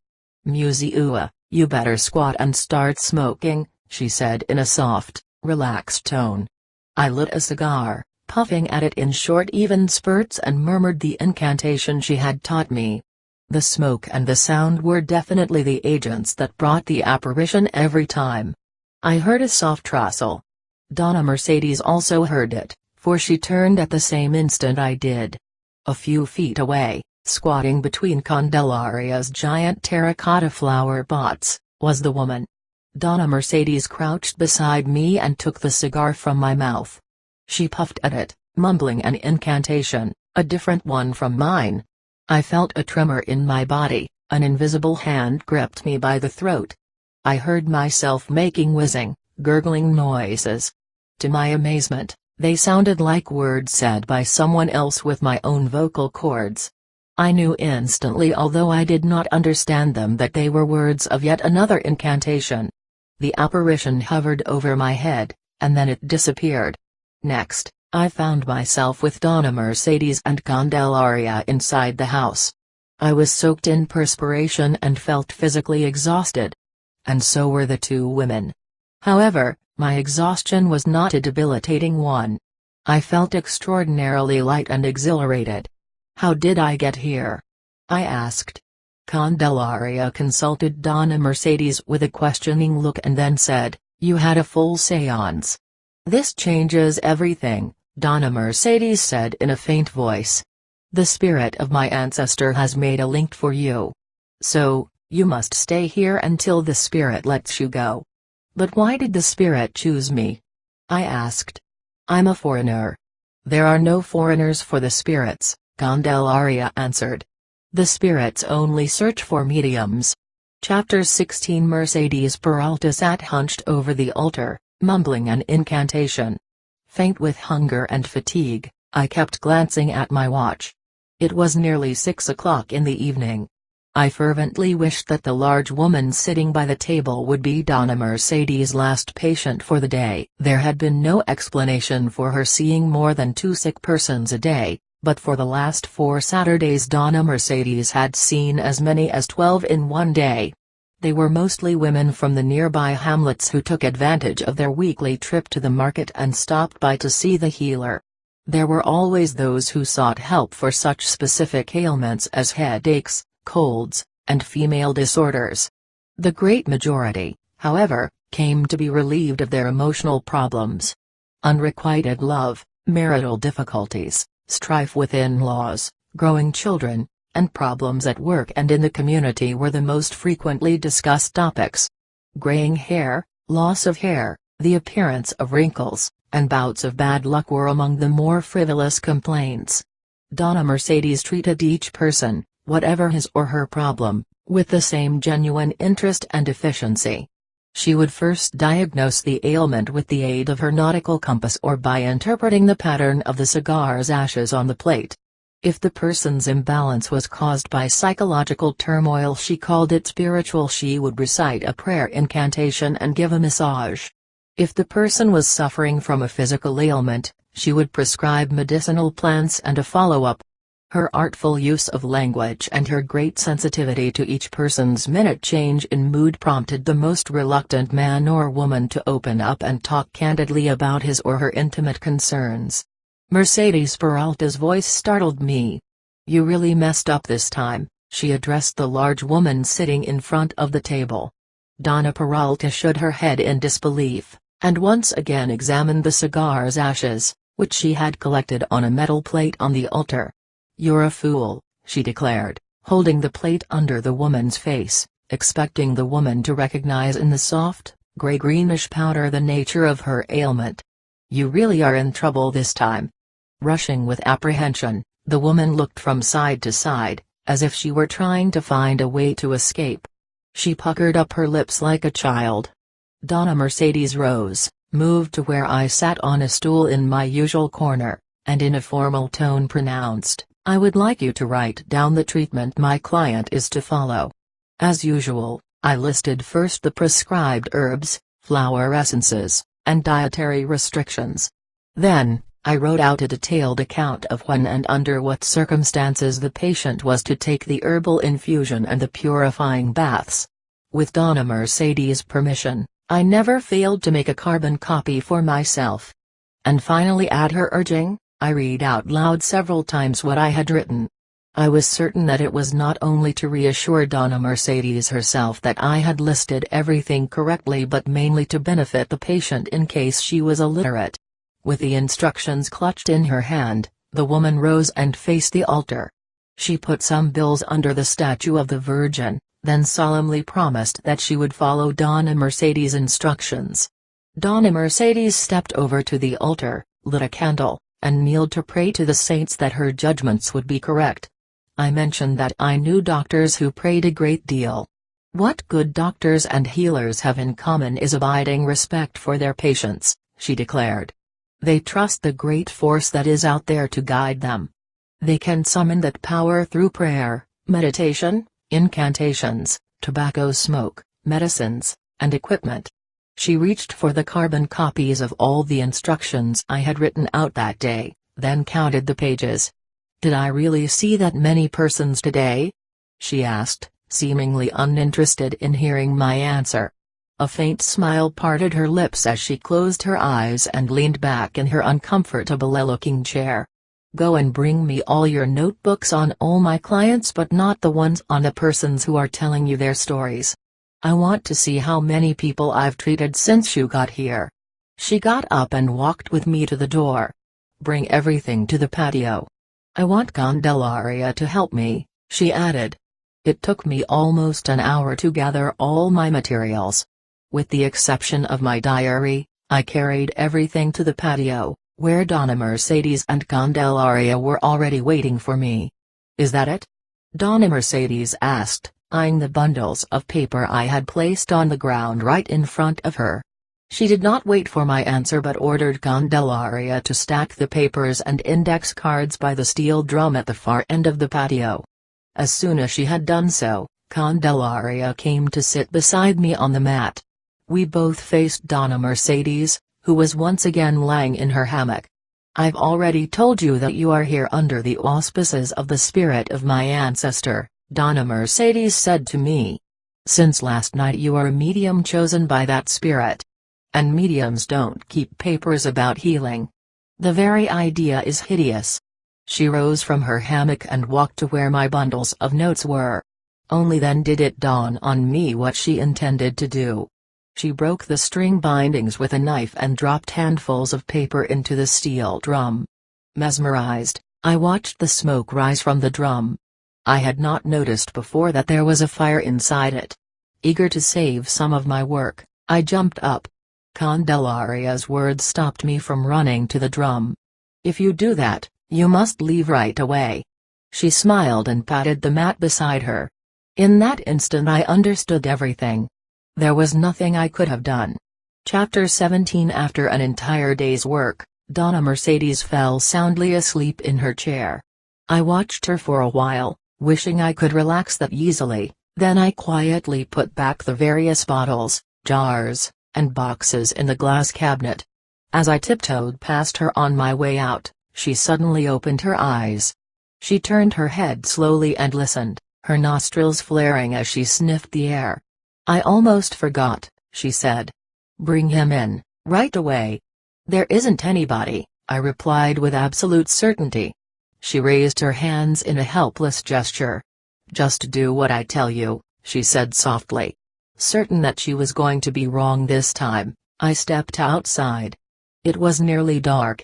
Speaker 1: Muziua, you better squat and start smoking, she said in a soft, relaxed tone. I lit a cigar, puffing at it in short even spurts, and murmured the incantation she had taught me. The smoke and the sound were definitely the agents that brought the apparition every time. I heard a soft rustle. Donna Mercedes also heard it, for she turned at the same instant I did. A few feet away, squatting between Candelaria's giant terracotta flower pots, was the woman. Donna Mercedes crouched beside me and took the cigar from my mouth. She puffed at it, mumbling an incantation, a different one from mine. I felt a tremor in my body, an invisible hand gripped me by the throat. I heard myself making whizzing, gurgling noises. To my amazement, they sounded like words said by someone else with my own vocal cords. I knew instantly, although I did not understand them, that they were words of yet another incantation. The apparition hovered over my head, and then it disappeared. Next, I found myself with Donna Mercedes and Candelaria inside the house. I was soaked in perspiration and felt physically exhausted. And so were the two women. However, my exhaustion was not a debilitating one. I felt extraordinarily light and exhilarated. How did I get here? I asked. Candelaria consulted Donna Mercedes with a questioning look and then said, "You had a full séance." "This changes everything," Donna Mercedes said in a faint voice. "The spirit of my ancestor has made a link for you. So, you must stay here until the spirit lets you go." "But why did the spirit choose me?" I asked. "I'm a foreigner." "There are no foreigners for the spirits," Candelaria answered. "The spirits only search for mediums." Chapter 16. Mercedes Peralta sat hunched over the altar, mumbling an incantation. Faint with hunger and fatigue, I kept glancing at my watch. It was nearly 6 o'clock in the evening. I fervently wished that the large woman sitting by the table would be Donna Mercedes' last patient for the day. There had been no explanation for her seeing more than 2 sick persons a day, but for the last 4 Saturdays Donna Mercedes had seen as many as 12 in one day. They were mostly women from the nearby hamlets who took advantage of their weekly trip to the market and stopped by to see the healer. There were always those who sought help for such specific ailments as headaches, colds, and female disorders. The great majority, however, came to be relieved of their emotional problems. Unrequited love, marital difficulties, strife with in-laws, growing children, and problems at work and in the community were the most frequently discussed topics. Graying hair, loss of hair, the appearance of wrinkles, and bouts of bad luck were among the more frivolous complaints. Donna Mercedes treated each person, whatever his or her problem, with the same genuine interest and efficiency. She would first diagnose the ailment with the aid of her nautical compass or by interpreting the pattern of the cigar's ashes on the plate. If the person's imbalance was caused by psychological turmoil, she called it spiritual. She would recite a prayer incantation and give a massage. If the person was suffering from a physical ailment, she would prescribe medicinal plants and a follow-up. Her artful use of language and her great sensitivity to each person's minute change in mood prompted the most reluctant man or woman to open up and talk candidly about his or her intimate concerns. Mercedes Peralta's voice startled me. "You really messed up this time," she addressed the large woman sitting in front of the table. Donna Peralta shook her head in disbelief, and once again examined the cigar's ashes, which she had collected on a metal plate on the altar. "You're a fool," she declared, holding the plate under the woman's face, expecting the woman to recognize in the soft, gray-greenish powder the nature of her ailment. "You really are in trouble this time." Rushing with apprehension, the woman looked from side to side, as if she were trying to find a way to escape. She puckered up her lips like a child. Donna Mercedes rose, moved to where I sat on a stool in my usual corner, and in a formal tone pronounced, "I would like you to write down the treatment my client is to follow." As usual, I listed first the prescribed herbs, flower essences, and dietary restrictions. Then, I wrote out a detailed account of when and under what circumstances the patient was to take the herbal infusion and the purifying baths. With Donna Mercedes' permission, I never failed to make a carbon copy for myself. And finally, at her urging, I read out loud several times what I had written. I was certain that it was not only to reassure Donna Mercedes herself that I had listed everything correctly, but mainly to benefit the patient in case she was illiterate. With the instructions clutched in her hand, the woman rose and faced the altar. She put some bills under the statue of the Virgin, then solemnly promised that she would follow Donna Mercedes' instructions. Donna Mercedes stepped over to the altar, lit a candle, and kneeled to pray to the saints that her judgments would be correct. I mentioned that I knew doctors who prayed a great deal. What good doctors and healers have in common is abiding respect for their patients, she declared. They trust the great force that is out there to guide them. They can summon that power through prayer, meditation, incantations, tobacco smoke, medicines, and equipment. She reached for the carbon copies of all the instructions I had written out that day, then counted the pages. "Did I really see that many persons today?" she asked, seemingly uninterested in hearing my answer. A faint smile parted her lips as she closed her eyes and leaned back in her uncomfortable-looking chair. "Go and bring me all your notebooks on all my clients, but not the ones on the persons who are telling you their stories. I want to see how many people I've treated since you got here." She got up and walked with me to the door. "Bring everything to the patio. I want Candelaria to help me," she added. It took me almost an hour to gather all my materials. With the exception of my diary, I carried everything to the patio, where Donna Mercedes and Candelaria were already waiting for me. "Is that it?" Donna Mercedes asked, eyeing the bundles of paper I had placed on the ground right in front of her. She did not wait for my answer but ordered Candelaria to stack the papers and index cards by the steel drum at the far end of the patio. As soon as she had done so, Candelaria came to sit beside me on the mat. We both faced Donna Mercedes, who was once again lying in her hammock. "I've already told you that you are here under the auspices of the spirit of my ancestor," Donna Mercedes said to me. "Since last night you are a medium chosen by that spirit. And mediums don't keep papers about healing. The very idea is hideous." She rose from her hammock and walked to where my bundles of notes were. Only then did it dawn on me what she intended to do. She broke the string bindings with a knife and dropped handfuls of paper into the steel drum. Mesmerized, I watched the smoke rise from the drum. I had not noticed before that there was a fire inside it. Eager to save some of my work, I jumped up. Candelaria's words stopped me from running to the drum. "If you do that, you must leave right away." She smiled and patted the mat beside her. In that instant I understood everything. There was nothing I could have done. Chapter 17. After an entire day's work, Donna Mercedes fell soundly asleep in her chair. I watched her for a while, wishing I could relax that easily, then I quietly put back the various bottles, jars, and boxes in the glass cabinet. As I tiptoed past her on my way out, she suddenly opened her eyes. She turned her head slowly and listened, her nostrils flaring as she sniffed the air. "I almost forgot," she said. "Bring him in, right away." "There isn't anybody," I replied with absolute certainty. She raised her hands in a helpless gesture. "Just do what I tell you," she said softly. Certain that she was going to be wrong this time, I stepped outside. It was nearly dark.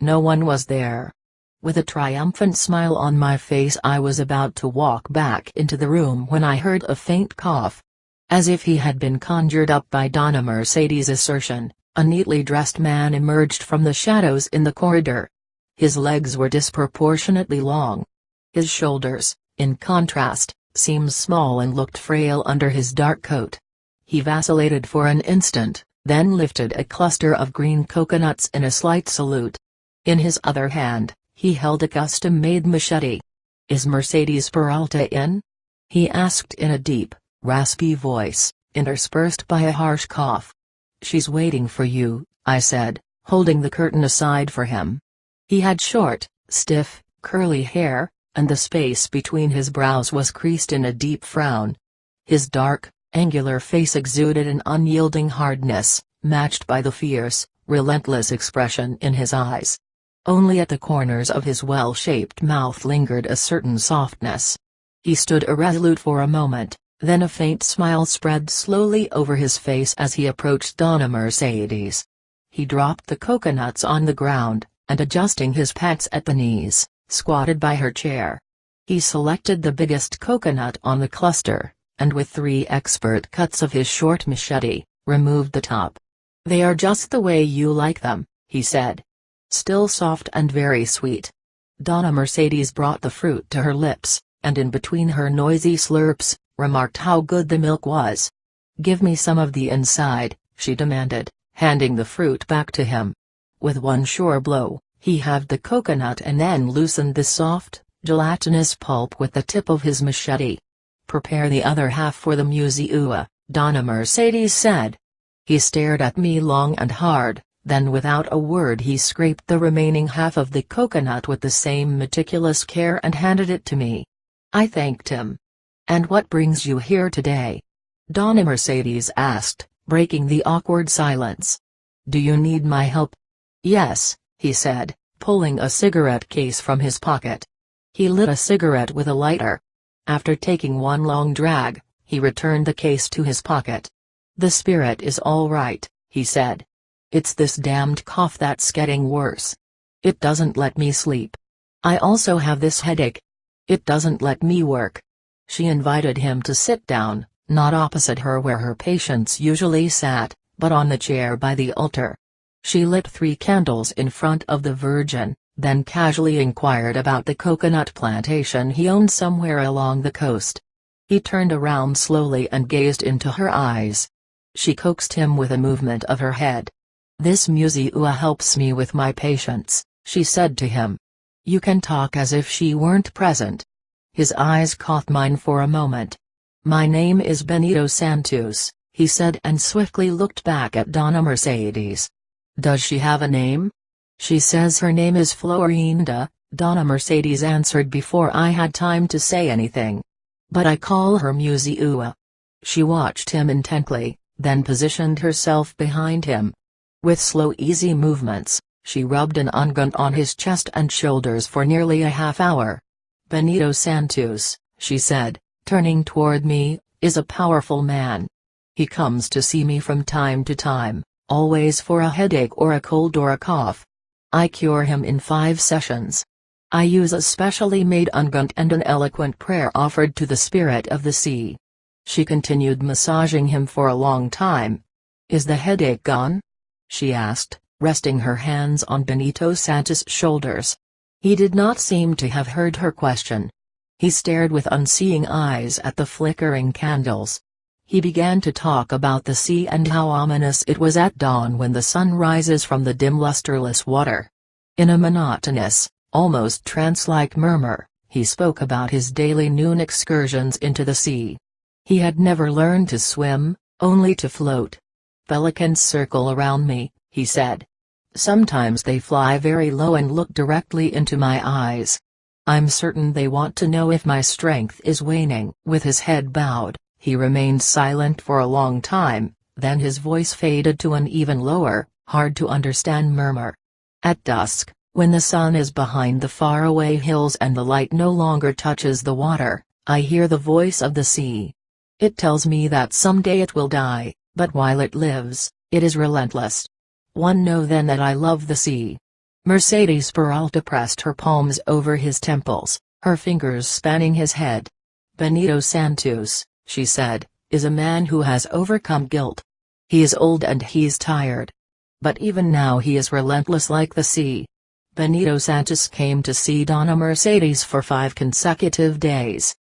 Speaker 1: No one was there. With a triumphant smile on my face I was about to walk back into the room when I heard a faint cough. As if he had been conjured up by Donna Mercedes' assertion, a neatly dressed man emerged from the shadows in the corridor. His legs were disproportionately long. His shoulders, in contrast, seemed small and looked frail under his dark coat. He vacillated for an instant, then lifted a cluster of green coconuts in a slight salute. In his other hand, he held a custom-made machete. "Is Mercedes Peralta in?" he asked in a deep, raspy voice, interspersed by a harsh cough. "She's waiting for you," I said, holding the curtain aside for him. He had short, stiff, curly hair, and the space between his brows was creased in a deep frown. His dark, angular face exuded an unyielding hardness, matched by the fierce, relentless expression in his eyes. Only at the corners of his well-shaped mouth lingered a certain softness. He stood irresolute for a moment, then a faint smile spread slowly over his face as he approached Donna Mercedes. He dropped the coconuts on the ground, and adjusting his pants at the knees, squatted by her chair. He selected the biggest coconut on the cluster, and with 3 expert cuts of his short machete, removed the top. "They are just the way you like them," he said. "Still soft and very sweet." Donna Mercedes brought the fruit to her lips, and in between her noisy slurps, remarked how good the milk was. "Give me some of the inside," she demanded, handing the fruit back to him. With one sure blow, he halved the coconut and then loosened the soft, gelatinous pulp with the tip of his machete. "Prepare the other half for the museua," Donna Mercedes said. He stared at me long and hard, then without a word he scraped the remaining half of the coconut with the same meticulous care and handed it to me. I thanked him. "And what brings you here today?" Donna Mercedes asked, breaking the awkward silence. "Do you need my help?" "Yes," he said, pulling a cigarette case from his pocket. He lit a cigarette with a lighter. After taking one long drag, he returned the case to his pocket. "The spirit is all right," he said. "It's this damned cough that's getting worse. It doesn't let me sleep. I also have this headache. It doesn't let me work." She invited him to sit down, not opposite her where her patients usually sat, but on the chair by the altar. She lit 3 candles in front of the Virgin, then casually inquired about the coconut plantation he owned somewhere along the coast. He turned around slowly and gazed into her eyes. She coaxed him with a movement of her head. "This museua helps me with my patients," she said to him. "You can talk as if she weren't present." His eyes caught mine for a moment. "My name is Benito Santos," he said and swiftly looked back at Donna Mercedes. "Does she have a name?" "She says her name is Florinda," Donna Mercedes answered before I had time to say anything. "But I call her museua." She watched him intently, then positioned herself behind him. With slow easy movements, she rubbed an unguent on his chest and shoulders for nearly a half hour. "Benito Santos," she said, turning toward me, "is a powerful man. He comes to see me from time to time, always for a headache or a cold or a cough. I cure him in 5 sessions. I use a specially made unguent and an eloquent prayer offered to the spirit of the sea." She continued massaging him for a long time. "Is the headache gone?" she asked, resting her hands on Benito Santos' shoulders. He did not seem to have heard her question. He stared with unseeing eyes at the flickering candles. He began to talk about the sea and how ominous it was at dawn when the sun rises from the dim lusterless water. In a monotonous, almost trance-like murmur, he spoke about his daily noon excursions into the sea. He had never learned to swim, only to float. "Pelicans circle around me," he said. "Sometimes they fly very low and look directly into my eyes. I'm certain they want to know if my strength is waning." With his head bowed, he remained silent for a long time, then his voice faded to an even lower, hard-to-understand murmur. At dusk, when the sun is behind the faraway hills and the light no longer touches the water, I hear the voice of the sea. It tells me that someday it will die, but while it lives, it is relentless. Know then that I love the sea. Mercedes Peralta pressed her palms over his temples, her fingers spanning his head. "Benito Santos," she said, "is a man who has overcome guilt. He is old and he's tired. But even now he is relentless like the sea. Benito Sanchez came to see Donna Mercedes for 5 consecutive days.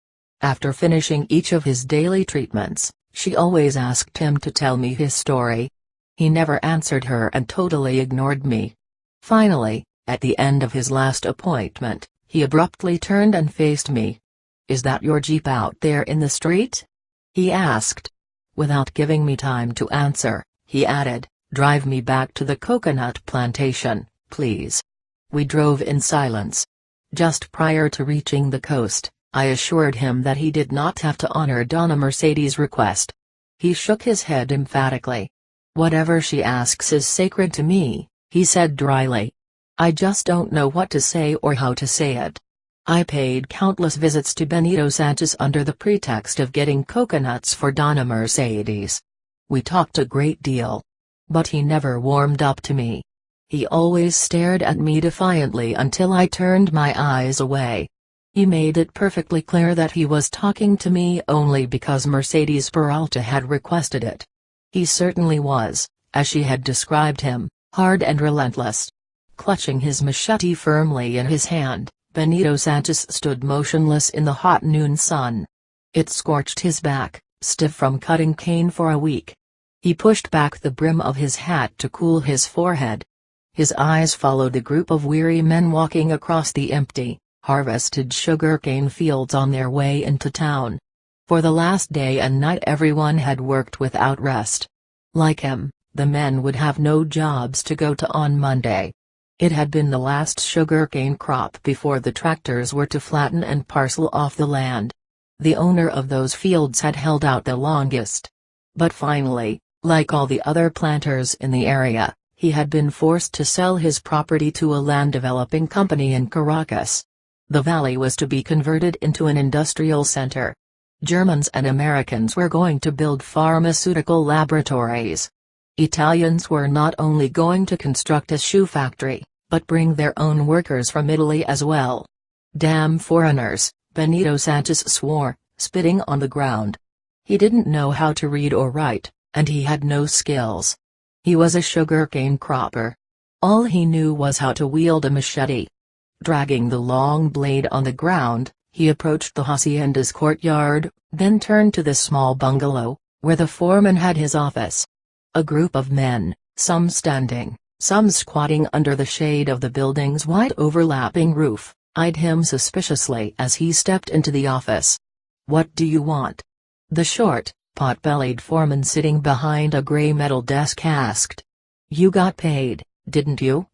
Speaker 1: After finishing each of his daily treatments, she always asked him to tell me his story. He never answered her and totally ignored me. Finally, at the end of his last appointment, he abruptly turned and faced me. "Is that your Jeep out there in the street?" he asked. Without giving me time to answer, he added, "Drive me back to the coconut plantation, please." We drove in silence. Just prior to reaching the coast, I assured him that he did not have to honor Donna Mercedes' request. He shook his head emphatically. "Whatever she asks is sacred to me," he said dryly. "I just don't know what to say or how to say it." I paid countless visits to Benito Sanchez under the pretext of getting coconuts for Donna Mercedes. We talked a great deal. But he never warmed up to me. He always stared at me defiantly until I turned my eyes away. He made it perfectly clear that he was talking to me only because Mercedes Peralta had requested it. He certainly was, as she had described him, hard and relentless. Clutching his machete firmly in his hand, Benito Sanchez stood motionless in the hot noon sun. It scorched his back, stiff from cutting cane for a week. He pushed back the brim of his hat to cool his forehead. His eyes followed a group of weary men walking across the empty, harvested sugarcane fields on their way into town. For the last day and night everyone had worked without rest. Like him, the men would have no jobs to go to on Monday. It had been the last sugarcane crop before the tractors were to flatten and parcel off the land. The owner of those fields had held out the longest. But finally, like all the other planters in the area, he had been forced to sell his property to a land developing company in Caracas. The valley was to be converted into an industrial center. Germans and Americans were going to build pharmaceutical laboratories. Italians were not only going to construct a shoe factory, but bring their own workers from Italy as well. "Damn foreigners," Benito Sanchez swore, spitting on the ground. He didn't know how to read or write, and he had no skills. He was a sugarcane cropper. All he knew was how to wield a machete. Dragging the long blade on the ground, he approached the hacienda's courtyard, then turned to the small bungalow, where the foreman had his office. A group of men, some standing, some squatting under the shade of the building's wide overlapping roof, eyed him suspiciously as he stepped into the office. "What do you want?" the short, pot-bellied foreman sitting behind a gray metal desk asked. "You got paid, didn't you?"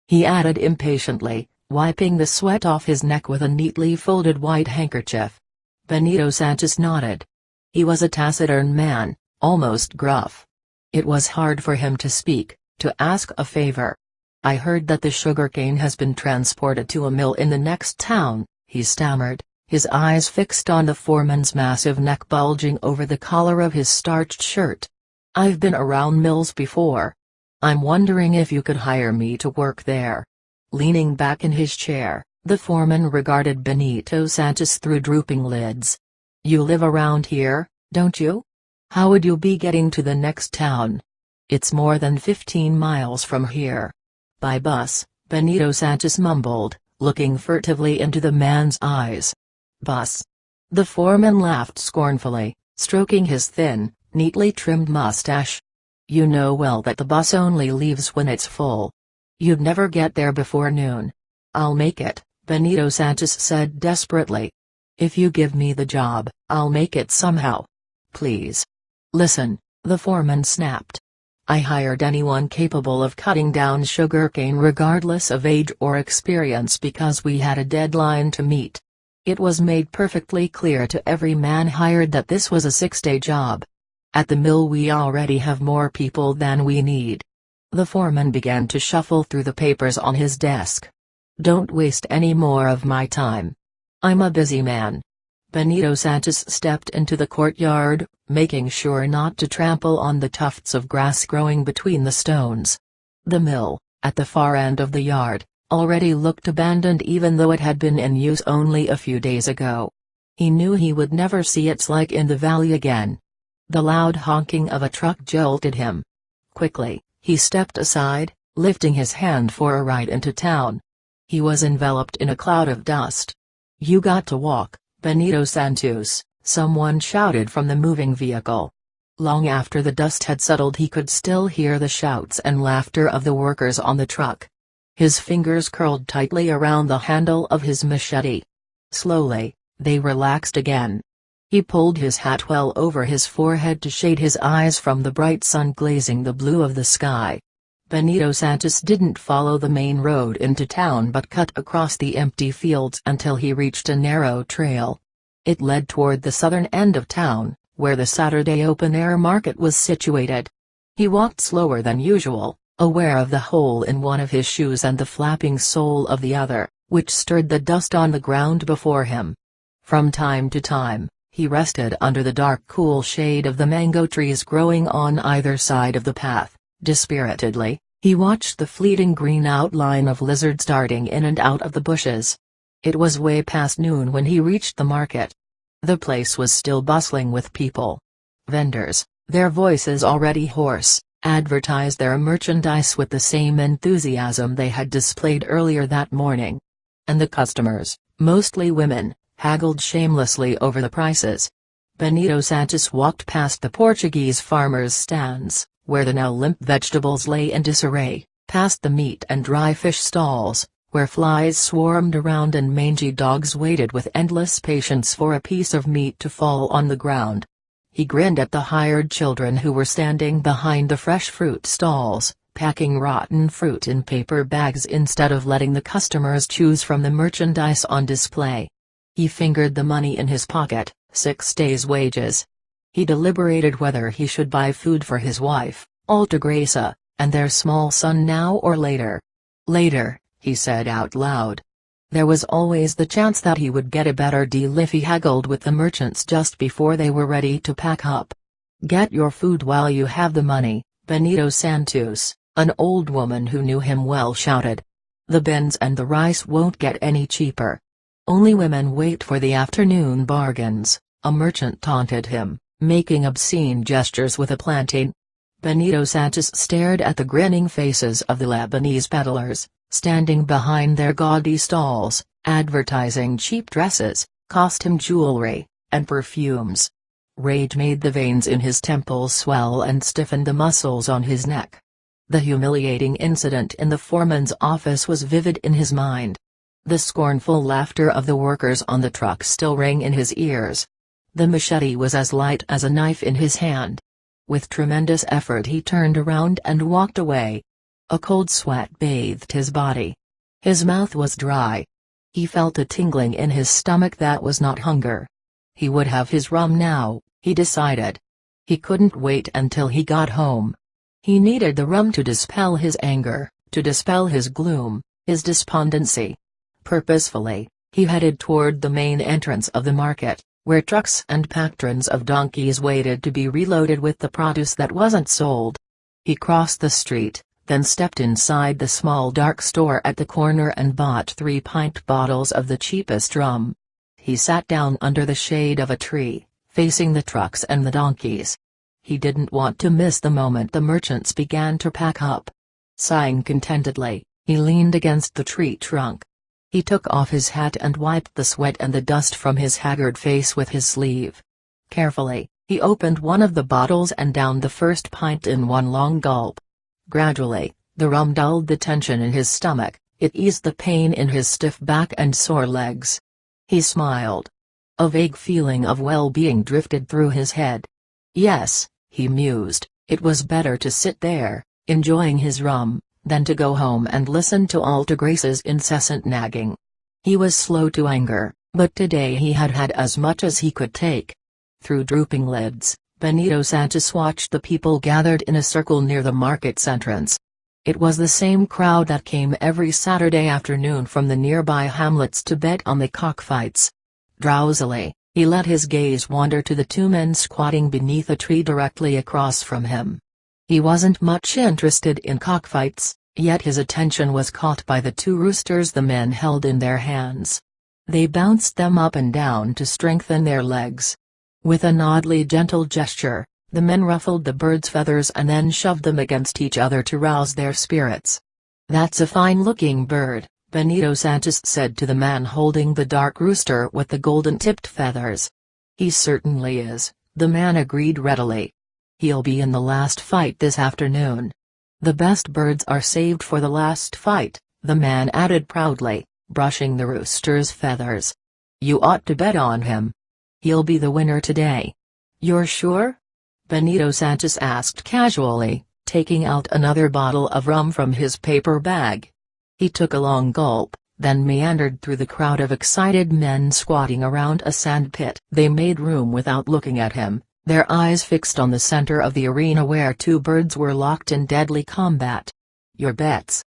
Speaker 1: he added impatiently, wiping the sweat off his neck with a neatly folded white handkerchief. Benito Sanchez nodded. He was a taciturn man, almost gruff. It was hard for him to speak, to ask a favor. "I heard that the sugarcane has been transported to a mill in the next town," he stammered, his eyes fixed on the foreman's massive neck bulging over the collar of his starched shirt. "I've been around mills before. I'm wondering if you could hire me to work there." Leaning back in his chair, the foreman regarded Benito Sanchez through drooping lids. "You live around here, don't you? How would you be getting to the next town?" "It's more than 15 miles from here." "By bus," Benito Sanchez mumbled, looking furtively into the man's eyes. "Bus?" The foreman laughed scornfully, stroking his thin, neatly trimmed mustache. "You know well that the bus only leaves when it's full. You'd never get there before noon." "I'll make it," Benito Sanchez said desperately. "If you give me the job, I'll make it somehow. Please." "Listen," the foreman snapped. "I hired anyone capable of cutting down sugarcane regardless of age or experience because we had a deadline to meet. It was made perfectly clear to every man hired that this was a 6-day job. At the mill we already have more people than we need." The foreman began to shuffle through the papers on his desk. "Don't waste any more of my time. I'm a busy man." Benito Sanchez stepped into the courtyard, making sure not to trample on the tufts of grass growing between the stones. The mill, at the far end of the yard, already looked abandoned even though it had been in use only a few days ago. He knew he would never see its like in the valley again. The loud honking of a truck jolted him. Quickly, he stepped aside, lifting his hand for a ride into town. He was enveloped in a cloud of dust. "You got to walk, Benito Santos," someone shouted from the moving vehicle. Long after the dust had settled, he could still hear the shouts and laughter of the workers on the truck. His fingers curled tightly around the handle of his machete. Slowly, they relaxed again. He pulled his hat well over his forehead to shade his eyes from the bright sun glazing the blue of the sky. Benito Santos didn't follow the main road into town but cut across the empty fields until he reached a narrow trail. It led toward the southern end of town, where the Saturday open-air market was situated. He walked slower than usual, aware of the hole in one of his shoes and the flapping sole of the other, which stirred the dust on the ground before him. From time to time, he rested under the dark cool shade of the mango trees growing on either side of the path. Dispiritedly, he watched the fleeting green outline of lizards darting in and out of the bushes. It was way past noon when he reached the market. The place was still bustling with people. Vendors, their voices already hoarse, advertised their merchandise with the same enthusiasm they had displayed earlier that morning. And the customers, mostly women, haggled shamelessly over the prices. Benito Santos walked past the Portuguese farmers' stands, where the now limp vegetables lay in disarray, past the meat and dry fish stalls, where flies swarmed around and mangy dogs waited with endless patience for a piece of meat to fall on the ground. He grinned at the hired children who were standing behind the fresh fruit stalls, packing rotten fruit in paper bags instead of letting the customers choose from the merchandise on display. He fingered the money in his pocket, 6 days' wages. He deliberated whether he should buy food for his wife, Altagracia, and their small son now or later. Later, he said out loud. There was always the chance that he would get a better deal if he haggled with the merchants just before they were ready to pack up. "Get your food while you have the money," Benito Santos, an old woman who knew him well, shouted. "The beans and the rice won't get any cheaper. Only women wait for the afternoon bargains," a merchant taunted him, making obscene gestures with a plantain. Benito Santos stared at the grinning faces of the Lebanese peddlers, standing behind their gaudy stalls, advertising cheap dresses, costume jewelry, and perfumes. Rage made the veins in his temples swell and stiffened the muscles on his neck. The humiliating incident in the foreman's office was vivid in his mind. The scornful laughter of the workers on the truck still rang in his ears. The machete was as light as a knife in his hand. With tremendous effort he turned around and walked away. A cold sweat bathed his body. His mouth was dry. He felt a tingling in his stomach that was not hunger. He would have his rum now, he decided. He couldn't wait until he got home. He needed the rum to dispel his anger, to dispel his gloom, his despondency. Purposefully, he headed toward the main entrance of the market, where trucks and patrons of donkeys waited to be reloaded with the produce that wasn't sold. He crossed the street, then stepped inside the small dark store at the corner and bought 3-pint bottles of the cheapest rum. He sat down under the shade of a tree, facing the trucks and the donkeys. He didn't want to miss the moment the merchants began to pack up. Sighing contentedly, he leaned against the tree trunk. He took off his hat and wiped the sweat and the dust from his haggard face with his sleeve. Carefully, he opened one of the bottles and downed the first pint in one long gulp. Gradually, the rum dulled the tension in his stomach, it eased the pain in his stiff back and sore legs. He smiled. A vague feeling of well-being drifted through his head. Yes, he mused, it was better to sit there, enjoying his rum, than to go home and listen to Altagracia's incessant nagging. He was slow to anger, but today he had had as much as he could take. Through drooping lids, Benito Santos watched the people gathered in a circle near the market's entrance. It was the same crowd that came every Saturday afternoon from the nearby hamlets to bet on the cockfights. Drowsily, he let his gaze wander to the 2 men squatting beneath a tree directly across from him. He wasn't much interested in cockfights, yet his attention was caught by the 2 roosters the men held in their hands. They bounced them up and down to strengthen their legs. With an oddly gentle gesture, the men ruffled the birds' feathers and then shoved them against each other to rouse their spirits. "That's a fine-looking bird," Benito Santos said to the man holding the dark rooster with the golden-tipped feathers. "He certainly is," the man agreed readily. "He'll be in the last fight this afternoon." "The best birds are saved for the last fight," the man added proudly, brushing the rooster's feathers. "You ought to bet on him. He'll be the winner today." "You're sure?" Benito Santos asked casually, taking out another bottle of rum from his paper bag. He took a long gulp, then meandered through the crowd of excited men squatting around a sand pit. They made room without looking at him, their eyes fixed on the center of the arena where two birds were locked in deadly combat. "Your bets.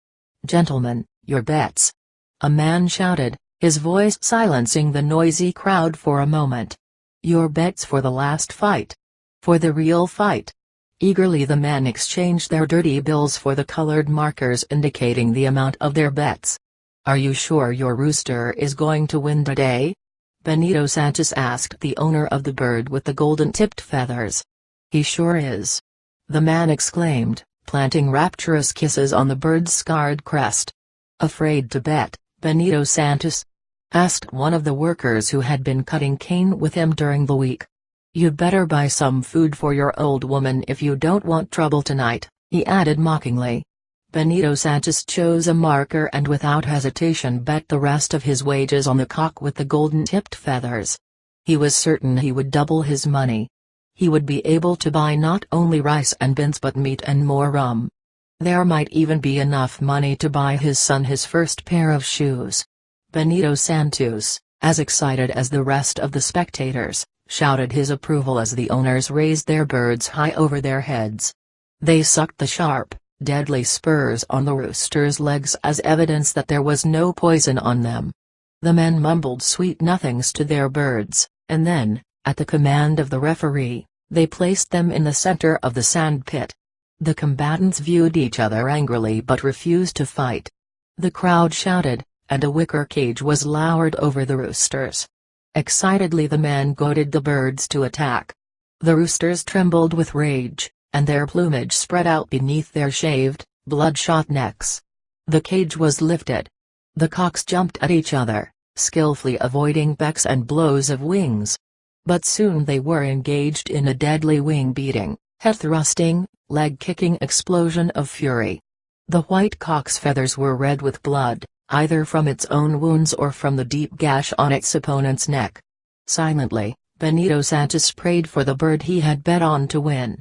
Speaker 1: Gentlemen, your bets!" a man shouted, his voice silencing the noisy crowd for a moment. "Your bets for the last fight. For the real fight." Eagerly the men exchanged their dirty bills for the colored markers indicating the amount of their bets. "Are you sure your rooster is going to win today?" Benito Santos asked the owner of the bird with the golden-tipped feathers. "He sure is," the man exclaimed, planting rapturous kisses on the bird's scarred crest. "Afraid to bet, Benito Santos?" asked one of the workers who had been cutting cane with him during the week. "You'd better buy some food for your old woman if you don't want trouble tonight," he added mockingly. Benito Santos chose a marker and without hesitation bet the rest of his wages on the cock with the golden-tipped feathers. He was certain he would double his money. He would be able to buy not only rice and beans but meat and more rum. There might even be enough money to buy his son his first pair of shoes. Benito Santos, as excited as the rest of the spectators, shouted his approval as the owners raised their birds high over their heads. They sucked the sharp, deadly spurs on the rooster's legs as evidence that there was no poison on them. The men mumbled sweet nothings to their birds, and then, at the command of the referee, they placed them in the center of the sand pit. The combatants viewed each other angrily but refused to fight. The crowd shouted, and a wicker cage was lowered over the roosters. Excitedly the men goaded the birds to attack. The roosters trembled with rage, and their plumage spread out beneath their shaved, bloodshot necks. The cage was lifted. The cocks jumped at each other, skillfully avoiding becks and blows of wings. But soon they were engaged in a deadly wing-beating, head-thrusting, leg-kicking explosion of fury. The white cock's feathers were red with blood, either from its own wounds or from the deep gash on its opponent's neck. Silently, Benito Santos prayed for the bird he had bet on to win.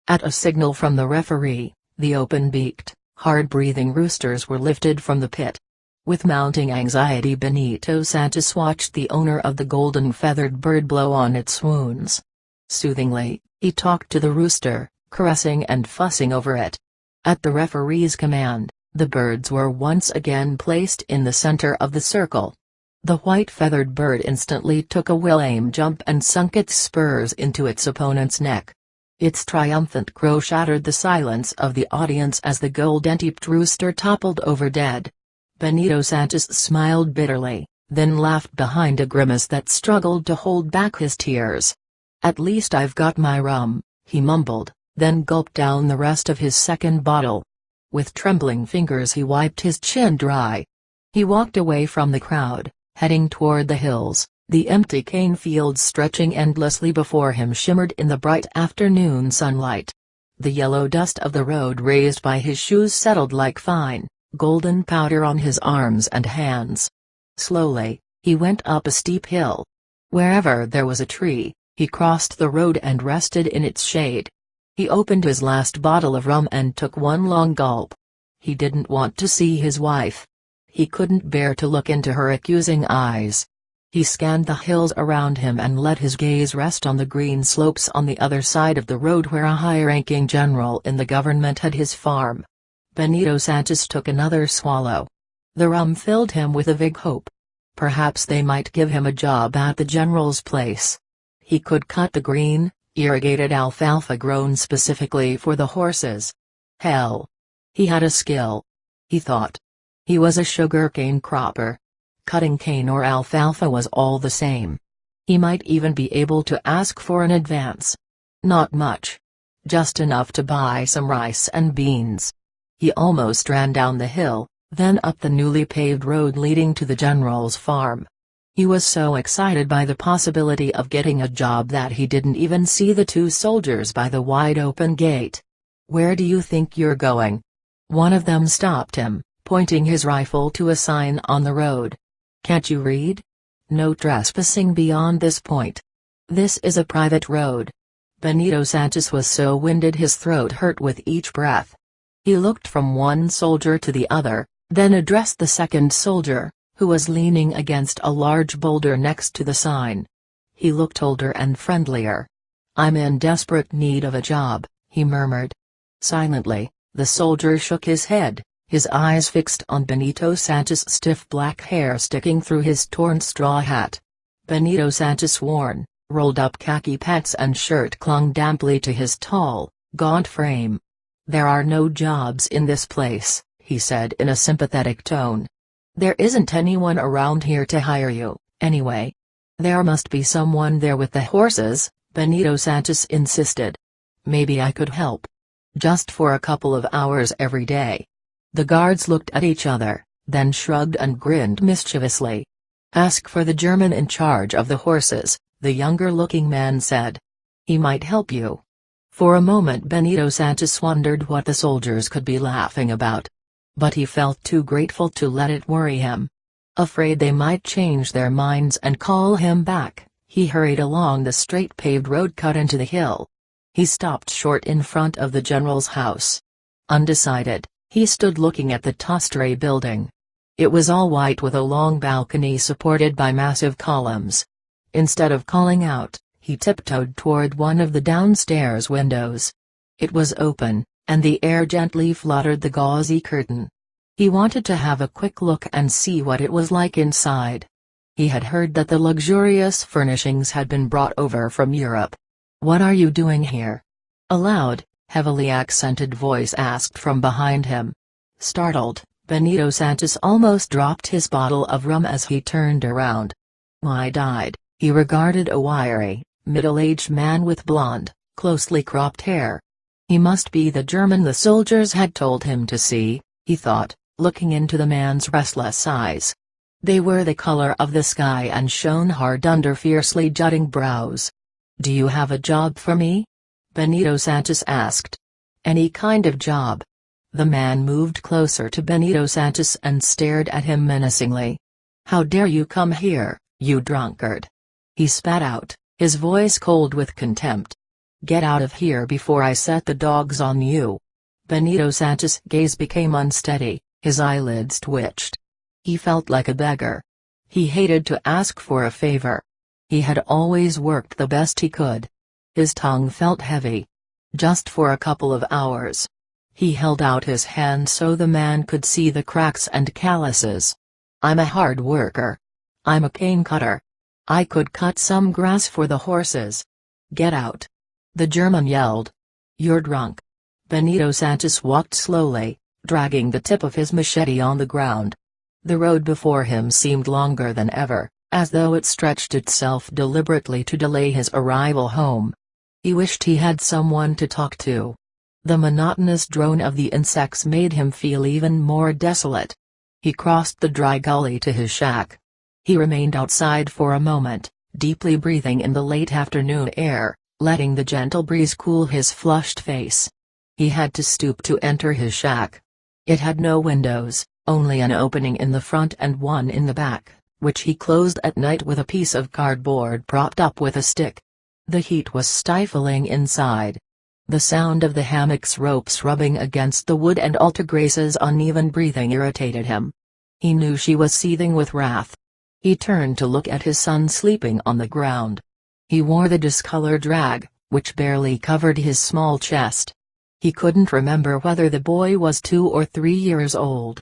Speaker 1: At a signal from the referee, the open-beaked, hard-breathing roosters were lifted from the pit. With mounting anxiety Benito Santos watched the owner of the golden-feathered bird blow on its wounds. Soothingly, he talked to the rooster, caressing and fussing over it. At the referee's command, the birds were once again placed in the center of the circle. The white-feathered bird instantly took a well-aimed jump and sunk its spurs into its opponent's neck. Its triumphant crow shattered the silence of the audience as the golden-tipped rooster toppled over dead. Benito Santos smiled bitterly, then laughed behind a grimace that struggled to hold back his tears. "At least I've got my rum," he mumbled, then gulped down the rest of his second bottle. With trembling fingers he wiped his chin dry. He walked away from the crowd, heading toward the hills. The empty cane fields stretching endlessly before him shimmered in the bright afternoon sunlight. The yellow dust of the road raised by his shoes settled like fine, golden powder on his arms and hands. Slowly, he went up a steep hill. Wherever there was a tree, he crossed the road and rested in its shade. He opened his last bottle of rum and took one long gulp. He didn't want to see his wife. He couldn't bear to look into her accusing eyes. He scanned the hills around him and let his gaze rest on the green slopes on the other side of the road where a high-ranking general in the government had his farm. Benito Santos took another swallow. The rum filled him with a vague hope. Perhaps they might give him a job at the general's place. He could cut the green, irrigated alfalfa grown specifically for the horses. Hell! He had a skill. He thought. He was a sugarcane cropper. Cutting cane or alfalfa was all the same. He might even be able to ask for an advance. Not much. Just enough to buy some rice and beans. He almost ran down the hill, then up the newly paved road leading to the general's farm. He was so excited by the possibility of getting a job that he didn't even see the two soldiers by the wide-open gate. "Where do you think you're going?" One of them stopped him, pointing his rifle to a sign on the road. "Can't you read? No trespassing beyond this point. This is a private road." Benito Sanchez was so winded his throat hurt with each breath. He looked from one soldier to the other, then addressed the second soldier, who was leaning against a large boulder next to the sign. He looked older and friendlier. "I'm in desperate need of a job," he murmured. Silently, the soldier shook his head, his eyes fixed on Benito Sanchez's stiff black hair sticking through his torn straw hat. Benito Sanchez's worn, rolled-up khaki pants and shirt clung damply to his tall, gaunt frame. "There are no jobs in this place," he said in a sympathetic tone. "There isn't anyone around here to hire you, anyway." "There must be someone there with the horses," Benito Sanchez insisted. "Maybe I could help. Just for a couple of hours every day." The guards looked at each other, then shrugged and grinned mischievously. "Ask for the German in charge of the horses," the younger-looking man said. "He might help you." For a moment Benito Sanchez wondered what the soldiers could be laughing about. But he felt too grateful to let it worry him. Afraid they might change their minds and call him back, he hurried along the straight paved road cut into the hill. He stopped short in front of the general's house. Undecided, he stood looking at the two-story building. It was all white with a long balcony supported by massive columns. Instead of calling out, he tiptoed toward one of the downstairs windows. It was open, and the air gently fluttered the gauzy curtain. He wanted to have a quick look and see what it was like inside. He had heard that the luxurious furnishings had been brought over from Europe. "What are you doing here?" a loud, heavily accented voice asked from behind him. Startled, Benito Sanchez almost dropped his bottle of rum as he turned around. Wide-eyed, he regarded a wiry, middle-aged man with blonde, closely cropped hair. He must be the German the soldiers had told him to see, he thought, looking into the man's restless eyes. They were the color of the sky and shone hard under fiercely jutting brows. "Do you have a job for me?" Benito Sanchez asked. "Any kind of job." The man moved closer to Benito Sanchez and stared at him menacingly. "How dare you come here, you drunkard!" he spat out, his voice cold with contempt. "Get out of here before I set the dogs on you." Benito Sanchez's gaze became unsteady, his eyelids twitched. He felt like a beggar. He hated to ask for a favor. He had always worked the best he could. His tongue felt heavy. Just for a couple of hours. He held out his hand so the man could see the cracks and calluses. "I'm a hard worker. I'm a cane cutter. I could cut some grass for the horses." "Get out!" the German yelled. "You're drunk." Benito Sanchez walked slowly, dragging the tip of his machete on the ground. The road before him seemed longer than ever, as though it stretched itself deliberately to delay his arrival home. He wished he had someone to talk to. The monotonous drone of the insects made him feel even more desolate. He crossed the dry gully to his shack. He remained outside for a moment, deeply breathing in the late afternoon air, letting the gentle breeze cool his flushed face. He had to stoop to enter his shack. It had no windows, only an opening in the front and one in the back, which he closed at night with a piece of cardboard propped up with a stick. The heat was stifling inside. The sound of the hammock's ropes rubbing against the wood and Altagrace's uneven breathing irritated him. He knew she was seething with wrath. He turned to look at his son sleeping on the ground. He wore the discolored rag, which barely covered his small chest. He couldn't remember whether the boy was 2 or 3 years old.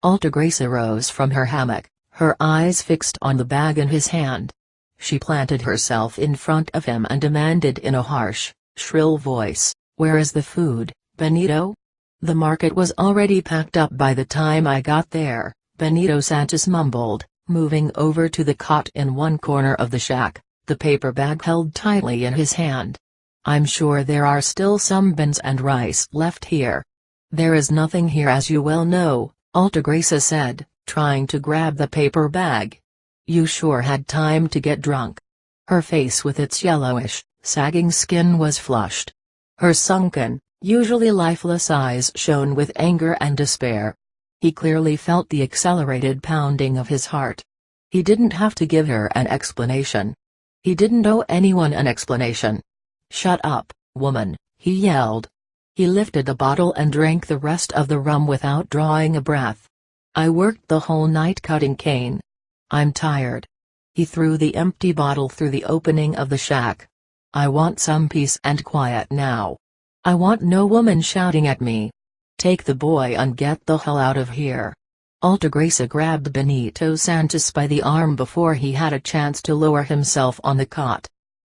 Speaker 1: Altagrace arose from her hammock, her eyes fixed on the bag in his hand. She planted herself in front of him and demanded in a harsh, shrill voice, "Where is the food, Benito?" "The market was already packed up by the time I got there," Benito Sanchez mumbled, moving over to the cot in one corner of the shack, the paper bag held tightly in his hand. "I'm sure there are still some beans and rice left here." "There is nothing here as you well know," Altagracia said, trying to grab the paper bag. You sure had time to get drunk. Her face with its yellowish, sagging skin was flushed. Her sunken, usually lifeless eyes shone with anger and despair. He clearly felt the accelerated pounding of his heart. He didn't have to give her an explanation. He didn't owe anyone an explanation. Shut up, woman, he yelled. He lifted the bottle and drank the rest of the rum without drawing a breath. I worked the whole night cutting cane. I'm tired. He threw the empty bottle through the opening of the shack. I want some peace and quiet now. I want no woman shouting at me. Take the boy and get the hell out of here. Altagracia grabbed Benito Sanchez by the arm before he had a chance to lower himself on the cot.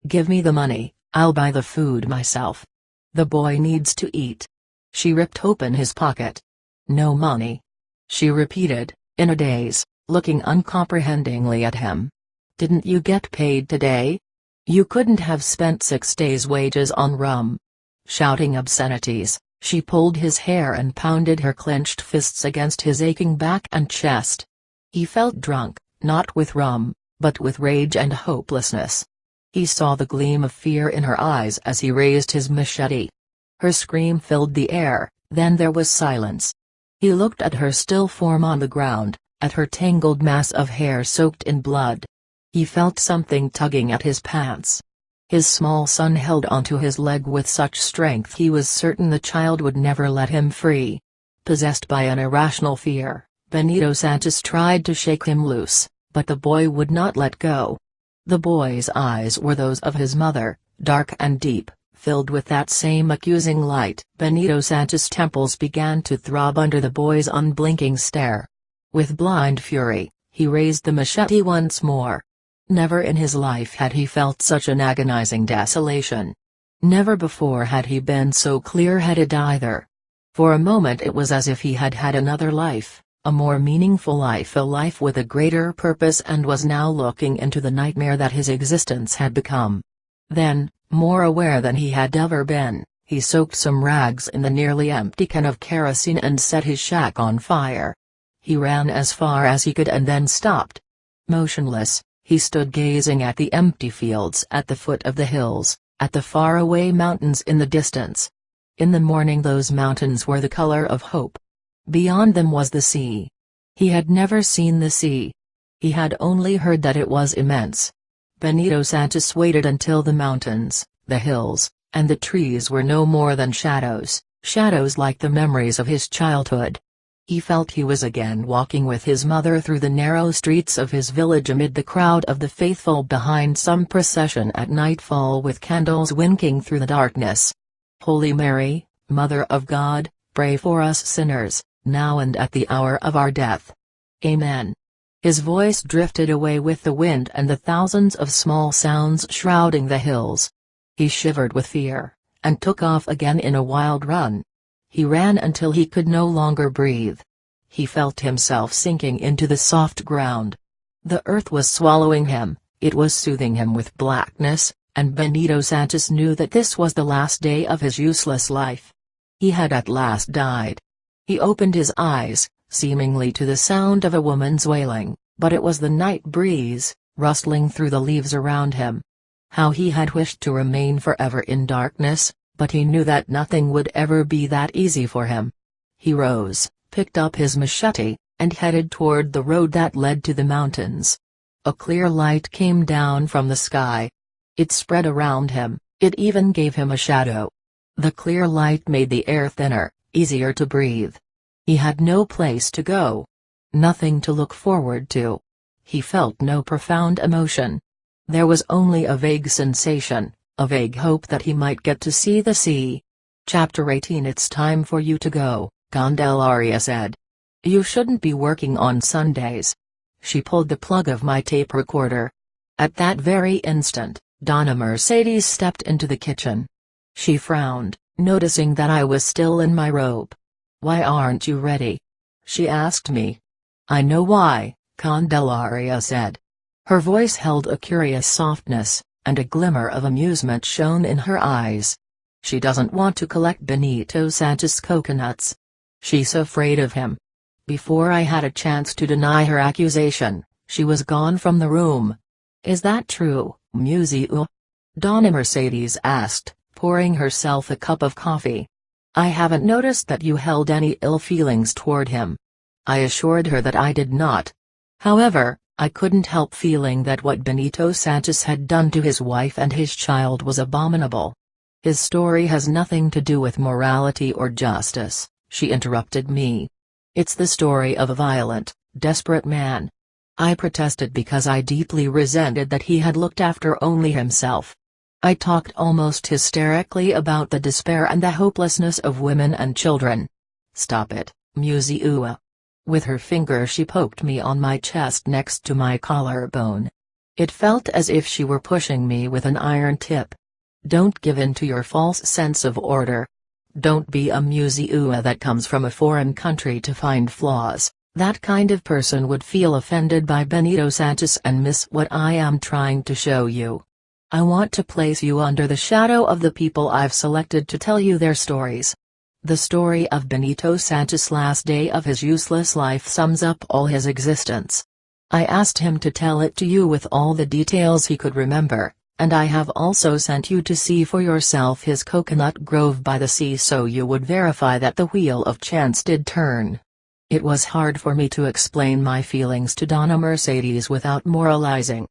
Speaker 1: Give me the money, I'll buy the food myself. The boy needs to eat. She ripped open his pocket. No money. She repeated, in a daze, looking uncomprehendingly at him. Didn't you get paid today? You couldn't have spent 6 days' wages on rum. Shouting obscenities, she pulled his hair and pounded her clenched fists against his aching back and chest. He felt drunk, not with rum, but with rage and hopelessness. He saw the gleam of fear in her eyes as he raised his machete. Her scream filled the air, then there was silence. He looked at her still form on the ground, at her tangled mass of hair soaked in blood. He felt something tugging at his pants. His small son held onto his leg with such strength he was certain the child would never let him free. Possessed by an irrational fear, Benito Sanchez tried to shake him loose, but the boy would not let go. The boy's eyes were those of his mother, dark and deep, filled with that same accusing light. Benito Sanchez's temples began to throb under the boy's unblinking stare. With blind fury, he raised the machete once more. Never in his life had he felt such an agonizing desolation. Never before had he been so clear-headed either. For a moment it was as if he had had another life, a more meaningful life, a life with a greater purpose, and was now looking into the nightmare that his existence had become. Then, more aware than he had ever been, he soaked some rags in the nearly empty can of kerosene and set his shack on fire. He ran as far as he could and then stopped. Motionless, he stood gazing at the empty fields at the foot of the hills, at the faraway mountains in the distance. In the morning those mountains were the color of hope. Beyond them was the sea. He had never seen the sea. He had only heard that it was immense. Benito Sanchez waited until the mountains, the hills, and the trees were no more than shadows, shadows like the memories of his childhood. He felt he was again walking with his mother through the narrow streets of his village amid the crowd of the faithful behind some procession at nightfall with candles winking through the darkness. Holy Mary, Mother of God, pray for us sinners, now and at the hour of our death. Amen. His voice drifted away with the wind and the thousands of small sounds shrouding the hills. He shivered with fear, and took off again in a wild run. He ran until he could no longer breathe. He felt himself sinking into the soft ground. The earth was swallowing him, it was soothing him with blackness, and Benito Sanchez knew that this was the last day of his useless life. He had at last died. He opened his eyes, seemingly to the sound of a woman's wailing, but it was the night breeze, rustling through the leaves around him. How he had wished to remain forever in darkness, but he knew that nothing would ever be that easy for him. He rose, picked up his machete, and headed toward the road that led to the mountains. A clear light came down from the sky. It spread around him, it even gave him a shadow. The clear light made the air thinner, easier to breathe. He had no place to go. Nothing to look forward to. He felt no profound emotion. There was only a vague sensation, a vague hope that he might get to see the sea. Chapter 18. It's time for you to go, Candelaria said. You shouldn't be working on Sundays. She pulled the plug of my tape recorder. At that very instant, Donna Mercedes stepped into the kitchen. She frowned, noticing that I was still in my robe. Why aren't you ready? She asked me. I know why, Candelaria said. Her voice held a curious softness, and a glimmer of amusement shone in her eyes. She doesn't want to collect Benito Sanchez's coconuts. She's afraid of him. Before I had a chance to deny her accusation, she was gone from the room. "Is that true, Museu?" Donna Mercedes asked, pouring herself a cup of coffee. "I haven't noticed that you held any ill feelings toward him." I assured her that I did not. However, I couldn't help feeling that what Benito Sanchez had done to his wife and his child was abominable. "His story has nothing to do with morality or justice," she interrupted me. "It's the story of a violent, desperate man." I protested because I deeply resented that he had looked after only himself. I talked almost hysterically about the despair and the hopelessness of women and children. "Stop it, Museu." With her finger she poked me on my chest next to my collarbone. It felt as if she were pushing me with an iron tip. "Don't give in to your false sense of order. Don't be a Museu that comes from a foreign country to find flaws. That kind of person would feel offended by Benito Sanchez and miss what I am trying to show you. I want to place you under the shadow of the people I've selected to tell you their stories." The story of Benito Sanchez's last day of his useless life sums up all his existence. I asked him to tell it to you with all the details he could remember, and I have also sent you to see for yourself his coconut grove by the sea so you would verify that the wheel of chance did turn. It was hard for me to explain my feelings to Donna Mercedes without moralizing.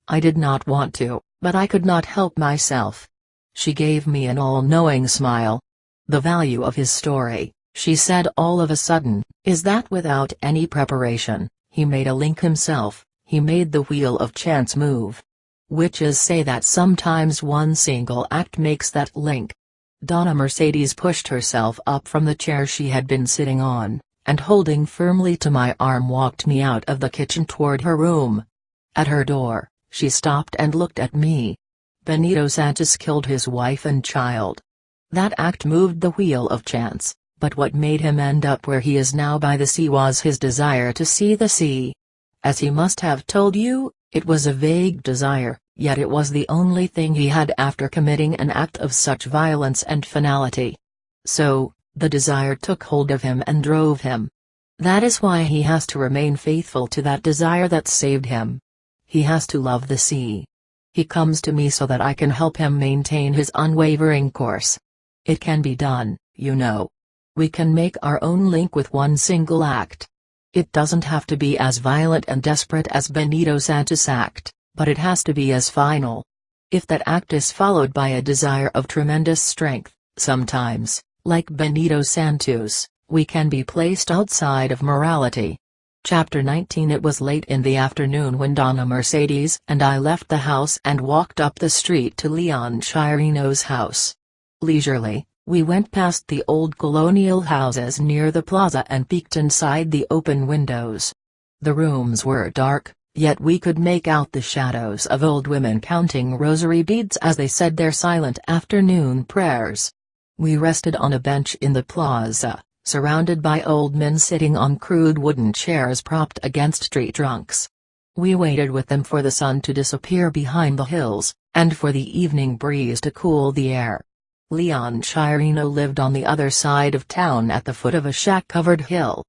Speaker 1: I did not want to, but I could not help myself. She gave me an all-knowing smile. "The value of his story," she said all of a sudden, "is that without any preparation, he made a link himself, he made the wheel of chance move. Witches say that sometimes one single act makes that link." Donna Mercedes pushed herself up from the chair she had been sitting on, and holding firmly to my arm walked me out of the kitchen toward her room. At her door, she stopped and looked at me. "Benito Sanchez killed his wife and child. That act moved the wheel of chance, but what made him end up where he is now by the sea was his desire to see the sea. As he must have told you, it was a vague desire, yet it was the only thing he had after committing an act of such violence and finality. So, the desire took hold of him and drove him. That is why he has to remain faithful to that desire that saved him. He has to love the sea. He comes to me so that I can help him maintain his unwavering course. It can be done, you know. We can make our own link with one single act. It doesn't have to be as violent and desperate as Benito Sanchez's act, but it has to be as final. If that act is followed by a desire of tremendous strength, sometimes, like Benito Sanchez, we can be placed outside of morality." Chapter 19. It was late in the afternoon when Donna Mercedes and I left the house and walked up the street to Leon Chirino's house. Leisurely, we went past the old colonial houses near the plaza and peeked inside the open windows. The rooms were dark, yet we could make out the shadows of old women counting rosary beads as they said their silent afternoon prayers. We rested on a bench in the plaza, surrounded by old men sitting on crude wooden chairs propped against street trunks. We waited with them for the sun to disappear behind the hills, and for the evening breeze to cool the air. Leon Chirino lived on the other side of town at the foot of a shack-covered hill.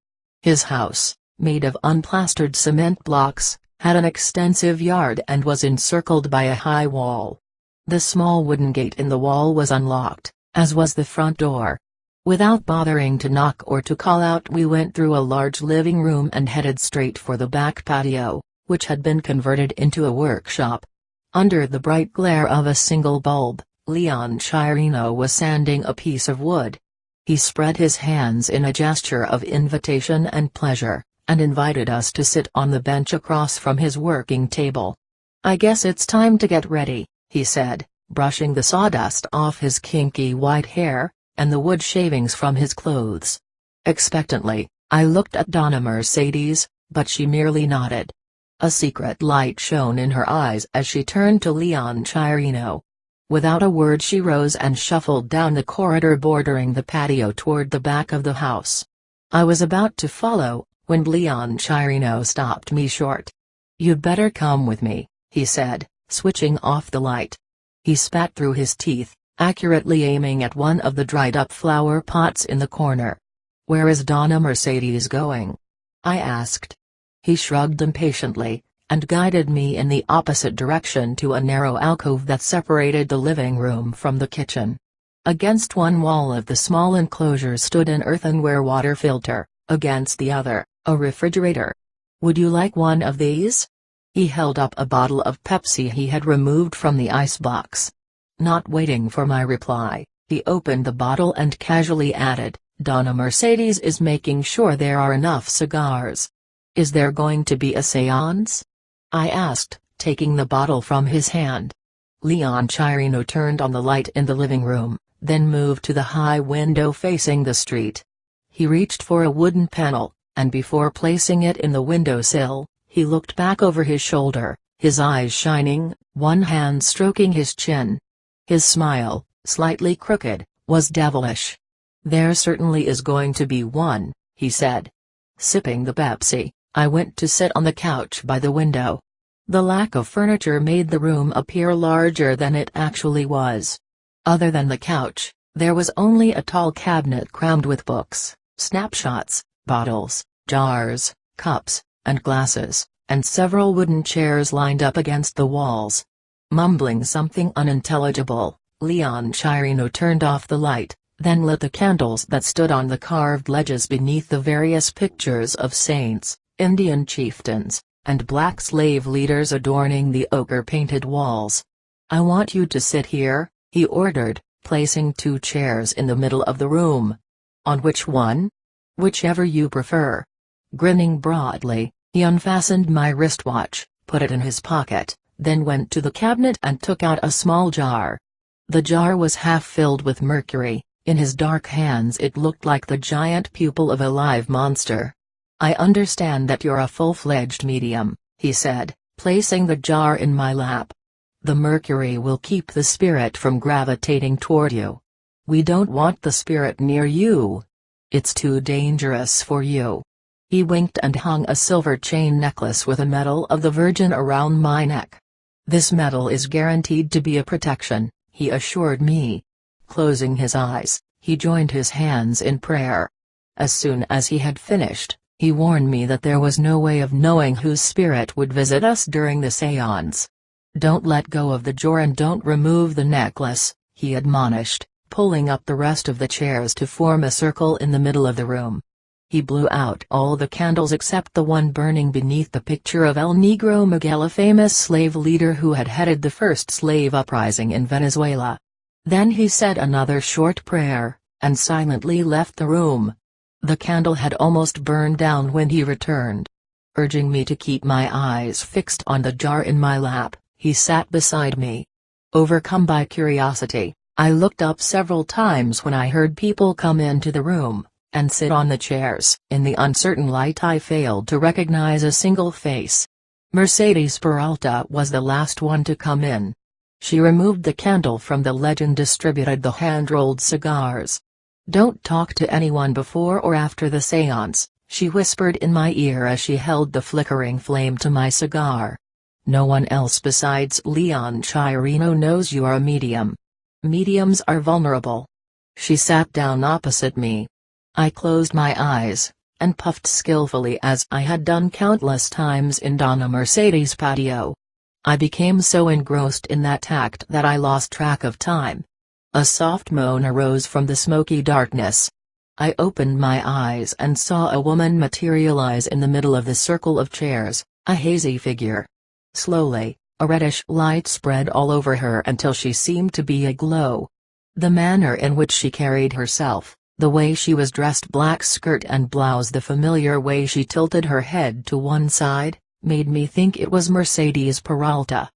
Speaker 1: His house, made of unplastered cement blocks, had an extensive yard and was encircled by a high wall. The small wooden gate in the wall was unlocked, as was the front door. Without bothering to knock or to call out, we went through a large living room and headed straight for the back patio, which had been converted into a workshop. Under the bright glare of a single bulb, Leon Chirino was sanding a piece of wood. He spread his hands in a gesture of invitation and pleasure, and invited us to sit on the bench across from his working table. "I guess it's time to get ready," he said, brushing the sawdust off his kinky white hair, and the wood shavings from his clothes. Expectantly, I looked at Donna Mercedes, but she merely nodded. A secret light shone in her eyes as she turned to Leon Chirino. Without a word she rose and shuffled down the corridor bordering the patio toward the back of the house. I was about to follow, when Leon Chirino stopped me short. "You'd better come with me," he said, switching off the light. He spat through his teeth, accurately aiming at one of the dried-up flower pots in the corner. "Where is Donna Mercedes going?" I asked. He shrugged impatiently, and guided me in the opposite direction to a narrow alcove that separated the living room from the kitchen. Against one wall of the small enclosure stood an earthenware water filter, against the other, a refrigerator. "Would you like one of these?" He held up a bottle of Pepsi he had removed from the icebox. Not waiting for my reply, he opened the bottle and casually added, "Donna Mercedes is making sure there are enough cigars." "Is there going to be a séance?" I asked, taking the bottle from his hand. Leon Chirino turned on the light in the living room, then moved to the high window facing the street. He reached for a wooden panel, and before placing it in the windowsill, he looked back over his shoulder, his eyes shining, one hand stroking his chin. His smile, slightly crooked, was devilish. "There certainly is going to be one," he said. Sipping the Pepsi, I went to sit on the couch by the window. The lack of furniture made the room appear larger than it actually was. Other than the couch, there was only a tall cabinet crammed with books, snapshots, bottles, jars, cups, and glasses, and several wooden chairs lined up against the walls. Mumbling something unintelligible, Leon Chirino turned off the light, then lit the candles that stood on the carved ledges beneath the various pictures of saints, Indian chieftains, and black slave leaders adorning the ochre-painted walls. "I want you to sit here," he ordered, placing 2 chairs in the middle of the room. "On which one?" "Whichever you prefer." Grinning broadly, he unfastened my wristwatch, put it in his pocket, then went to the cabinet and took out a small jar. The jar was half filled with mercury. In his dark hands it looked like the giant pupil of a live monster. "I understand that you're a full-fledged medium," he said, placing the jar in my lap. "The mercury will keep the spirit from gravitating toward you. We don't want the spirit near you. It's too dangerous for you." He winked and hung a silver chain necklace with a medal of the Virgin around my neck. "This medal is guaranteed to be a protection," he assured me. Closing his eyes, he joined his hands in prayer. As soon as he had finished, he warned me that there was no way of knowing whose spirit would visit us during the séance. "Don't let go of the jar and don't remove the necklace," he admonished, pulling up the rest of the chairs to form a circle in the middle of the room. He blew out all the candles except the one burning beneath the picture of El Negro Miguel, a famous slave leader who had headed the first slave uprising in Venezuela. Then he said another short prayer, and silently left the room. The candle had almost burned down when he returned. Urging me to keep my eyes fixed on the jar in my lap, he sat beside me. Overcome by curiosity, I looked up several times when I heard people come into the room and sit on the chairs. In the uncertain light I failed to recognize a single face. Mercedes Peralta was the last one to come in. She removed the candle from the ledge and distributed the hand-rolled cigars. "Don't talk to anyone before or after the séance," she whispered in my ear as she held the flickering flame to my cigar. "No one else besides Leon Chirino knows you are a medium. Mediums are vulnerable." She sat down opposite me. I closed my eyes, and puffed skillfully as I had done countless times in Donna Mercedes' patio. I became so engrossed in that act that I lost track of time. A soft moan arose from the smoky darkness. I opened my eyes and saw a woman materialize in the middle of the circle of chairs, a hazy figure. Slowly, a reddish light spread all over her until she seemed to be aglow. The manner in which she carried herself, the way she was dressed, black skirt and blouse, the familiar way she tilted her head to one side, made me think it was Mercedes Peralta.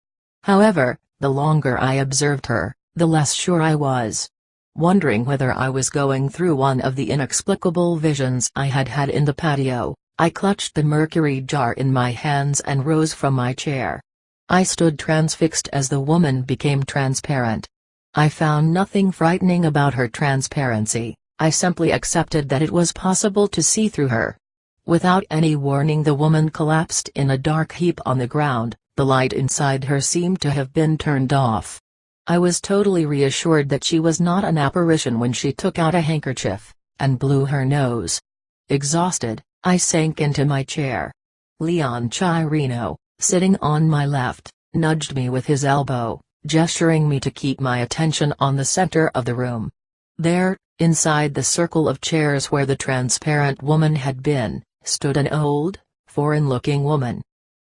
Speaker 1: However, the longer I observed her, the less sure I was. Wondering whether I was going through one of the inexplicable visions I had had in the patio, I clutched the mercury jar in my hands and rose from my chair. I stood transfixed as the woman became transparent. I found nothing frightening about her transparency, I simply accepted that it was possible to see through her. Without any warning, the woman collapsed in a dark heap on the ground. The light inside her seemed to have been turned off. I was totally reassured that she was not an apparition when she took out a handkerchief and blew her nose. Exhausted, I sank into my chair. Leon Chirino, sitting on my left, nudged me with his elbow, gesturing me to keep my attention on the center of the room. There, inside the circle of chairs where the transparent woman had been, stood an old, foreign-looking woman.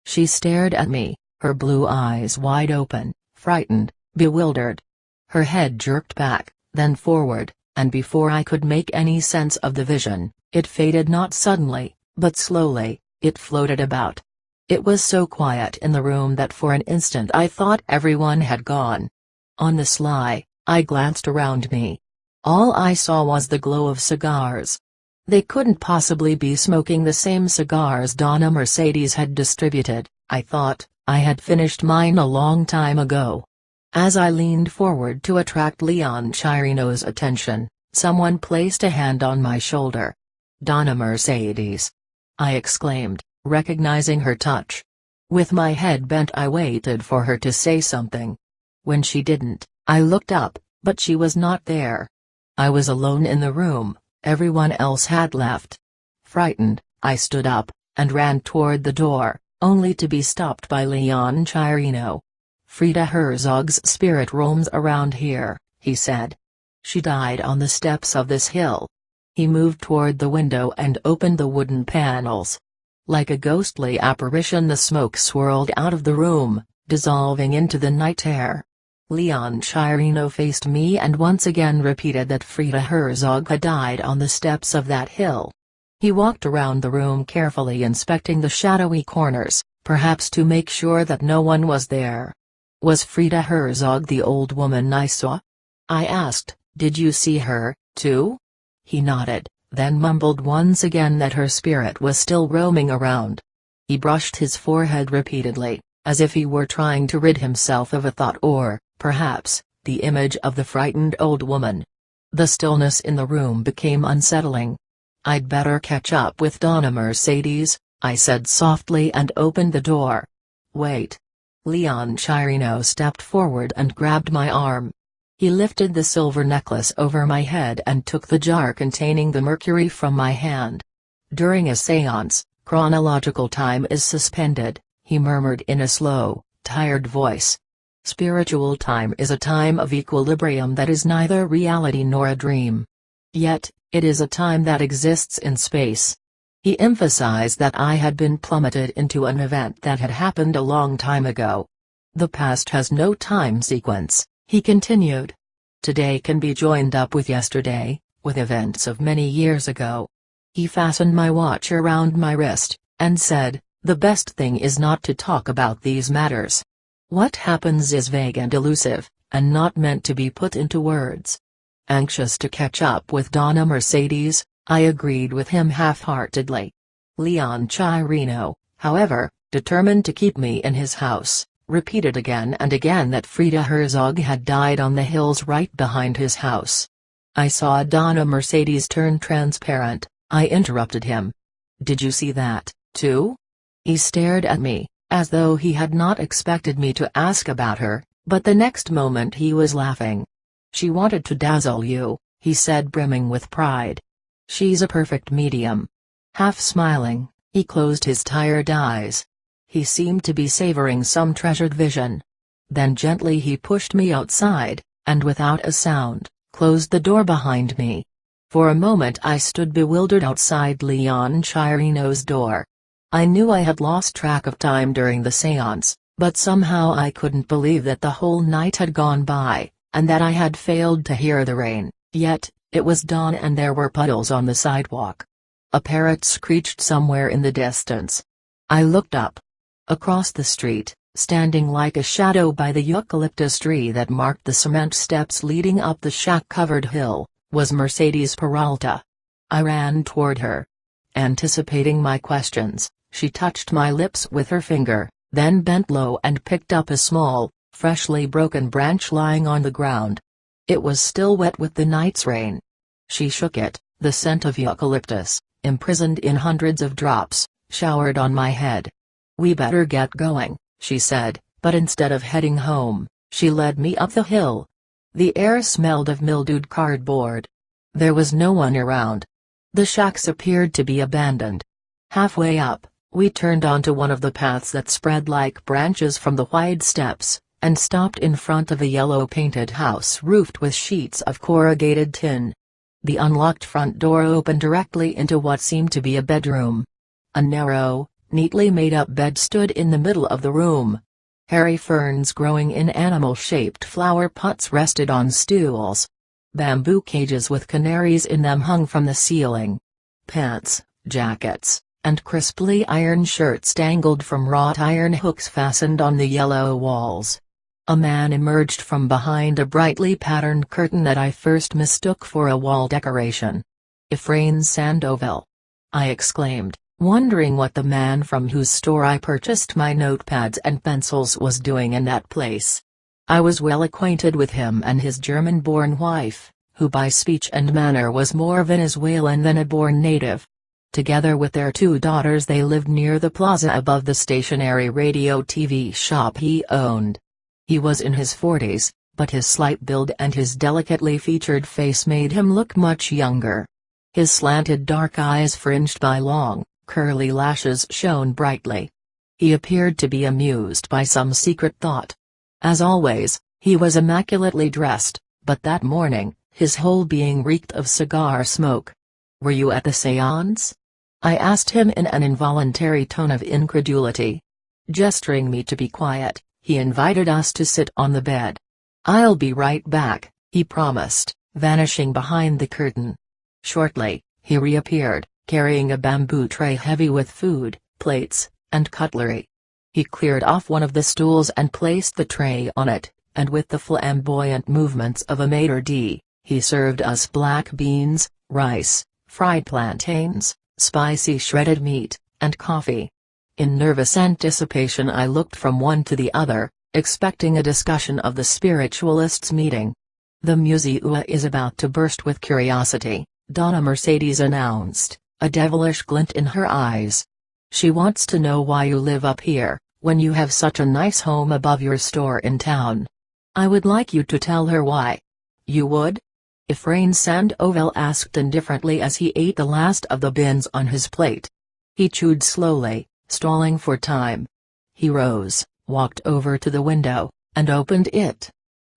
Speaker 1: She stared at me, her blue eyes wide open, frightened, bewildered. Her head jerked back, then forward, and before I could make any sense of the vision, it faded not suddenly, but slowly. It floated about. It was so quiet in the room that for an instant I thought everyone had gone. On the sly, I glanced around me. All I saw was the glow of cigars. They couldn't possibly be smoking the same cigars Donna Mercedes had distributed, I thought. I had finished mine a long time ago. As I leaned forward to attract Leon Chirino's attention, someone placed a hand on my shoulder. "Donna Mercedes!" I exclaimed, recognizing her touch. With my head bent I waited for her to say something. When she didn't, I looked up, but she was not there. I was alone in the room, everyone else had left. Frightened, I stood up, and ran toward the door, only to be stopped by Leon Chirino. "Frida Herzog's spirit roams around here," he said. "She died on the steps of this hill." He moved toward the window and opened the wooden panels. Like a ghostly apparition the smoke swirled out of the room, dissolving into the night air. Leon Chirino faced me and once again repeated that Frida Herzog had died on the steps of that hill. He walked around the room carefully inspecting the shadowy corners, perhaps to make sure that no one was there. "Was Frida Herzog the old woman I saw?" I asked. "Did you see her, too?" He nodded, then mumbled once again that her spirit was still roaming around. He brushed his forehead repeatedly, as if he were trying to rid himself of a thought or, perhaps, the image of the frightened old woman. The stillness in the room became unsettling. "I'd better catch up with Donna Mercedes," I said softly and opened the door. "Wait." Leon Chirino stepped forward and grabbed my arm. He lifted the silver necklace over my head and took the jar containing the mercury from my hand. "During a séance, chronological time is suspended," he murmured in a slow, tired voice. "Spiritual time is a time of equilibrium that is neither reality nor a dream. Yet, it is a time that exists in space." He emphasized that I had been plummeted into an event that had happened a long time ago. "The past has no time sequence," he continued. "Today can be joined up with yesterday, with events of many years ago." He fastened my watch around my wrist, and said, "The best thing is not to talk about these matters. What happens is vague and elusive, and not meant to be put into words." Anxious to catch up with Donna Mercedes, I agreed with him half-heartedly. Leon Chirino, however, determined to keep me in his house, repeated again and again that Frida Herzog had died on the hills right behind his house. I saw Donna Mercedes turn transparent. I interrupted him. "Did you see that, too?" He stared at me, as though he had not expected me to ask about her, but the next moment he was laughing. "She wanted to dazzle you," he said, brimming with pride. "She's a perfect medium." Half smiling, he closed his tired eyes. He seemed to be savoring some treasured vision. Then gently he pushed me outside, and without a sound, closed the door behind me. For a moment I stood bewildered outside Leon Chirino's door. I knew I had lost track of time during the séance, but somehow I couldn't believe that the whole night had gone by, and that I had failed to hear the rain, yet, it was dawn and there were puddles on the sidewalk. A parrot screeched somewhere in the distance. I looked up. Across the street, standing like a shadow by the eucalyptus tree that marked the cement steps leading up the shack-covered hill, was Mercedes Peralta. I ran toward her. Anticipating my questions, she touched my lips with her finger, then bent low and picked up a small, freshly broken branch lying on the ground. It was still wet with the night's rain. She shook it, the scent of eucalyptus, imprisoned in hundreds of drops, showered on my head. "We better get going," she said, but instead of heading home, she led me up the hill. The air smelled of mildewed cardboard. There was no one around. The shacks appeared to be abandoned. Halfway up, we turned onto one of the paths that spread like branches from the wide steps, and stopped in front of a yellow-painted house roofed with sheets of corrugated tin. The unlocked front door opened directly into what seemed to be a bedroom. A narrow, neatly made-up bed stood in the middle of the room. Hairy ferns growing in animal-shaped flower pots rested on stools. Bamboo cages with canaries in them hung from the ceiling. Pants, jackets, and crisply ironed shirts dangled from wrought iron hooks fastened on the yellow walls. A man emerged from behind a brightly patterned curtain that I first mistook for a wall decoration. "Ephraim Sandoval!" I exclaimed, wondering what the man from whose store I purchased my notepads and pencils was doing in that place. I was well acquainted with him and his German-born wife, who by speech and manner was more Venezuelan than a born native. Together with their 2 daughters they lived near the plaza above the stationary radio-TV shop he owned. He was in his 40s, but his slight build and his delicately featured face made him look much younger. His slanted dark eyes fringed by long, curly lashes shone brightly. He appeared to be amused by some secret thought. As always, he was immaculately dressed, but that morning, his whole being reeked of cigar smoke. "Were you at the séance?" I asked him in an involuntary tone of incredulity. Gesturing me to be quiet, he invited us to sit on the bed. "I'll be right back," he promised, vanishing behind the curtain. Shortly, he reappeared, carrying a bamboo tray heavy with food, plates, and cutlery. He cleared off one of the stools and placed the tray on it, and with the flamboyant movements of a maitre d', he served us black beans, rice, fried plantains, spicy shredded meat, and coffee. In nervous anticipation I looked from one to the other, expecting a discussion of the spiritualists' meeting. "The Museua is about to burst with curiosity," Donna Mercedes announced, a devilish glint in her eyes. "She wants to know why you live up here, when you have such a nice home above your store in town. I would like you to tell her why." "You would?" Ephraim Sandoval asked indifferently as he ate the last of the beans on his plate. He chewed slowly, stalling for time. He rose, walked over to the window, and opened it.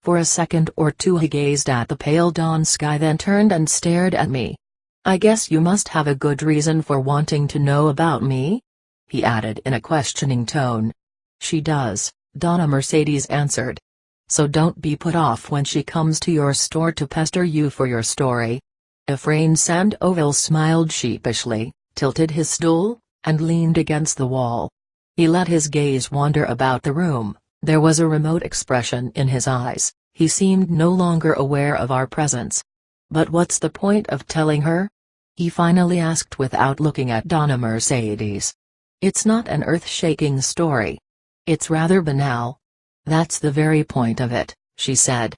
Speaker 1: For a second or two he gazed at the pale dawn sky, then turned and stared at me. "I guess you must have a good reason for wanting to know about me?" he added in a questioning tone. "She does," Donna Mercedes answered. "So don't be put off when she comes to your store to pester you for your story." Ephraim Sandoval smiled sheepishly, tilted his stool, and leaned against the wall. He let his gaze wander about the room. There was a remote expression in his eyes. He seemed no longer aware of our presence. "But what's the point of telling her?" he finally asked without looking at Donna Mercedes. "It's not an earth-shaking story. It's rather banal." "That's the very point of it," she said.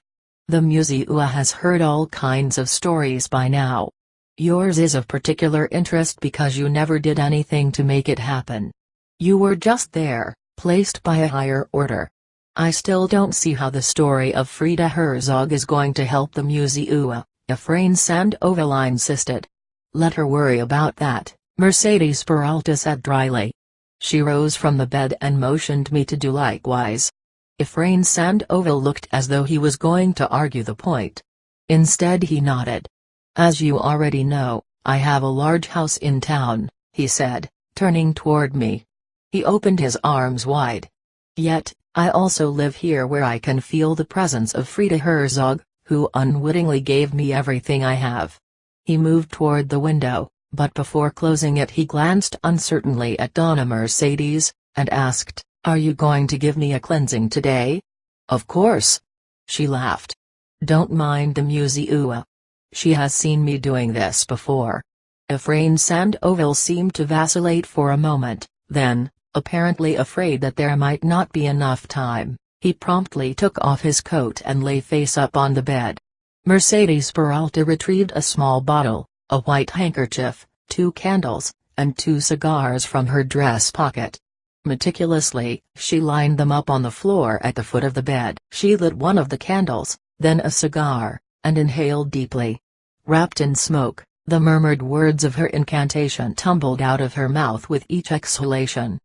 Speaker 1: "The Museua has heard all kinds of stories by now. Yours is of particular interest because you never did anything to make it happen. You were just there, placed by a higher order. I still don't see how the story of Frida Herzog is going to help the Museua," Ephraim Sandoval insisted. "Let her worry about that," Mercedes Peralta said dryly. She rose from the bed and motioned me to do likewise. Ephraim Sandoval looked as though he was going to argue the point. Instead he nodded. "As you already know, I have a large house in town," he said, turning toward me. He opened his arms wide. "Yet, I also live here where I can feel the presence of Frida Herzog, who unwittingly gave me everything I have." He moved toward the window, but before closing it he glanced uncertainly at Donna Mercedes, and asked, "Are you going to give me a cleansing today?" "Of course." She laughed. "Don't mind the Museua. She has seen me doing this before." Ephraim Sandoval seemed to vacillate for a moment, then, apparently afraid that there might not be enough time, he promptly took off his coat and lay face up on the bed. Mercedes Peralta retrieved a small bottle, a white handkerchief, 2 candles, and 2 cigars from her dress pocket. Meticulously, she lined them up on the floor at the foot of the bed. She lit one of the candles, then a cigar, and inhaled deeply. Wrapped in smoke, The murmured words of her incantation tumbled out of her mouth with each exhalation.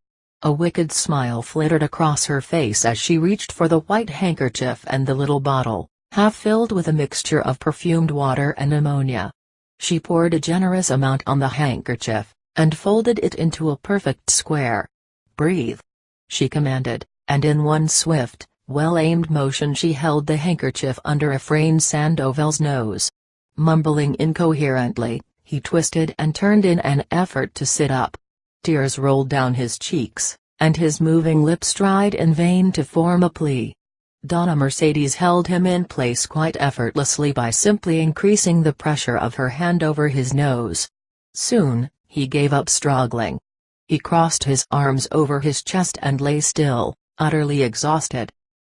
Speaker 1: A wicked smile flittered across her face as she reached for the white handkerchief and the little bottle, half filled with a mixture of perfumed water and ammonia. She poured a generous amount on the handkerchief, and folded it into a perfect square. "Breathe," she commanded, and in one swift, well-aimed motion she held the handkerchief under Efrain Sandoval's nose. Mumbling incoherently, he twisted and turned in an effort to sit up. Tears rolled down his cheeks, and his moving lips tried in vain to form a plea. Donna Mercedes held him in place quite effortlessly by simply increasing the pressure of her hand over his nose. Soon, he gave up struggling. He crossed his arms over his chest and lay still, utterly exhausted.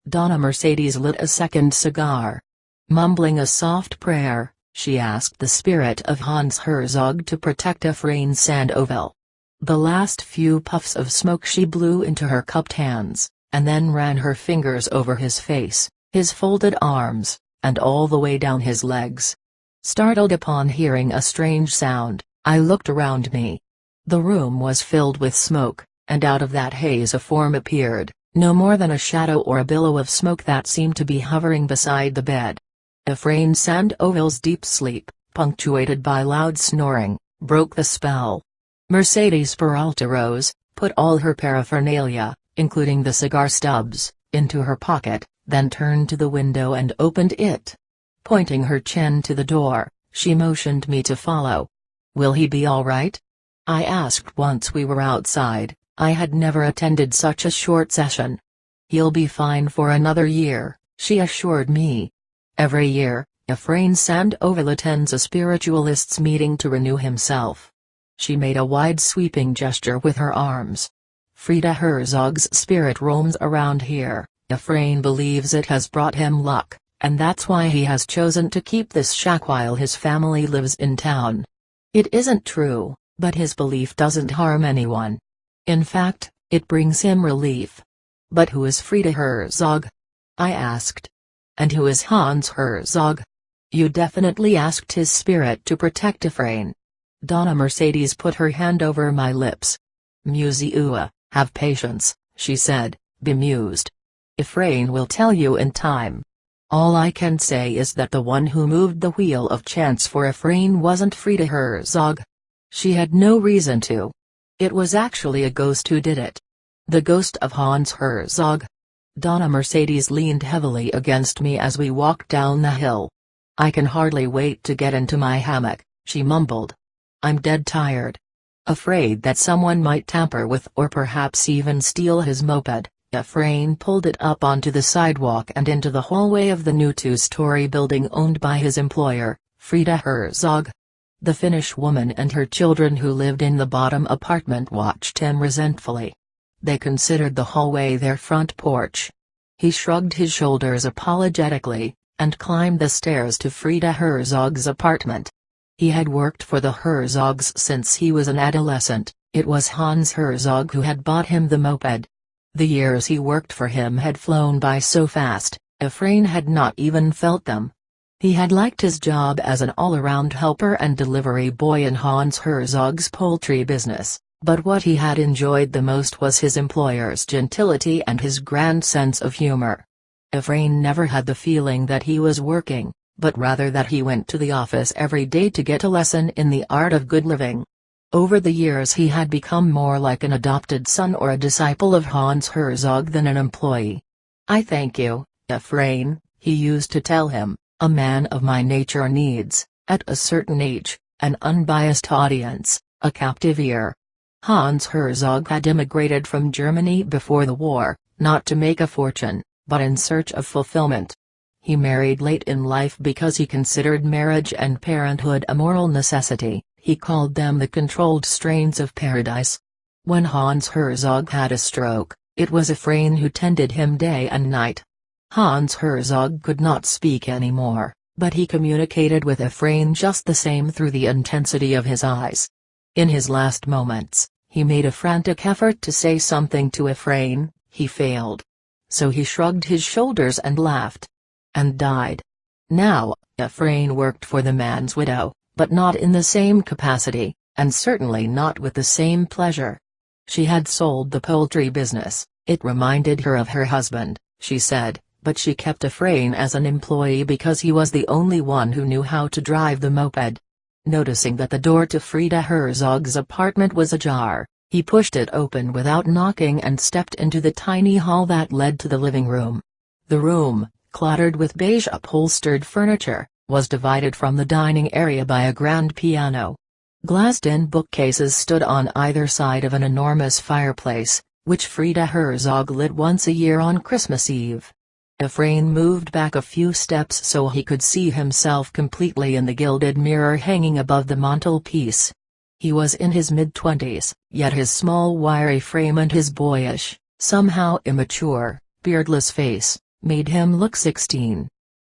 Speaker 1: Donna Mercedes lit a second cigar. Mumbling a soft prayer, she asked the spirit of Hans Herzog to protect Efrain Sandoval. The last few puffs of smoke she blew into her cupped hands, and then ran her fingers over his face, his folded arms, and all the way down his legs. Startled upon hearing a strange sound, I looked around me. The room was filled with smoke, and out of that haze a form appeared, no more than a shadow or a billow of smoke that seemed to be hovering beside the bed. Efrain Sandoval's deep sleep, punctuated by loud snoring, broke the spell. Mercedes Peralta rose, put all her paraphernalia, including the cigar stubs, into her pocket, then turned to the window and opened it. Pointing her chin to the door, she motioned me to follow. "Will he be all right?" I asked once we were outside. I had never attended such a short session. "He'll be fine for another year," she assured me. Every year, Efrain Sandoval attends a spiritualists' meeting to renew himself. She made a wide sweeping gesture with her arms. "Frida Herzog's spirit roams around here. Efrain believes it has brought him luck, and that's why he has chosen to keep this shack while his family lives in town. It isn't true, but his belief doesn't harm anyone. In fact, it brings him relief." "But who is Frida Herzog?" I asked. "And who is Hans Herzog?" "You definitely asked his spirit to protect Efrain." Donna Mercedes put her hand over my lips. "Museua, have patience," she said, bemused. "Efrain will tell you in time. All I can say is that the one who moved the wheel of chance for Efrain wasn't Frida Herzog. She had no reason to. It was actually a ghost who did it. The ghost of Hans Herzog." Donna Mercedes leaned heavily against me as we walked down the hill. "I can hardly wait to get into my hammock," she mumbled. "I'm dead tired. Afraid that someone might tamper with or perhaps even steal his moped." Efrain pulled it up onto the sidewalk and into the hallway of the new two-story building owned by his employer, Frida Herzog. The Finnish woman and her children who lived in the bottom apartment watched him resentfully. They considered the hallway their front porch. He shrugged his shoulders apologetically, and climbed the stairs to Frida Herzog's apartment. He had worked for the Herzogs since he was an adolescent. It was Hans Herzog who had bought him the moped. The years he worked for him had flown by so fast, Efrain had not even felt them. He had liked his job as an all-around helper and delivery boy in Hans Herzog's poultry business, but what he had enjoyed the most was his employer's gentility and his grand sense of humor. Efrain never had the feeling that he was working, but rather that he went to the office every day to get a lesson in the art of good living. Over the years he had become more like an adopted son or a disciple of Hans Herzog than an employee. "I thank you, Efrain," he used to tell him. "A man of my nature needs, at a certain age, an unbiased audience, a captive ear." Hans Herzog had immigrated from Germany before the war, not to make a fortune, but in search of fulfillment. He married late in life because he considered marriage and parenthood a moral necessity. He called them the controlled strains of paradise. When Hans Herzog had a stroke, it was Efrain who tended him day and night. Hans Herzog could not speak anymore, but he communicated with Efrain just the same through the intensity of his eyes. In his last moments, he made a frantic effort to say something to Efrain. He failed. So he shrugged his shoulders and laughed. And died. Now, Efrain worked for the man's widow, but not in the same capacity, and certainly not with the same pleasure. She had sold the poultry business, it reminded her of her husband, she said, but she kept Efrain as an employee because he was the only one who knew how to drive the moped. Noticing that the door to Frida Herzog's apartment was ajar, he pushed it open without knocking and stepped into the tiny hall that led to the living room. The room, cluttered with beige upholstered furniture, was divided from the dining area by a grand piano. Glassed-in bookcases stood on either side of an enormous fireplace, which Frida Herzog lit once a year on Christmas Eve. Efrain moved back a few steps so he could see himself completely in the gilded mirror hanging above the mantelpiece. He was in his mid-20s, yet his small wiry frame and his boyish, somehow immature, beardless face, made him look 16.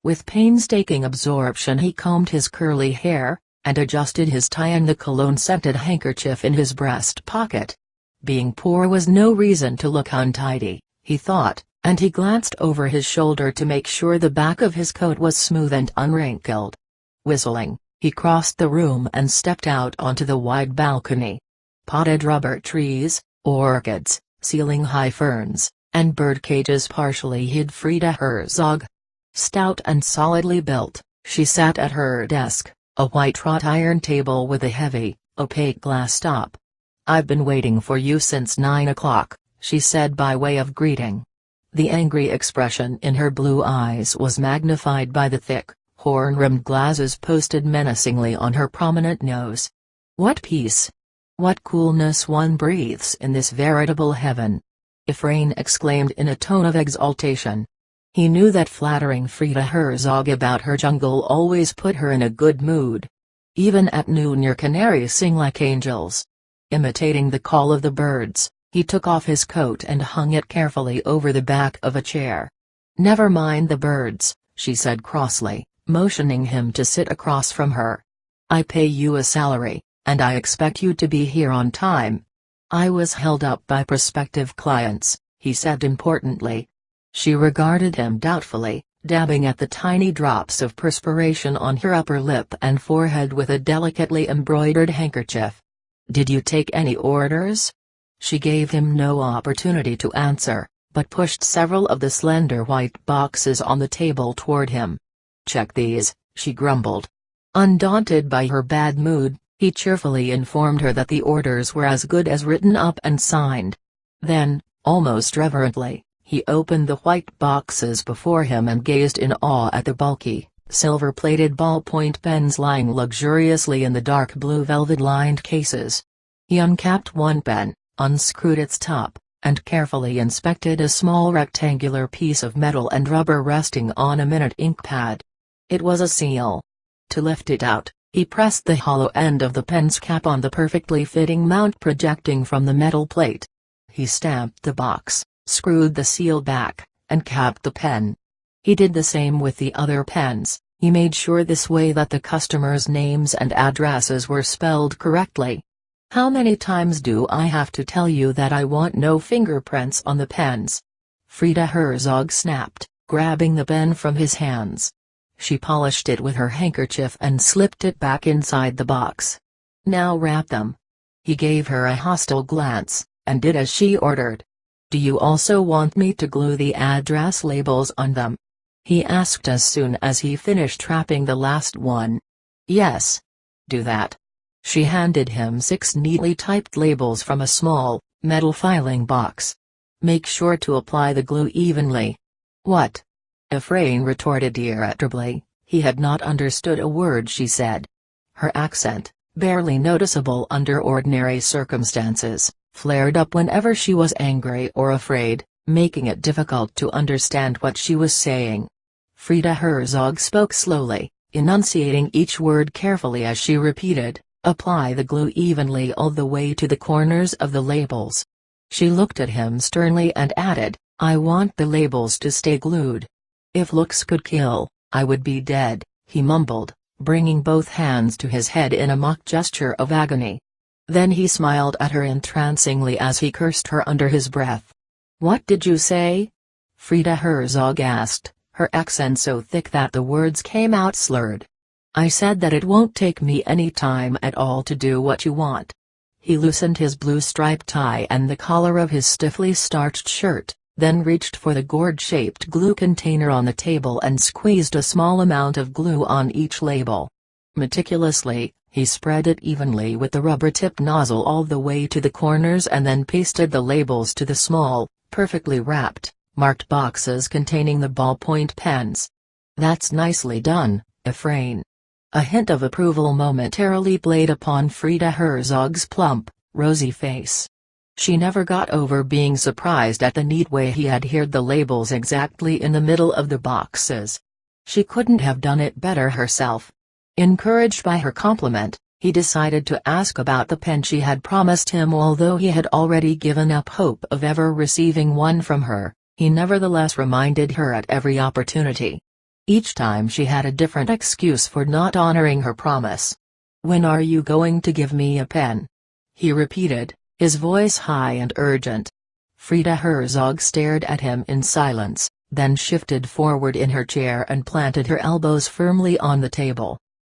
Speaker 1: With painstaking absorption he combed his curly hair, and adjusted his tie and the cologne-scented handkerchief in his breast pocket. Being poor was no reason to look untidy, he thought, and he glanced over his shoulder to make sure the back of his coat was smooth and unwrinkled. Whistling, he crossed the room and stepped out onto the wide balcony. Potted rubber trees, orchids, ceiling-high ferns, and bird cages partially hid Frida Herzog. Stout and solidly built, she sat at her desk, a white wrought iron table with a heavy, opaque glass top. "I've been waiting for you since 9 o'clock, she said by way of greeting. The angry expression in her blue eyes was magnified by the thick, horn-rimmed glasses posted menacingly on her prominent nose. What peace! What coolness one breathes in this veritable heaven! Efrain exclaimed in a tone of exaltation. He knew that flattering Frida Herzog about her jungle always put her in a good mood. Even at noon your canaries sing like angels. Imitating the call of the birds, he took off his coat and hung it carefully over the back of a chair. "Never mind the birds," she said crossly, motioning him to sit across from her. "I pay you a salary, and I expect you to be here on time." "I was held up by prospective clients," he said importantly. She regarded him doubtfully, dabbing at the tiny drops of perspiration on her upper lip and forehead with a delicately embroidered handkerchief. "Did you take any orders?" She gave him no opportunity to answer, but pushed several of the slender white boxes on the table toward him. "Check these," she grumbled. Undaunted by her bad mood, he cheerfully informed her that the orders were as good as written up and signed. Then, almost reverently, he opened the white boxes before him and gazed in awe at the bulky, silver-plated ballpoint pens lying luxuriously in the dark blue velvet-lined cases. He uncapped one pen, unscrewed its top, and carefully inspected a small rectangular piece of metal and rubber resting on a minute ink pad. It was a seal. To lift it out, he pressed the hollow end of the pen's cap on the perfectly fitting mount projecting from the metal plate. He stamped the box, screwed the seal back, and capped the pen. He did the same with the other pens. He made sure this way that the customers' names and addresses were spelled correctly. "How many times do I have to tell you that I want no fingerprints on the pens?" Frida Herzog snapped, grabbing the pen from his hands. She polished it with her handkerchief and slipped it back inside the box. "Now wrap them." He gave her a hostile glance, and did as she ordered. "Do you also want me to glue the address labels on them?" he asked as soon as he finished wrapping the last one. "Yes. Do that." She handed him 6 neatly typed labels from a small, metal filing box. "Make sure to apply the glue evenly." "What?" Efrain retorted irritably. He had not understood a word she said. Her accent, barely noticeable under ordinary circumstances, flared up whenever she was angry or afraid, making it difficult to understand what she was saying. Frida Herzog spoke slowly, enunciating each word carefully as she repeated, "Apply the glue evenly all the way to the corners of the labels." She looked at him sternly and added, "I want the labels to stay glued. If looks could kill, I would be dead," he mumbled, bringing both hands to his head in a mock gesture of agony. Then he smiled at her entrancingly as he cursed her under his breath. "What did you say?" Frida Herzog asked, her accent so thick that the words came out slurred. I said that it won't take me any time at all to do what you want. He loosened his blue striped tie and the collar of his stiffly starched shirt, then reached for the gourd-shaped glue container on the table and squeezed a small amount of glue on each label. Meticulously, he spread it evenly with the rubber-tipped nozzle all the way to the corners and then pasted the labels to the small, perfectly wrapped, marked boxes containing the ballpoint pens. "That's nicely done, Ephraim." A hint of approval momentarily played upon Frida Herzog's plump, rosy face. She never got over being surprised at the neat way he adhered the labels exactly in the middle of the boxes. She couldn't have done it better herself. Encouraged by her compliment, he decided to ask about the pen she had promised him. Although he had already given up hope of ever receiving one from her, he nevertheless reminded her at every opportunity. Each time she had a different excuse for not honoring her promise. "When are you going to give me a pen?" he repeated, his voice high and urgent. Frida Herzog stared at him in silence, then shifted forward in her chair and planted her elbows firmly on the table.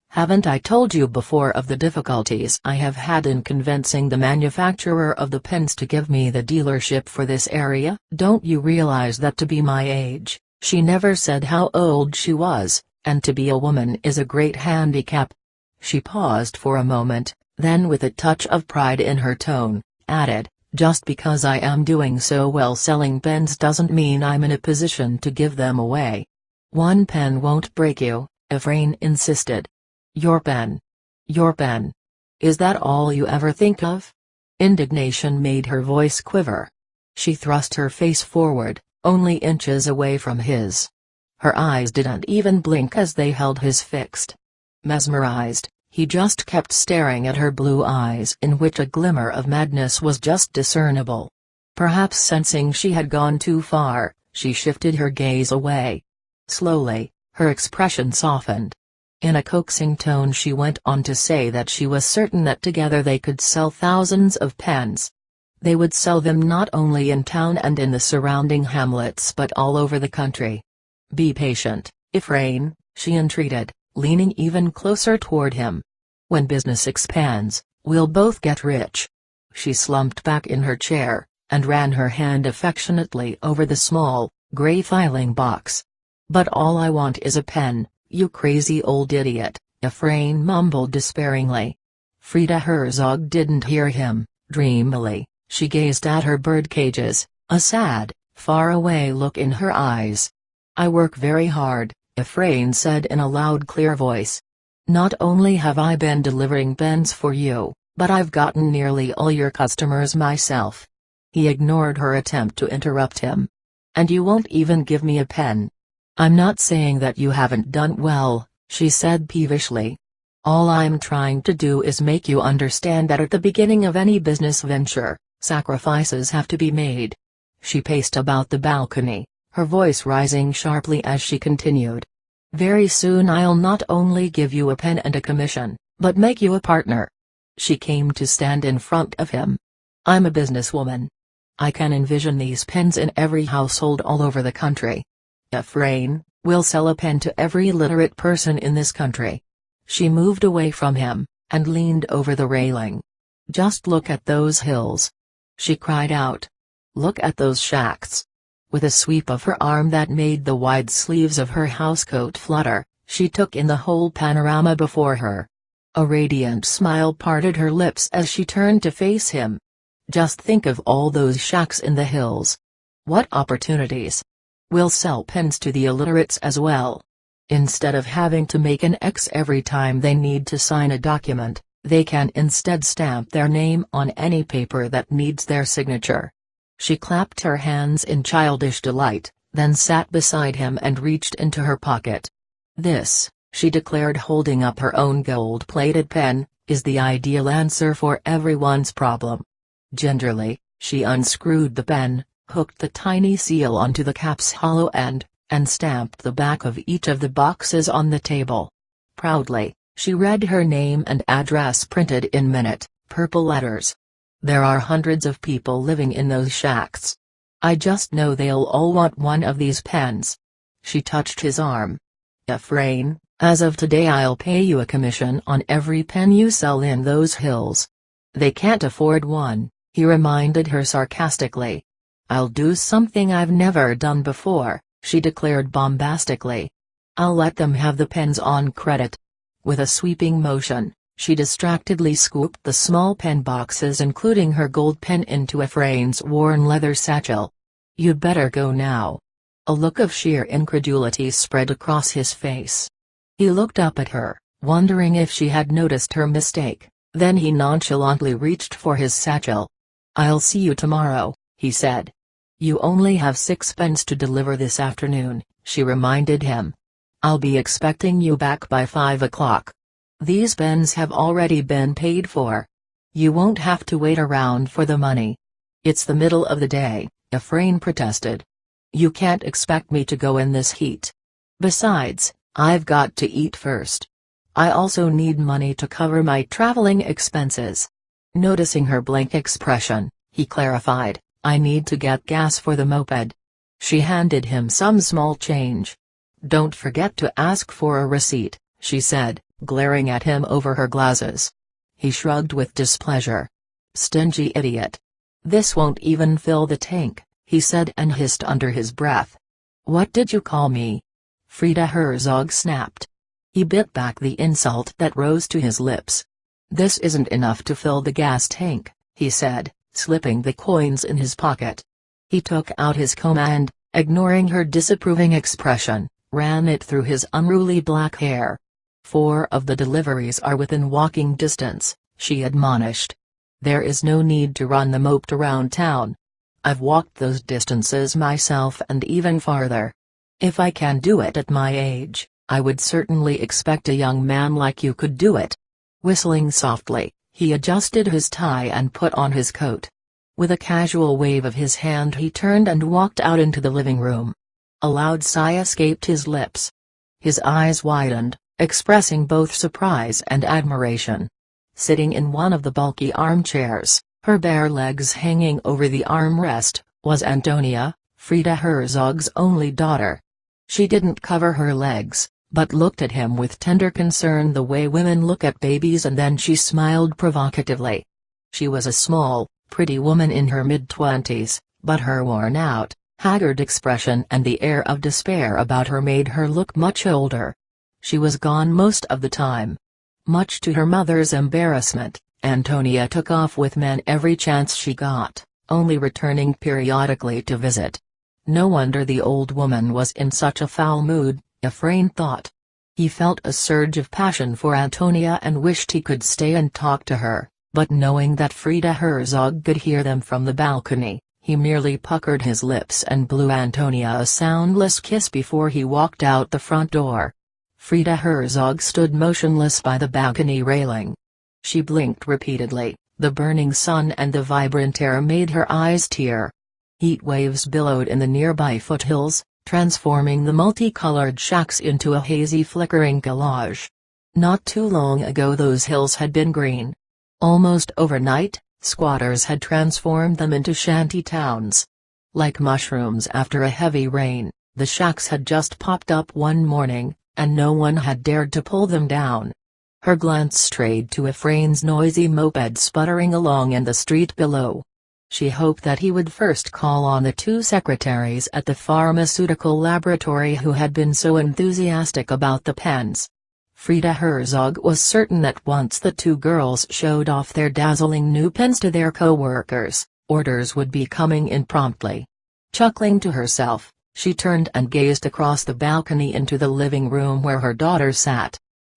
Speaker 1: "Haven't I told you before of the difficulties I have had in convincing the manufacturer of the pens to give me the dealership for this area? Don't you realize that to be my age," she never said how old she was, "and to be a woman is a great handicap?" She paused for a moment, then with a touch of pride in her tone, added, "Just because I am doing so well selling pens doesn't mean I'm in a position to give them away." "One pen won't break you," Ephraim insisted. "Your pen? Your pen? Is that all you ever think of?" Indignation made her voice quiver. She thrust her face forward, only inches away from his. Her eyes didn't even blink as they held his fixed. Mesmerized, he just kept staring at her blue eyes in which a glimmer of madness was just discernible. Perhaps sensing she had gone too far, she shifted her gaze away. Slowly, her expression softened. In a coaxing tone she went on to say that she was certain that together they could sell thousands of pens. They would sell them not only in town and in the surrounding hamlets but all over the country. "Be patient, Ephraim," she entreated, leaning even closer toward him. "When business expands, we'll both get rich." She slumped back in her chair, and ran her hand affectionately over the small, gray filing box. "But all I want is a pen, you crazy old idiot," Ephraim mumbled despairingly. Frida Herzog didn't hear him. Dreamily, she gazed at her bird cages, a sad, far-away look in her eyes. "I work very hard," Ephraim said in a loud clear voice. "Not only have I been delivering pens for you, but I've gotten nearly all your customers myself." He ignored her attempt to interrupt him. "And you won't even give me a pen?" "I'm not saying that you haven't done well," she said peevishly. "All I'm trying to do is make you understand that at the beginning of any business venture, sacrifices have to be made." She paced about the balcony, her voice rising sharply as she continued. "Very soon I'll not only give you a pen and a commission, but make you a partner." She came to stand in front of him. "I'm a businesswoman. I can envision these pens in every household all over the country. Ephraim, we'll sell a pen to every literate person in this country." She moved away from him, and leaned over the railing. "Just look at those hills," she cried out. "Look at those shacks." With a sweep of her arm that made the wide sleeves of her housecoat flutter, she took in the whole panorama before her. A radiant smile parted her lips as she turned to face him. "Just think of all those shacks in the hills. What opportunities! We'll sell pens to the illiterates as well. Instead of having to make an X every time they need to sign a document, they can instead stamp their name on any paper that needs their signature." She clapped her hands in childish delight, then sat beside him and reached into her pocket. "This," she declared holding up her own gold-plated pen, "is the ideal answer for everyone's problem." Gingerly, she unscrewed the pen, hooked the tiny seal onto the cap's hollow end, and stamped the back of each of the boxes on the table. Proudly, she read her name and address printed in minute, purple letters. "There are hundreds of people living in those shacks. I just know they'll all want one of these pens." She touched his arm. "Ephraim, As of today I'll pay you a commission on every pen you sell in those hills. They can't afford one, he reminded her sarcastically. I'll do something I've never done before, she declared bombastically. I'll let them have the pens on credit. With a sweeping motion, she distractedly scooped the small pen boxes including her gold pen into Ephraim's worn leather satchel. You'd better go now. A look of sheer incredulity spread across his face. He looked up at her, wondering if she had noticed her mistake, then he nonchalantly reached for his satchel. I'll see you tomorrow, he said. You only have 6 pens to deliver this afternoon, she reminded him. I'll be expecting you back by 5 o'clock. These pens have already been paid for. You won't have to wait around for the money. It's the middle of the day, Ephraim protested. You can't expect me to go in this heat. Besides, I've got to eat first. I also need money to cover my traveling expenses. Noticing her blank expression, he clarified, I need to get gas for the moped. She handed him some small change. Don't forget to ask for a receipt, she said, glaring at him over her glasses. He shrugged with displeasure. Stingy idiot. This won't even fill the tank, he said and hissed under his breath. What did you call me? Frida Herzog snapped. He bit back the insult that rose to his lips. This isn't enough to fill the gas tank, he said, slipping the coins in his pocket. He took out his comb and, ignoring her disapproving expression, ran it through his unruly black hair. 4 of the deliveries are within walking distance, she admonished. There is no need to run the moped around town. I've walked those distances myself and even farther. If I can do it at my age, I would certainly expect a young man like you could do it. Whistling softly, he adjusted his tie and put on his coat. With a casual wave of his hand he turned and walked out into the living room. A loud sigh escaped his lips. His eyes widened, expressing both surprise and admiration. Sitting in one of the bulky armchairs, her bare legs hanging over the armrest, was Antonia, Frida Herzog's only daughter. She didn't cover her legs, but looked at him with tender concern the way women look at babies, and then she smiled provocatively. She was a small, pretty woman in her mid-20s, but her worn-out, haggard expression and the air of despair about her made her look much older. She was gone most of the time. Much to her mother's embarrassment, Antonia took off with men every chance she got, only returning periodically to visit. No wonder the old woman was in such a foul mood, Ephraim thought. He felt a surge of passion for Antonia and wished he could stay and talk to her, but knowing that Frida Herzog could hear them from the balcony, he merely puckered his lips and blew Antonia a soundless kiss before he walked out the front door. Frida Herzog stood motionless by the balcony railing. She blinked repeatedly, the burning sun and the vibrant air made her eyes tear. Heat waves billowed in the nearby foothills, transforming the multicolored shacks into a hazy flickering collage. Not too long ago those hills had been green. Almost overnight, squatters had transformed them into shanty towns. Like mushrooms after a heavy rain, the shacks had just popped up one morning, and no one had dared to pull them down. Her glance strayed to Ephraim's noisy moped sputtering along in the street below. She hoped that he would first call on the 2 secretaries at the pharmaceutical laboratory who had been so enthusiastic about the pens. Frida Herzog was certain that once the 2 girls showed off their dazzling new pens to their co-workers, orders would be coming in promptly. Chuckling to herself, she turned and gazed across the balcony into the living room where her daughter sat.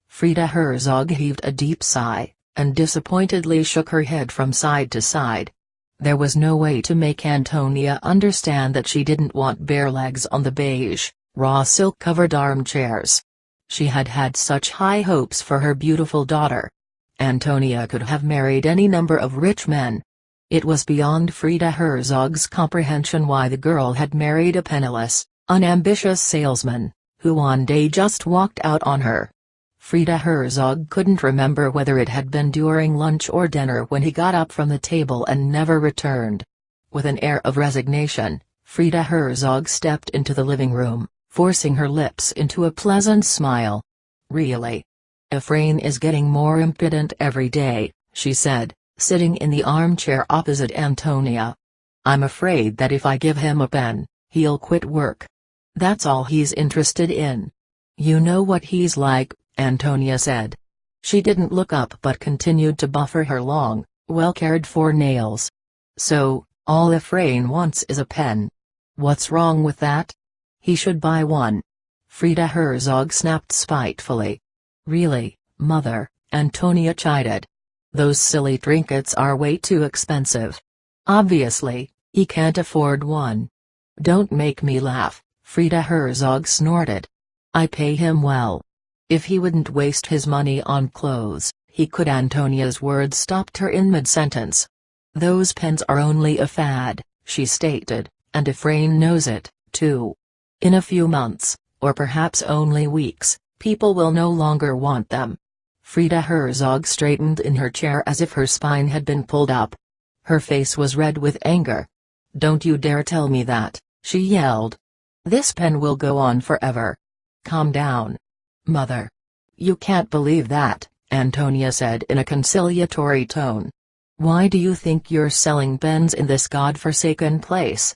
Speaker 1: Frida Herzog heaved a deep sigh, and disappointedly shook her head from side to side. There was no way to make Antonia understand that she didn't want bare legs on the beige, raw silk-covered armchairs. She had had such high hopes for her beautiful daughter. Antonia could have married any number of rich men. It was beyond Frida Herzog's comprehension why the girl had married a penniless, unambitious salesman, who one day just walked out on her. Frida Herzog couldn't remember whether it had been during lunch or dinner when he got up from the table and never returned. With an air of resignation, Frida Herzog stepped into the living room, forcing her lips into a pleasant smile. Really? Efrain is getting more impudent every day, she said, sitting in the armchair opposite Antonia. I'm afraid that if I give him a pen, he'll quit work. That's all he's interested in. You know what he's like, Antonia said. She didn't look up but continued to buffer her long, well-cared-for nails. So, all Efrain wants is a pen. What's wrong with that? He should buy one. Frida Herzog snapped spitefully. Really, Mother, Antonia chided. Those silly trinkets are way too expensive. Obviously, he can't afford one. Don't make me laugh, Frida Herzog snorted. I pay him well. If he wouldn't waste his money on clothes, he could. Antonia's words stopped her in mid-sentence. Those pens are only a fad, she stated, and Efrain knows it, too. In a few months, or perhaps only weeks, people will no longer want them. Frida Herzog straightened in her chair as if her spine had been pulled up. Her face was red with anger. Don't you dare tell me that, she yelled. This pen will go on forever. Calm down. Mother. You can't believe that, Antonia said in a conciliatory tone. Why do you think you're selling pens in this godforsaken place?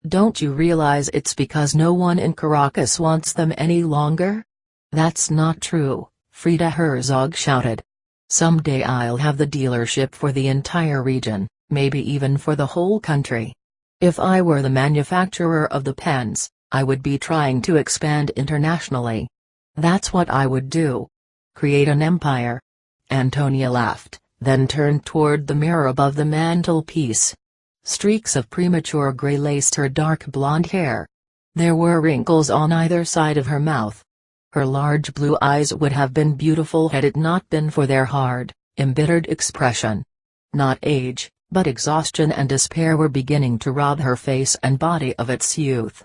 Speaker 1: Don't you realize it's because no one in Caracas wants them any longer? That's not true, Frida Herzog shouted. Someday I'll have the dealership for the entire region, maybe even for the whole country. If I were the manufacturer of the pens, I would be trying to expand internationally. That's what I would do. Create an empire. Antonia laughed, then turned toward the mirror above the mantelpiece. Streaks of premature gray laced her dark blonde hair. There were wrinkles on either side of her mouth. Her large blue eyes would have been beautiful had it not been for their hard, embittered expression. Not age, but exhaustion and despair were beginning to rob her face and body of its youth.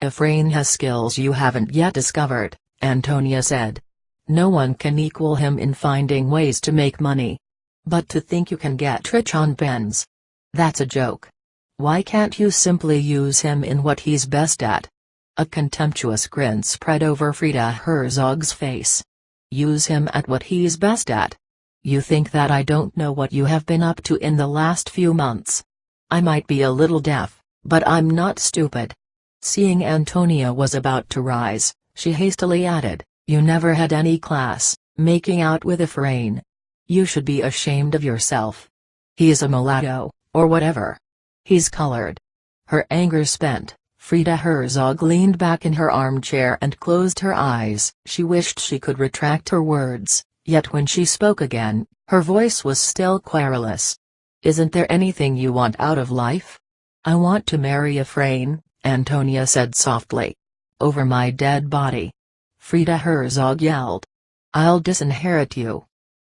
Speaker 1: Efrain has skills you haven't yet discovered, Antonia said. No one can equal him in finding ways to make money. But to think you can get rich on pens. That's a joke. Why can't you simply use him in what he's best at? A contemptuous grin spread over Frida Herzog's face. Use him at what he's best at? You think that I don't know what you have been up to in the last few months? I might be a little deaf, but I'm not stupid. Seeing Antonia was about to rise, she hastily added, you never had any class, making out with Efrain. You should be ashamed of yourself. He's a mulatto, or whatever. He's colored. Her anger spent, Frida Herzog leaned back in her armchair and closed her eyes. She wished she could retract her words, yet when she spoke again, her voice was still querulous. Isn't there anything you want out of life? I want to marry Efrain, Antonia said softly. Over my dead body. Frida Herzog yelled. I'll disinherit you.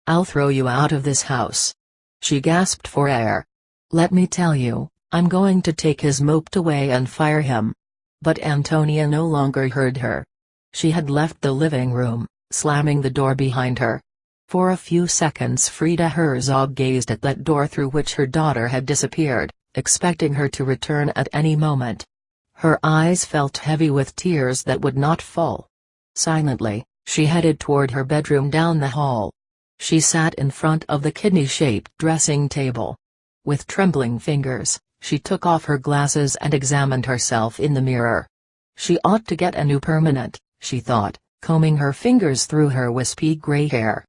Speaker 1: I'll throw you out of this house. She gasped for air. Let me tell you, I'm going to take his moped away and fire him. But Antonia no longer heard her. She had left the living room, slamming the door behind her. For a few seconds Frida Herzog gazed at that door through which her daughter had disappeared, expecting her to return at any moment. Her eyes felt heavy with tears that would not fall. Silently, she headed toward her bedroom down the hall. She sat in front of the kidney-shaped dressing table. With trembling fingers, she took off her glasses and examined herself in the mirror. She ought to get a new permanent, she thought, combing her fingers through her wispy gray hair.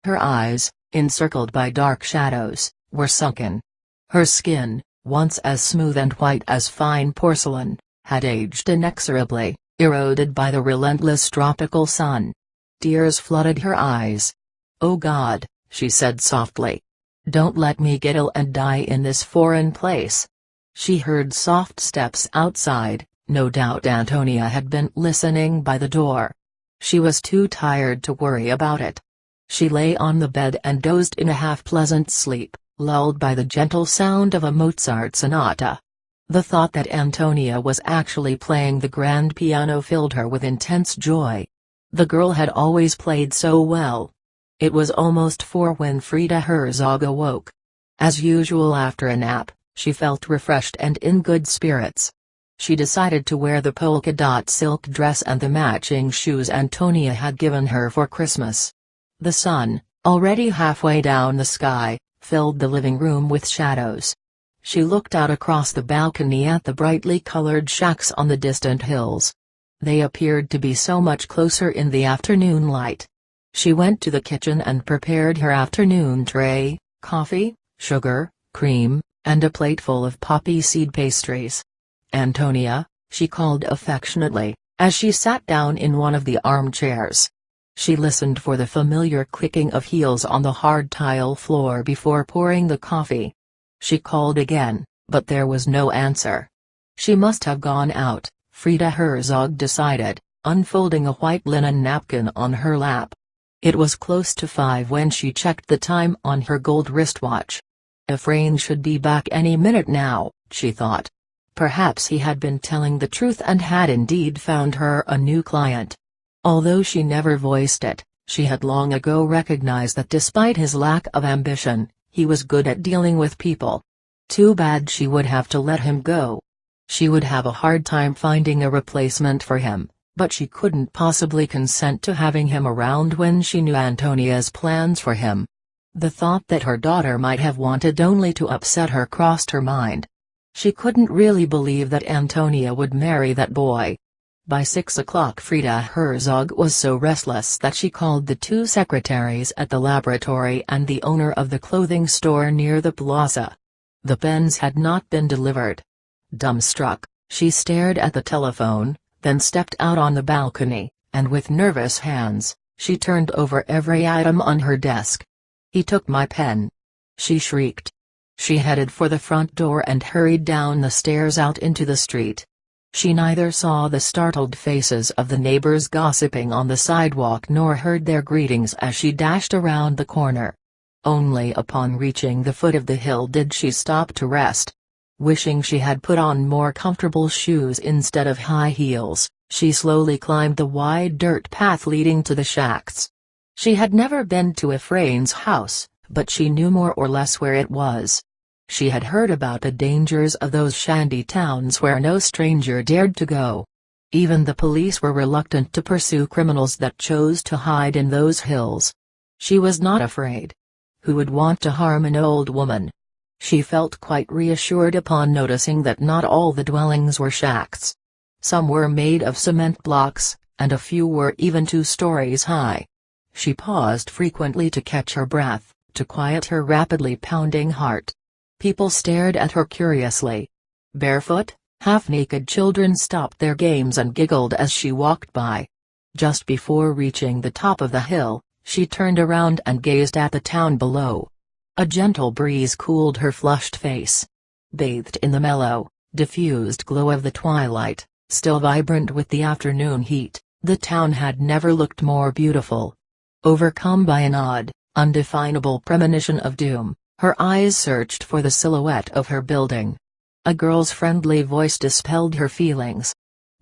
Speaker 1: Her eyes, encircled by dark shadows, were sunken. Her skin, once as smooth and white as fine porcelain, had aged inexorably, eroded by the relentless tropical sun. Tears flooded her eyes. Oh God, she said softly. Don't let me get ill and die in this foreign place. She heard soft steps outside, no doubt Antonia had been listening by the door. She was too tired to worry about it. She lay on the bed and dozed in a half-pleasant sleep, lulled by the gentle sound of a Mozart sonata. The thought that Antonia was actually playing the grand piano filled her with intense joy. The girl had always played so well. It was almost 4 when Frida Herzog awoke. As usual after a nap, she felt refreshed and in good spirits. She decided to wear the polka dot silk dress and the matching shoes Antonia had given her for Christmas. The sun, already halfway down the sky, filled the living room with shadows. She looked out across the balcony at the brightly colored shacks on the distant hills. They appeared to be so much closer in the afternoon light. She went to the kitchen and prepared her afternoon tray: coffee, sugar, cream, and a plateful of poppy seed pastries. "Antonia," she called affectionately, as she sat down in one of the armchairs. She listened for the familiar clicking of heels on the hard tile floor before pouring the coffee. She called again, but there was no answer. She must have gone out, Frida Herzog decided, unfolding a white linen napkin on her lap. It was close to 5 when she checked the time on her gold wristwatch. Efrain should be back any minute now, she thought. Perhaps he had been telling the truth and had indeed found her a new client. Although she never voiced it, she had long ago recognized that despite his lack of ambition, he was good at dealing with people. Too bad she would have to let him go. She would have a hard time finding a replacement for him, but she couldn't possibly consent to having him around when she knew Antonia's plans for him. The thought that her daughter might have wanted only to upset her crossed her mind. She couldn't really believe that Antonia would marry that boy. By 6 o'clock Frida Herzog was so restless that she called the 2 secretaries at the laboratory and the owner of the clothing store near the plaza. The pens had not been delivered. Dumbstruck, she stared at the telephone, then stepped out on the balcony, and with nervous hands, she turned over every item on her desk. "He took my pen!" she shrieked. She headed for the front door and hurried down the stairs out into the street. She neither saw the startled faces of the neighbors gossiping on the sidewalk nor heard their greetings as she dashed around the corner. Only upon reaching the foot of the hill did she stop to rest. Wishing she had put on more comfortable shoes instead of high heels, she slowly climbed the wide dirt path leading to the shacks. She had never been to Efrain's house, but she knew more or less where it was. She had heard about the dangers of those shanty towns where no stranger dared to go. Even the police were reluctant to pursue criminals that chose to hide in those hills. She was not afraid. Who would want to harm an old woman? She felt quite reassured upon noticing that not all the dwellings were shacks. Some were made of cement blocks, and a few were even 2 stories high. She paused frequently to catch her breath, to quiet her rapidly pounding heart. People stared at her curiously. Barefoot, half-naked children stopped their games and giggled as she walked by. Just before reaching the top of the hill, she turned around and gazed at the town below. A gentle breeze cooled her flushed face. Bathed in the mellow, diffused glow of the twilight, still vibrant with the afternoon heat, the town had never looked more beautiful. Overcome by an odd, undefinable premonition of doom, her eyes searched for the silhouette of her building. A girl's friendly voice dispelled her feelings.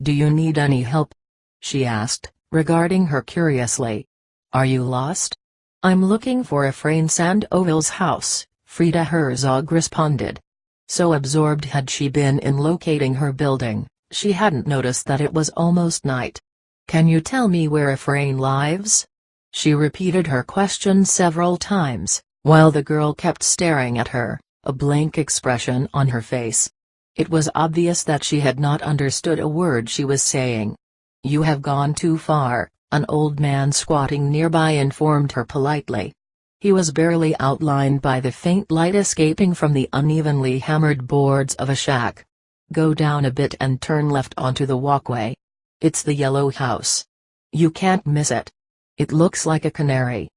Speaker 1: "Do you need any help?" she asked, regarding her curiously. "Are you lost?" "I'm looking for Efrain Sandoval's house," Frida Herzog responded. So absorbed had she been in locating her building, she hadn't noticed that it was almost night. "Can you tell me where Efrain lives?" She repeated her question several times, while the girl kept staring at her, a blank expression on her face. It was obvious that she had not understood a word she was saying. "You have gone too far," an old man squatting nearby informed her politely. He was barely outlined by the faint light escaping from the unevenly hammered boards of a shack. "Go down a bit and turn left onto the walkway. It's the yellow house. You can't miss it. It looks like a canary."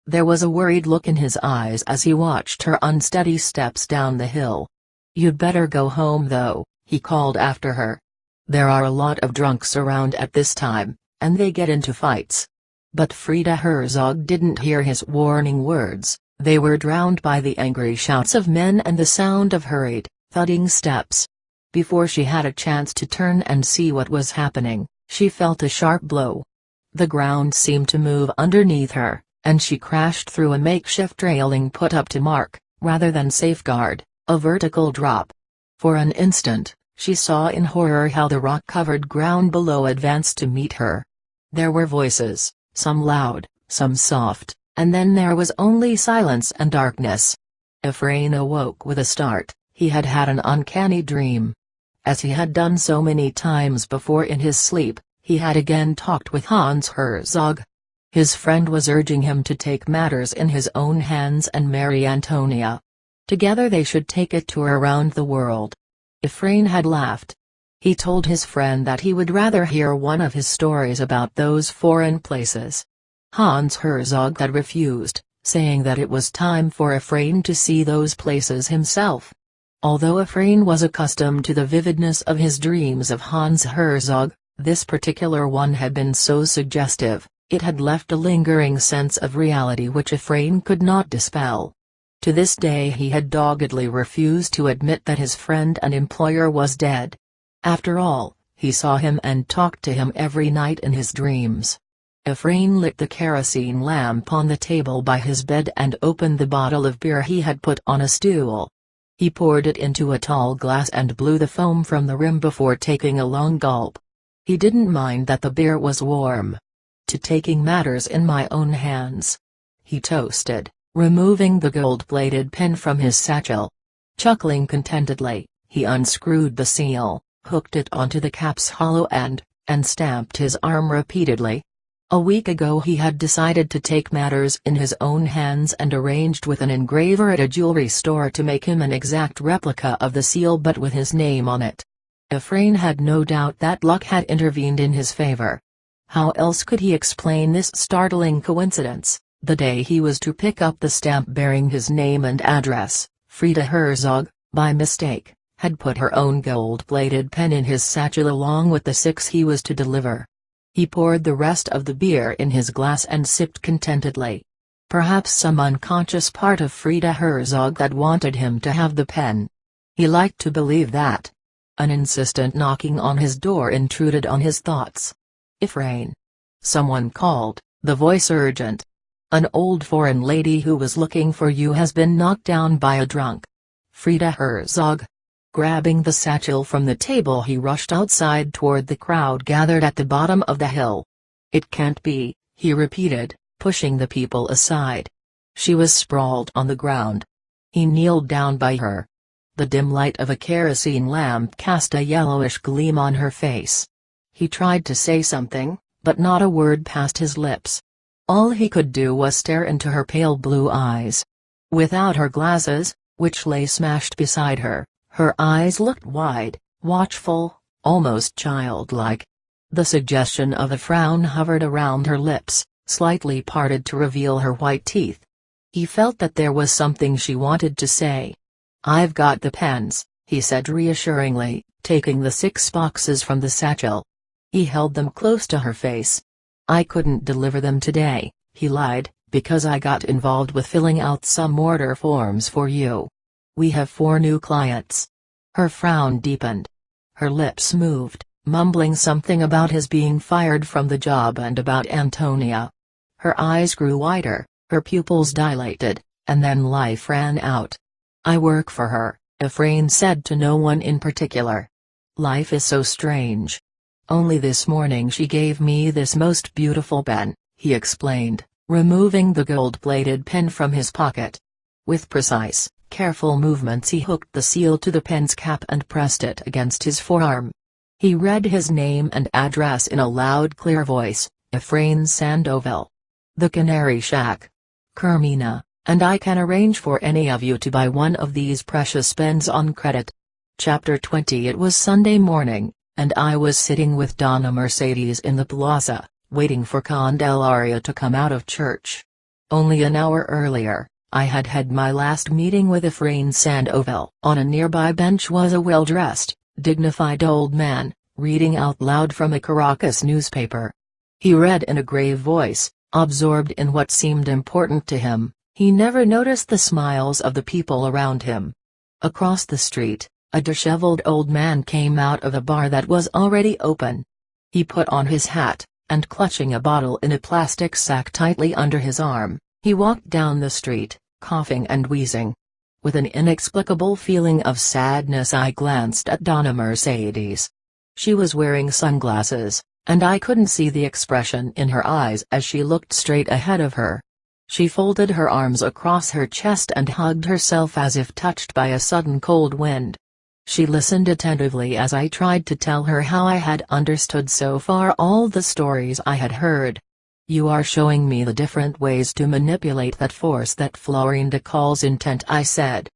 Speaker 1: There was a worried look in his eyes as he watched her unsteady steps down the hill. "You'd better go home though," he called after her. "There are a lot of drunks around at this time, and they get into fights." But Frida Herzog didn't hear his warning words. They were drowned by the angry shouts of men and the sound of hurried, thudding steps. Before she had a chance to turn and see what was happening, she felt a sharp blow. The ground seemed to move underneath her, and she crashed through a makeshift railing put up to mark, rather than safeguard, a vertical drop. For an instant, She saw in horror how the rock-covered ground below advanced to meet her. There were voices, some loud, some soft, and then there was only silence and darkness. Ephraim awoke with a start. He had had an uncanny dream. As he had done so many times before in his sleep, he had again talked with Hans Herzog. His friend was urging him to take matters in his own hands and marry Antonia. Together they should take a tour around the world. Ephraim had laughed. He told his friend that he would rather hear one of his stories about those foreign places. Hans Herzog had refused, saying that it was time for Ephraim to see those places himself. Although Ephraim was accustomed to the vividness of his dreams of Hans Herzog, this particular one had been so suggestive, it had left a lingering sense of reality which Ephraim could not dispel. To this day he had doggedly refused to admit that his friend and employer was dead. After all, he saw him and talked to him every night in his dreams. Ephraim lit the kerosene lamp on the table by his bed and opened the bottle of beer he had put on a stool. He poured it into a tall glass and blew the foam from the rim before taking a long gulp. He didn't mind that the beer was warm. "To taking matters in my own hands," he toasted, removing the gold-plated pen from his satchel. Chuckling contentedly, he unscrewed the seal, hooked it onto the cap's hollow end, and stamped his arm repeatedly. A week ago he had decided to take matters in his own hands and arranged with an engraver at a jewelry store to make him an exact replica of the seal but with his name on it. Ephraim had no doubt that luck had intervened in his favor. How else could he explain this startling coincidence? The day he was to pick up the stamp bearing his name and address, Frida Herzog, by mistake, had put her own gold-plated pen in his satchel along with the 6 he was to deliver. He poured the rest of the beer in his glass and sipped contentedly. Perhaps some unconscious part of Frida Herzog had wanted him to have the pen. He liked to believe that. An insistent knocking on his door intruded on his thoughts. "Ephraim." Someone called, the voice urgent. "An old foreign lady who was looking for you has been knocked down by a drunk." Frida Herzog. Grabbing the satchel from the table he rushed outside toward the crowd gathered at the bottom of the hill. "It can't be," he repeated, pushing the people aside. She was sprawled on the ground. He kneeled down by her. The dim light of a kerosene lamp cast a yellowish gleam on her face. He tried to say something, but not a word passed his lips. All he could do was stare into her pale blue eyes. Without her glasses, which lay smashed beside her, her eyes looked wide, watchful, almost childlike. The suggestion of a frown hovered around her lips, slightly parted to reveal her white teeth. He felt that there was something she wanted to say. "I've got the pens," he said reassuringly, taking the 6 boxes from the satchel. He held them close to her face. "I couldn't deliver them today," he lied, "because I got involved with filling out some order forms for you. We have 4 new clients." Her frown deepened. Her lips moved, mumbling something about his being fired from the job and about Antonia. Her eyes grew wider, her pupils dilated, and then life ran out. "I work for her," Ephraim said to no one in particular. "Life is so strange. Only this morning she gave me this most beautiful pen," he explained, removing the gold-plated pen from his pocket. With precise, careful movements he hooked the seal to the pen's cap and pressed it against his forearm. He read his name and address in a loud clear voice, Ephraim Sandoval. "The Canary Shack. Carmina, and I can arrange for any of you to buy one of these precious pens on credit." Chapter 20. It was Sunday morning, and I was sitting with Donna Mercedes in the plaza, waiting for Candelaria to come out of church. Only an hour earlier, I had had my last meeting with Ephraim Sandoval. On a nearby bench was a well-dressed, dignified old man, reading out loud from a Caracas newspaper. He read in a grave voice, absorbed in what seemed important to him. He never noticed the smiles of the people around him. Across the street, a disheveled old man came out of a bar that was already open. He put on his hat, and clutching a bottle in a plastic sack tightly under his arm, he walked down the street, coughing and wheezing. With an inexplicable feeling of sadness I glanced at Donna Mercedes. She was wearing sunglasses, and I couldn't see the expression in her eyes as she looked straight ahead of her. She folded her arms across her chest and hugged herself as if touched by a sudden cold wind. She listened attentively as I tried to tell her how I had understood so far all the stories I had heard. "You are showing me the different ways to manipulate that force that Florinda calls intent," I said.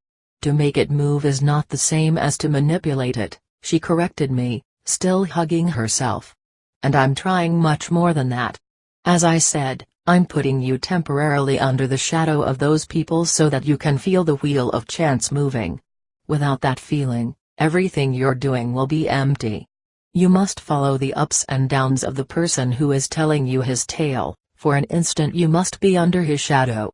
Speaker 1: "To make it move is not the same as to manipulate it," she corrected me, still hugging herself. "And I'm trying much more than that. As I said, I'm putting you temporarily under the shadow of those people so that you can feel the wheel of chance moving. Without that feeling, everything you're doing will be empty. You must follow the ups and downs of the person who is telling you his tale. For an instant you must be under his shadow.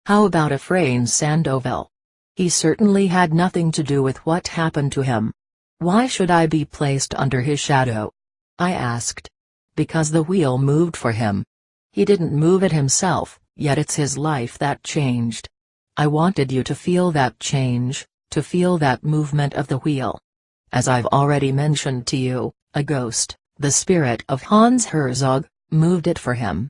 Speaker 1: How about Efrain Sandoval? He certainly had nothing to do with what happened to him. Why should I be placed under his shadow?" I asked. "Because the wheel moved for him. He didn't move it himself, yet it's his life that changed. I wanted you to feel that change, to feel that movement of the wheel. As I've already mentioned to you, a ghost, the spirit of Hans Herzog, moved it for him.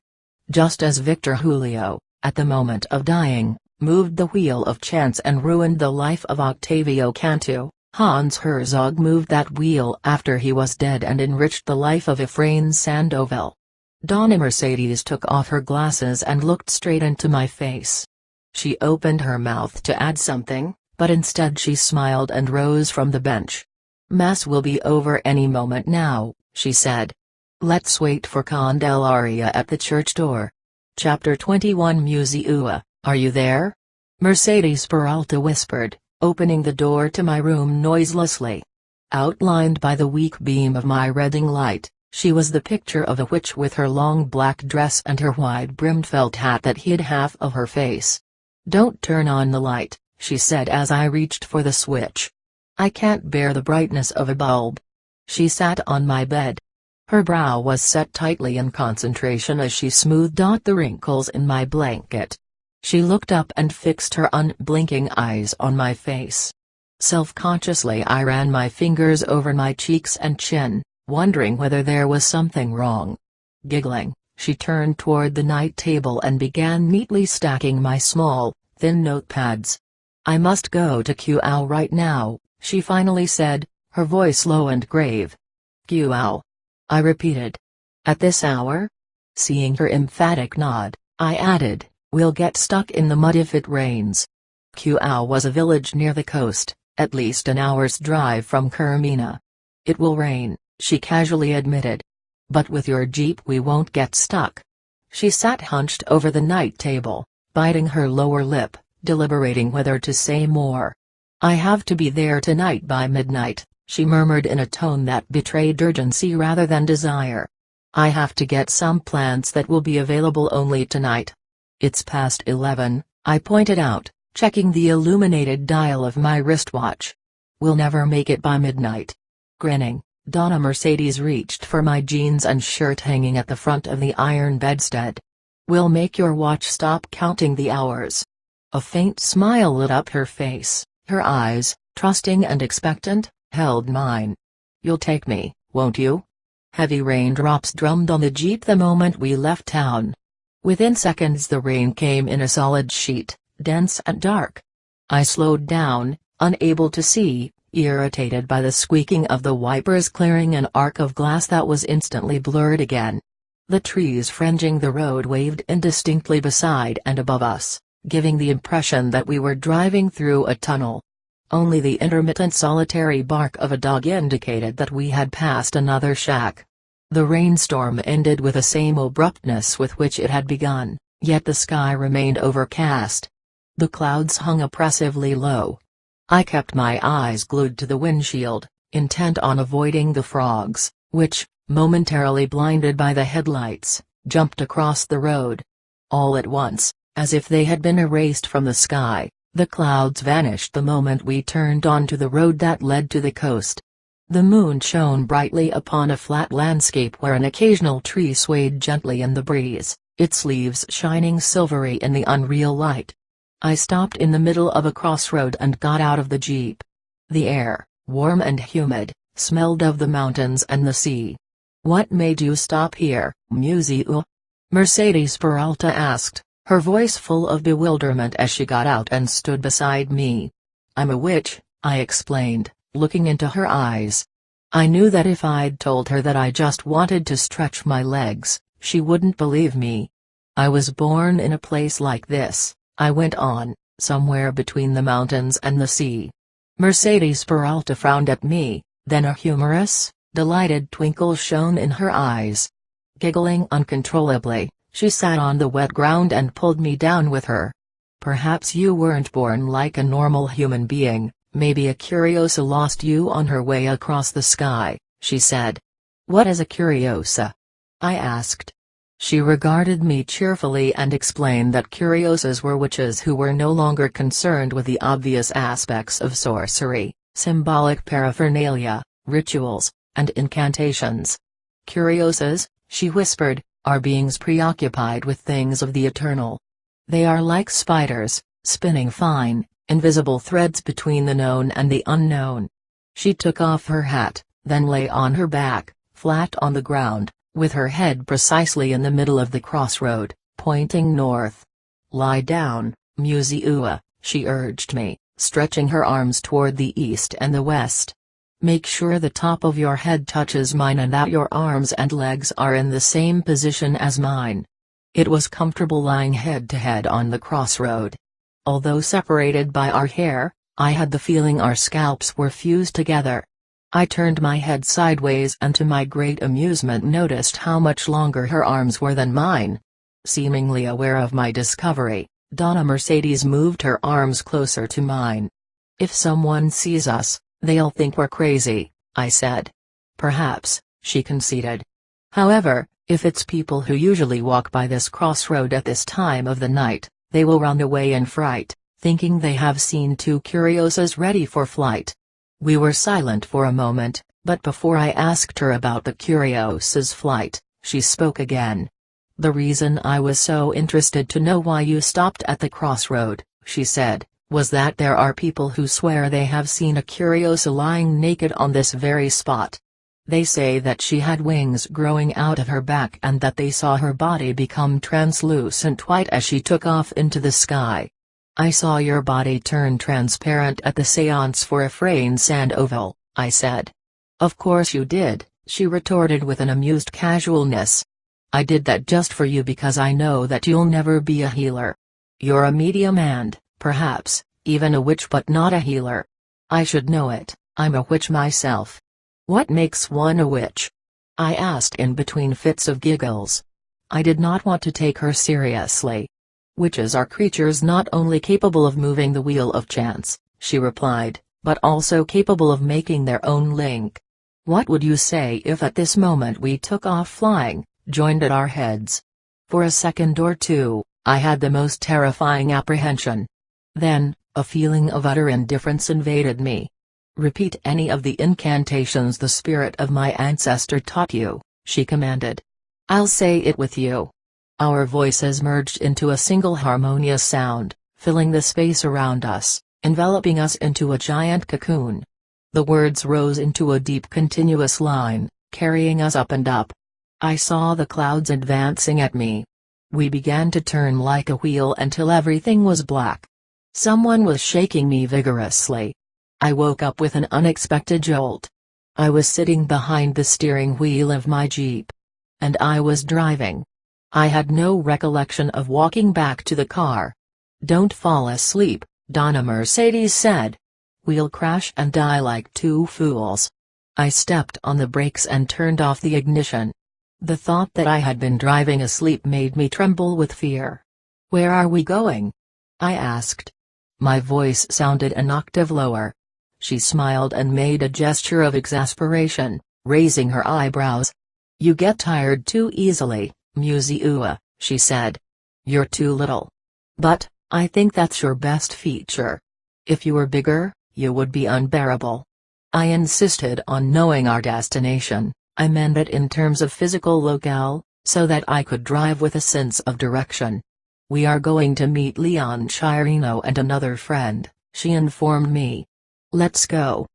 Speaker 1: Just as Victor Julio, at the moment of dying, moved the wheel of chance and ruined the life of Octavio Cantu, Hans Herzog moved that wheel after he was dead and enriched the life of Efrain Sandoval." Donna Mercedes took off her glasses and looked straight into my face. She opened her mouth to add something, but instead she smiled and rose from the bench. "Mass will be over any moment now," she said. "Let's wait for Candelaria at the church door." Chapter 21 Museua, are you there? Mercedes Peralta whispered, opening the door to my room noiselessly. Outlined by the weak beam of my reading light, she was the picture of a witch with her long black dress and her wide-brimmed felt hat that hid half of her face. "Don't turn on the light," she said as I reached for the switch. "I can't bear the brightness of a bulb." She sat on my bed. Her brow was set tightly in concentration as she smoothed out the wrinkles in my blanket. She looked up and fixed her unblinking eyes on my face. Self-consciously I ran my fingers over my cheeks and chin, wondering whether there was something wrong. Giggling, she turned toward the night table and began neatly stacking my small, thin notepads. "I must go to Cuau right now," she finally said, her voice low and grave. "Cuau?" I repeated. "At this hour?" Seeing her emphatic nod, I added, "We'll get stuck in the mud if it rains." Cuau was a village near the coast, at least an hour's drive from Carmina. "It will rain," she casually admitted. "But with your jeep we won't get stuck." She sat hunched over the night table, biting her lower lip, deliberating whether to say more. "I have to be there tonight by midnight," she murmured in a tone that betrayed urgency rather than desire. "I have to get some plants that will be available only tonight." "It's past 11, I pointed out, checking the illuminated dial of my wristwatch. "We'll never make it by midnight." Grinning, Donna Mercedes reached for my jeans and shirt hanging at the front of the iron bedstead. "We'll make your watch stop counting the hours." A faint smile lit up her face, her eyes, trusting and expectant, held mine. "You'll take me, won't you?" Heavy raindrops drummed on the jeep the moment we left town. Within seconds the rain came in a solid sheet, dense and dark. I slowed down, unable to see, irritated by the squeaking of the wipers clearing an arc of glass that was instantly blurred again. The trees fringing the road waved indistinctly beside and above us, giving the impression that we were driving through a tunnel. Only the intermittent solitary bark of a dog indicated that we had passed another shack. The rainstorm ended with the same abruptness with which it had begun, yet the sky remained overcast. The clouds hung oppressively low. I kept my eyes glued to the windshield, intent on avoiding the frogs, which, momentarily blinded by the headlights, jumped across the road. All at once, as if they had been erased from the sky, the clouds vanished the moment we turned onto the road that led to the coast. The moon shone brightly upon a flat landscape where an occasional tree swayed gently in the breeze, its leaves shining silvery in the unreal light. I stopped in the middle of a crossroad and got out of the jeep. The air, warm and humid, smelled of the mountains and the sea. "What made you stop here, Museu?" Mercedes Peralta asked, her voice full of bewilderment as she got out and stood beside me. "I'm a witch," I explained, looking into her eyes. I knew that if I'd told her that I just wanted to stretch my legs, she wouldn't believe me. "I was born in a place like this," I went on, "somewhere between the mountains and the sea." Mercedes Peralta frowned at me, then a humorous, delighted twinkle shone in her eyes. Giggling uncontrollably, she sat on the wet ground and pulled me down with her. "Perhaps you weren't born like a normal human being, maybe a curiosa lost you on her way across the sky," she said. "What is a curiosa?" I asked. She regarded me cheerfully and explained that curiosas were witches who were no longer concerned with the obvious aspects of sorcery, symbolic paraphernalia, rituals, and incantations. "Curiosas," she whispered, "are beings preoccupied with things of the eternal. They are like spiders, spinning fine, invisible threads between the known and the unknown." She took off her hat, then lay on her back, flat on the ground, with her head precisely in the middle of the crossroad, pointing north. "Lie down, Museu," she urged me, stretching her arms toward the east and the west. "Make sure the top of your head touches mine and that your arms and legs are in the same position as mine." It was comfortable lying head to head on the crossroad. Although separated by our hair, I had the feeling our scalps were fused together. I turned my head sideways and to my great amusement noticed how much longer her arms were than mine. Seemingly aware of my discovery, Donna Mercedes moved her arms closer to mine. "If someone sees us, they'll think we're crazy," I said. "Perhaps," she conceded. "However, if it's people who usually walk by this crossroad at this time of the night, they will run away in fright, thinking they have seen two curiosas ready for flight." We were silent for a moment, but before I asked her about the curiosa's flight, she spoke again. "The reason I was so interested to know why you stopped at the crossroad," she said, "was that there are people who swear they have seen a curiosa lying naked on this very spot. They say that she had wings growing out of her back and that they saw her body become translucent white as she took off into the sky. I saw your body turn transparent at the séance for a Frayne sand oval," I said. "Of course you did," she retorted with an amused casualness. "I did that just for you because I know that you'll never be a healer. You're a medium and, perhaps, even a witch but not a healer. I should know it, I'm a witch myself." "What makes one a witch?" I asked in between fits of giggles. I did not want to take her seriously. "Witches are creatures not only capable of moving the wheel of chance," she replied, "but also capable of making their own link. What would you say if at this moment we took off flying, joined at our heads?" For a second or two, I had the most terrifying apprehension. Then, a feeling of utter indifference invaded me. "Repeat any of the incantations the spirit of my ancestor taught you," she commanded. "I'll say it with you." Our voices merged into a single harmonious sound, filling the space around us, enveloping us into a giant cocoon. The words rose into a deep continuous line, carrying us up and up. I saw the clouds advancing at me. We began to turn like a wheel until everything was black. Someone was shaking me vigorously. I woke up with an unexpected jolt. I was sitting behind the steering wheel of my Jeep. And I was driving. I had no recollection of walking back to the car. "Don't fall asleep," Donna Mercedes said. "We'll crash and die like two fools." I stepped on the brakes and turned off the ignition. The thought that I had been driving asleep made me tremble with fear. "Where are we going?" I asked. My voice sounded an octave lower. She smiled and made a gesture of exasperation, raising her eyebrows. "You get tired too easily, Museu," she said. "You're too little. But, I think that's your best feature. If you were bigger, you would be unbearable." I insisted on knowing our destination. I meant it in terms of physical locale, so that I could drive with a sense of direction. "We are going to meet Leon Chirino and another friend," she informed me. "Let's go.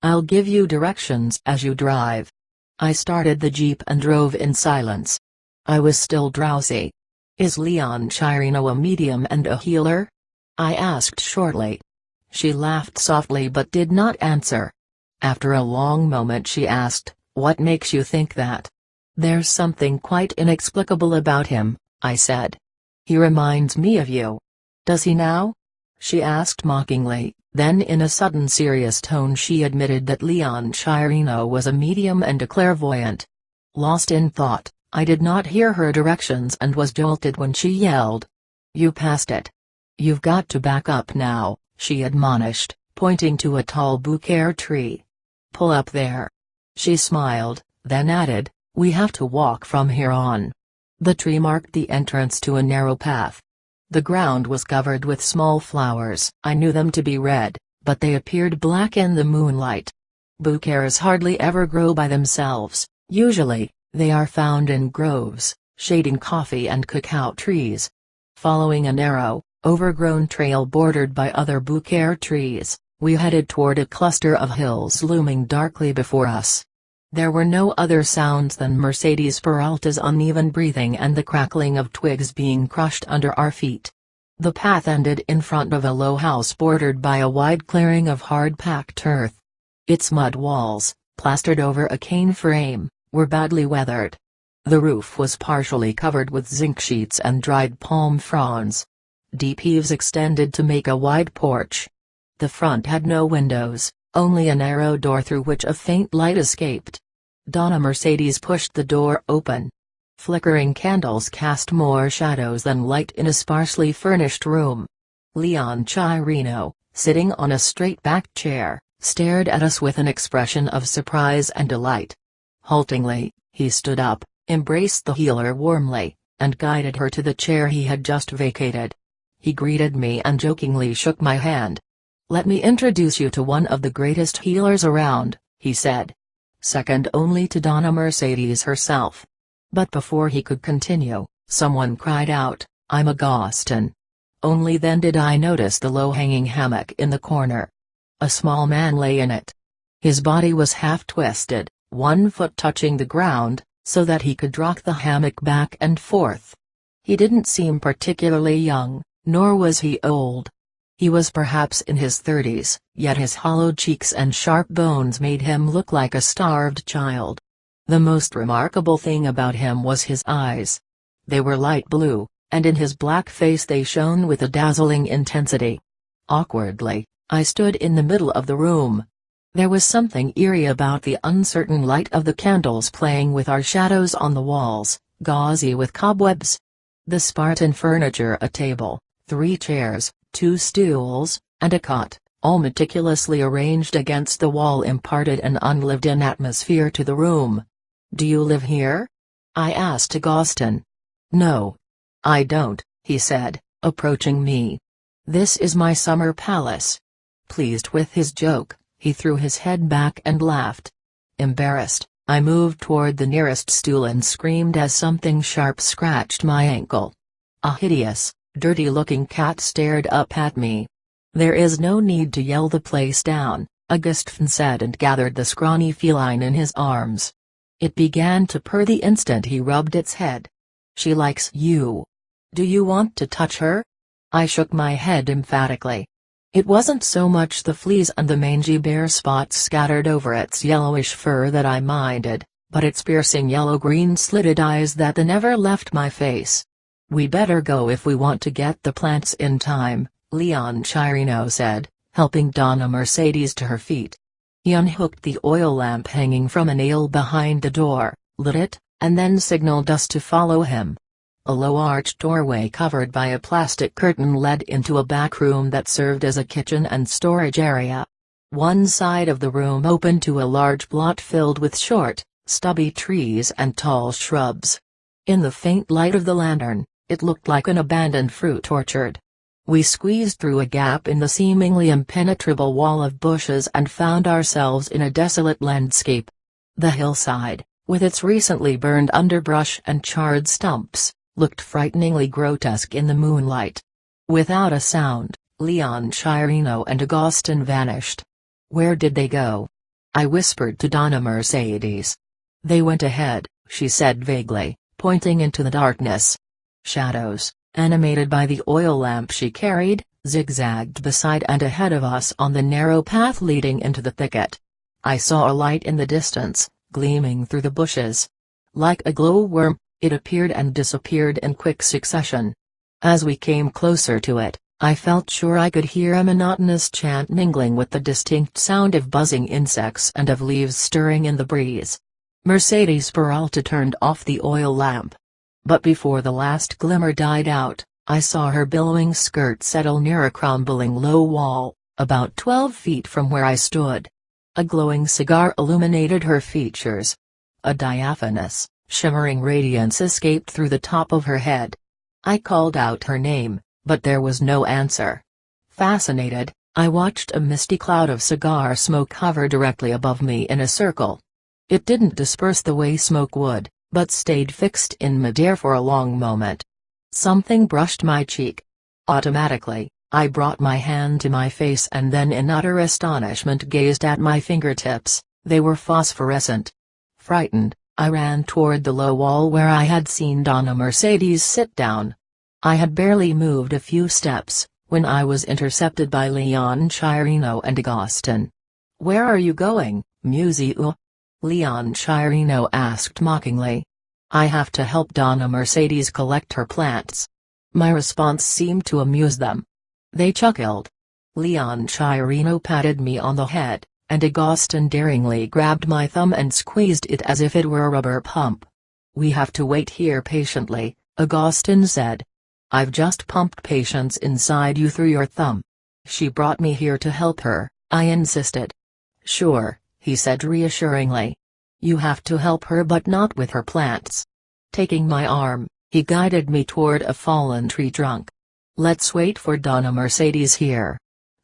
Speaker 1: I'll give you directions as you drive." I started the Jeep and drove in silence. I was still drowsy. "Is Leon Chirino a medium and a healer?" I asked shortly. She laughed softly but did not answer. After a long moment she asked, "What makes you think that?" "There's something quite inexplicable about him," I said. "He reminds me of you." "Does he now?" she asked mockingly, then in a sudden serious tone she admitted that Leon Chirino was a medium and a clairvoyant. Lost in thought, I did not hear her directions and was jolted when she yelled, "You passed it. You've got to back up now," she admonished, pointing to a tall bouquet tree. "Pull up there." She smiled, then added, "We have to walk from here on." The tree marked the entrance to a narrow path. The ground was covered with small flowers. I knew them to be red, but they appeared black in the moonlight. Bouquets hardly ever grow by themselves. Usually, they are found in groves, shading coffee and cacao trees. Following a narrow, overgrown trail bordered by other bouquet trees, we headed toward a cluster of hills looming darkly before us. There were no other sounds than Mercedes Peralta's uneven breathing and the crackling of twigs being crushed under our feet. The path ended in front of a low house bordered by a wide clearing of hard-packed earth. Its mud walls, plastered over a cane frame, were badly weathered. The roof was partially covered with zinc sheets and dried palm fronds. Deep eaves extended to make a wide porch. The front had no windows, only a narrow door through which a faint light escaped. Donna Mercedes pushed the door open. Flickering candles cast more shadows than light in a sparsely furnished room. Leon Chirino, sitting on a straight-backed chair, stared at us with an expression of surprise and delight. Haltingly, he stood up, embraced the healer warmly, and guided her to the chair he had just vacated. He greeted me and jokingly shook my hand. "Let me introduce you to one of the greatest healers around," he said. "Second only to Donna Mercedes herself." But before he could continue, someone cried out, "I'm Agustin." Only then did I notice the low-hanging hammock in the corner. A small man lay in it. His body was half-twisted, one foot touching the ground, so that he could rock the hammock back and forth. He didn't seem particularly young, nor was he old. He was perhaps in his 30s, yet his hollow cheeks and sharp bones made him look like a starved child. The most remarkable thing about him was his eyes. They were light blue, and in his black face they shone with a dazzling intensity. Awkwardly, I stood in the middle of the room. There was something eerie about the uncertain light of the candles playing with our shadows on the walls, gauzy with cobwebs. The Spartan furniture, a table, 3 chairs, 2 stools, and a cot, all meticulously arranged against the wall, imparted an unlived-in atmosphere to the room. "Do you live here?" I asked Agustin. "No. I don't," he said, approaching me. "This is my summer palace." Pleased with his joke, he threw his head back and laughed. Embarrassed, I moved toward the nearest stool and screamed as something sharp scratched my ankle. A hideous, dirty-looking cat stared up at me. "There is no need to yell the place down," Agustin said and gathered the scrawny feline in his arms. It began to purr the instant he rubbed its head. "She likes you. Do you want to touch her?" I shook my head emphatically. It wasn't so much the fleas and the mangy bare spots scattered over its yellowish fur that I minded, but its piercing yellow-green slitted eyes that never left my face. "We better go if we want to get the plants in time," Leon Chirino said, helping Donna Mercedes to her feet. He unhooked the oil lamp hanging from a nail behind the door, lit it, and then signaled us to follow him. A low arched doorway covered by a plastic curtain led into a back room that served as a kitchen and storage area. One side of the room opened to a large plot filled with short, stubby trees and tall shrubs. In the faint light of the lantern, it looked like an abandoned fruit orchard. We squeezed through a gap in the seemingly impenetrable wall of bushes and found ourselves in a desolate landscape. The hillside, with its recently burned underbrush and charred stumps, looked frighteningly grotesque in the moonlight. Without a sound, Leon Chirino and Agustin vanished. Where did they go? I whispered to Donna Mercedes. They went ahead, she said vaguely, pointing into the darkness. Shadows, animated by the oil lamp she carried, zigzagged beside and ahead of us on the narrow path leading into the thicket. I saw a light in the distance, gleaming through the bushes. Like a glowworm, it appeared and disappeared in quick succession. As we came closer to it, I felt sure I could hear a monotonous chant mingling with the distinct sound of buzzing insects and of leaves stirring in the breeze. Mercedes Peralta turned off the oil lamp. But before the last glimmer died out, I saw her billowing skirt settle near a crumbling low wall, about 12 feet from where I stood. A glowing cigar illuminated her features. A diaphanous, shimmering radiance escaped through the top of her head. I called out her name, but there was no answer. Fascinated, I watched a misty cloud of cigar smoke hover directly above me in a circle. It didn't disperse the way smoke would, but stayed fixed in midair for a long moment. Something brushed my cheek. Automatically, I brought my hand to my face and then in utter astonishment gazed at my fingertips. They were phosphorescent. Frightened, I ran toward the low wall where I had seen Donna Mercedes sit down. I had barely moved a few steps, when I was intercepted by Leon Chirino and Agustin. "Where are you going, Museo?" Leon Chirino asked mockingly. "I have to help Donna Mercedes collect her plants." My response seemed to amuse them. They chuckled. Leon Chirino patted me on the head, and Agustin daringly grabbed my thumb and squeezed it as if it were a rubber pump. "We have to wait here patiently," Agustin said. "I've just pumped patience inside you through your thumb." "She brought me here to help her," I insisted. "Sure," he said reassuringly. "You have to help her but not with her plants." Taking my arm, he guided me toward a fallen tree trunk. "Let's wait for Donna Mercedes here."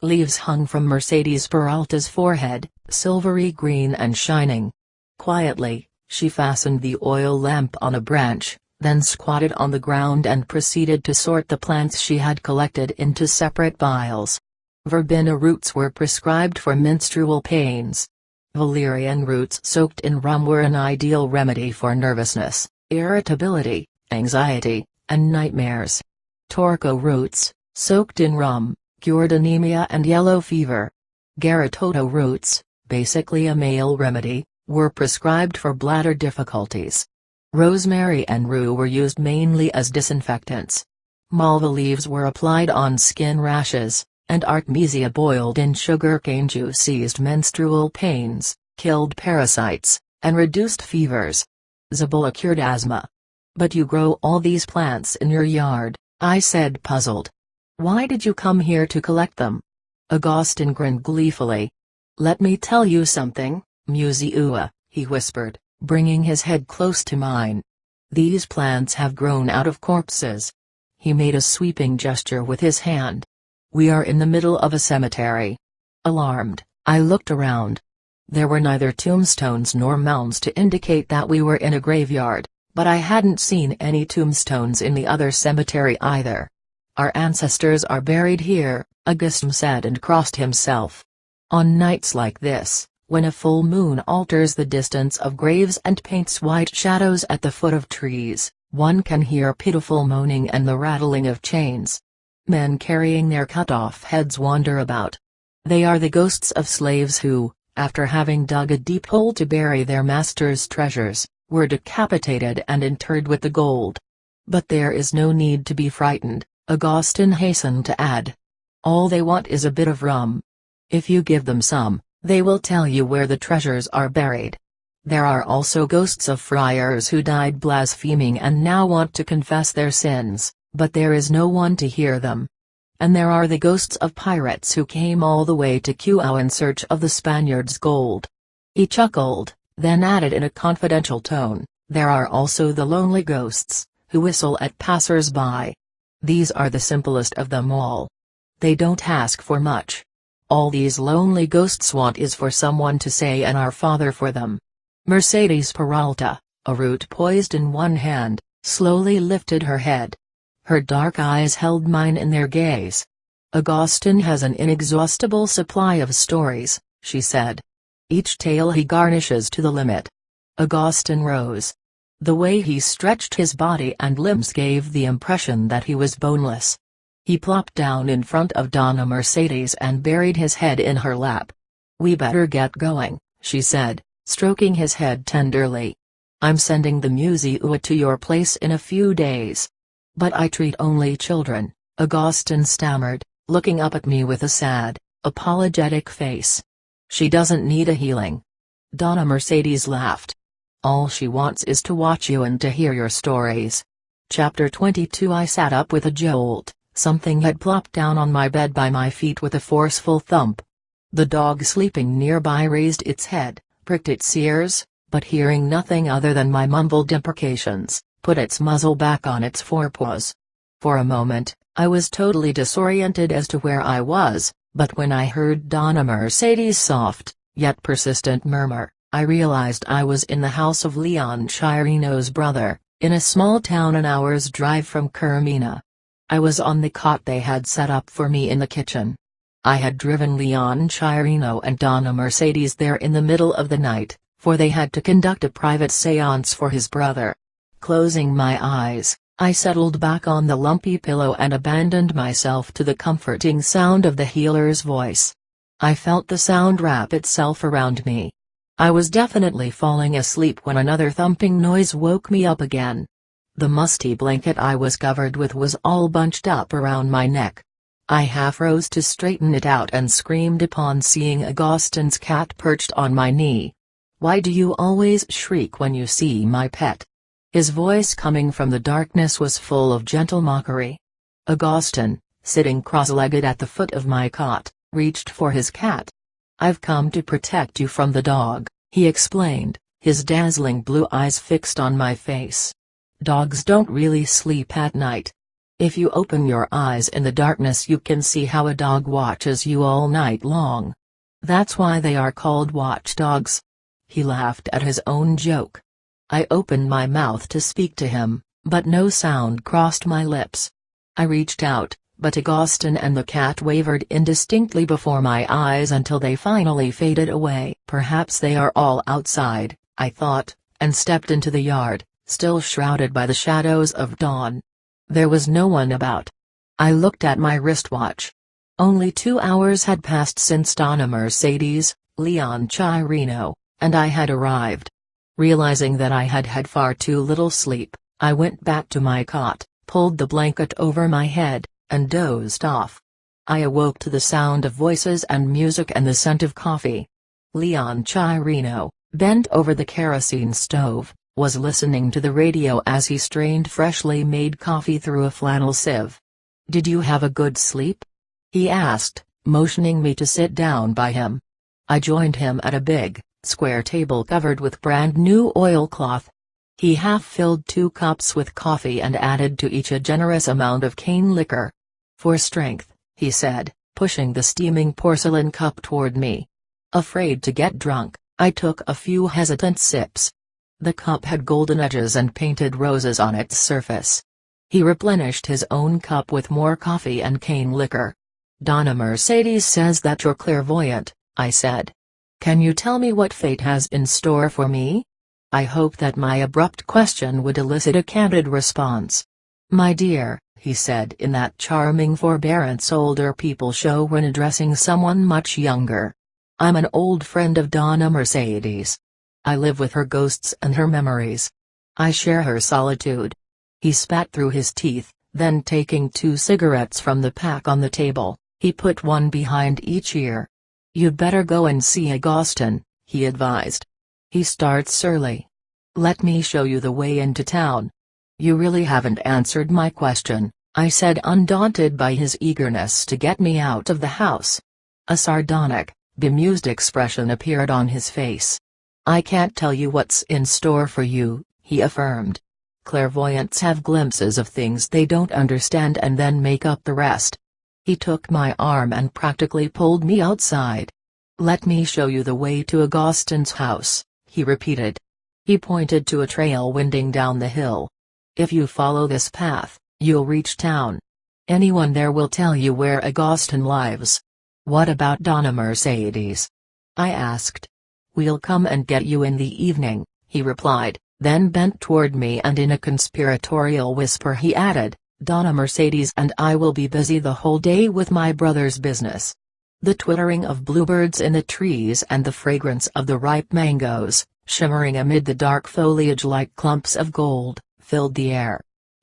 Speaker 1: Leaves hung from Mercedes Peralta's forehead, silvery green and shining. Quietly, she fastened the oil lamp on a branch, then squatted on the ground and proceeded to sort the plants she had collected into separate piles. Verbena roots were prescribed for menstrual pains. Valerian roots soaked in rum were an ideal remedy for nervousness, irritability, anxiety, and nightmares. Torco roots, soaked in rum, cured anemia and yellow fever. Garatoto roots, basically a male remedy, were prescribed for bladder difficulties. Rosemary and rue were used mainly as disinfectants. Malva leaves were applied on skin rashes, and artemisia boiled in sugarcane juice eased menstrual pains, killed parasites, and reduced fevers. Zabola cured asthma. "But you grow all these plants in your yard," I said puzzled. "Why did you come here to collect them?" Agustin grinned gleefully. "Let me tell you something, Museo," he whispered, bringing his head close to mine. "These plants have grown out of corpses." He made a sweeping gesture with his hand. "We are in the middle of a cemetery." Alarmed, I looked around. There were neither tombstones nor mounds to indicate that we were in a graveyard, but I hadn't seen any tombstones in the other cemetery either. "Our ancestors are buried here," Agustin said and crossed himself. On nights like this, when a full moon alters the distance of graves and paints white shadows at the foot of trees, one can hear pitiful moaning and the rattling of chains. Men carrying their cut-off heads wander about. They are the ghosts of slaves who, after having dug a deep hole to bury their master's treasures, were decapitated and interred with the gold. "But there is no need to be frightened," Agustin hastened to add. "All they want is a bit of rum. If you give them some, they will tell you where the treasures are buried. There are also ghosts of friars who died blaspheming and now want to confess their sins, but there is no one to hear them. And there are the ghosts of pirates who came all the way to Callao in search of the Spaniards' gold." He chuckled, then added in a confidential tone, "There are also the lonely ghosts, who whistle at passers-by. These are the simplest of them all. They don't ask for much. All these lonely ghosts want is for someone to say an Our Father for them." Mercedes Peralta, a root poised in one hand, slowly lifted her head. Her dark eyes held mine in their gaze. "Augustin has an inexhaustible supply of stories," she said. "Each tale he garnishes to the limit." Augustin rose. The way he stretched his body and limbs gave the impression that he was boneless. He plopped down in front of Donna Mercedes and buried his head in her lap. "We better get going," she said, stroking his head tenderly. "I'm sending the museo to your place in a few days." "But I treat only children," Augustin stammered, looking up at me with a sad, apologetic face. "She doesn't need a healing." Donna Mercedes laughed. "All she wants is to watch you and to hear your stories." Chapter 22. I sat up with a jolt. Something had plopped down on my bed by my feet with a forceful thump. The dog sleeping nearby raised its head, pricked its ears, but hearing nothing other than my mumbled imprecations, put its muzzle back on its forepaws. For a moment, I was totally disoriented as to where I was, but when I heard Donna Mercedes' soft, yet persistent murmur, I realized I was in the house of Leon Chirino's brother, in a small town an hour's drive from Carmina. I was on the cot they had set up for me in the kitchen. I had driven Leon Chirino and Donna Mercedes there in the middle of the night, for they had to conduct a private séance for his brother. Closing my eyes, I settled back on the lumpy pillow and abandoned myself to the comforting sound of the healer's voice. I felt the sound wrap itself around me. I was definitely falling asleep when another thumping noise woke me up again. The musty blanket I was covered with was all bunched up around my neck. I half rose to straighten it out and screamed upon seeing Augustin's cat perched on my knee. "Why do you always shriek when you see my pet?" His voice coming from the darkness was full of gentle mockery. Augustin, sitting cross-legged at the foot of my cot, reached for his cat. "I've come to protect you from the dog," he explained, his dazzling blue eyes fixed on my face. "Dogs don't really sleep at night. If you open your eyes in the darkness you can see how a dog watches you all night long. That's why they are called watchdogs." He laughed at his own joke. I opened my mouth to speak to him, but no sound crossed my lips. I reached out, but Augustin and the cat wavered indistinctly before my eyes until they finally faded away. "Perhaps they are all outside," I thought, and stepped into the yard, still shrouded by the shadows of dawn. There was no one about. I looked at my wristwatch. Only 2 hours had passed since Donna Mercedes, Leon Chirino, and I had arrived. Realizing that I had had far too little sleep, I went back to my cot, pulled the blanket over my head, and dozed off. I awoke to the sound of voices and music and the scent of coffee. Leon Chirino, bent over the kerosene stove, was listening to the radio as he strained freshly made coffee through a flannel sieve. "Did you have a good sleep?" he asked, motioning me to sit down by him. I joined him at a big, square table covered with brand new oilcloth. He half filled 2 cups with coffee and added to each a generous amount of cane liquor. "For strength," he said, pushing the steaming porcelain cup toward me. Afraid to get drunk, I took a few hesitant sips. The cup had golden edges and painted roses on its surface. He replenished his own cup with more coffee and cane liquor. "Donna Mercedes says that you're clairvoyant," I said. "Can you tell me what fate has in store for me?" I hoped that my abrupt question would elicit a candid response. "My dear," he said in that charming forbearance older people show when addressing someone much younger. "I'm an old friend of Donna Mercedes. I live with her ghosts and her memories. I share her solitude." He spat through his teeth, then taking 2 cigarettes from the pack on the table, he put one behind each ear. "You'd better go and see Augustin," he advised. "He starts early. Let me show you the way into town." "You really haven't answered my question," I said, undaunted by his eagerness to get me out of the house. A sardonic, bemused expression appeared on his face. "I can't tell you what's in store for you," he affirmed. "Clairvoyants have glimpses of things they don't understand and then make up the rest." He took my arm and practically pulled me outside. "Let me show you the way to Augustin's house," he repeated. He pointed to a trail winding down the hill. If you follow this path, you'll reach town. Anyone there will tell you where Augustine lives." "What about Donna Mercedes?" I asked. "We'll come and get you in the evening," he replied, then bent toward me and in a conspiratorial whisper he added, "Donna Mercedes and I will be busy the whole day with my brother's business." The twittering of bluebirds in the trees and the fragrance of the ripe mangoes, shimmering amid the dark foliage like clumps of gold, filled the air.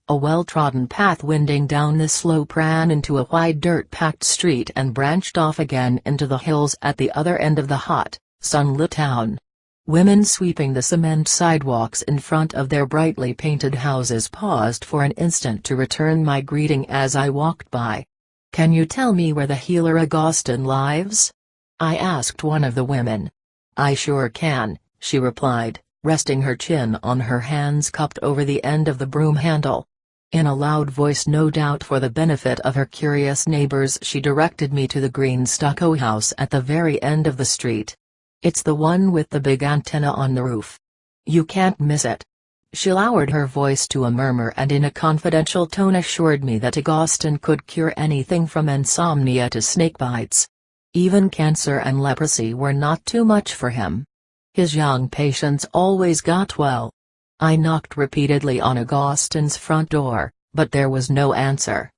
Speaker 1: A well-trodden path winding down the slope ran into a wide dirt-packed street and branched off again into the hills at the other end of the hot, sunlit town. Women sweeping the cement sidewalks in front of their brightly painted houses paused for an instant to return my greeting as I walked by. "Can you tell me where the healer Augustine lives?" I asked one of the women. "I sure can," she replied, resting her chin on her hands cupped over the end of the broom handle. In a loud voice, no doubt for the benefit of her curious neighbors, she directed me to the green stucco house at the very end of the street. "It's the one with the big antenna on the roof. You can't miss it." She lowered her voice to a murmur and in a confidential tone assured me that Augustine could cure anything from insomnia to snakebites. Even cancer and leprosy were not too much for him. His young patients always got well. I knocked repeatedly on Augustine's front door, but there was no answer.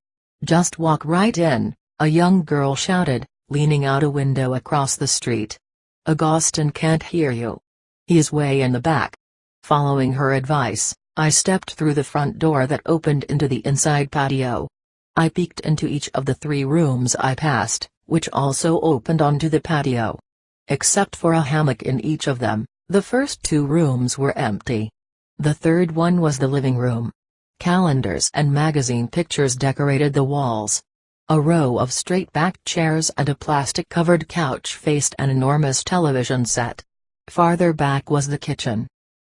Speaker 1: "Just walk right in," a young girl shouted, leaning out a window across the street. "Augustine can't hear you. He's way in the back." Following her advice, I stepped through the front door that opened into the inside patio. I peeked into each of the 3 rooms I passed, which also opened onto the patio. Except for a hammock in each of them, the first 2 rooms were empty. The third one was the living room. Calendars and magazine pictures decorated the walls. A row of straight-backed chairs and a plastic-covered couch faced an enormous television set. Farther back was the kitchen.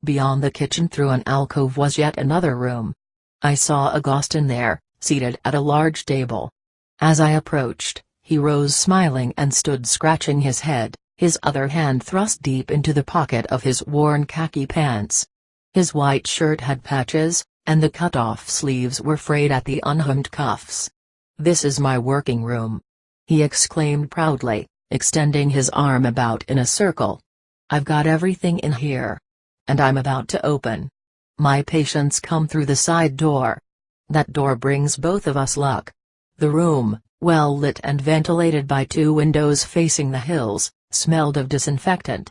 Speaker 1: Beyond the kitchen through an alcove was yet another room. I saw Augustine there, seated at a large table. As I approached, he rose smiling and stood scratching his head, his other hand thrust deep into the pocket of his worn khaki pants. His white shirt had patches, and the cut-off sleeves were frayed at the unhemmed cuffs. "This is my working room," he exclaimed proudly, extending his arm about in a circle. "I've got everything in here. And I'm about to open. My patients come through the side door. That door brings both of us luck." The room, well lit and ventilated by 2 windows facing the hills, smelled of disinfectant.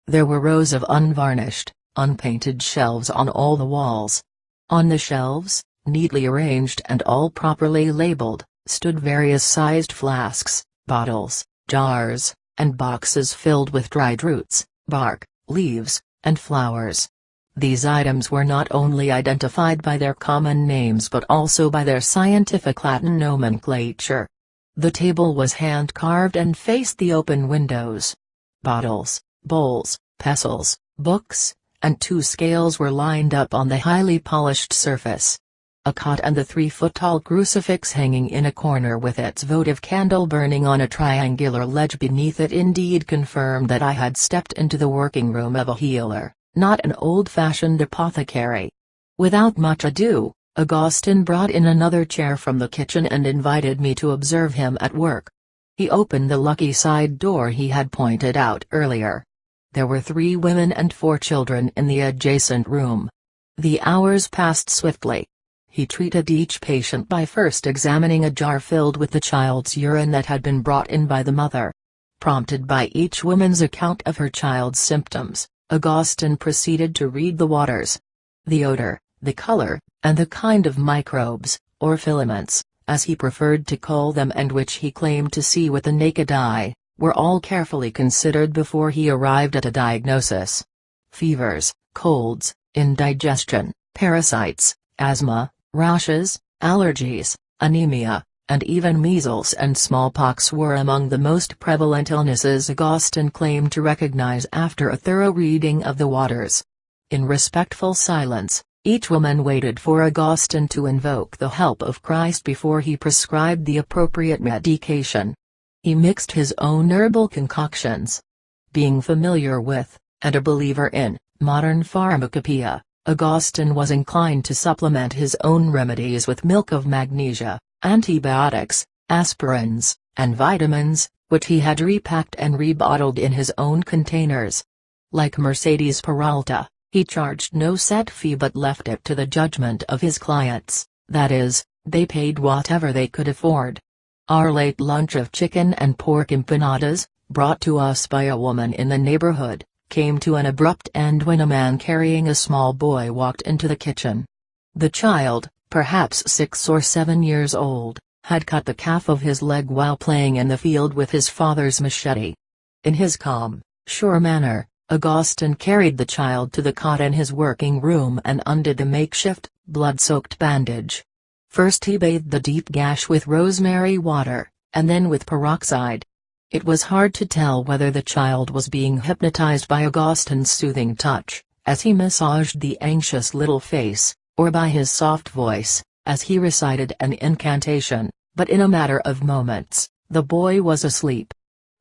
Speaker 1: There were rows of unvarnished, unpainted shelves on all the walls. On the shelves, neatly arranged and all properly labeled, stood various sized flasks, bottles, jars, and boxes filled with dried roots, bark, leaves, and flowers. These items were not only identified by their common names but also by their scientific Latin nomenclature. The table was hand-carved and faced the open windows. Bottles, bowls, pestles, books, and 2 scales were lined up on the highly polished surface. A cot and the 3-foot-tall crucifix hanging in a corner with its votive candle burning on a triangular ledge beneath it indeed confirmed that I had stepped into the working room of a healer, not an old-fashioned apothecary. Without much ado, Augustine brought in another chair from the kitchen and invited me to observe him at work. He opened the lucky side door he had pointed out earlier. There were 3 women and 4 children in the adjacent room. The hours passed swiftly. He treated each patient by first examining a jar filled with the child's urine that had been brought in by the mother. Prompted by each woman's account of her child's symptoms, Augustine proceeded to read the waters. The odor, the color, and the kind of microbes, or filaments, as he preferred to call them and which he claimed to see with the naked eye, were all carefully considered before he arrived at a diagnosis. Fevers, colds, indigestion, parasites, asthma, rashes, allergies, anemia, and even measles and smallpox were among the most prevalent illnesses Augustine claimed to recognize after a thorough reading of the waters. In respectful silence, each woman waited for Augustine to invoke the help of Christ before he prescribed the appropriate medication. He mixed his own herbal concoctions. Being familiar with, and a believer in, modern pharmacopoeia, Augustine was inclined to supplement his own remedies with milk of magnesia, antibiotics, aspirins, and vitamins, which he had repacked and rebottled in his own containers. Like Mercedes Peralta, he charged no set fee but left it to the judgment of his clients, that is, they paid whatever they could afford. Our late lunch of chicken and pork empanadas, brought to us by a woman in the neighborhood, came to an abrupt end when a man carrying a small boy walked into the kitchen. The child, perhaps 6 or 7 years old, had cut the calf of his leg while playing in the field with his father's machete. In his calm, sure manner, Augustine carried the child to the cot in his working room and undid the makeshift, blood-soaked bandage. First he bathed the deep gash with rosemary water, and then with peroxide. It was hard to tell whether the child was being hypnotized by Augustine's soothing touch, as he massaged the anxious little face, or by his soft voice, as he recited an incantation, but in a matter of moments, the boy was asleep.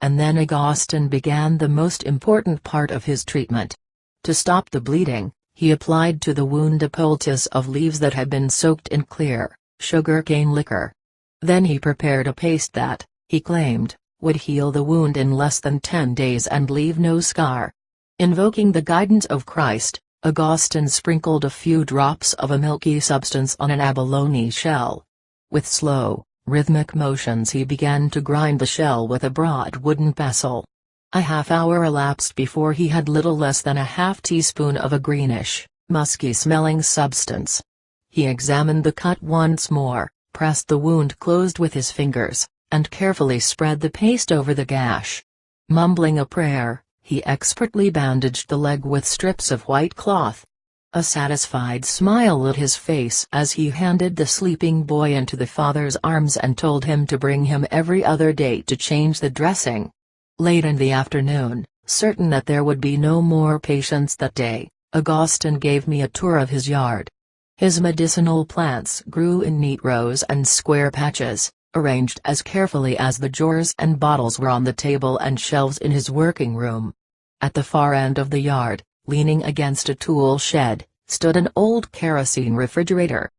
Speaker 1: And then Augustine began the most important part of his treatment. To stop the bleeding, he applied to the wound a poultice of leaves that had been soaked in clear, sugar-cane liquor. Then he prepared a paste that, he claimed, would heal the wound in less than 10 days and leave no scar. Invoking the guidance of Christ, Augustine sprinkled a few drops of a milky substance on an abalone shell. With slow, rhythmic motions he began to grind the shell with a broad wooden pestle. A half-hour elapsed before he had little less than a half-teaspoon of a greenish, musky-smelling substance. He examined the cut once more, pressed the wound closed with his fingers, and carefully spread the paste over the gash. Mumbling a prayer, he expertly bandaged the leg with strips of white cloth. A satisfied smile lit his face as he handed the sleeping boy into the father's arms and told him to bring him every other day to change the dressing. Late in the afternoon, certain that there would be no more patients that day, Augustine gave me a tour of his yard. His medicinal plants grew in neat rows and square patches, arranged as carefully as the jars and bottles were on the table and shelves in his working room. At the far end of the yard, leaning against a tool shed, stood an old kerosene refrigerator.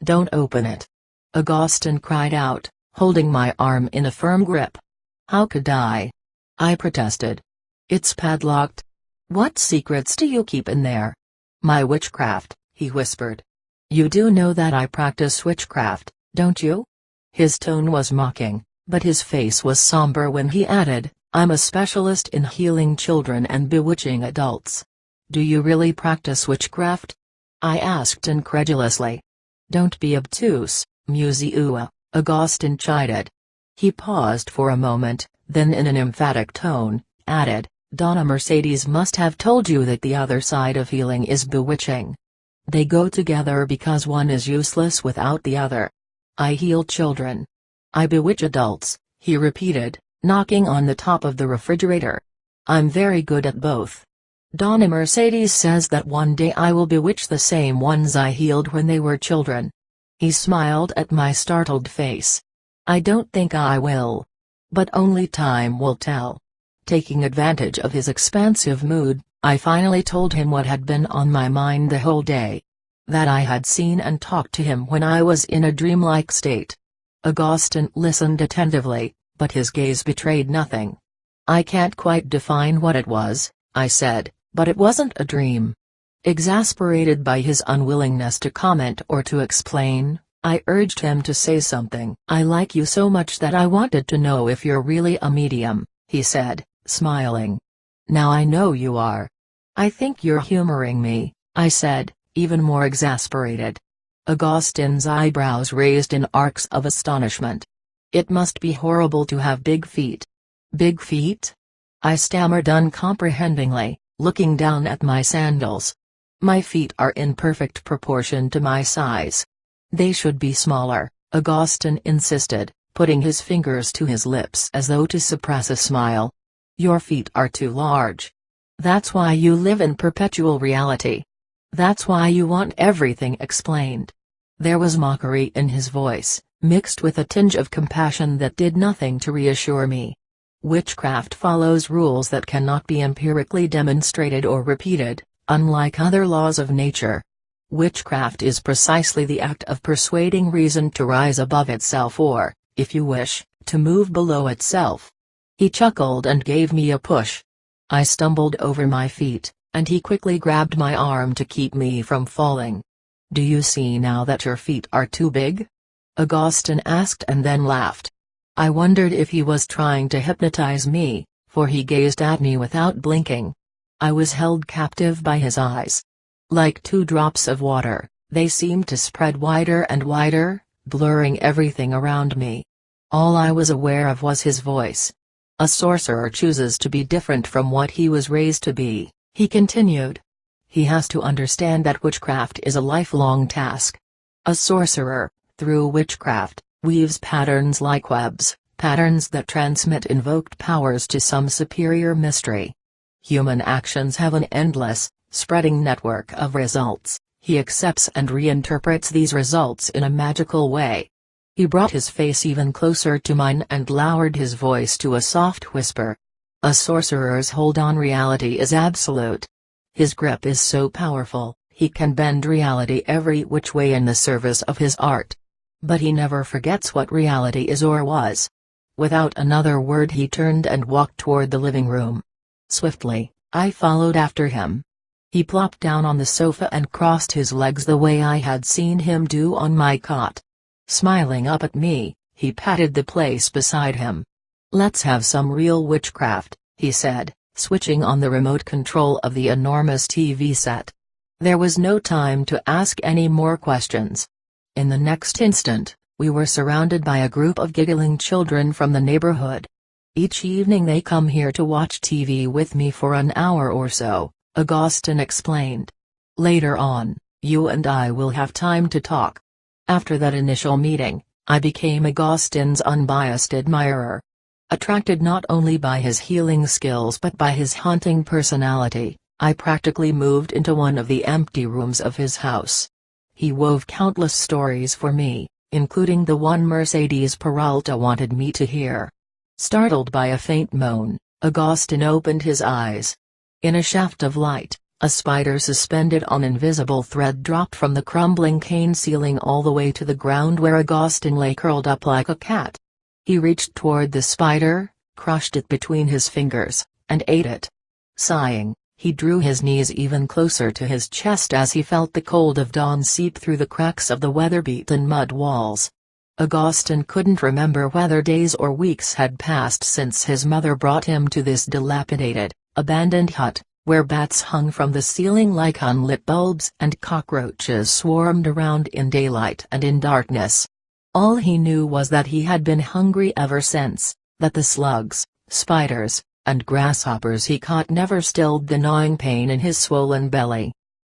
Speaker 1: "Don't open it!" Augustine cried out, holding my arm in a firm grip. "How could I?" I protested. "It's padlocked. What secrets do you keep in there?" "My witchcraft," he whispered. "You do know that I practice witchcraft, don't you?" His tone was mocking, but his face was somber when he added, "I'm a specialist in healing children and bewitching adults." "Do you really practice witchcraft?" I asked incredulously. "Don't be obtuse, Museua," Augustine chided. He paused for a moment, then in an emphatic tone, added, "Donna Mercedes must have told you that the other side of healing is bewitching. They go together because one is useless without the other. I heal children. I bewitch adults," he repeated, knocking on the top of the refrigerator. "I'm very good at both. Donna Mercedes says that one day I will bewitch the same ones I healed when they were children." He smiled at my startled face. "I don't think I will. But only time will tell." Taking advantage of his expansive mood, I finally told him what had been on my mind the whole day. That I had seen and talked to him when I was in a dreamlike state. Augustine listened attentively, but his gaze betrayed nothing. "I can't quite define what it was," I said, "but it wasn't a dream." Exasperated by his unwillingness to comment or to explain, I urged him to say something. "I like you so much that I wanted to know if you're really a medium," he said, smiling. "Now I know you are." "I think you're humoring me," I said, even more exasperated. Augustine's eyebrows raised in arcs of astonishment. "It must be horrible to have big feet." "Big feet?" I stammered uncomprehendingly, looking down at my sandals. "My feet are in perfect proportion to my size." "They should be smaller," Augustine insisted, putting his fingers to his lips as though to suppress a smile. "Your feet are too large. That's why you live in perpetual reality. That's why you want everything explained." There was mockery in his voice, mixed with a tinge of compassion that did nothing to reassure me. Witchcraft follows rules that cannot be empirically demonstrated or repeated, unlike other laws of nature, Witchcraft is precisely the act of persuading reason to rise above itself or, if you wish, to move below itself. He chuckled and gave me a push. I stumbled over my feet, and he quickly grabbed my arm to keep me from falling. "Do you see now that your feet are too big?" Augustin asked and then laughed. I wondered if he was trying to hypnotize me, for he gazed at me without blinking. I was held captive by his eyes. Like 2 drops of water, they seemed to spread wider and wider, blurring everything around me. All I was aware of was his voice. "A sorcerer chooses to be different from what he was raised to be," he continued. "He has to understand that witchcraft is a lifelong task. A sorcerer, through witchcraft, weaves patterns like webs, patterns that transmit invoked powers to some superior mystery. Human actions have an endless, spreading network of results. He accepts and reinterprets these results in a magical way." He brought his face even closer to mine and lowered his voice to a soft whisper. "A sorcerer's hold on reality is absolute. His grip is so powerful, he can bend reality every which way in the service of his art. But he never forgets what reality is or was." Without another word he turned and walked toward the living room. Swiftly, I followed after him. He plopped down on the sofa and crossed his legs the way I had seen him do on my cot. Smiling up at me, he patted the place beside him. "Let's have some real witchcraft," he said, switching on the remote control of the enormous TV set. There was no time to ask any more questions. In the next instant, we were surrounded by a group of giggling children from the neighborhood. "Each evening they come here to watch TV with me for an hour or so," Augustin explained. "Later on, you and I will have time to talk." After that initial meeting, I became Augustin's unbiased admirer. Attracted not only by his healing skills but by his haunting personality, I practically moved into one of the empty rooms of his house. He wove countless stories for me, including the one Mercedes Peralta wanted me to hear. Startled by a faint moan, Augustin opened his eyes. In a shaft of light, a spider suspended on invisible thread dropped from the crumbling cane ceiling all the way to the ground where Augustin lay curled up like a cat. He reached toward the spider, crushed it between his fingers, and ate it. Sighing, he drew his knees even closer to his chest as he felt the cold of dawn seep through the cracks of the weather-beaten mud walls. Augustin couldn't remember whether days or weeks had passed since his mother brought him to this dilapidated, abandoned hut, where bats hung from the ceiling like unlit bulbs and cockroaches swarmed around in daylight and in darkness. All he knew was that he had been hungry ever since, that the slugs, spiders, and grasshoppers he caught never stilled the gnawing pain in his swollen belly.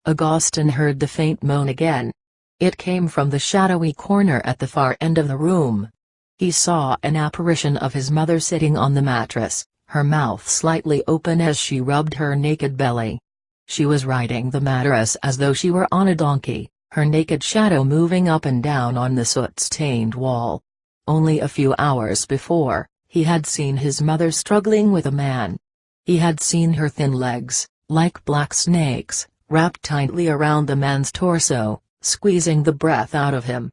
Speaker 1: Augustin heard the faint moan again. It came from the shadowy corner at the far end of the room. He saw an apparition of his mother sitting on the mattress, her mouth slightly open as she rubbed her naked belly. She was riding the mattress as though she were on a donkey, her naked shadow moving up and down on the soot-stained wall. Only a few hours before, he had seen his mother struggling with a man. He had seen her thin legs, like black snakes, wrapped tightly around the man's torso, squeezing the breath out of him.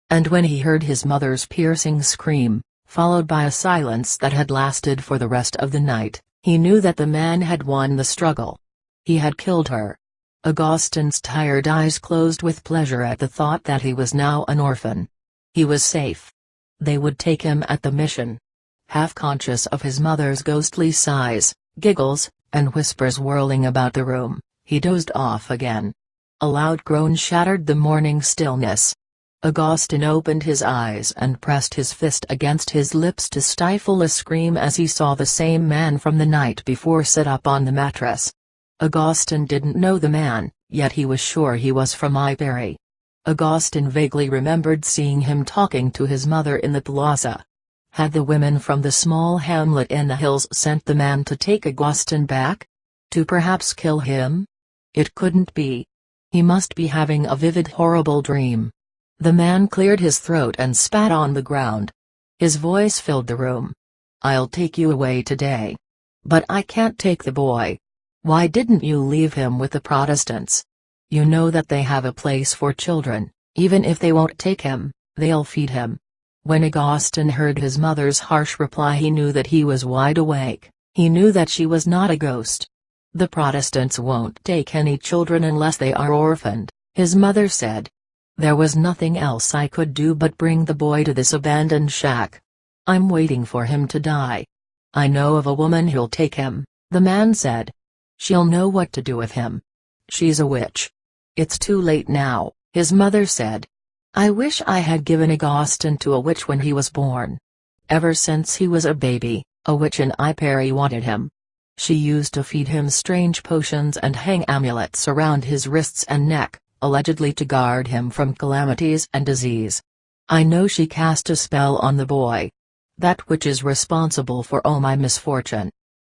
Speaker 1: And when he heard his mother's piercing scream, followed by a silence that had lasted for the rest of the night, he knew that the man had won the struggle. He had killed her. Augustin's tired eyes closed with pleasure at the thought that he was now an orphan. He was safe. They would take him at the mission. Half conscious of his mother's ghostly sighs, giggles, and whispers whirling about the room, he dozed off again. A loud groan shattered the morning stillness. Augustin opened his eyes and pressed his fist against his lips to stifle a scream as he saw the same man from the night before sit up on the mattress. Augustin didn't know the man, yet he was sure he was from Iberia. Augustin vaguely remembered seeing him talking to his mother in the plaza. Had the women from the small hamlet in the hills sent the man to take Augustin back? To perhaps kill him? It couldn't be. He must be having a vivid horrible dream. The man cleared his throat and spat on the ground. His voice filled the room. "I'll take you away today. But I can't take the boy. Why didn't you leave him with the Protestants? You know that they have a place for children, even if they won't take him, they'll feed him." When Augustin heard his mother's harsh reply, he knew that he was wide awake. He knew that she was not a ghost. "The Protestants won't take any children unless they are orphaned," his mother said. "There was nothing else I could do but bring the boy to this abandoned shack. I'm waiting for him to die." "I know of a woman who'll take him," the man said. "She'll know what to do with him. She's a witch." "It's too late now," his mother said. "I wish I had given Augustin to a witch when he was born. Ever since he was a baby, a witch in Iperi wanted him. She used to feed him strange potions and hang amulets around his wrists and neck, allegedly to guard him from calamities and disease. I know she cast a spell on the boy. That witch is responsible for all my misfortune."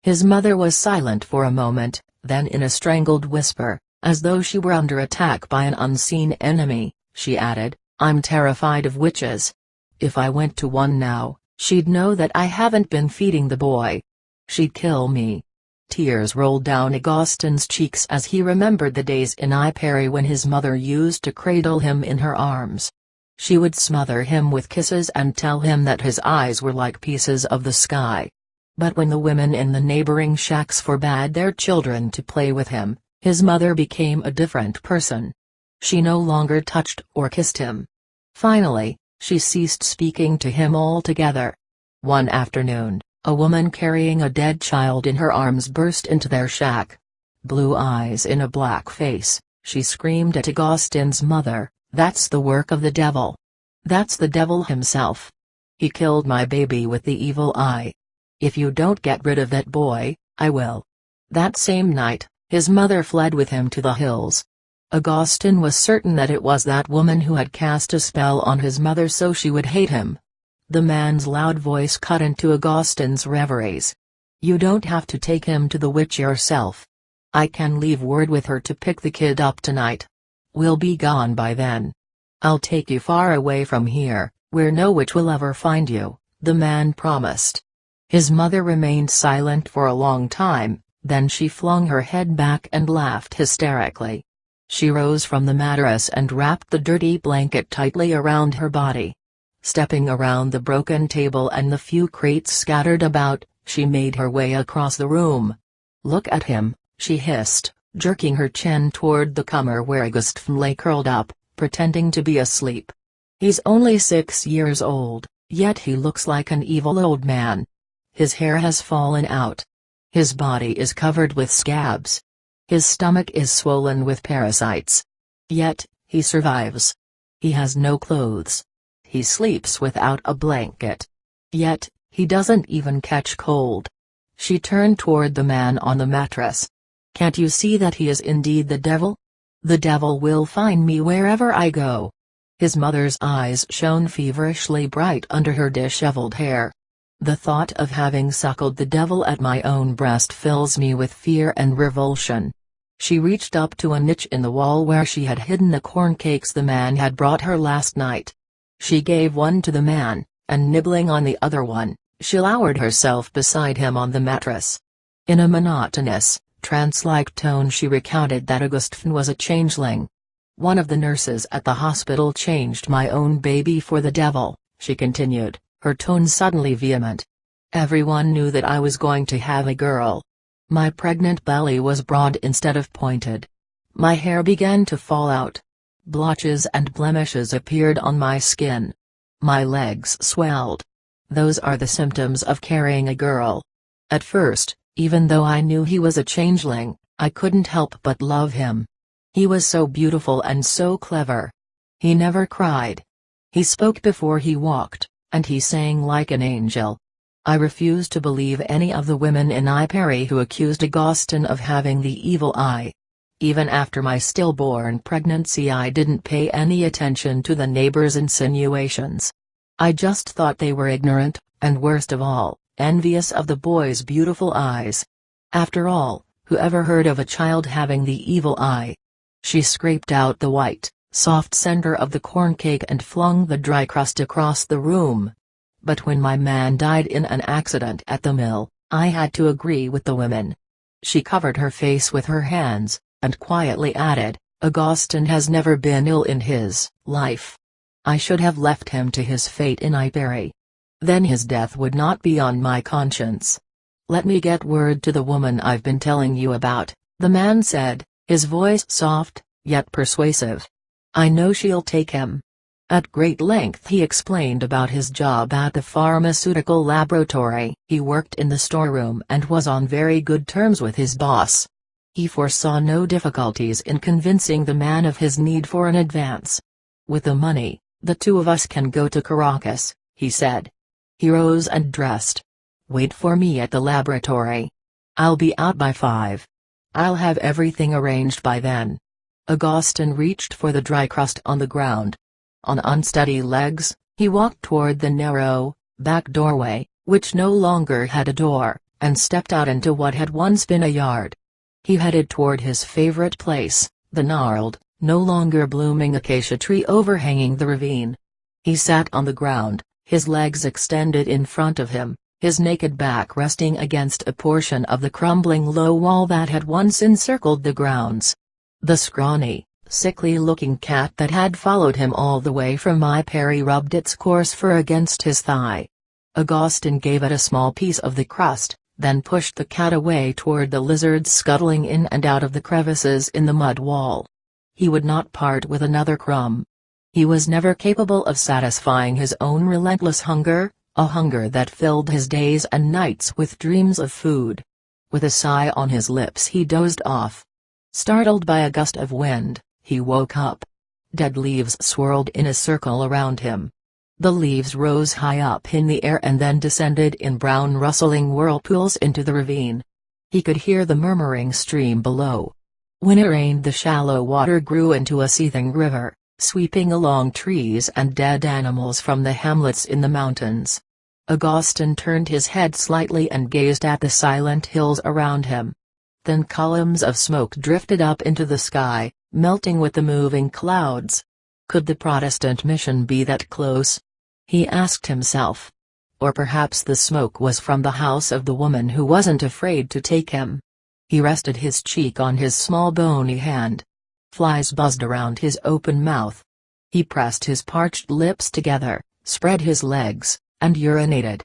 Speaker 1: His mother was silent for a moment, then in a strangled whisper, as though she were under attack by an unseen enemy, she added, "I'm terrified of witches. If I went to one now, she'd know that I haven't been feeding the boy. She'd kill me." Tears rolled down Augustin's cheeks as he remembered the days in Iperi when his mother used to cradle him in her arms. She would smother him with kisses and tell him that his eyes were like pieces of the sky. But when the women in the neighboring shacks forbade their children to play with him, his mother became a different person. She no longer touched or kissed him. Finally, she ceased speaking to him altogether. One afternoon, a woman carrying a dead child in her arms burst into their shack. Blue eyes in a black face, she screamed at Augustin's mother, "That's the work of the devil. That's the devil himself. He killed my baby with the evil eye. If you don't get rid of that boy, I will." That same night, his mother fled with him to the hills. Augustin was certain that it was that woman who had cast a spell on his mother so she would hate him. The man's loud voice cut into Augustin's reveries. "You don't have to take him to the witch yourself. I can leave word with her to pick the kid up tonight. We'll be gone by then. I'll take you far away from here, where no witch will ever find you," the man promised. His mother remained silent for a long time, then she flung her head back and laughed hysterically. She rose from the mattress and wrapped the dirty blanket tightly around her body. Stepping around the broken table and the few crates scattered about, she made her way across the room. "Look at him," she hissed, jerking her chin toward the comer where Augustin lay curled up, pretending to be asleep. "He's only 6 years old, yet he looks like an evil old man. His hair has fallen out. His body is covered with scabs. His stomach is swollen with parasites. Yet, he survives. He has no clothes. He sleeps without a blanket. Yet, he doesn't even catch cold." She turned toward the man on the mattress. "Can't you see that he is indeed the devil? The devil will find me wherever I go." His mother's eyes shone feverishly bright under her disheveled hair. "The thought of having suckled the devil at my own breast fills me with fear and revulsion." She reached up to a niche in the wall where she had hidden the corn cakes the man had brought her last night. She gave one to the man, and nibbling on the other one, she lowered herself beside him on the mattress. In a monotonous, trance-like tone she recounted that Augustin was a changeling. "One of the nurses at the hospital changed my own baby for the devil," she continued, her tone suddenly vehement. "Everyone knew that I was going to have a girl. My pregnant belly was broad instead of pointed. My hair began to fall out. Blotches and blemishes appeared on my skin. My legs swelled. Those are the symptoms of carrying a girl. At first, even though I knew he was a changeling, I couldn't help but love him. He was so beautiful and so clever. He never cried. He spoke before he walked, and he sang like an angel. I refused to believe any of the women in Iperi who accused Augustin of having the evil eye. Even after my stillborn pregnancy I didn't pay any attention to the neighbors' insinuations. I just thought they were ignorant, and worst of all, envious of the boy's beautiful eyes. After all, who ever heard of a child having the evil eye?" She scraped out the white, soft center of the corn cake and flung the dry crust across the room. "But when my man died in an accident at the mill, I had to agree with the women." She covered her face with her hands, and quietly added, Augustin has never been ill in his life. I should have left him to his fate in Iperi. Then his death would not be on my conscience. Let me get word to the woman I've been telling you about, the man said, his voice soft, yet persuasive. I know she'll take him. At great length he explained about his job at the pharmaceutical laboratory. He worked in the storeroom and was on very good terms with his boss. He foresaw no difficulties in convincing the man of his need for an advance. With the money, the two of us can go to Caracas, he said. He rose and dressed. Wait for me at the laboratory. I'll be out by 5. I'll have everything arranged by then. Augustin reached for the dry crust on the ground. On unsteady legs, he walked toward the narrow, back doorway, which no longer had a door, and stepped out into what had once been a yard. He headed toward his favorite place, the gnarled, no longer blooming acacia tree overhanging the ravine. He sat on the ground, his legs extended in front of him, his naked back resting against a portion of the crumbling low wall that had once encircled the grounds. The scrawny, sickly-looking cat that had followed him all the way from Iperi rubbed its coarse fur against his thigh. Augustin gave it a small piece of the crust, then pushed the cat away toward the lizards scuttling in and out of the crevices in the mud wall. He would not part with another crumb. He was never capable of satisfying his own relentless hunger, a hunger that filled his days and nights with dreams of food. With a sigh on his lips he dozed off. Startled by a gust of wind, he woke up. Dead leaves swirled in a circle around him. The leaves rose high up in the air and then descended in brown rustling whirlpools into the ravine. He could hear the murmuring stream below. When it rained, the shallow water grew into a seething river, sweeping along trees and dead animals from the hamlets in the mountains. Augustin turned his head slightly and gazed at the silent hills around him. Thin columns of smoke drifted up into the sky, melting with the moving clouds. Could the Protestant mission be that close? He asked himself. Or perhaps the smoke was from the house of the woman who wasn't afraid to take him. He rested his cheek on his small bony hand. Flies buzzed around his open mouth. He pressed his parched lips together, spread his legs, and urinated.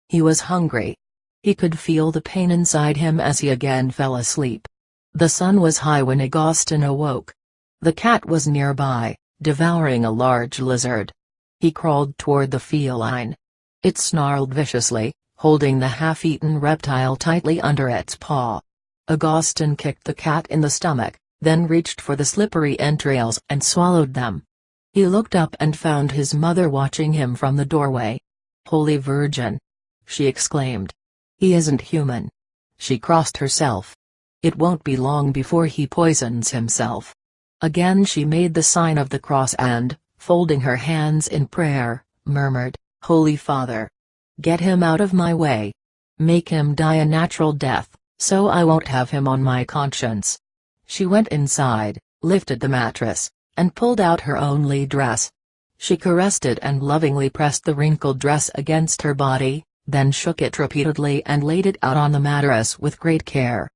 Speaker 1: He was hungry. He could feel the pain inside him as he again fell asleep. The sun was high when Augustin awoke. The cat was nearby, devouring a large lizard. He crawled toward the feline. It snarled viciously, holding the half-eaten reptile tightly under its paw. Augustin kicked the cat in the stomach, then reached for the slippery entrails and swallowed them. He looked up and found his mother watching him from the doorway. "Holy Virgin!" she exclaimed. "He isn't human." She crossed herself. "It won't be long before he poisons himself." Again she made the sign of the cross and, folding her hands in prayer, murmured, "Holy Father! Get him out of my way. Make him die a natural death, so I won't have him on my conscience." She went inside, lifted the mattress, and pulled out her only dress. She caressed it and lovingly pressed the wrinkled dress against her body, then shook it repeatedly and laid it out on the mattress with great care.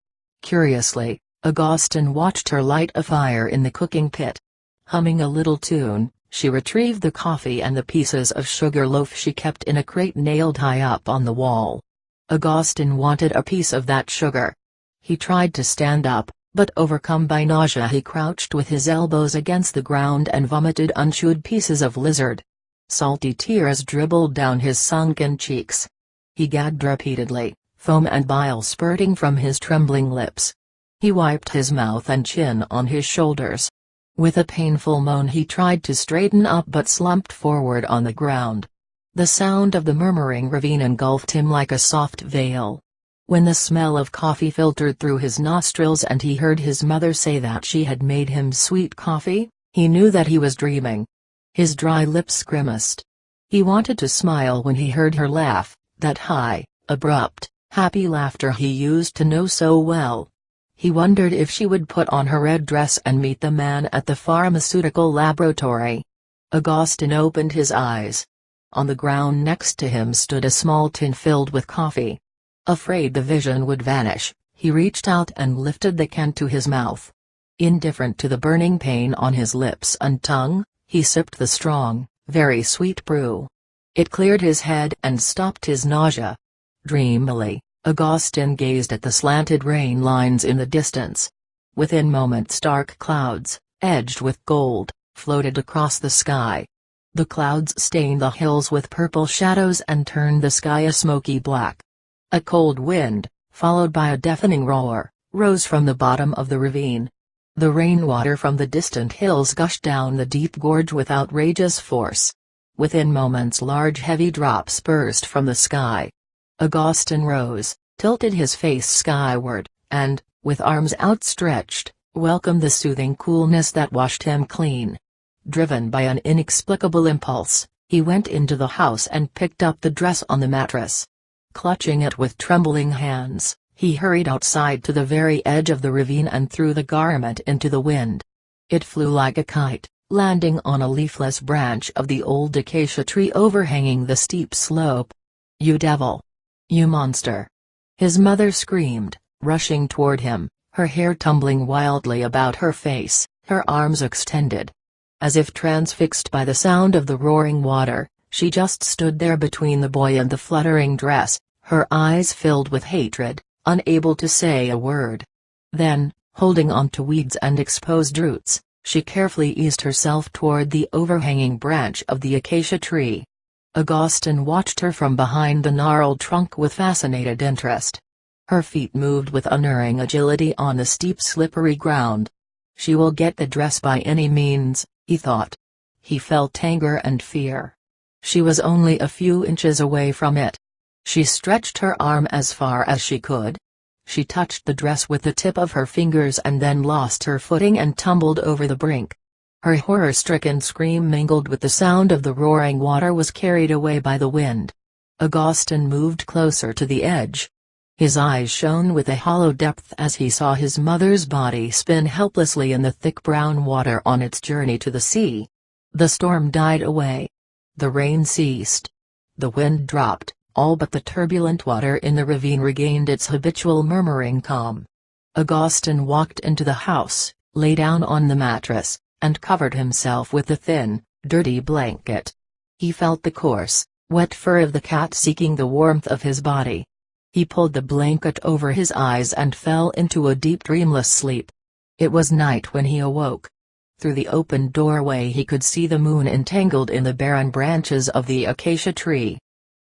Speaker 1: Curiously, Augustin watched her light a fire in the cooking pit. Humming a little tune, she retrieved the coffee and the pieces of sugar loaf she kept in a crate nailed high up on the wall. Augustin wanted a piece of that sugar. He tried to stand up, but overcome by nausea he crouched with his elbows against the ground and vomited unchewed pieces of lizard. Salty tears dribbled down his sunken cheeks. He gagged repeatedly, foam and bile spurting from his trembling lips. He wiped his mouth and chin on his shoulders. With a painful moan he tried to straighten up but slumped forward on the ground. The sound of the murmuring ravine engulfed him like a soft veil. When the smell of coffee filtered through his nostrils and he heard his mother say that she had made him sweet coffee, he knew that he was dreaming. His dry lips grimaced. He wanted to smile when he heard her laugh, that high, abrupt, happy laughter he used to know so well. He wondered if she would put on her red dress and meet the man at the pharmaceutical laboratory. Augustin opened his eyes. On the ground next to him stood a small tin filled with coffee. Afraid the vision would vanish, he reached out and lifted the can to his mouth. Indifferent to the burning pain on his lips and tongue, he sipped the strong, very sweet brew. It cleared his head and stopped his nausea. Dreamily, Augustin gazed at the slanted rain lines in the distance. Within moments dark clouds, edged with gold, floated across the sky. The clouds stained the hills with purple shadows and turned the sky a smoky black. A cold wind, followed by a deafening roar, rose from the bottom of the ravine. The rainwater from the distant hills gushed down the deep gorge with outrageous force. Within moments large heavy drops burst from the sky. Augustin rose, tilted his face skyward, and, with arms outstretched, welcomed the soothing coolness that washed him clean. Driven by an inexplicable impulse, he went into the house and picked up the dress on the mattress. Clutching it with trembling hands, he hurried outside to the very edge of the ravine and threw the garment into the wind. It flew like a kite, landing on a leafless branch of the old acacia tree overhanging the steep slope. "You devil! You monster!" his mother screamed, rushing toward him, her hair tumbling wildly about her face, her arms extended. As if transfixed by the sound of the roaring water, she just stood there between the boy and the fluttering dress, her eyes filled with hatred, unable to say a word. Then, holding on to weeds and exposed roots, she carefully eased herself toward the overhanging branch of the acacia tree. Augustin watched her from behind the gnarled trunk with fascinated interest. Her feet moved with unerring agility on the steep slippery ground. She will get the dress by any means, he thought. He felt anger and fear. She was only a few inches away from it. She stretched her arm as far as she could. She touched the dress with the tip of her fingers and then lost her footing and tumbled over the brink. Her horror-stricken scream mingled with the sound of the roaring water was carried away by the wind. Augustin moved closer to the edge. His eyes shone with a hollow depth as he saw his mother's body spin helplessly in the thick brown water on its journey to the sea. The storm died away. The rain ceased. The wind dropped, all but the turbulent water in the ravine regained its habitual murmuring calm. Augustin walked into the house, lay down on the mattress, and covered himself with the thin, dirty blanket. He felt the coarse, wet fur of the cat seeking the warmth of his body. He pulled the blanket over his eyes and fell into a deep dreamless sleep. It was night when he awoke. Through the open doorway he could see the moon entangled in the barren branches of the acacia tree.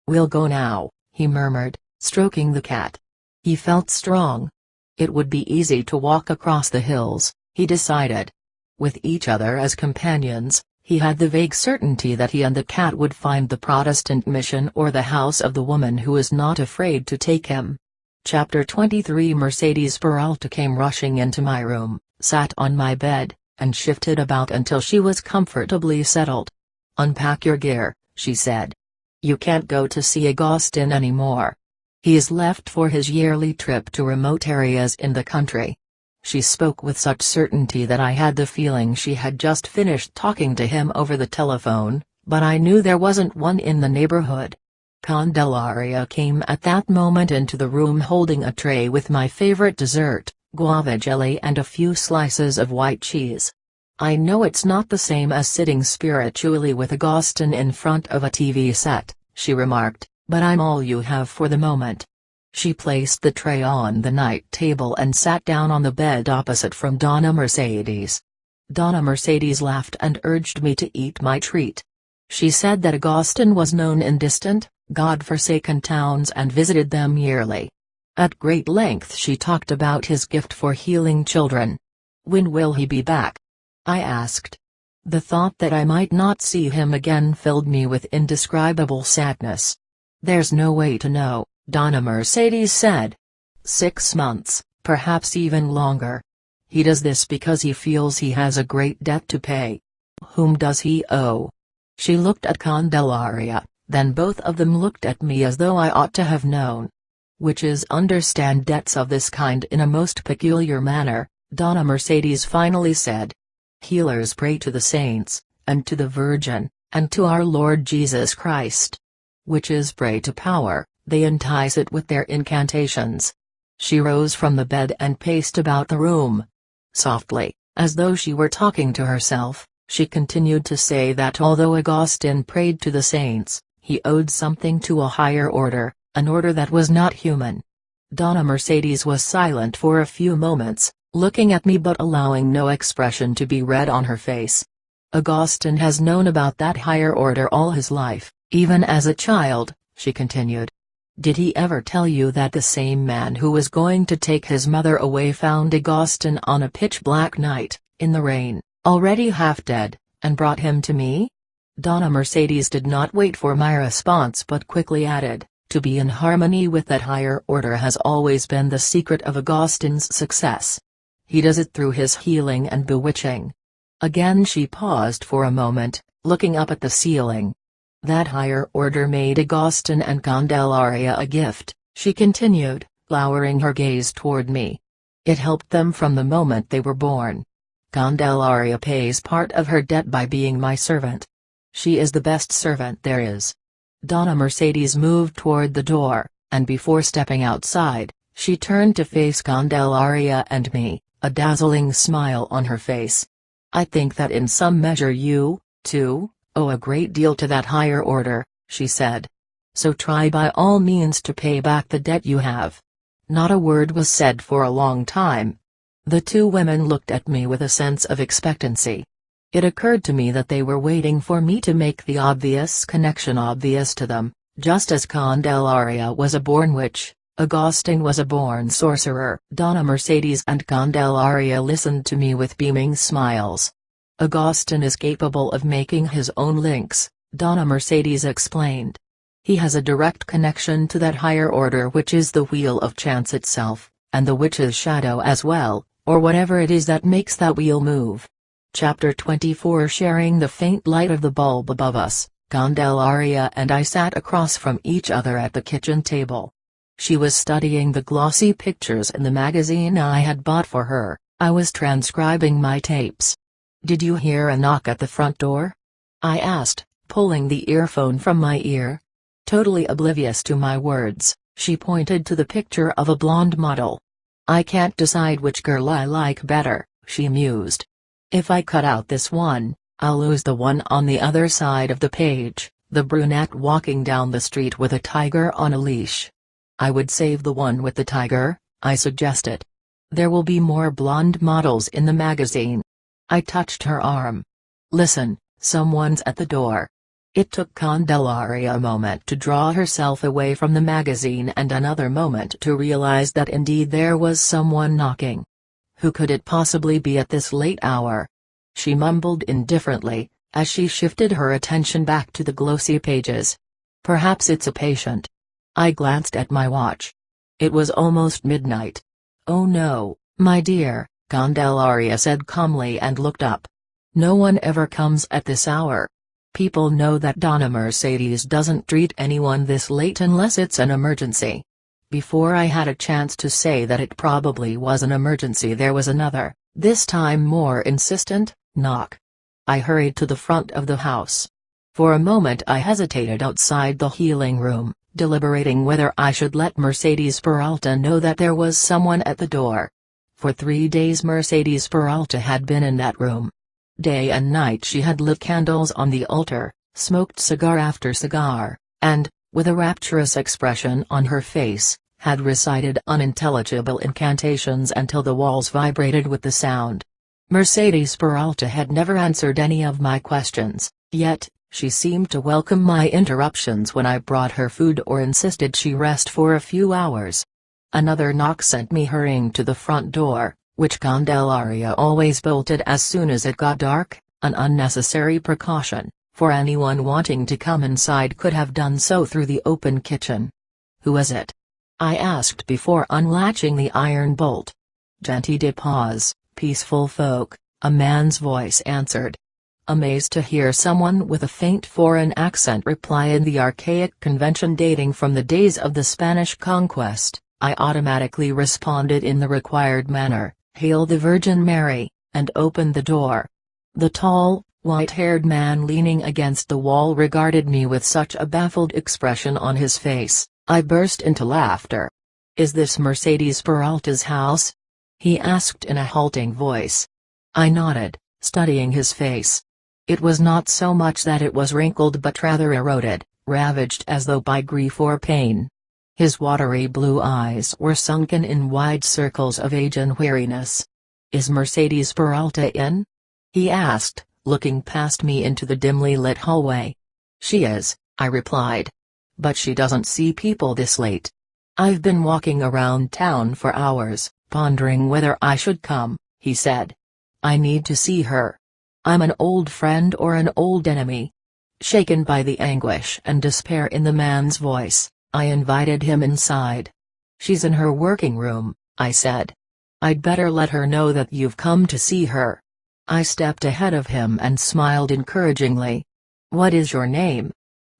Speaker 1: "We'll go now," he murmured, stroking the cat. He felt strong. It would be easy to walk across the hills, he decided. With each other as companions, he had the vague certainty that he and the cat would find the Protestant mission or the house of the woman who is not afraid to take him. Chapter 23 Mercedes Peralta came rushing into my room, sat on my bed, and shifted about until she was comfortably settled. "Unpack your gear," she said. "You can't go to see Augustin anymore. He's left for his yearly trip to remote areas in the country." She spoke with such certainty that I had the feeling she had just finished talking to him over the telephone, but I knew there wasn't one in the neighborhood. Candelaria came at that moment into the room holding a tray with my favorite dessert, guava jelly and a few slices of white cheese. "I know it's not the same as sitting spiritually with Augustin in front of a TV set," she remarked, "but I'm all you have for the moment." She placed the tray on the night table and sat down on the bed opposite from Donna Mercedes. Donna Mercedes laughed and urged me to eat my treat. She said that Augustin was known in distant, God-forsaken towns and visited them yearly. At great length she talked about his gift for healing children. "When will he be back?" I asked. The thought that I might not see him again filled me with indescribable sadness. "There's no way to know," Donna Mercedes said. 6 months, perhaps even longer. He does this because he feels he has a great debt to pay. Whom does he owe? She looked at Candelaria, then both of them looked at me as though I ought to have known. "Witches understand debts of this kind in a most peculiar manner," Donna Mercedes finally said. "Healers pray to the saints, and to the Virgin, and to our Lord Jesus Christ. Witches pray to power, they entice it with their incantations." She rose from the bed and paced about the room. Softly, As though she were talking to herself, she continued to say that although Augustin prayed to the saints, he owed something to a higher order, an order that was not human. Donna Mercedes was silent for a few moments, looking at me but allowing no expression to be read on her face. Augustin has known about that higher order all his life, even as a child, she continued. Did he ever tell you that the same man who was going to take his mother away found Augustin on a pitch-black night, in the rain, already half dead, and brought him to me? Donna Mercedes did not wait for my response but quickly added, to be in harmony with that higher order has always been the secret of Augustin's success. He does it through his healing and bewitching. Again she paused for a moment, looking up at the ceiling. That higher order made Augustin and Candelaria a gift, she continued, lowering her gaze toward me. It helped them from the moment they were born. Candelaria pays part of her debt by being my servant. She is the best servant there is. Donna Mercedes moved toward the door, and before stepping outside, she turned to face Candelaria and me, a dazzling smile on her face. I think that in some measure you, too, owe a great deal to that higher order, she said. So try by all means to pay back the debt you have. Not a word was said for a long time. The two women looked at me with a sense of expectancy. It occurred to me that they were waiting for me to make the obvious connection obvious to them, just as Candelaria was a born witch, Augustin was a born sorcerer. Donna Mercedes and Candelaria listened to me with beaming smiles. Augustin is capable of making his own links, Donna Mercedes explained. He has a direct connection to that higher order which is the wheel of chance itself, and the witch's shadow as well, or whatever it is that makes that wheel move. Chapter 24 Sharing the faint light of the bulb above us, Candelaria and I sat across from each other at the kitchen table. She was studying the glossy pictures in the magazine I had bought for her, I was transcribing my tapes. Did you hear a knock at the front door? I asked, pulling the earphone from my ear. Totally oblivious to my words, she pointed to the picture of a blonde model. I can't decide which girl I like better, she mused. If I cut out this one, I'll lose the one on the other side of the page, the brunette walking down the street with a tiger on a leash. I would save the one with the tiger, I suggested. There will be more blonde models in the magazine. I touched her arm. Listen, someone's at the door. It took Candelaria a moment to draw herself away from the magazine and another moment to realize that indeed there was someone knocking. Who could it possibly be at this late hour? She mumbled indifferently, as she shifted her attention back to the glossy pages. Perhaps it's a patient. I glanced at my watch. It was almost midnight. Oh no, my dear, Candelaria said calmly and looked up. No one ever comes at this hour. People know that Donna Mercedes doesn't treat anyone this late unless it's an emergency. Before I had a chance to say that it probably was an emergency, there was another, this time more insistent, knock. I hurried to the front of the house. For a moment I hesitated outside the healing room, deliberating whether I should let Mercedes Peralta know that there was someone at the door. For 3 days Mercedes Peralta had been in that room. Day and night she had lit candles on the altar, smoked cigar after cigar, and, with a rapturous expression on her face, had recited unintelligible incantations until the walls vibrated with the sound. Mercedes Peralta had never answered any of my questions, yet, she seemed to welcome my interruptions when I brought her food or insisted she rest for a few hours. Another knock sent me hurrying to the front door, which Candelaria always bolted as soon as it got dark, an unnecessary precaution, for anyone wanting to come inside could have done so through the open kitchen. Who is it? I asked before unlatching the iron bolt. Gente de paz, peaceful folk, a man's voice answered. Amazed to hear someone with a faint foreign accent reply in the archaic convention dating from the days of the Spanish conquest, I automatically responded in the required manner, "Hail the Virgin Mary," and opened the door. The tall, white-haired man leaning against the wall regarded me with such a baffled expression on his face, I burst into laughter. "Is this Mercedes Peralta's house?" he asked in a halting voice. I nodded, studying his face. It was not so much that it was wrinkled but rather eroded, ravaged as though by grief or pain. His watery blue eyes were sunken in wide circles of age and weariness. "Is Mercedes Peralta in?" he asked, looking past me into the dimly lit hallway. "She is," I replied. "But she doesn't see people this late. I've been walking around town for hours, pondering whether I should come," he said. "I need to see her. I'm an old friend or an old enemy." Shaken by the anguish and despair in the man's voice, I invited him inside. "She's in her working room," I said. "I'd better let her know that you've come to see her." I stepped ahead of him and smiled encouragingly. "What is your name?"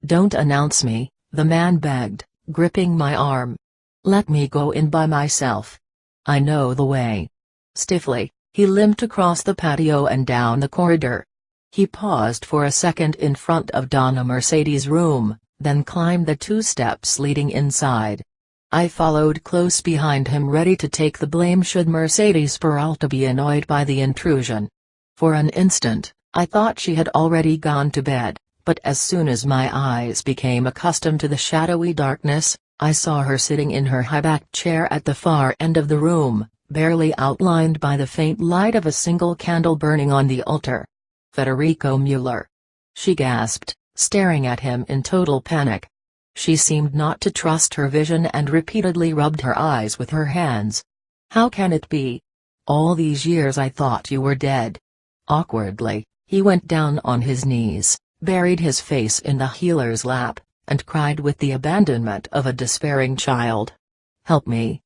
Speaker 1: "Don't announce me," the man begged, gripping my arm. "Let me go in by myself. I know the way." Stiffly, he limped across the patio and down the corridor. He paused for a second in front of Donna Mercedes' room, then climbed the 2 steps leading inside. I followed close behind him, ready to take the blame should Mercedes Peralta be annoyed by the intrusion. For an instant, I thought she had already gone to bed, but as soon as my eyes became accustomed to the shadowy darkness, I saw her sitting in her high-backed chair at the far end of the room, barely outlined by the faint light of a single candle burning on the altar. "Federico Mueller," she gasped, staring at him in total panic. She seemed not to trust her vision and repeatedly rubbed her eyes with her hands. "How can it be? All these years I thought you were dead." Awkwardly, he went down on his knees, buried his face in the healer's lap, and cried with the abandonment of a despairing child. "Help me,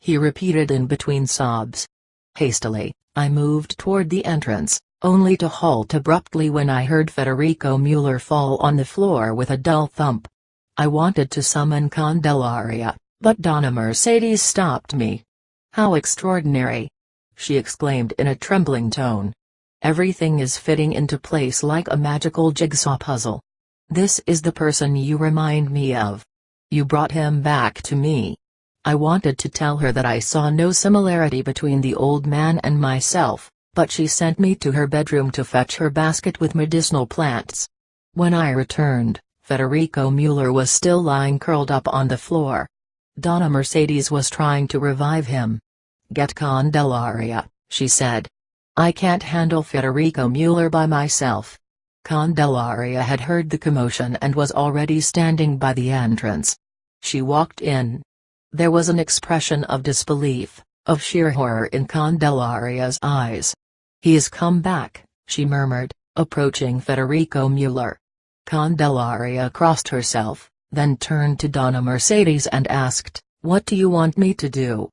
Speaker 1: he repeated in between sobs. Hastily, I moved toward the entrance, only to halt abruptly when I heard Federico Mueller fall on the floor with a dull thump. I wanted to summon Candelaria, but Donna Mercedes stopped me. "How extraordinary!" she exclaimed in a trembling tone. "Everything is fitting into place like a magical jigsaw puzzle. This is the person you remind me of. You brought him back to me." I wanted to tell her that I saw no similarity between the old man and myself, but she sent me to her bedroom to fetch her basket with medicinal plants. When I returned, Federico Mueller was still lying curled up on the floor. Donna Mercedes was trying to revive him. "Get Candelaria," she said. "I can't handle Federico Mueller by myself." Candelaria had heard the commotion and was already standing by the entrance. She walked in. There was an expression of disbelief, of sheer horror in Candelaria's eyes. "He's come back," she murmured, approaching Federico Mueller. Candelaria crossed herself, then turned to Donna Mercedes and asked, "What do you want me to do?"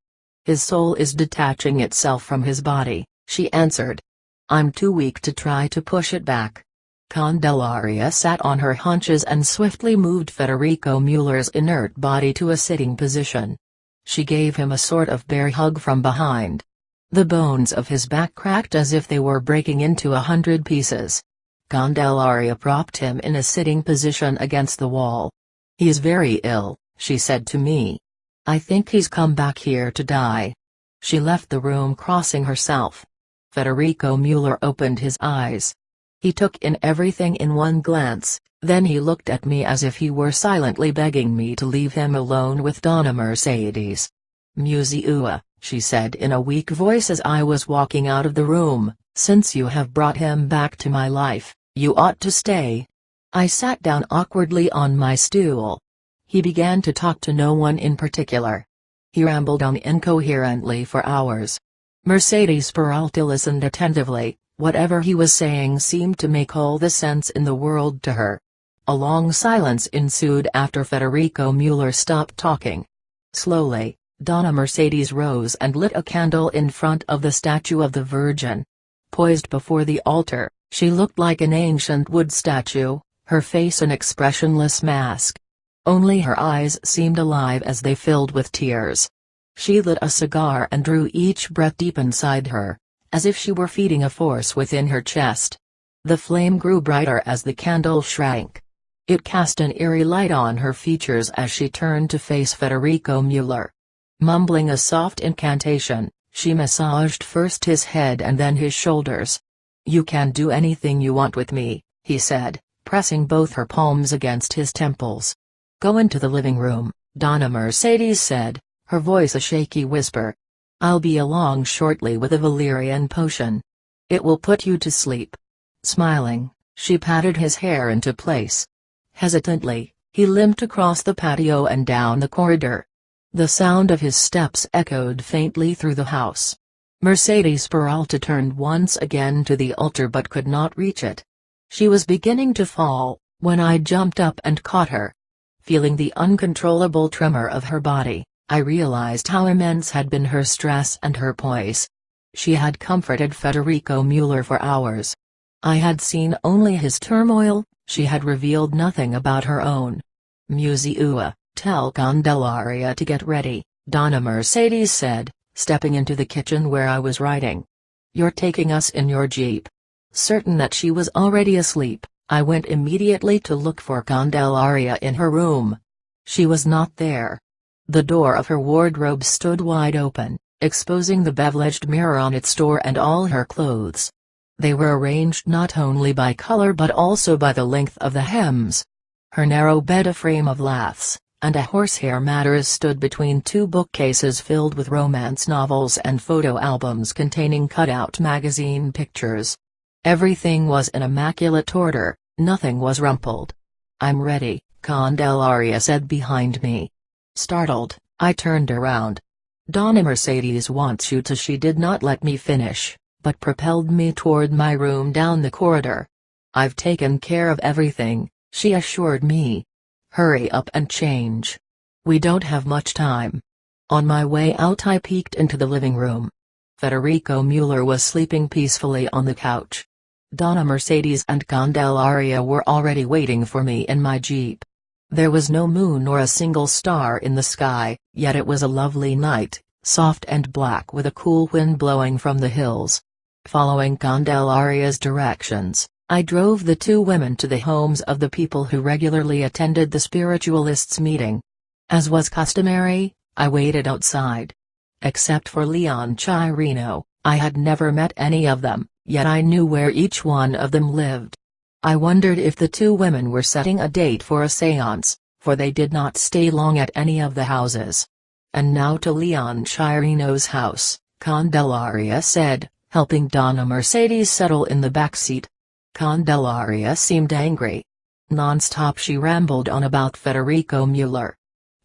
Speaker 1: "His soul is detaching itself from his body," she answered. "I'm too weak to try to push it back." Candelaria sat on her haunches and swiftly moved Federico Mueller's inert body to a sitting position. She gave him a sort of bear hug from behind. The bones of his back cracked as if they were breaking into 100 pieces. Candelaria propped him in a sitting position against the wall. "He's very ill," she said to me. "I think he's come back here to die." She left the room, crossing herself. Federico Mueller opened his eyes. He took in everything in one glance, then he looked at me as if he were silently begging me to leave him alone with Donna Mercedes. "Museua," she said in a weak voice as I was walking out of the room, "since you have brought him back to my life, you ought to stay." I sat down awkwardly on my stool. He began to talk to no one in particular. He rambled on incoherently for hours. Mercedes Peralta listened attentively. Whatever he was saying seemed to make all the sense in the world to her. A long silence ensued after Federico Mueller stopped talking. Slowly, Donna Mercedes rose and lit a candle in front of the statue of the Virgin. Poised before the altar, she looked like an ancient wood statue, her face an expressionless mask. Only her eyes seemed alive as they filled with tears. She lit a cigar and drew each breath deep inside her, as if she were feeding a force within her chest. The flame grew brighter as the candle shrank. It cast an eerie light on her features as she turned to face Federico Mueller. Mumbling a soft incantation, She massaged first his head and then his shoulders. "You can do anything you want with me," he said, pressing both her palms against his temples. "Go into the living room," Donna Mercedes said, her voice a shaky whisper. "I'll be along shortly with a valerian potion. It will put you to sleep." Smiling, she patted his hair into place. Hesitantly, he limped across the patio and down the corridor. The sound of his steps echoed faintly through the house. Mercedes Peralta turned once again to the altar but could not reach it. She was beginning to fall, when I jumped up and caught her. Feeling the uncontrollable tremor of her body, I realized how immense had been her stress and her poise. She had comforted Federico Mueller for hours. I had seen only his turmoil, she had revealed nothing about her own. "Museua, tell Candelaria to get ready," Donna Mercedes said, stepping into the kitchen where I was writing. "You're taking us in your jeep." Certain that she was already asleep, I went immediately to look for Candelaria in her room. She was not there. The door of her wardrobe stood wide open, exposing the bevel-edged mirror on its door and all her clothes. They were arranged not only by color but also by the length of the hems. Her narrow bed, a frame of laths, and a horsehair mattress stood between two bookcases filled with romance novels and photo albums containing cut-out magazine pictures. Everything was in immaculate order, nothing was rumpled. "I'm ready," Candelaria said behind me. Startled, I turned around. "Donna Mercedes wants you to." She did not let me finish, but propelled me toward my room down the corridor. "I've taken care of everything," she assured me. "Hurry up and change. We don't have much time." On my way out I peeked into the living room. Federico Mueller was sleeping peacefully on the couch. Donna Mercedes and Candelaria were already waiting for me in my jeep. There was no moon or a single star in the sky, yet it was a lovely night, soft and black with a cool wind blowing from the hills. Following Candelaria's directions, I drove the two women to the homes of the people who regularly attended the spiritualists' meeting. As was customary, I waited outside. Except for Leon Chirino, I had never met any of them, yet I knew where each one of them lived. I wondered if the two women were setting a date for a séance, for they did not stay long at any of the houses. "And now to Leon Chirino's house," Candelaria said, helping Donna Mercedes settle in the back seat. Candelaria seemed angry. Non-stop she rambled on about Federico Mueller.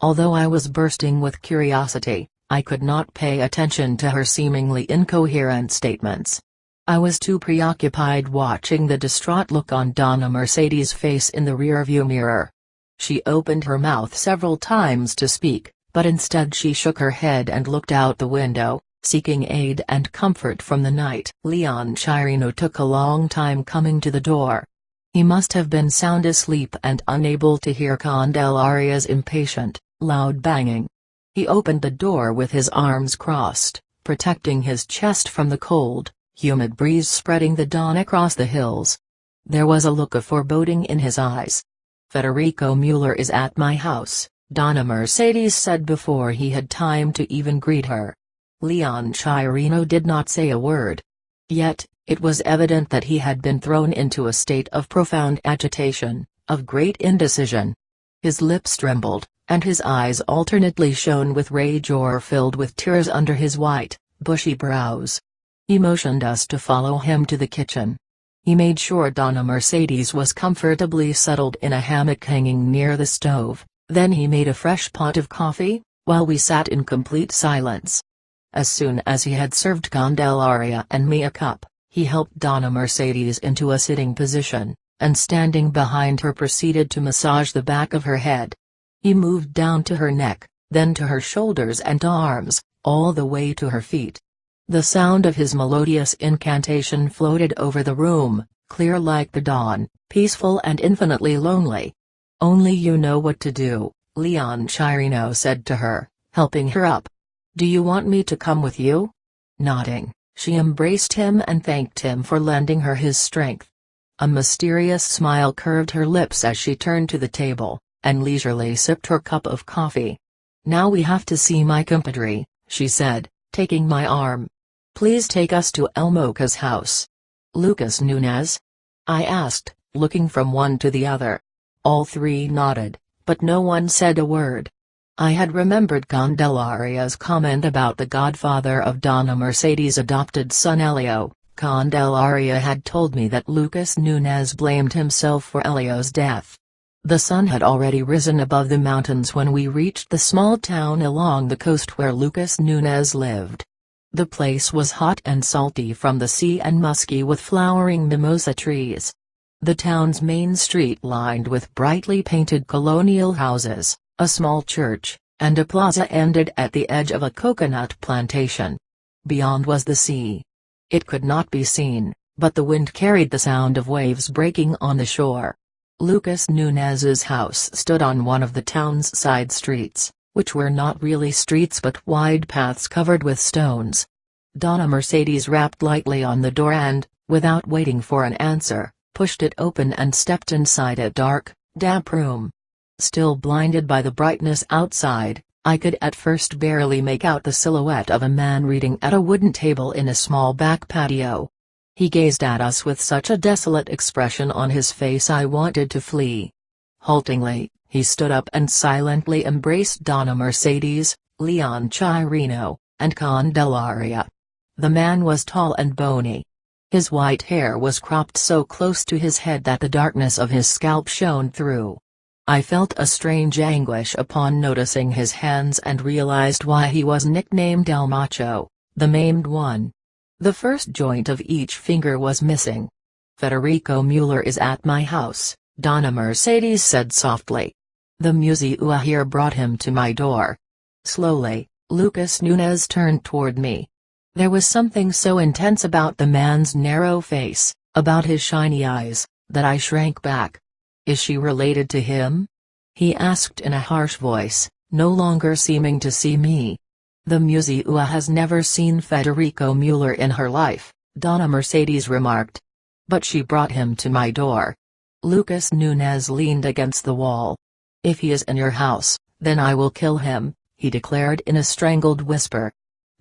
Speaker 1: Although I was bursting with curiosity, I could not pay attention to her seemingly incoherent statements. I was too preoccupied watching the distraught look on Donna Mercedes' face in the rearview mirror. She opened her mouth several times to speak, but instead she shook her head and looked out the window, seeking aid and comfort from the night. Leon Chirino took a long time coming to the door. He must have been sound asleep and unable to hear Candelaria's impatient, loud banging. He opened the door with his arms crossed, protecting his chest from the cold, humid breeze spreading the dawn across the hills. There was a look of foreboding in his eyes. "Federico Mueller is at my house," Donna Mercedes said before he had time to even greet her. Leon Chirino did not say a word. Yet, it was evident that he had been thrown into a state of profound agitation, of great indecision. His lips trembled, and his eyes alternately shone with rage or filled with tears under his white, bushy brows. He motioned us to follow him to the kitchen. He made sure Donna Mercedes was comfortably settled in a hammock hanging near the stove, then he made a fresh pot of coffee, while we sat in complete silence. As soon as he had served Candelaria and me a cup, he helped Donna Mercedes into a sitting position, and standing behind her proceeded to massage the back of her head. He moved down to her neck, then to her shoulders and arms, all the way to her feet. The sound of his melodious incantation floated over the room, clear like the dawn, peaceful and infinitely lonely. "Only you know what to do," Leon Chirino said to her, helping her up. "Do you want me to come with you?" Nodding, she embraced him and thanked him for lending her his strength. A mysterious smile curved her lips as she turned to the table, and leisurely sipped her cup of coffee. "Now we have to see my compadre," she said, taking my arm. "Please take us to Elmoca's house." "Lucas Nunez?" I asked, looking from one to the other. All three nodded, but no one said a word. I had remembered Candelaria's comment about the godfather of Donna Mercedes' adopted son Elio. Candelaria had told me that Lucas Nunez blamed himself for Elio's death. The sun had already risen above the mountains when we reached the small town along the coast where Lucas Nunez lived. The place was hot and salty from the sea and musky with flowering mimosa trees. The town's main street lined with brightly painted colonial houses, a small church, and a plaza ended at the edge of a coconut plantation. Beyond was the sea. It could not be seen, but the wind carried the sound of waves breaking on the shore. Lucas Nunez's house stood on one of the town's side streets, which were not really streets but wide paths covered with stones. Donna Mercedes rapped lightly on the door and, without waiting for an answer, pushed it open and stepped inside a dark, damp room. Still blinded by the brightness outside, I could at first barely make out the silhouette of a man reading at a wooden table in a small back patio. He gazed at us with such a desolate expression on his face I wanted to flee. Haltingly, he stood up and silently embraced Donna Mercedes, Leon Chirino, and Candelaria. The man was tall and bony. His white hair was cropped so close to his head that the darkness of his scalp shone through. I felt a strange anguish upon noticing his hands and realized why he was nicknamed El Macho, the maimed one. The first joint of each finger was missing. "Federico Mueller is at my house," Donna Mercedes said softly. "The museu here brought him to my door." Slowly, Lucas Nunez turned toward me. There was something so intense about the man's narrow face, about his shiny eyes, that I shrank back. "Is she related to him?" he asked in a harsh voice, no longer seeming to see me. "The museu has never seen Federico Mueller in her life," Donna Mercedes remarked. "But she brought him to my door." Lucas Nunez leaned against the wall. "If he is in your house, then I will kill him," he declared in a strangled whisper.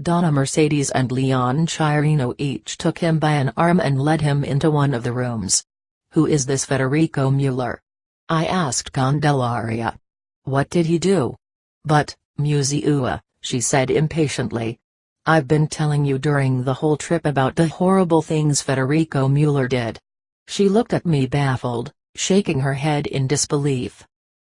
Speaker 1: Donna Mercedes and Leon Chirino each took him by an arm and led him into one of the rooms. "Who is this Federico Mueller?" I asked Candelaria. "What did he do?" "But, museu," she said impatiently. "I've been telling you during the whole trip about the horrible things Federico Mueller did." She looked at me baffled, shaking her head in disbelief.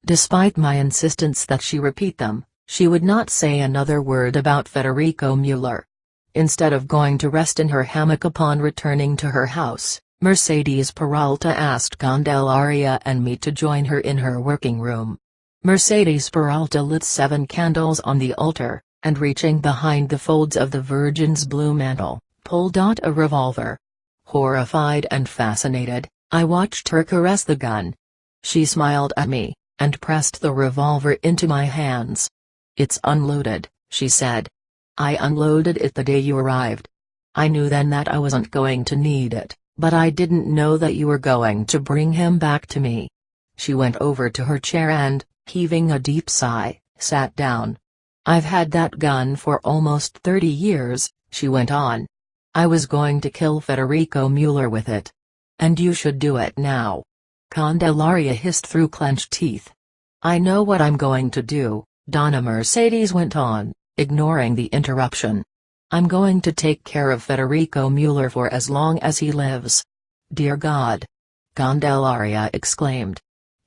Speaker 1: Despite my insistence that she repeat them, she would not say another word about Federico Mueller. Instead of going to rest in her hammock upon returning to her house, Mercedes Peralta asked Candelaria and me to join her in her working room. Mercedes Peralta lit 7 candles on the altar, and reaching behind the folds of the Virgin's blue mantle, pulled out a revolver. Horrified and fascinated, I watched her caress the gun. She smiled at me, and pressed the revolver into my hands. "It's unloaded," she said. "I unloaded it the day you arrived. I knew then that I wasn't going to need it, but I didn't know that you were going to bring him back to me." She went over to her chair and, heaving a deep sigh, sat down. "I've had that gun for almost 30 years, she went on. "I was going to kill Federico Mueller with it. And you should do it now." Candelaria hissed through clenched teeth. "I know what I'm going to do," Donna Mercedes went on, ignoring the interruption. "I'm going to take care of Federico Mueller for as long as he lives." "Dear God!" Candelaria exclaimed.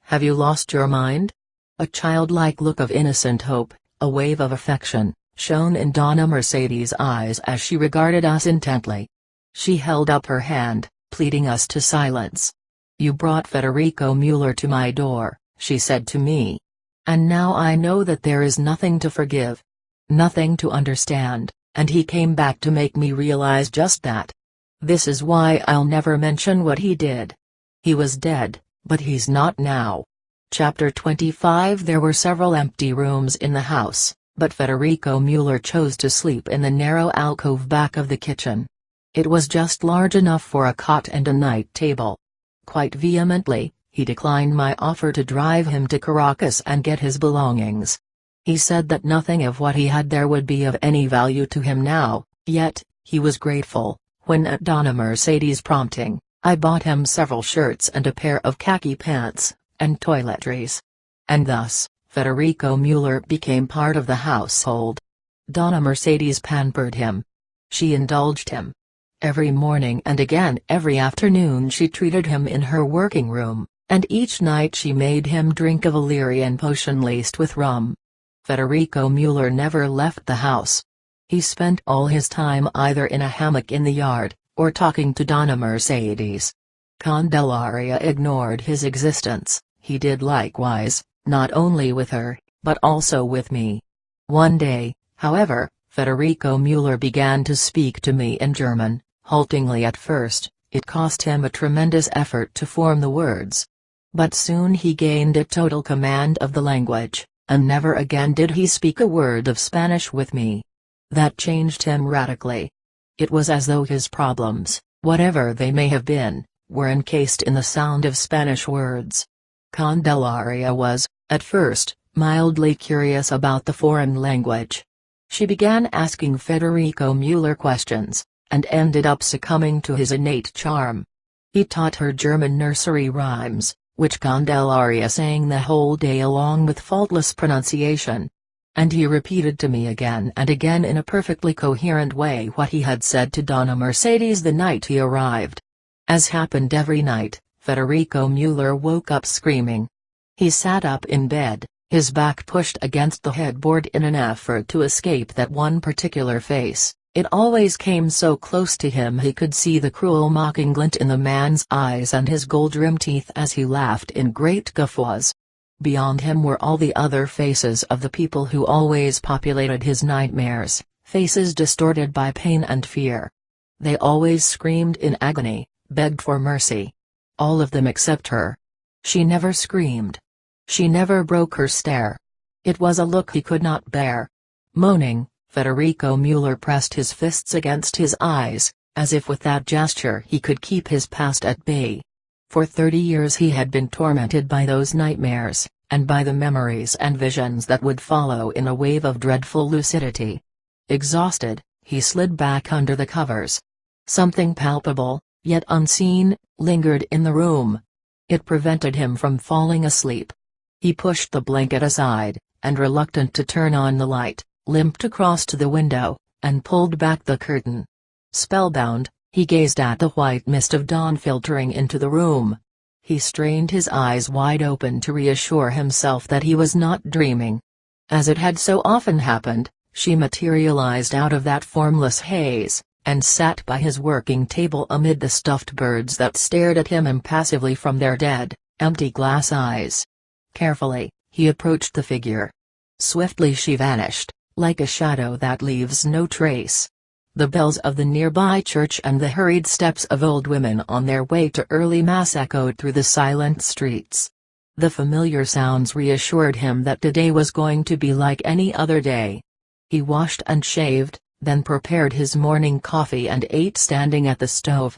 Speaker 1: "Have you lost your mind?" A childlike look of innocent hope, a wave of affection, shone in Donna Mercedes' eyes as she regarded us intently. She held up her hand, pleading us to silence. "You brought Federico Mueller to my door," she said to me. "And now I know that there is nothing to forgive. Nothing to understand, and he came back to make me realize just that. This is why I'll never mention what he did. He was dead, but he's not now." Chapter 25. There were several empty rooms in the house, but Federico Mueller chose to sleep in the narrow alcove back of the kitchen. It was just large enough for a cot and a night table. Quite vehemently, he declined my offer to drive him to Caracas and get his belongings. He said that nothing of what he had there would be of any value to him now, yet, he was grateful, when at Donna Mercedes' prompting, I bought him several shirts and a pair of khaki pants, and toiletries. And thus, Federico Mueller became part of the household. Donna Mercedes pampered him. She indulged him. Every morning and again every afternoon she treated him in her working room, and each night she made him drink a valerian potion laced with rum. Federico Mueller never left the house. He spent all his time either in a hammock in the yard, or talking to Donna Mercedes. Candelaria ignored his existence. He did likewise, not only with her, but also with me. One day, however, Federico Mueller began to speak to me in German, haltingly at first. It cost him a tremendous effort to form the words. But soon he gained a total command of the language, and never again did he speak a word of Spanish with me. That changed him radically. It was as though his problems, whatever they may have been, were encased in the sound of Spanish words. Candelaria was, at first, mildly curious about the foreign language. She began asking Federico Mueller questions, and ended up succumbing to his innate charm. He taught her German nursery rhymes, which Candelaria sang the whole day along with faultless pronunciation. And he repeated to me again and again in a perfectly coherent way what he had said to Donna Mercedes the night he arrived. As happened every night, Federico Mueller woke up screaming. He sat up in bed, his back pushed against the headboard in an effort to escape that one particular face. It always came so close to him he could see the cruel mocking glint in the man's eyes and his gold-rimmed teeth as he laughed in great guffaws. Beyond him were all the other faces of the people who always populated his nightmares, faces distorted by pain and fear. They always screamed in agony, begged for mercy. All of them except her. She never screamed. She never broke her stare. It was a look he could not bear. Moaning, Federico Mueller pressed his fists against his eyes, as if with that gesture he could keep his past at bay. For 30 years he had been tormented by those nightmares, and by the memories and visions that would follow in a wave of dreadful lucidity. Exhausted, he slid back under the covers. Something palpable, yet unseen, lingered in the room. It prevented him from falling asleep. He pushed the blanket aside, and reluctant to turn on the light, limped across to the window, and pulled back the curtain. Spellbound, he gazed at the white mist of dawn filtering into the room. He strained his eyes wide open to reassure himself that he was not dreaming. As it had so often happened, she materialized out of that formless haze, and sat by his working table amid the stuffed birds that stared at him impassively from their dead, empty glass eyes. Carefully, he approached the figure. Swiftly she vanished, like a shadow that leaves no trace. The bells of the nearby church and the hurried steps of old women on their way to early mass echoed through the silent streets. The familiar sounds reassured him that today was going to be like any other day. He washed and shaved, then prepared his morning coffee and ate standing at the stove.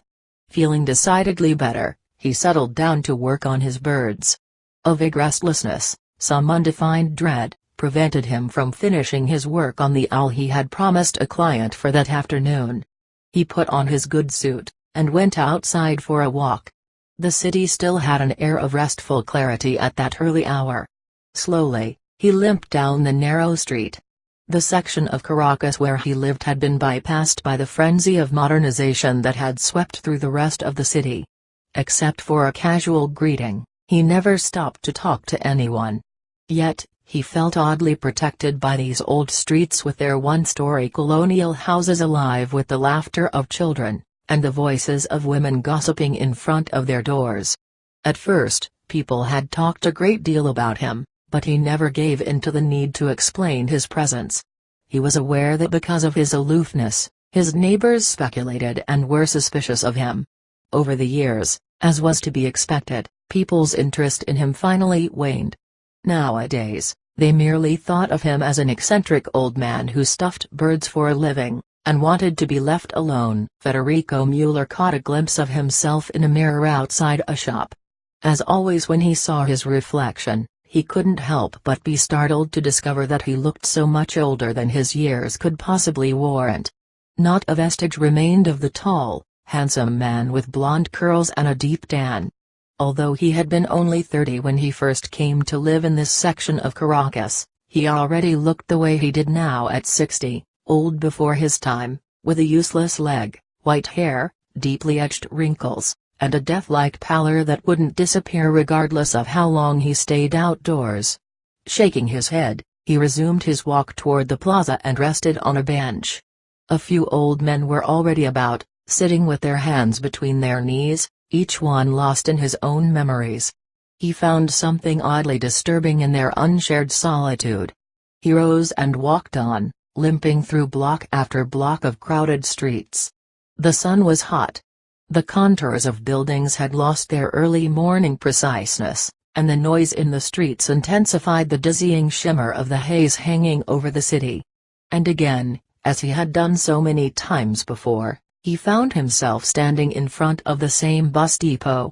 Speaker 1: Feeling decidedly better, he settled down to work on his birds. A vague restlessness, some undefined dread, prevented him from finishing his work on the owl he had promised a client for that afternoon. He put on his good suit, and went outside for a walk. The city still had an air of restful clarity at that early hour. Slowly, he limped down the narrow street. The section of Caracas where he lived had been bypassed by the frenzy of modernization that had swept through the rest of the city. Except for a casual greeting, he never stopped to talk to anyone. Yet, he felt oddly protected by these old streets with their one-story colonial houses alive with the laughter of children, and the voices of women gossiping in front of their doors. At first, people had talked a great deal about him, but he never gave in to the need to explain his presence. He was aware that because of his aloofness, his neighbors speculated and were suspicious of him. Over the years, as was to be expected, people's interest in him finally waned. Nowadays, they merely thought of him as an eccentric old man who stuffed birds for a living, and wanted to be left alone. Federico Mueller caught a glimpse of himself in a mirror outside a shop. As always when he saw his reflection, he couldn't help but be startled to discover that he looked so much older than his years could possibly warrant. Not a vestige remained of the tall, handsome man with blonde curls and a deep tan. Although he had been only 30 when he first came to live in this section of Caracas, he already looked the way he did now at 60, old before his time, with a useless leg, white hair, deeply etched wrinkles, and a death-like pallor that wouldn't disappear regardless of how long he stayed outdoors. Shaking his head, he resumed his walk toward the plaza and rested on a bench. A few old men were already about, sitting with their hands between their knees, each one lost in his own memories. He found something oddly disturbing in their unshared solitude. He rose and walked on, limping through block after block of crowded streets. The sun was hot. The contours of buildings had lost their early morning preciseness, and the noise in the streets intensified the dizzying shimmer of the haze hanging over the city. And again, as he had done so many times before, he found himself standing in front of the same bus depot.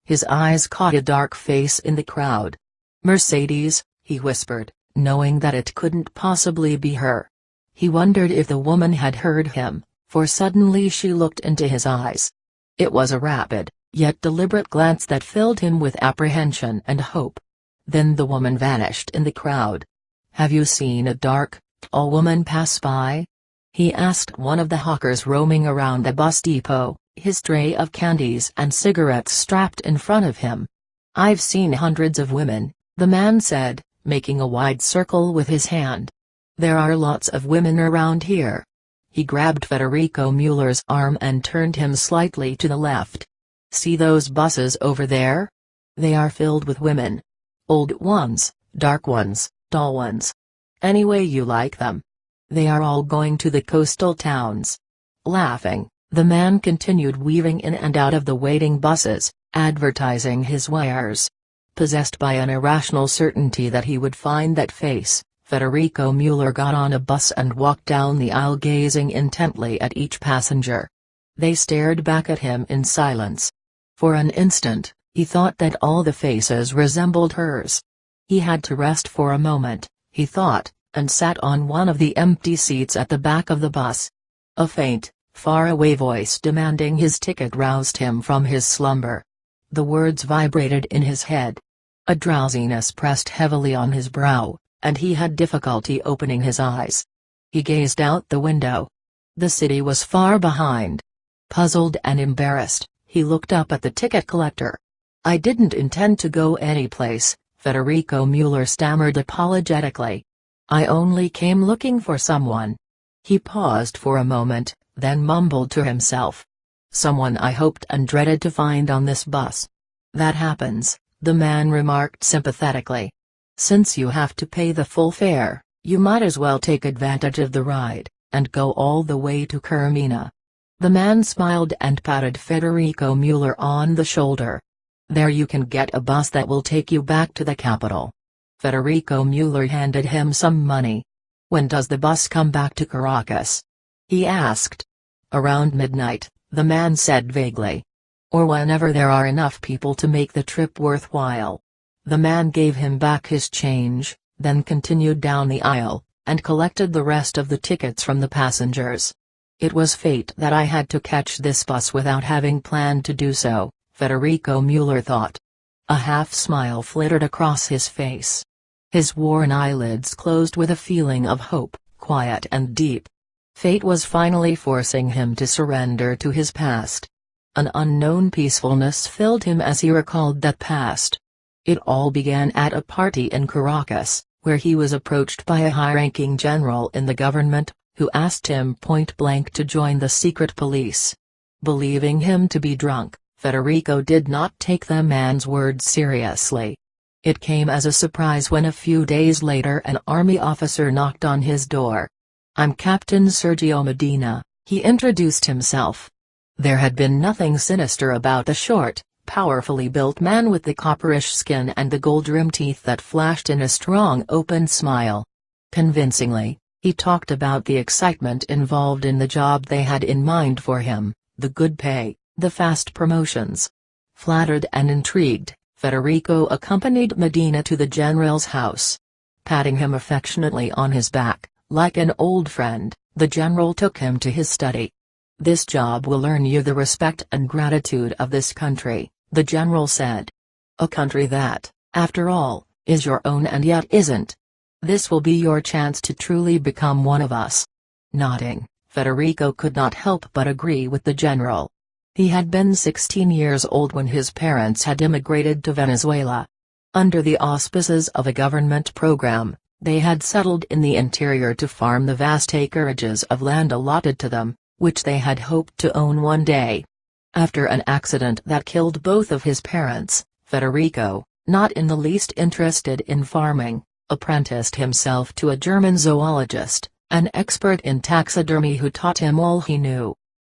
Speaker 1: His eyes caught a dark face in the crowd. "Mercedes," he whispered, knowing that it couldn't possibly be her. He wondered if the woman had heard him, for suddenly she looked into his eyes. It was a rapid, yet deliberate glance that filled him with apprehension and hope. Then the woman vanished in the crowd. "Have you seen a dark, tall woman pass by?" he asked one of the hawkers roaming around the bus depot, his tray of candies and cigarettes strapped in front of him. "I've seen hundreds of women," the man said, making a wide circle with his hand. "There are lots of women around here." He grabbed Federico Mueller's arm and turned him slightly to the left. "See those buses over there? They are filled with women. Old ones, dark ones, tall ones. Any way you like them. They are all going to the coastal towns." Laughing, the man continued weaving in and out of the waiting buses, advertising his wares. Possessed by an irrational certainty that he would find that face, Federico Mueller got on a bus and walked down the aisle gazing intently at each passenger. They stared back at him in silence. For an instant, he thought that all the faces resembled hers. He had to rest for a moment, he thought, and sat on one of the empty seats at the back of the bus. A faint, faraway voice demanding his ticket roused him from his slumber. The words vibrated in his head. A drowsiness pressed heavily on his brow, and he had difficulty opening his eyes. He gazed out the window. The city was far behind. Puzzled and embarrassed, he looked up at the ticket collector. "I didn't intend to go anyplace," Federico Mueller stammered apologetically. "I only came looking for someone." He paused for a moment, then mumbled to himself. "Someone I hoped and dreaded to find on this bus." "That happens," the man remarked sympathetically. "Since you have to pay the full fare, you might as well take advantage of the ride, and go all the way to Carmina." The man smiled and patted Federico Mueller on the shoulder. "There you can get a bus that will take you back to the capital." Federico Mueller handed him some money. "When does the bus come back to Caracas?" he asked. "Around midnight," the man said vaguely. "Or whenever there are enough people to make the trip worthwhile." The man gave him back his change, then continued down the aisle, and collected the rest of the tickets from the passengers. "It was fate that I had to catch this bus without having planned to do so," Federico Mueller thought. A half-smile flitted across his face. His worn eyelids closed with a feeling of hope, quiet and deep. Fate was finally forcing him to surrender to his past. An unknown peacefulness filled him as he recalled that past. It all began at a party in Caracas, where he was approached by a high-ranking general in the government, who asked him point-blank to join the secret police. Believing him to be drunk, Federico did not take the man's words seriously. It came as a surprise when a few days later an army officer knocked on his door. "I'm Captain Sergio Medina," he introduced himself. There had been nothing sinister about the short, powerfully built man with the copperish skin and the gold-rimmed teeth that flashed in a strong open smile. Convincingly, he talked about the excitement involved in the job they had in mind for him, the good pay, the fast promotions. Flattered and intrigued, Federico accompanied Medina to the general's house. Patting him affectionately on his back, like an old friend, the general took him to his study. "This job will earn you the respect and gratitude of this country," the general said. "A country that, after all, is your own and yet isn't. This will be your chance to truly become one of us." Nodding, Federico could not help but agree with the general. He had been 16 years old when his parents had immigrated to Venezuela. Under the auspices of a government program, they had settled in the interior to farm the vast acreages of land allotted to them, which they had hoped to own one day. After an accident that killed both of his parents, Federico, not in the least interested in farming, apprenticed himself to a German zoologist, an expert in taxidermy who taught him all he knew.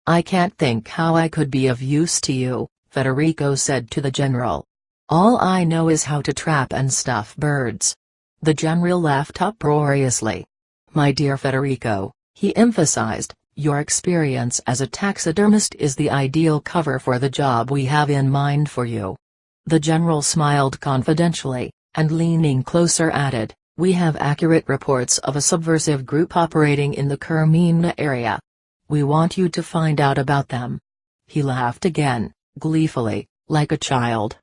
Speaker 1: "I can't think how I could be of use to you," Federico said to the general. "All I know is how to trap and stuff birds." The general laughed uproariously. "My dear Federico," he emphasized, "your experience as a taxidermist is the ideal cover for the job we have in mind for you." The general smiled confidentially, and leaning closer added, "We have accurate reports of a subversive group operating in the Kermina area. We want you to find out about them." He laughed again, gleefully, like a child.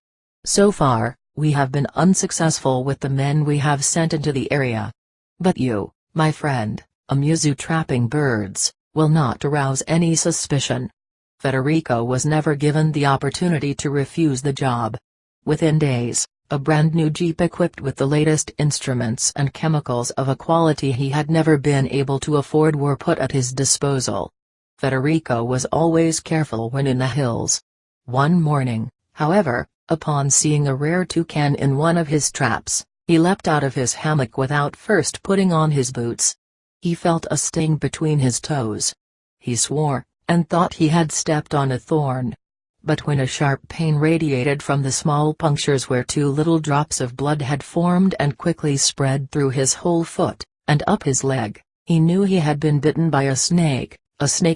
Speaker 1: "So far, we have been unsuccessful with the men we have sent into the area. But you, my friend, amuse you trapping birds, will not arouse any suspicion." Federico was never given the opportunity to refuse the job. Within days, a brand new jeep equipped with the latest instruments and chemicals of a quality he had never been able to afford were put at his disposal. Federico was always careful when in the hills. One morning, however, upon seeing a rare toucan in one of his traps, he leapt out of his hammock without first putting on his boots. He felt a sting between his toes. He swore, and thought he had stepped on a thorn. But when a sharp pain radiated from the small punctures where 2 little drops of blood had formed and quickly spread through his whole foot, and up his leg, he knew he had been bitten by a snake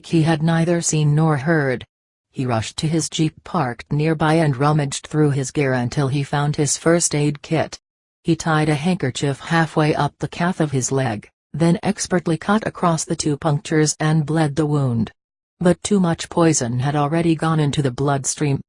Speaker 1: he had neither seen nor heard. He rushed to his jeep parked nearby and rummaged through his gear until he found his first aid kit. He tied a handkerchief halfway up the calf of his leg, then expertly cut across the 2 punctures and bled the wound. But too much poison had already gone into the bloodstream.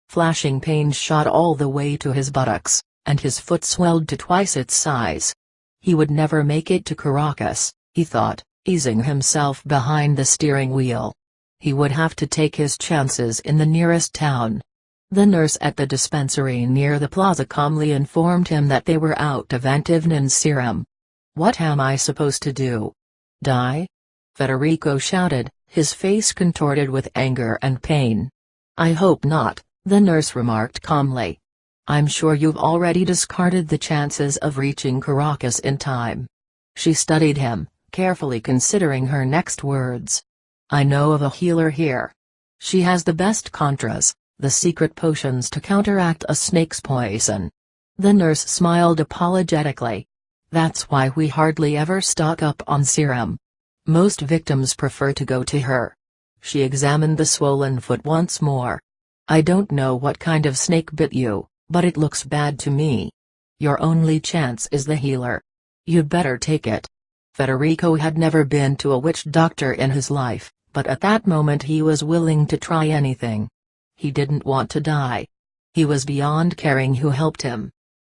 Speaker 1: Flashing pains shot all the way to his buttocks, and his foot swelled to twice its size. He would never make it to Caracas, he thought, easing himself behind the steering wheel. He would have to take his chances in the nearest town. The nurse at the dispensary near the plaza calmly informed him that they were out of antivenin serum. "What am I supposed to do? Die?" Federico shouted, his face contorted with anger and pain. "I hope not," the nurse remarked calmly. "I'm sure you've already discarded the chances of reaching Caracas in time." She studied him, carefully considering her next words. "I know of a healer here. She has the best contras, the secret potions to counteract a snake's poison." The nurse smiled apologetically. "That's why we hardly ever stock up on serum. Most victims prefer to go to her." She examined the swollen foot once more. "I don't know what kind of snake bit you, but it looks bad to me. Your only chance is the healer. You'd better take it." Federico had never been to a witch doctor in his life, but at that moment he was willing to try anything. He didn't want to die. He was beyond caring who helped him.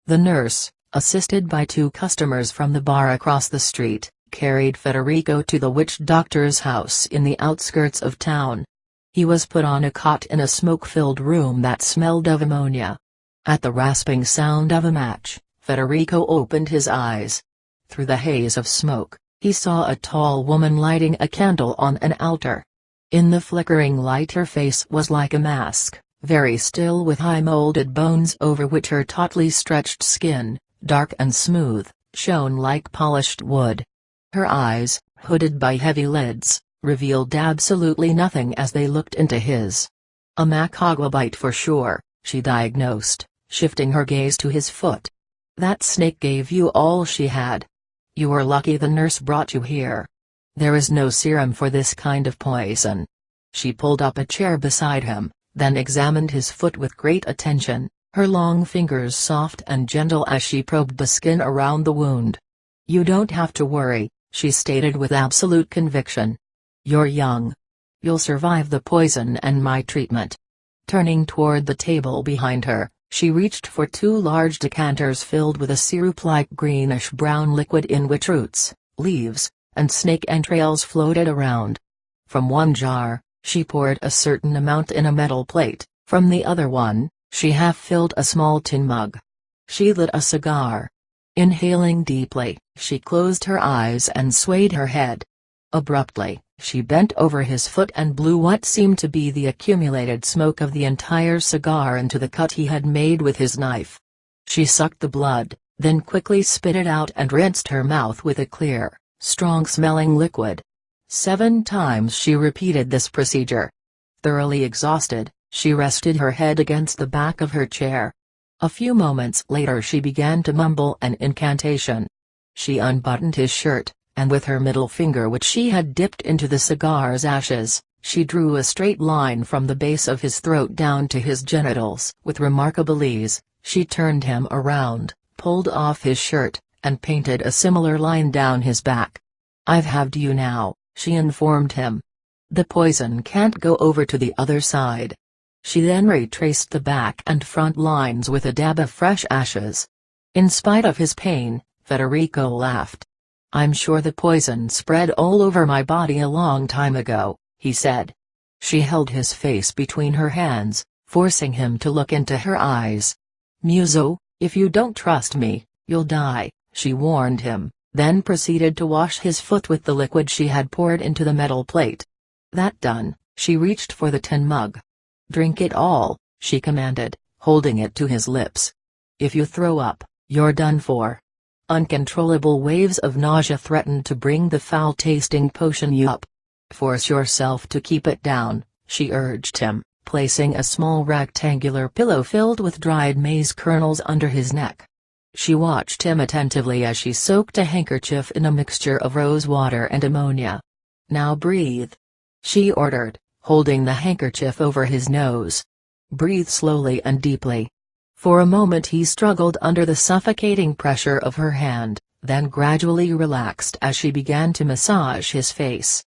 Speaker 1: The nurse, assisted by 2 customers from the bar across the street, carried Federico to the witch doctor's house in the outskirts of town. He was put on a cot in a smoke-filled room that smelled of ammonia. At the rasping sound of a match, Federico opened his eyes. Through the haze of smoke, he saw a tall woman lighting a candle on an altar. In the flickering light her face was like a mask, very still with high molded bones over which her tautly stretched skin, dark and smooth, shone like polished wood. Her eyes, hooded by heavy lids, revealed absolutely nothing as they looked into his. "A macagua bite for sure," she diagnosed, shifting her gaze to his foot. "That snake gave you all she had. You were lucky the nurse brought you here. There is no serum for this kind of poison." She pulled up a chair beside him, then examined his foot with great attention. her long fingers soft and gentle as she probed the skin around the wound. "You don't have to worry," she stated with absolute conviction. "You're young. You'll survive the poison and my treatment." Turning toward the table behind her, she reached for 2 large decanters filled with a syrup-like greenish-brown liquid in which roots, leaves, and snake entrails floated around. From one jar, she poured a certain amount in a metal plate, from the other one, she half-filled a small tin mug. She lit a cigar. Inhaling deeply, she closed her eyes and swayed her head. Abruptly, she bent over his foot and blew what seemed to be the accumulated smoke of the entire cigar into the cut he had made with his knife. She sucked the blood, then quickly spit it out and rinsed her mouth with a clear, strong-smelling liquid. 7 times she repeated this procedure. Thoroughly exhausted, she rested her head against the back of her chair. A few moments later she began to mumble an incantation. She unbuttoned his shirt, and with her middle finger which she had dipped into the cigar's ashes, she drew a straight line from the base of his throat down to his genitals. With remarkable ease, she turned him around, pulled off his shirt, and painted a similar line down his back. "I've halved you now," she informed him. "The poison can't go over to the other side." She then retraced the back and front lines with a dab of fresh ashes. In spite of his pain, Federico laughed. "I'm sure the poison spread all over my body a long time ago," he said. She held his face between her hands, forcing him to look into her eyes. "Muso, if you don't trust me, you'll die," she warned him, then proceeded to wash his foot with the liquid she had poured into the metal plate. That done, she reached for the tin mug. "Drink it all," she commanded, holding it to his lips. "If you throw up, you're done for." Uncontrollable waves of nausea threatened to bring the foul-tasting potion up. "Force yourself to keep it down," she urged him, placing a small rectangular pillow filled with dried maize kernels under his neck. She watched him attentively as she soaked a handkerchief in a mixture of rose water and ammonia. "Now breathe," she ordered, holding the handkerchief over his nose. "Breathe slowly and deeply." For a moment he struggled under the suffocating pressure of her hand, then gradually relaxed as she began to massage his face.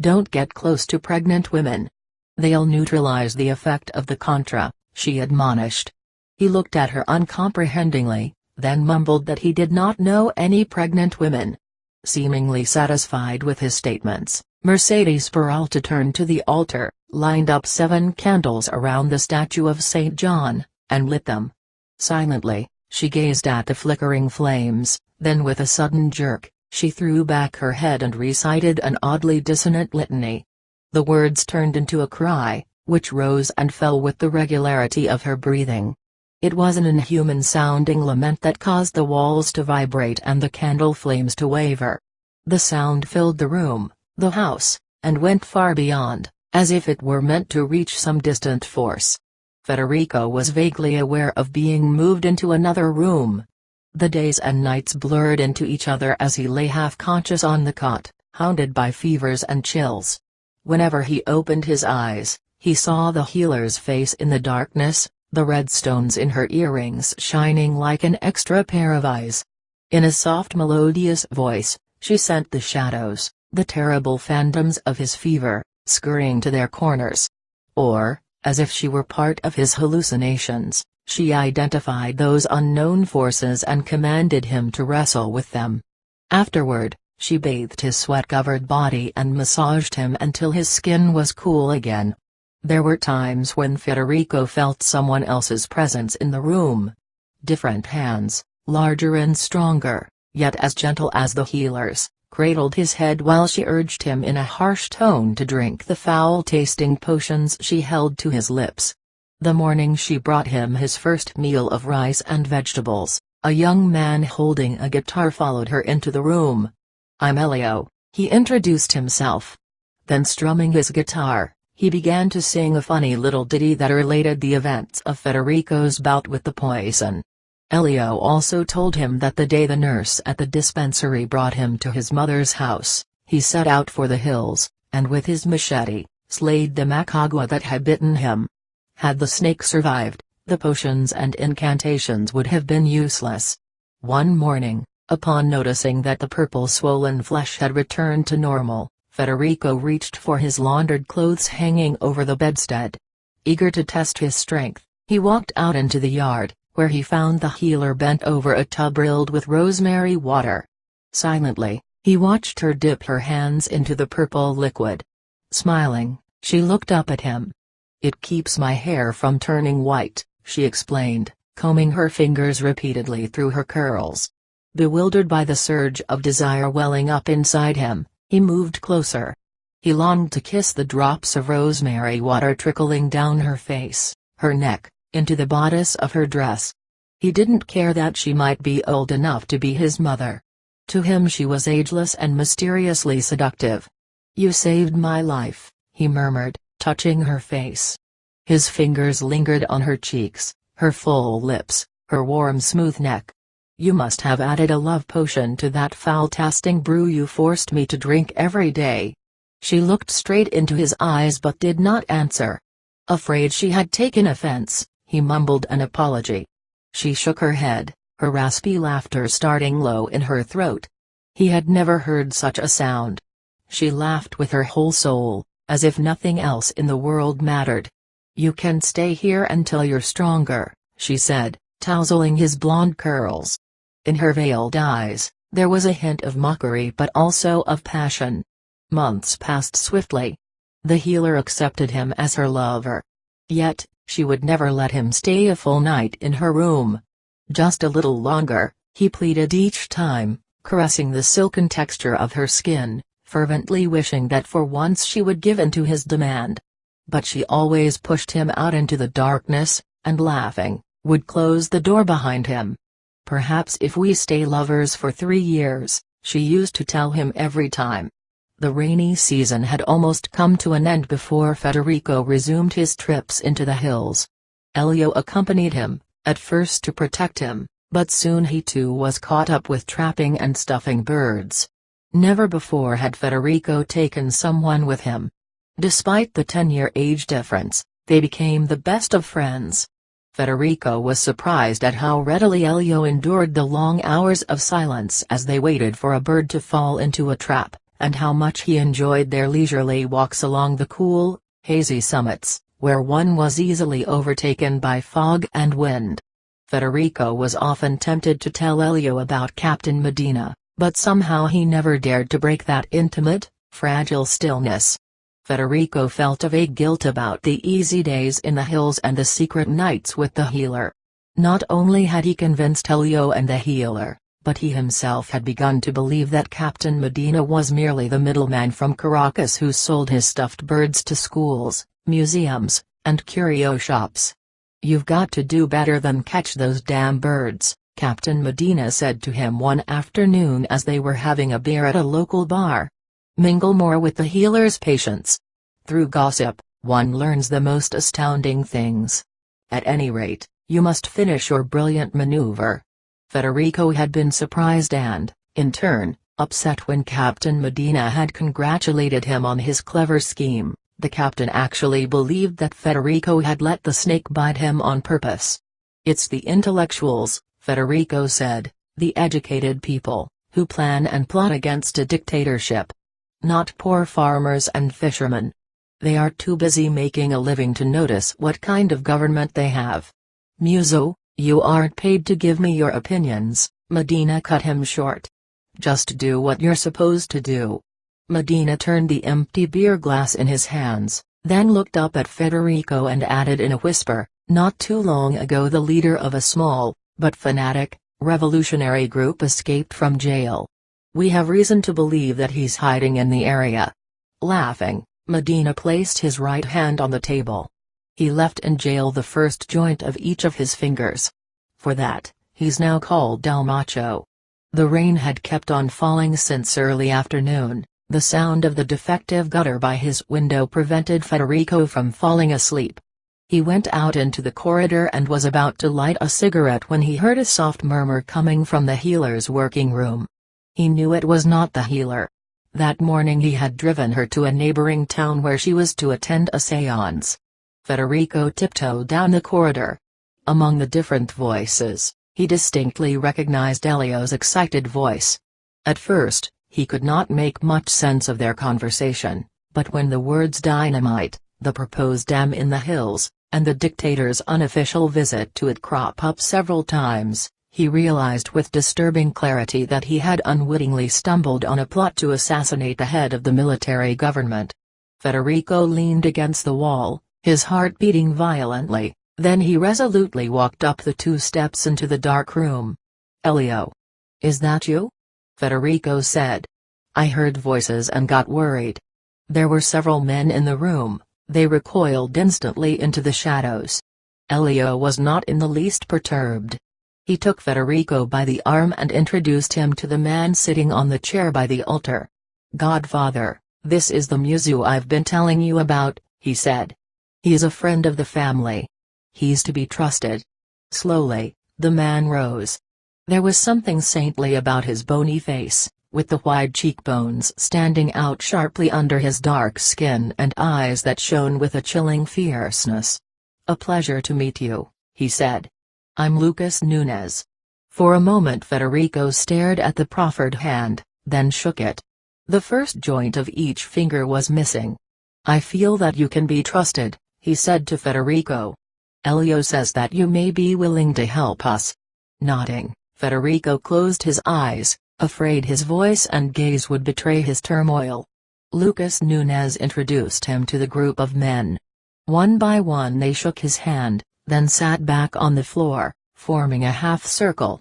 Speaker 1: "Don't get close to pregnant women. They'll neutralize the effect of the contra," she admonished. He looked at her uncomprehendingly, then mumbled that he did not know any pregnant women. Seemingly satisfied with his statements, Mercedes Peralta turned to the altar, lined up 7 candles around the statue of St. John, and lit them. Silently, she gazed at the flickering flames, then with a sudden jerk, she threw back her head and recited an oddly dissonant litany. The words turned into a cry, which rose and fell with the regularity of her breathing. It was an inhuman-sounding lament that caused the walls to vibrate and the candle flames to waver. The sound filled the room, the house, and went far beyond, as if it were meant to reach some distant force. Federico was vaguely aware of being moved into another room. The days and nights blurred into each other as he lay half-conscious on the cot, hounded by fevers and chills. Whenever he opened his eyes, he saw the healer's face in the darkness, the red stones in her earrings shining like an extra pair of eyes. In a soft melodious voice, she sent the shadows, the terrible phantoms of his fever, scurrying to their corners. Or, as if she were part of his hallucinations, she identified those unknown forces and commanded him to wrestle with them. Afterward, she bathed his sweat-covered body and massaged him until his skin was cool again. There were times when Federico felt someone else's presence in the room. Different hands, larger and stronger, yet as gentle as the healer's, cradled his head while she urged him in a harsh tone to drink the foul-tasting potions she held to his lips. The morning she brought him his first meal of rice and vegetables, a young man holding a guitar followed her into the room. "I'm Elio," he introduced himself. Then strumming his guitar, he began to sing a funny little ditty that related the events of Federico's bout with the poison. Elio also told him that the day the nurse at the dispensary brought him to his mother's house, he set out for the hills, and with his machete, slayed the macagua that had bitten him. Had the snake survived, The potions and incantations would have been useless. One morning, upon noticing that the purple swollen flesh had returned to normal, Federico reached for his laundered clothes hanging over the bedstead. Eager to test his strength, he walked out into the yard, where he found the healer bent over a tub filled with rosemary water. Silently, he watched her dip her hands into the purple liquid. Smiling, she looked up at him. "It keeps my hair from turning white," she explained, combing her fingers repeatedly through her curls. Bewildered by the surge of desire welling up inside him, he moved closer. He longed to kiss the drops of rosemary water trickling down her face, her neck, into the bodice of her dress. He didn't care that she might be old enough to be his mother. To him she was ageless and mysteriously seductive. "You saved my life," he murmured, touching her face. His fingers lingered on her cheeks, her full lips, her warm smooth neck. "You must have added a love potion to that foul-tasting brew you forced me to drink every day." She looked straight into his eyes but did not answer. Afraid she had taken offense, he mumbled an apology. She shook her head, her raspy laughter starting low in her throat. He had never heard such a sound. She laughed with her whole soul, as if nothing else in the world mattered. "You can stay here until you're stronger," she said, tousling his blonde curls. In her veiled eyes, there was a hint of mockery but also of passion. Months passed swiftly. The healer accepted him as her lover. Yet, she would never let him stay a full night in her room. "Just a little longer," he pleaded each time, caressing the silken texture of her skin, fervently wishing that for once she would give in to his demand. But she always pushed him out into the darkness, and laughing, would close the door behind him. "Perhaps if we stay lovers for 3 years," she used to tell him every time. The rainy season had almost come to an end before Federico resumed his trips into the hills. Elio accompanied him, at first to protect him, but soon he too was caught up with trapping and stuffing birds. Never before had Federico taken someone with him. Despite the 10-year age difference, they became the best of friends. Federico was surprised at how readily Elio endured the long hours of silence as they waited for a bird to fall into a trap, and how much he enjoyed their leisurely walks along the cool, hazy summits, where one was easily overtaken by fog and wind. Federico was often tempted to tell Elio about Captain Medina, but somehow he never dared to break that intimate, fragile stillness. Federico felt a vague guilt about the easy days in the hills and the secret nights with the healer. Not only had he convinced Elio and the healer, but he himself had begun to believe that Captain Medina was merely the middleman from Caracas who sold his stuffed birds to schools, museums, and curio shops. "You've got to do better than catch those damn birds," Captain Medina said to him one afternoon as they were having a beer at a local bar. "Mingle more with the healer's patients. Through gossip, one learns the most astounding things. At any rate, you must finish your brilliant maneuver." Federico had been surprised and, in turn, upset when Captain Medina had congratulated him on his clever scheme. The captain actually believed that Federico had let the snake bite him on purpose. "It's the intellectuals," Federico said, "the educated people, who plan and plot against a dictatorship. Not poor farmers and fishermen. They are too busy making a living to notice what kind of government they have." "Muso, you aren't paid to give me your opinions," Medina cut him short. "Just do what you're supposed to do." Medina turned the empty beer glass in his hands, then looked up at Federico and added in a whisper, "Not too long ago the leader of a small, but fanatic, revolutionary group escaped from jail. We have reason to believe that he's hiding in the area." Laughing, Medina placed his right hand on the table. "He left in jail the first joint of each of his fingers. For that, he's now called Del Macho." The rain had kept on falling since early afternoon. The sound of the defective gutter by his window prevented Federico from falling asleep. He went out into the corridor and was about to light a cigarette when he heard a soft murmur coming from the healer's working room. He knew it was not the healer. That morning he had driven her to a neighboring town where she was to attend a séance. Federico tiptoed down the corridor. Among the different voices, he distinctly recognized Elio's excited voice. At first, he could not make much sense of their conversation, but when the words dynamite, the proposed dam in the hills, and the dictator's unofficial visit to it crop up several times, he realized with disturbing clarity that he had unwittingly stumbled on a plot to assassinate the head of the military government. Federico leaned against the wall, his heart beating violently, then he resolutely walked up the 2 steps into the dark room. "Elio. Is that you?" Federico said. "I heard voices and got worried." There were several men in the room. They recoiled instantly into the shadows. Elio was not in the least perturbed. He took Federico by the arm and introduced him to the man sitting on the chair by the altar. "Godfather, this is the Musu I've been telling you about," he said. "He's a friend of the family. He's to be trusted." Slowly, the man rose. There was something saintly about his bony face, with the wide cheekbones standing out sharply under his dark skin and eyes that shone with a chilling fierceness. "A pleasure to meet you," he said. "I'm Lucas Nunez." For a moment Federico stared at the proffered hand, then shook it. The first joint of each finger was missing. "I feel that you can be trusted," he said to Federico. "Elio says that you may be willing to help us." Nodding, Federico closed his eyes, afraid his voice and gaze would betray his turmoil. Lucas Nunez introduced him to the group of men. One by one they shook his hand, then sat back on the floor, forming a half-circle.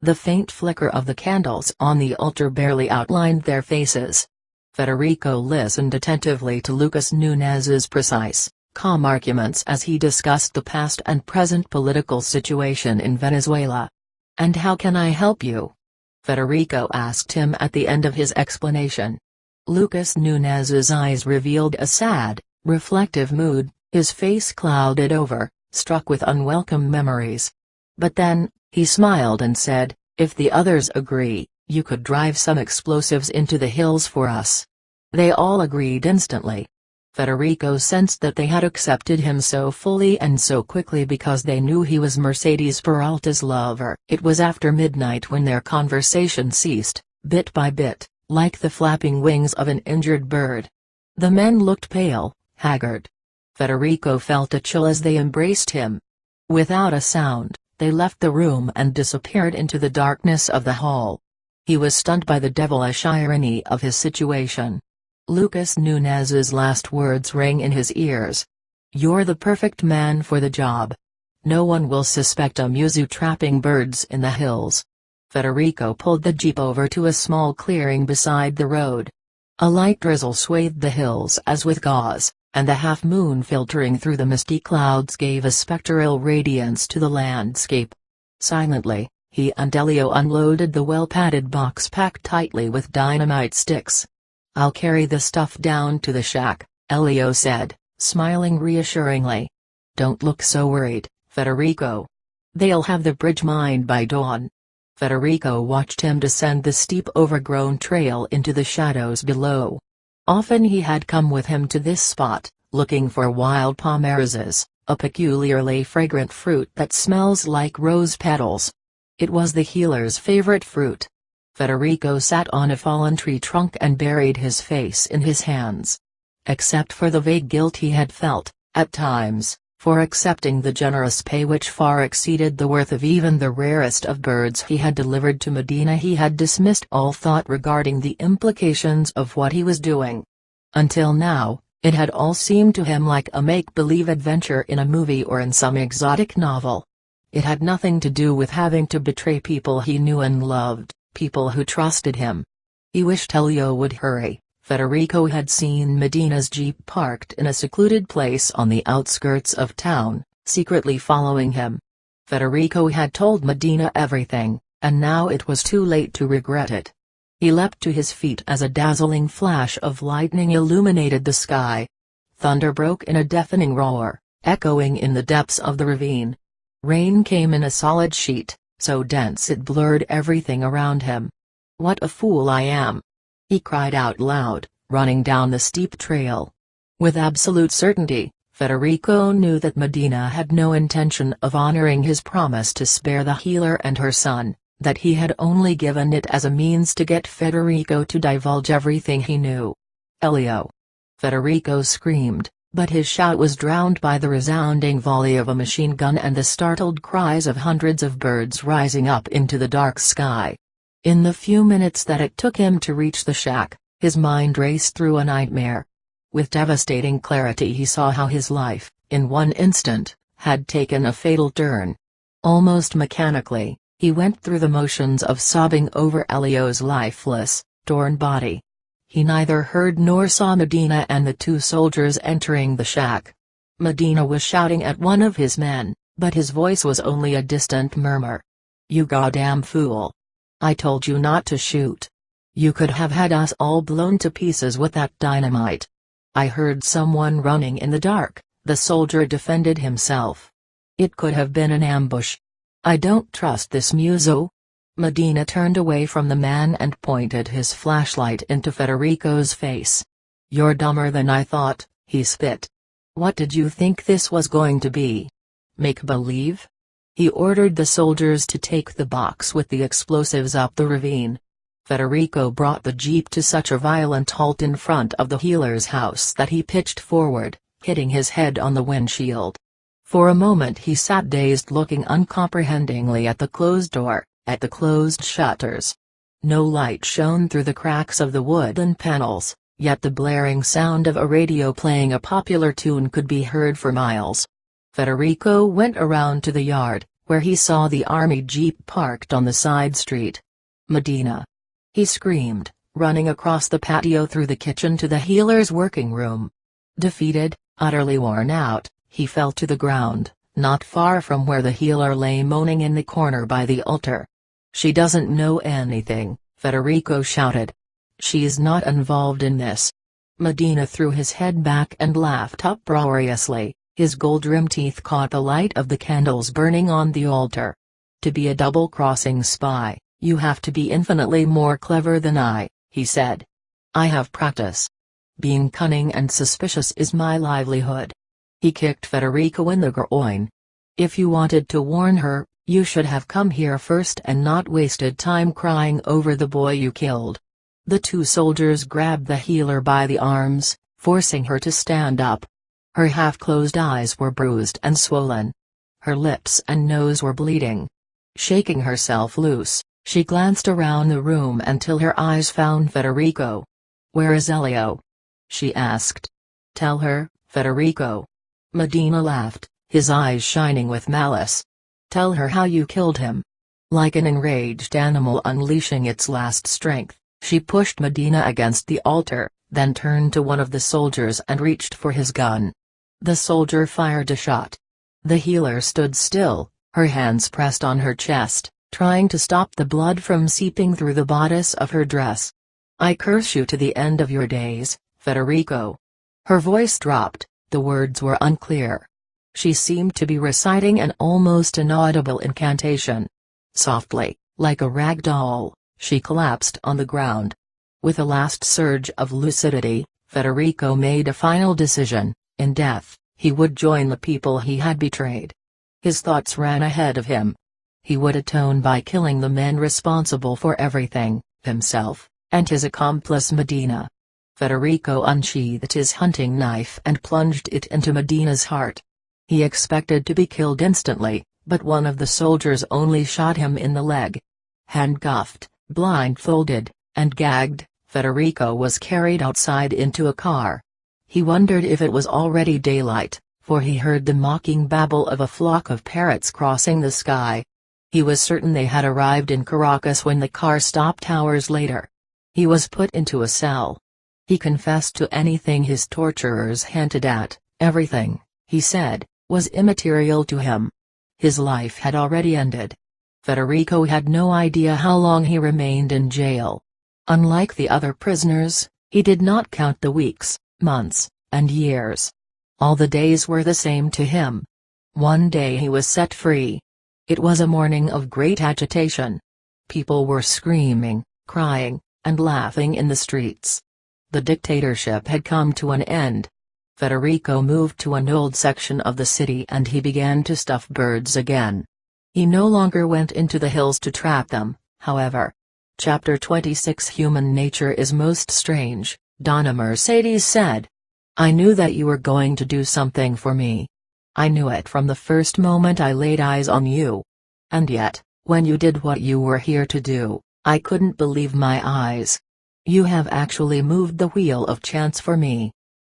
Speaker 1: The faint flicker of the candles on the altar barely outlined their faces. Federico listened attentively to Lucas Nunez's precise, calm arguments as he discussed the past and present political situation in Venezuela. "And how can I help you?" Federico asked him at the end of his explanation. Lucas Nunez's eyes revealed a sad, reflective mood, his face clouded over, struck with unwelcome memories. But then, he smiled and said, "If the others agree, you could drive some explosives into the hills for us." They all agreed instantly. Federico sensed that they had accepted him so fully and so quickly because they knew he was Mercedes Peralta's lover. It was after midnight when their conversation ceased, bit by bit, like the flapping wings of an injured bird. The men looked pale, haggard. Federico felt a chill as they embraced him. Without a sound, they left the room and disappeared into the darkness of the hall. He was stunned by the devilish irony of his situation. Lucas Nunez's last words rang in his ears. "You're the perfect man for the job. No one will suspect a Musu trapping birds in the hills." Federico pulled the jeep over to a small clearing beside the road. A light drizzle swathed the hills as with gauze, and the half-moon filtering through the misty clouds gave a spectral radiance to the landscape. Silently, he and Elio unloaded the well-padded box packed tightly with dynamite sticks. "I'll carry the stuff down to the shack," Elio said, smiling reassuringly. "Don't look so worried, Federico. They'll have the bridge mined by dawn." Federico watched him descend the steep overgrown trail into the shadows below. Often he had come with him to this spot, looking for wild pomerizes, a peculiarly fragrant fruit that smells like rose petals. It was the healer's favorite fruit. Federico sat on a fallen tree trunk and buried his face in his hands. Except for the vague guilt he had felt, at times, for accepting the generous pay which far exceeded the worth of even the rarest of birds he had delivered to Medina, he had dismissed all thought regarding the implications of what he was doing. Until now, it had all seemed to him like a make-believe adventure in a movie or in some exotic novel. It had nothing to do with having to betray people he knew and loved, people who trusted him. He wished Elio would hurry. Federico had seen Medina's jeep parked in a secluded place on the outskirts of town, secretly following him. Federico had told Medina everything, and now it was too late to regret it. He leapt to his feet as a dazzling flash of lightning illuminated the sky. Thunder broke in a deafening roar, echoing in the depths of the ravine. Rain came in a solid sheet, so dense it blurred everything around him. "What a fool I am!" he cried out loud, running down the steep trail. With absolute certainty, Federico knew that Medina had no intention of honoring his promise to spare the healer and her son, that he had only given it as a means to get Federico to divulge everything he knew. "Elio!" Federico screamed, but his shout was drowned by the resounding volley of a machine gun and the startled cries of hundreds of birds rising up into the dark sky. In the few minutes that it took him to reach the shack, his mind raced through a nightmare. With devastating clarity he saw how his life, in one instant, had taken a fatal turn. Almost mechanically, he went through the motions of sobbing over Elio's lifeless, torn body. He neither heard nor saw Medina and the two soldiers entering the shack. Medina was shouting at one of his men, but his voice was only a distant murmur. "You goddamn fool! I told you not to shoot. You could have had us all blown to pieces with that dynamite." "I heard someone running in the dark," the soldier defended himself. "It could have been an ambush. I don't trust this muso." Medina turned away from the man and pointed his flashlight into Federico's face. "You're dumber than I thought," he spit. "What did you think this was going to be? Make-believe?" He ordered the soldiers to take the box with the explosives up the ravine. Federico brought the jeep to such a violent halt in front of the healer's house that he pitched forward, hitting his head on the windshield. For a moment he sat dazed, looking uncomprehendingly at the closed door, at the closed shutters. No light shone through the cracks of the wooden panels, yet the blaring sound of a radio playing a popular tune could be heard for miles. Federico went around to the yard, where he saw the army jeep parked on the side street. "Medina!" he screamed, running across the patio through the kitchen to the healer's working room. Defeated, utterly worn out, he fell to the ground, not far from where the healer lay moaning in the corner by the altar. "She doesn't know anything," Federico shouted. "She's not involved in this." Medina threw his head back and laughed uproariously. His gold-rimmed teeth caught the light of the candles burning on the altar. "To be a double-crossing spy, you have to be infinitely more clever than I," he said. "I have practice. Being cunning and suspicious is my livelihood." He kicked Federico in the groin. "If you wanted to warn her, you should have come here first and not wasted time crying over the boy you killed." The two soldiers grabbed the healer by the arms, forcing her to stand up. Her half-closed eyes were bruised and swollen. Her lips and nose were bleeding. Shaking herself loose, she glanced around the room until her eyes found Federico. "Where is Elio?" she asked. "Tell her, Federico." Medina laughed, his eyes shining with malice. "Tell her how you killed him." Like an enraged animal unleashing its last strength, she pushed Medina against the altar, then turned to one of the soldiers and reached for his gun. The soldier fired a shot. The healer stood still, her hands pressed on her chest, trying to stop the blood from seeping through the bodice of her dress. "I curse you to the end of your days, Federico." Her voice dropped, the words were unclear. She seemed to be reciting an almost inaudible incantation. Softly, like a rag doll, she collapsed on the ground. With a last surge of lucidity, Federico made a final decision: in death, he would join the people he had betrayed. His thoughts ran ahead of him. He would atone by killing the men responsible for everything, himself, and his accomplice Medina. Federico unsheathed his hunting knife and plunged it into Medina's heart. He expected to be killed instantly, but one of the soldiers only shot him in the leg. Handcuffed, blindfolded, and gagged, Federico was carried outside into a car. He wondered if it was already daylight, for he heard the mocking babble of a flock of parrots crossing the sky. He was certain they had arrived in Caracas when the car stopped hours later. He was put into a cell. He confessed to anything his torturers hinted at. Everything, he said, was immaterial to him. His life had already ended. Federico had no idea how long he remained in jail. Unlike the other prisoners, he did not count the weeks, months, and years. All the days were the same to him. One day he was set free. It was a morning of great agitation. People were screaming, crying, and laughing in the streets. The dictatorship had come to an end. Federico moved to an old section of the city and he began to stuff birds again. He no longer went into the hills to trap them, however. Chapter 26 Human nature is most strange, Donna Mercedes said. I knew that you were going to do something for me. I knew it from the first moment I laid eyes on you. And yet, when you did what you were here to do, I couldn't believe my eyes. You have actually moved the wheel of chance for me.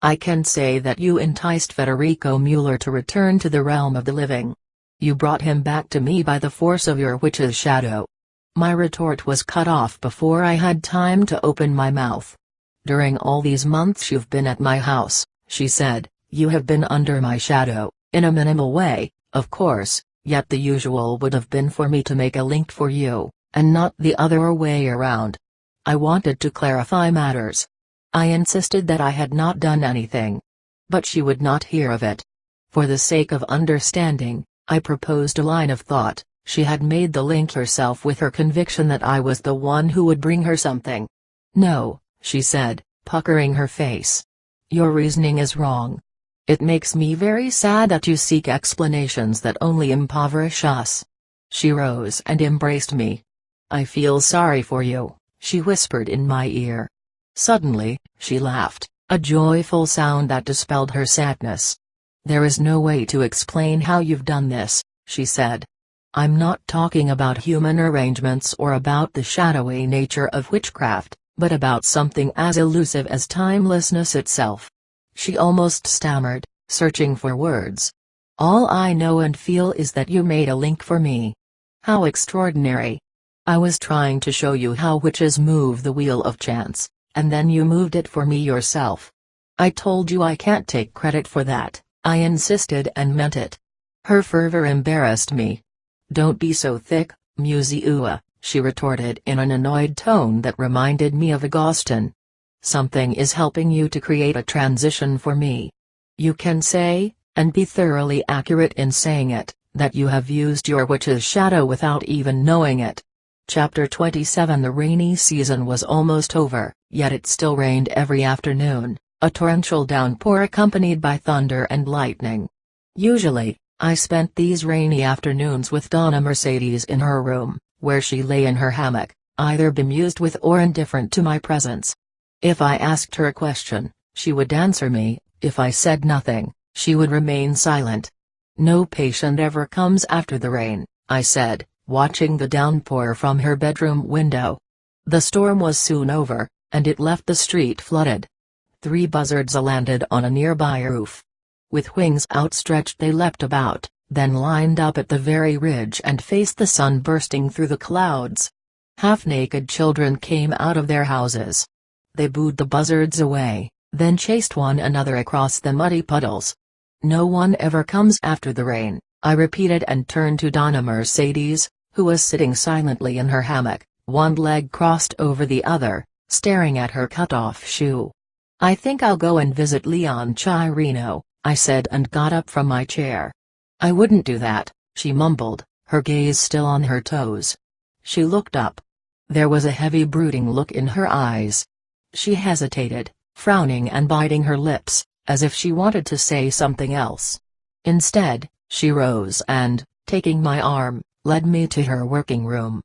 Speaker 1: I can say that you enticed Federico Mueller to return to the realm of the living. You brought him back to me by the force of your witch's shadow. My retort was cut off before I had time to open my mouth. During all these months you've been at my house, she said, you have been under my shadow, in a minimal way, of course, yet the usual would have been for me to make a link for you, and not the other way around. I wanted to clarify matters. I insisted that I had not done anything. But she would not hear of it. For the sake of understanding, I proposed a line of thought. She had made the link herself with her conviction that I was the one who would bring her something. No, she said, puckering her face. Your reasoning is wrong. It makes me very sad that you seek explanations that only impoverish us. She rose and embraced me. I feel sorry for you, she whispered in my ear. Suddenly, she laughed, a joyful sound that dispelled her sadness. There is no way to explain how you've done this, she said. I'm not talking about human arrangements or about the shadowy nature of witchcraft, but about something as elusive as timelessness itself. She almost stammered, searching for words. All I know and feel is that you made a link for me. How extraordinary. I was trying to show you how witches move the wheel of chance, and then you moved it for me yourself. I told you I can't take credit for that, I insisted and meant it. Her fervor embarrassed me. Don't be so thick, Museua, she retorted in an annoyed tone that reminded me of Augustine. Something is helping you to create a transition for me. You can say, and be thoroughly accurate in saying it, that you have used your witch's shadow without even knowing it. Chapter 27 The rainy season was almost over, yet it still rained every afternoon, a torrential downpour accompanied by thunder and lightning. Usually, I spent these rainy afternoons with Donna Mercedes in her room, where she lay in her hammock, either bemused with or indifferent to my presence. If I asked her a question, she would answer me. If I said nothing, she would remain silent. No patient ever comes after the rain, I said, watching the downpour from her bedroom window. The storm was soon over, and it left the street flooded. 3 buzzards landed on a nearby roof. With wings outstretched they leapt about, then lined up at the very ridge and faced the sun bursting through the clouds. Half-naked children came out of their houses. They booed the buzzards away, then chased one another across the muddy puddles. No one ever comes after the rain, I repeated and turned to Donna Mercedes, who was sitting silently in her hammock, one leg crossed over the other, staring at her cut-off shoe. I think I'll go and visit Leon Chirino, I said and got up from my chair. I wouldn't do that, she mumbled, her gaze still on her toes. She looked up. There was a heavy brooding look in her eyes. She hesitated, frowning and biting her lips, as if she wanted to say something else. Instead, she rose and, taking my arm, led me to her working room.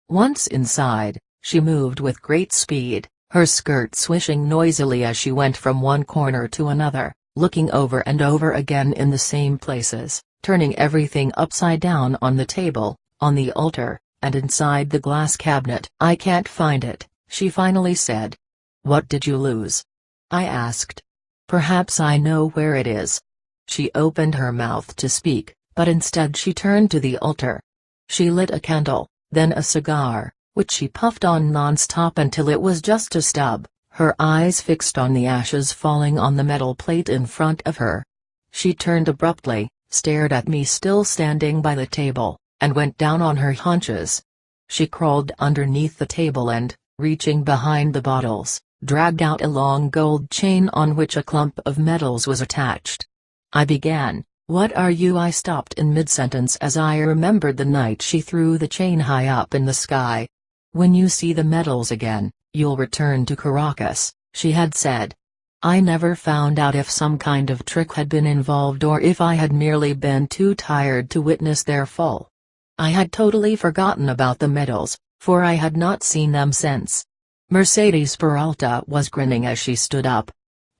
Speaker 1: Once inside, she moved with great speed, her skirt swishing noisily as she went from one corner to another, looking over and over again in the same places, turning everything upside down on the table, on the altar, and inside the glass cabinet. I can't find it, she finally said. What did you lose? I asked. Perhaps I know where it is. She opened her mouth to speak, but instead she turned to the altar. She lit a candle, then a cigar, which she puffed on non-stop until it was just a stub, her eyes fixed on the ashes falling on the metal plate in front of her. She turned abruptly, stared at me still standing by the table, and went down on her haunches. She crawled underneath the table and, reaching behind the bottles, dragged out a long gold chain on which a clump of medals was attached. I began, "What are you?" I stopped in mid-sentence as I remembered the night she threw the chain high up in the sky. "When you see the medals again, you'll return to Caracas," she had said. I never found out if some kind of trick had been involved or if I had merely been too tired to witness their fall. I had totally forgotten about the medals, for I had not seen them since. Mercedes Peralta was grinning as she stood up.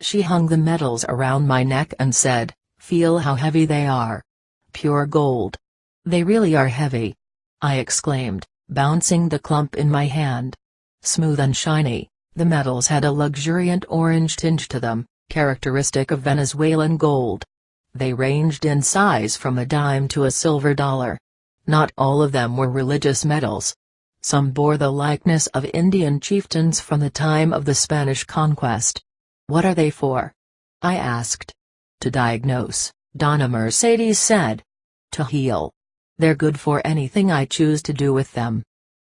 Speaker 1: She hung the medals around my neck and said, "Feel how heavy they are. Pure gold. They really are heavy," I exclaimed, bouncing the clump in my hand. Smooth and shiny, the medals had a luxuriant orange tinge to them, characteristic of Venezuelan gold. They ranged in size from a dime to a silver dollar. Not all of them were religious medals. Some bore the likeness of Indian chieftains from the time of the Spanish conquest. "What are they for?" I asked. "To diagnose," Donna Mercedes said. "To heal. They're good for anything I choose to do with them."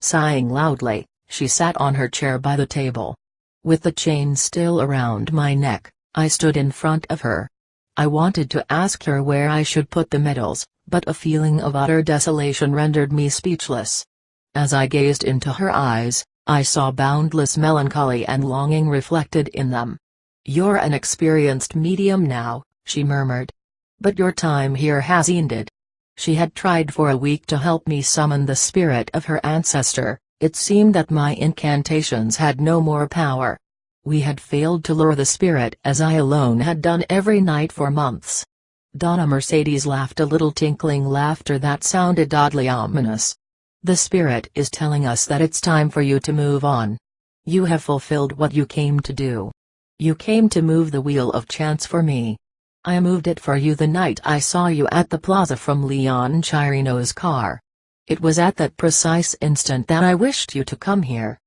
Speaker 1: Sighing loudly, she sat on her chair by the table. With the chain still around my neck, I stood in front of her. I wanted to ask her where I should put the medals, but a feeling of utter desolation rendered me speechless. As I gazed into her eyes, I saw boundless melancholy and longing reflected in them. "You're an experienced medium now," she murmured. "But your time here has ended." She had tried for a week to help me summon the spirit of her ancestor. It seemed that my incantations had no more power. We had failed to lure the spirit as I alone had done every night for months. Donna Mercedes laughed a little tinkling laughter that sounded oddly ominous. "The spirit is telling us that it's time for you to move on. You have fulfilled what you came to do. You came to move the wheel of chance for me. I moved it for you the night I saw you at the plaza from Leon Chirino's car. It was at that precise instant that I wished you to come here.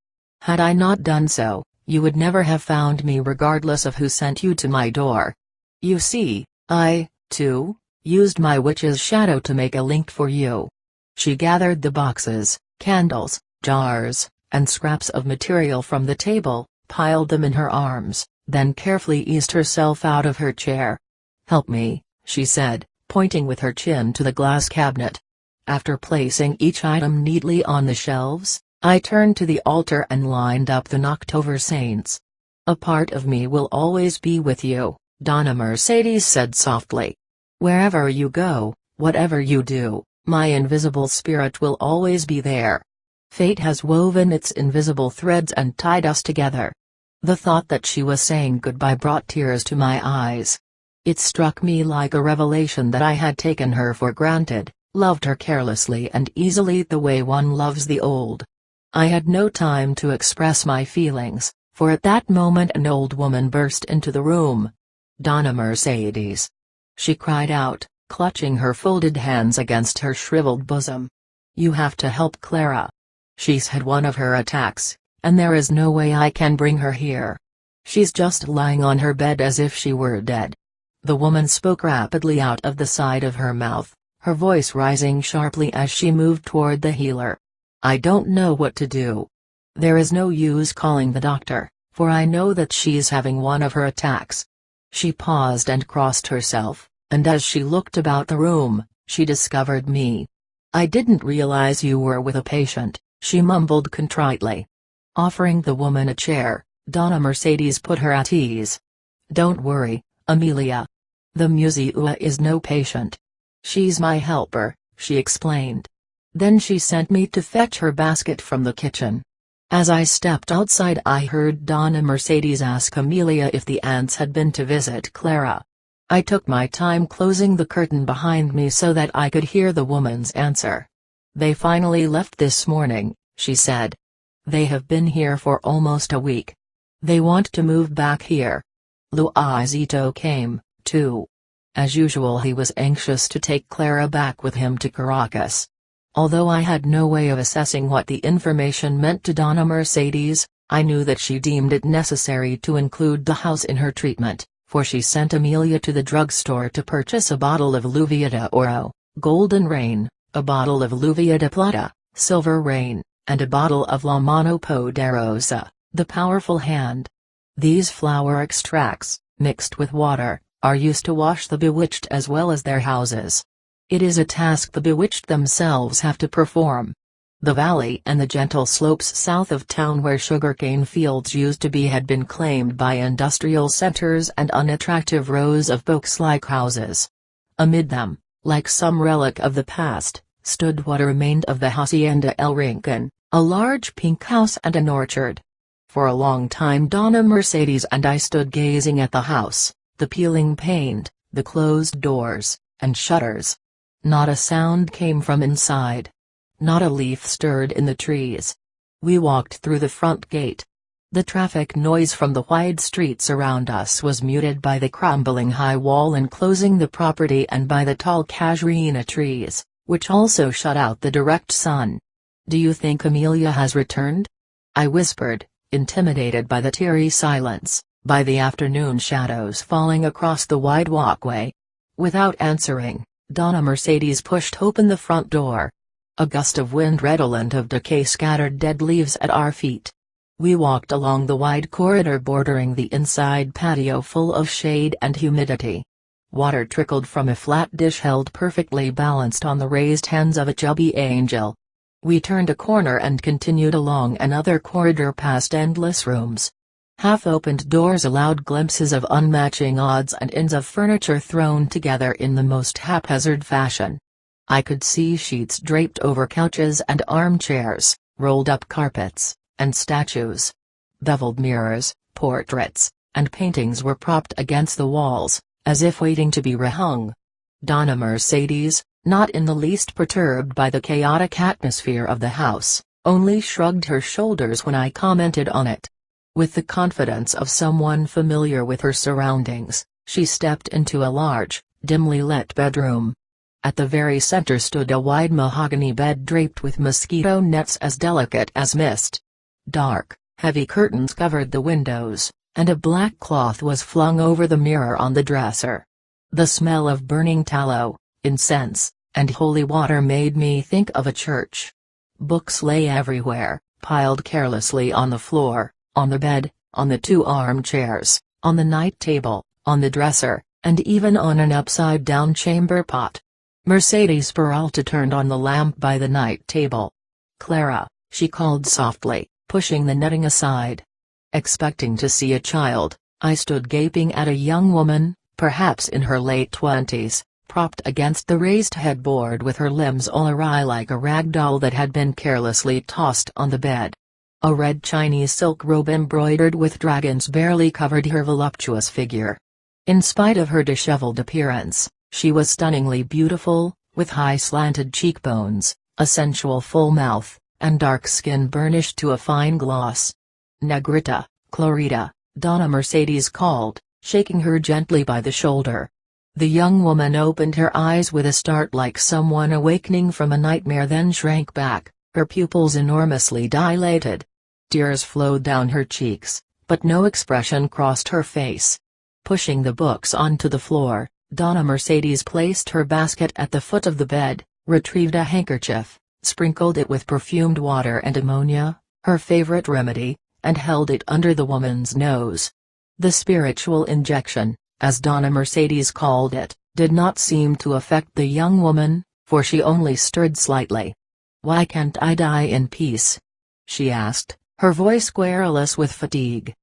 Speaker 1: Had I not done so, you would never have found me regardless of who sent you to my door. You see, I, too, used my witch's shadow to make a link for you." She gathered the boxes, candles, jars, and scraps of material from the table, piled them in her arms, then carefully eased herself out of her chair. "Help me," she said, pointing with her chin to the glass cabinet. After placing each item neatly on the shelves, I turned to the altar and lined up the Knocktover saints. "A part of me will always be with you," Donna Mercedes said softly. "Wherever you go, whatever you do, my invisible spirit will always be there. Fate has woven its invisible threads and tied us together." The thought that she was saying goodbye brought tears to my eyes. It struck me like a revelation that I had taken her for granted, loved her carelessly and easily the way one loves the old. I had no time to express my feelings, for at that moment an old woman burst into the room. "Donna Mercedes!" she cried out, clutching her folded hands against her shriveled bosom. "You have to help Clara. She's had one of her attacks, and there is no way I can bring her here. She's just lying on her bed as if she were dead." The woman spoke rapidly out of the side of her mouth, her voice rising sharply as she moved toward the healer. "I don't know what to do. There is no use calling the doctor, for I know that she's having one of her attacks." She paused and crossed herself, and as she looked about the room, she discovered me. "I didn't realize you were with a patient," she mumbled contritely. Offering the woman a chair, Donna Mercedes put her at ease. "Don't worry, Amelia. The Museua is no patient. She's my helper," she explained. Then she sent me to fetch her basket from the kitchen. As I stepped outside I heard Donna Mercedes ask Amelia if the aunts had been to visit Clara. I took my time closing the curtain behind me so that I could hear the woman's answer. "They finally left this morning," she said. "They have been here for almost a week. They want to move back here." Luisito came, too. As usual he was anxious to take Clara back with him to Caracas. Although I had no way of assessing what the information meant to Donna Mercedes, I knew that she deemed it necessary to include the house in her treatment, for she sent Amelia to the drugstore to purchase a bottle of Lluvia de Oro, Golden Rain, a bottle of Lluvia de Plata, Silver Rain, and a bottle of La Mano Poderosa, the Powerful Hand. These flower extracts, mixed with water, are used to wash the bewitched as well as their houses. It is a task the bewitched themselves have to perform. The valley and the gentle slopes south of town where sugarcane fields used to be had been claimed by industrial centers and unattractive rows of box-like houses. Amid them, like some relic of the past, stood what remained of the Hacienda El Rincon, a large pink house and an orchard. For a long time Donna Mercedes and I stood gazing at the house, the peeling paint, the closed doors and shutters. Not a sound came from inside. Not a leaf stirred in the trees. We walked through the front gate. The traffic noise from the wide streets around us was muted by the crumbling high wall enclosing the property and by the tall casuarina trees, which also shut out the direct sun. "Do you think Amelia has returned?" I whispered, intimidated by the teary silence, by the afternoon shadows falling across the wide walkway. Without answering, Donna Mercedes pushed open the front door. A gust of wind redolent of decay scattered dead leaves at our feet. We walked along the wide corridor bordering the inside patio full of shade and humidity. Water trickled from a flat dish held perfectly balanced on the raised hands of a chubby angel. We turned a corner and continued along another corridor past endless rooms. Half-opened doors allowed glimpses of unmatching odds and ends of furniture thrown together in the most haphazard fashion. I could see sheets draped over couches and armchairs, rolled-up carpets, and statues. Beveled mirrors, portraits, and paintings were propped against the walls, as if waiting to be rehung. Donna Mercedes, not in the least perturbed by the chaotic atmosphere of the house, only shrugged her shoulders when I commented on it. With the confidence of someone familiar with her surroundings, she stepped into a large, dimly lit bedroom. At the very center stood a wide mahogany bed draped with mosquito nets as delicate as mist. Dark, heavy curtains covered the windows, and a black cloth was flung over the mirror on the dresser. The smell of burning tallow, incense, and holy water made me think of a church. Books lay everywhere, piled carelessly on the floor, on the bed, on the two armchairs, on the night table, on the dresser, and even on an upside-down chamber pot. Mercedes Peralta turned on the lamp by the night table. "Clara," she called softly, pushing the netting aside. Expecting to see a child, I stood gaping at a young woman, perhaps in her late 20s, propped against the raised headboard with her limbs all awry like a rag doll that had been carelessly tossed on the bed. A red Chinese silk robe embroidered with dragons barely covered her voluptuous figure. In spite of her disheveled appearance, she was stunningly beautiful, with high slanted cheekbones, a sensual full mouth, and dark skin burnished to a fine gloss. "Negrita, Clarita," Donna Mercedes called, shaking her gently by the shoulder. The young woman opened her eyes with a start like someone awakening from a nightmare, then shrank back, her pupils enormously dilated. Tears flowed down her cheeks, but no expression crossed her face. Pushing the books onto the floor, Donna Mercedes placed her basket at the foot of the bed, retrieved a handkerchief, sprinkled it with perfumed water and ammonia, her favorite remedy, and held it under the woman's nose. The spiritual injection, as Donna Mercedes called it, did not seem to affect the young woman, for she only stirred slightly. "Why can't I die in peace?" she asked, her voice querulous with fatigue.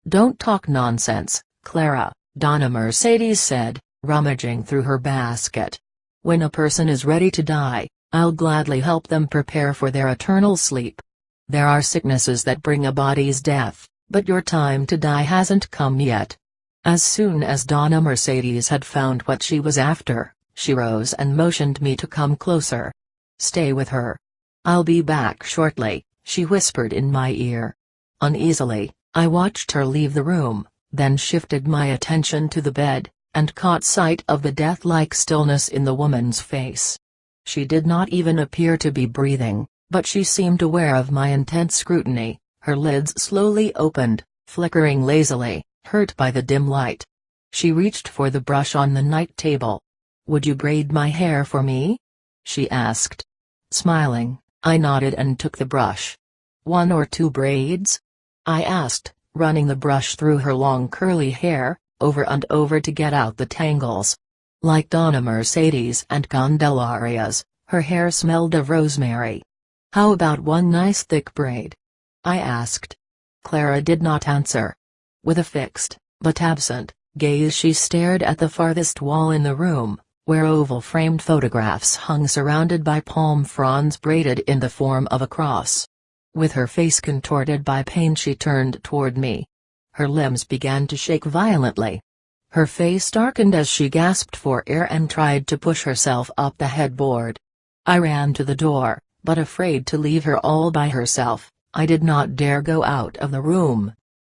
Speaker 1: "Don't talk nonsense, Clara," Donna Mercedes said, rummaging through her basket. "When a person is ready to die, I'll gladly help them prepare for their eternal sleep. There are sicknesses that bring a body's death, but your time to die hasn't come yet." As soon as Donna Mercedes had found what she was after, she rose and motioned me to come closer. "Stay with her. I'll be back shortly," she whispered in my ear. Uneasily, I watched her leave the room, then shifted my attention to the bed, and caught sight of the death-like stillness in the woman's face. She did not even appear to be breathing, but she seemed aware of my intense scrutiny. Her lids slowly opened, flickering lazily, hurt by the dim light. She reached for the brush on the night table. "Would you braid my hair for me?" she asked. Smiling, I nodded and took the brush. "One or two braids?" I asked, running the brush through her long curly hair, over and over to get out the tangles. Like Donna Mercedes and Candelaria's, her hair smelled of rosemary. How about one nice thick braid? I asked. Clara did not answer. With a fixed, but absent, gaze she stared at the farthest wall in the room, where oval-framed photographs hung surrounded by palm fronds braided in the form of a cross. With her face contorted by pain she turned toward me. Her limbs began to shake violently. Her face darkened as she gasped for air and tried to push herself up the headboard. I ran to the door, but afraid to leave her all by herself, I did not dare go out of the room.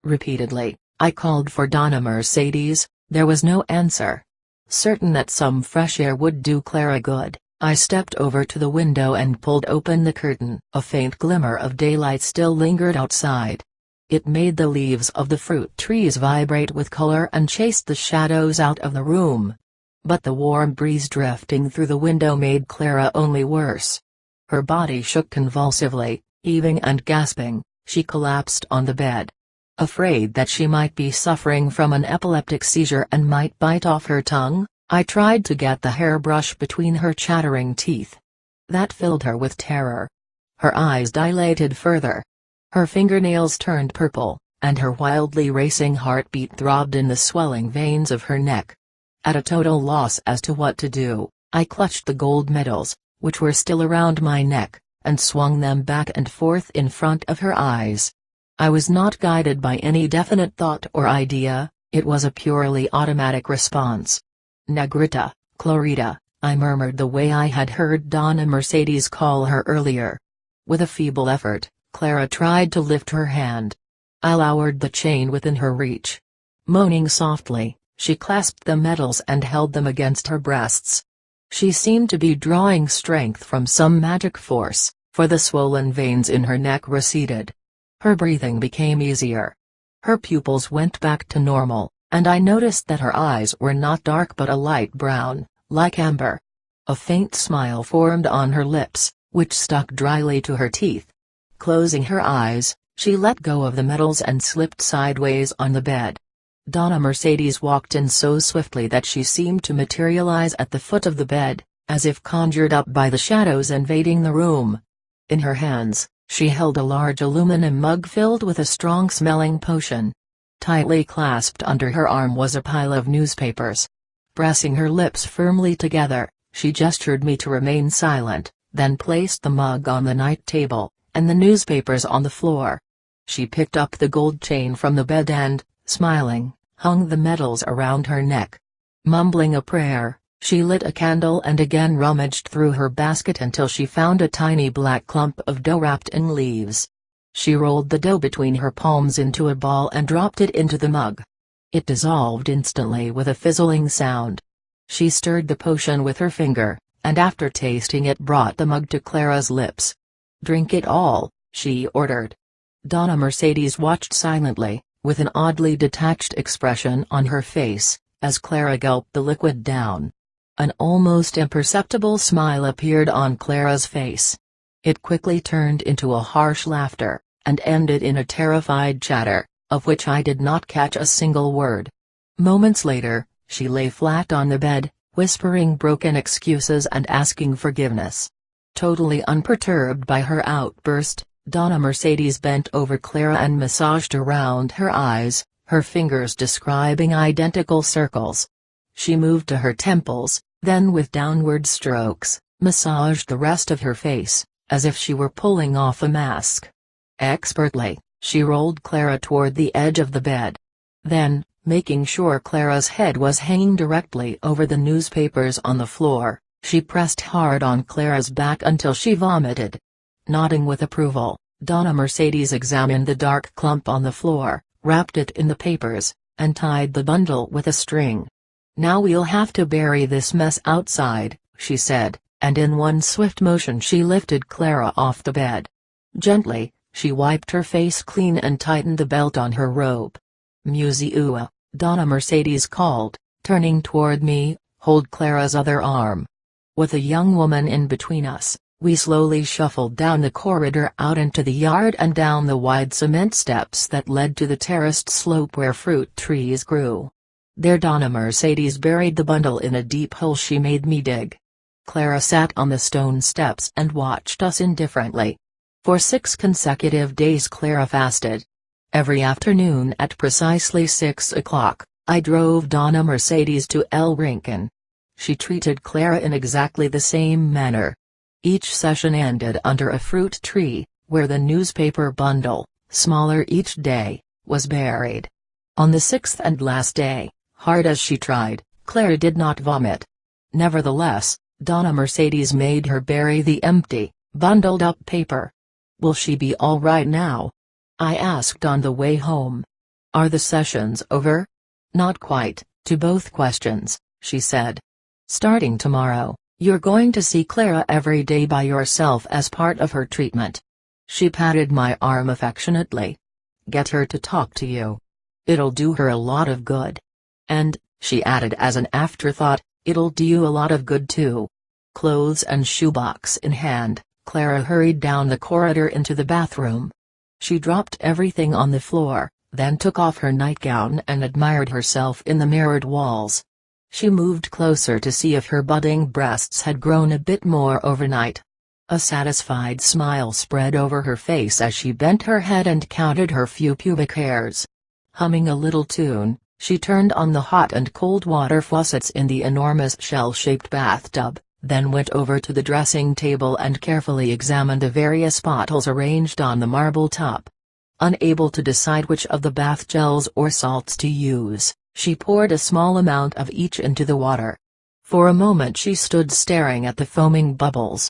Speaker 1: Repeatedly, I called for Donna Mercedes, there was no answer. Certain that some fresh air would do Clara good, I stepped over to the window and pulled open the curtain. A faint glimmer of daylight still lingered outside. It made the leaves of the fruit trees vibrate with color and chased the shadows out of the room. But the warm breeze drifting through the window made Clara only worse. Her body shook convulsively, heaving and gasping, she collapsed on the bed. Afraid that she might be suffering from an epileptic seizure and might bite off her tongue, I tried to get the hairbrush between her chattering teeth. That filled her with terror. Her eyes dilated further. Her fingernails turned purple, and her wildly racing heartbeat throbbed in the swelling veins of her neck. At a total loss as to what to do, I clutched the gold medals, which were still around my neck, and swung them back and forth in front of her eyes. I was not guided by any definite thought or idea, it was a purely automatic response. Negrita, Clorita, I murmured the way I had heard Donna Mercedes call her earlier. With a feeble effort, Clara tried to lift her hand. I lowered the chain within her reach. Moaning softly, she clasped the medals and held them against her breasts. She seemed to be drawing strength from some magic force, for the swollen veins in her neck receded. Her breathing became easier. Her pupils went back to normal, and I noticed that her eyes were not dark but a light brown, like amber. A faint smile formed on her lips, which stuck dryly to her teeth. Closing her eyes, she let go of the medals and slipped sideways on the bed. Donna Mercedes walked in so swiftly that she seemed to materialize at the foot of the bed, as if conjured up by the shadows invading the room. In her hands, she held a large aluminum mug filled with a strong-smelling potion. Tightly clasped under her arm was a pile of newspapers. Pressing her lips firmly together, she gestured me to remain silent, then placed the mug on the night table, and the newspapers on the floor. She picked up the gold chain from the bed and, smiling, hung the medals around her neck. Mumbling a prayer, she lit a candle and again rummaged through her basket until she found a tiny black clump of dough wrapped in leaves. She rolled the dough between her palms into a ball and dropped it into the mug. It dissolved instantly with a fizzling sound. She stirred the potion with her finger, and after tasting it brought the mug to Clara's lips. "Drink it all," she ordered. Donna Mercedes watched silently, with an oddly detached expression on her face, as Clara gulped the liquid down. An almost imperceptible smile appeared on Clara's face. It quickly turned into a harsh laughter, and ended in a terrified chatter, of which I did not catch a single word. Moments later, she lay flat on the bed, whispering broken excuses and asking forgiveness. Totally unperturbed by her outburst, Donna Mercedes bent over Clara and massaged around her eyes, her fingers describing identical circles. She moved to her temples, then with downward strokes, massaged the rest of her face, as if she were pulling off a mask. Expertly, she rolled Clara toward the edge of the bed. Then, making sure Clara's head was hanging directly over the newspapers on the floor, she pressed hard on Clara's back until she vomited. Nodding with approval, Donna Mercedes examined the dark clump on the floor, wrapped it in the papers, and tied the bundle with a string. "Now we'll have to bury this mess outside," she said, and in one swift motion she lifted Clara off the bed. Gently, she wiped her face clean and tightened the belt on her robe. "Muziua," Donna Mercedes called, turning toward me, "hold Clara's other arm." With a young woman in between us, we slowly shuffled down the corridor out into the yard and down the wide cement steps that led to the terraced slope where fruit trees grew. There Donna Mercedes buried the bundle in a deep hole she made me dig. Clara sat on the stone steps and watched us indifferently. For 6 consecutive days Clara fasted. Every afternoon at precisely 6 o'clock, I drove Donna Mercedes to El Rincon. She treated Clara in exactly the same manner. Each session ended under a fruit tree, where the newspaper bundle, smaller each day, was buried. On the 6th and last day, hard as she tried, Clara did not vomit. Nevertheless, Donna Mercedes made her bury the empty, bundled-up paper. "Will she be all right now?" I asked on the way home. "Are the sessions over?" "Not quite," to both questions, she said. "Starting tomorrow, you're going to see Clara every day by yourself as part of her treatment." She patted my arm affectionately. "Get her to talk to you. It'll do her a lot of good. And," she added as an afterthought, "it'll do you a lot of good too." Clothes and shoebox in hand, Clara hurried down the corridor into the bathroom. She dropped everything on the floor, then took off her nightgown and admired herself in the mirrored walls. She moved closer to see if her budding breasts had grown a bit more overnight. A satisfied smile spread over her face as she bent her head and counted her few pubic hairs. Humming a little tune, she turned on the hot and cold water faucets in the enormous shell-shaped bathtub, then went over to the dressing table and carefully examined the various bottles arranged on the marble top. Unable to decide which of the bath gels or salts to use, she poured a small amount of each into the water. For a moment she stood staring at the foaming bubbles.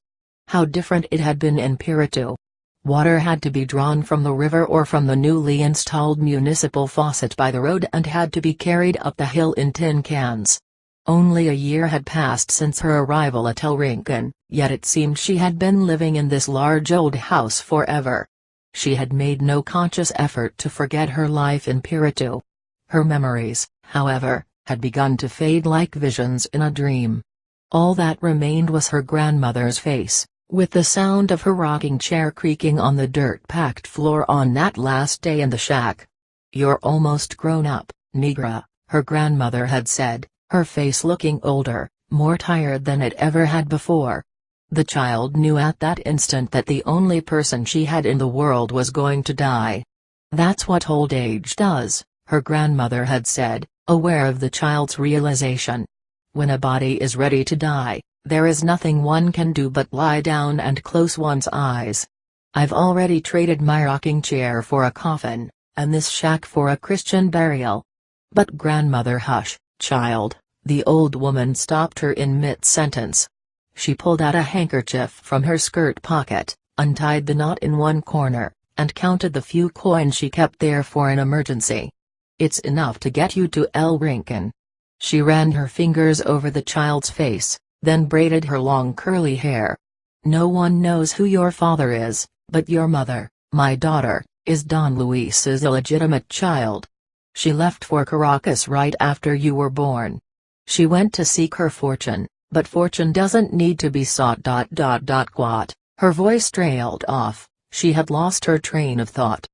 Speaker 1: How different it had been in Piritu. Water had to be drawn from the river or from the newly installed municipal faucet by the road and had to be carried up the hill in tin cans. Only a year had passed since her arrival at El Rincon, yet it seemed she had been living in this large old house forever. She had made no conscious effort to forget her life in Piritu. Her memories, however, had begun to fade like visions in a dream. All that remained was her grandmother's face, with the sound of her rocking chair creaking on the dirt-packed floor on that last day in the shack. "You're almost grown up, Negra," her grandmother had said, her face looking older, more tired than it ever had before. The child knew at that instant that the only person she had in the world was going to die. "That's what old age does," her grandmother had said, aware of the child's realization. "When a body is ready to die, there is nothing one can do but lie down and close one's eyes. I've already traded my rocking chair for a coffin, and this shack for a Christian burial." "But grandmother, hush, child," the old woman stopped her in mid-sentence. She pulled out a handkerchief from her skirt pocket, untied the knot in one corner, and counted the few coins she kept there for an emergency. "It's enough to get you to El Rincon." She ran her fingers over the child's face, then braided her long curly hair. "No one knows who your father is, but your mother, my daughter, is Don Luis's illegitimate child. She left for Caracas right after you were born. She went to seek her fortune, but fortune doesn't need to be sought. Quat. Her voice trailed off, she had lost her train of thought.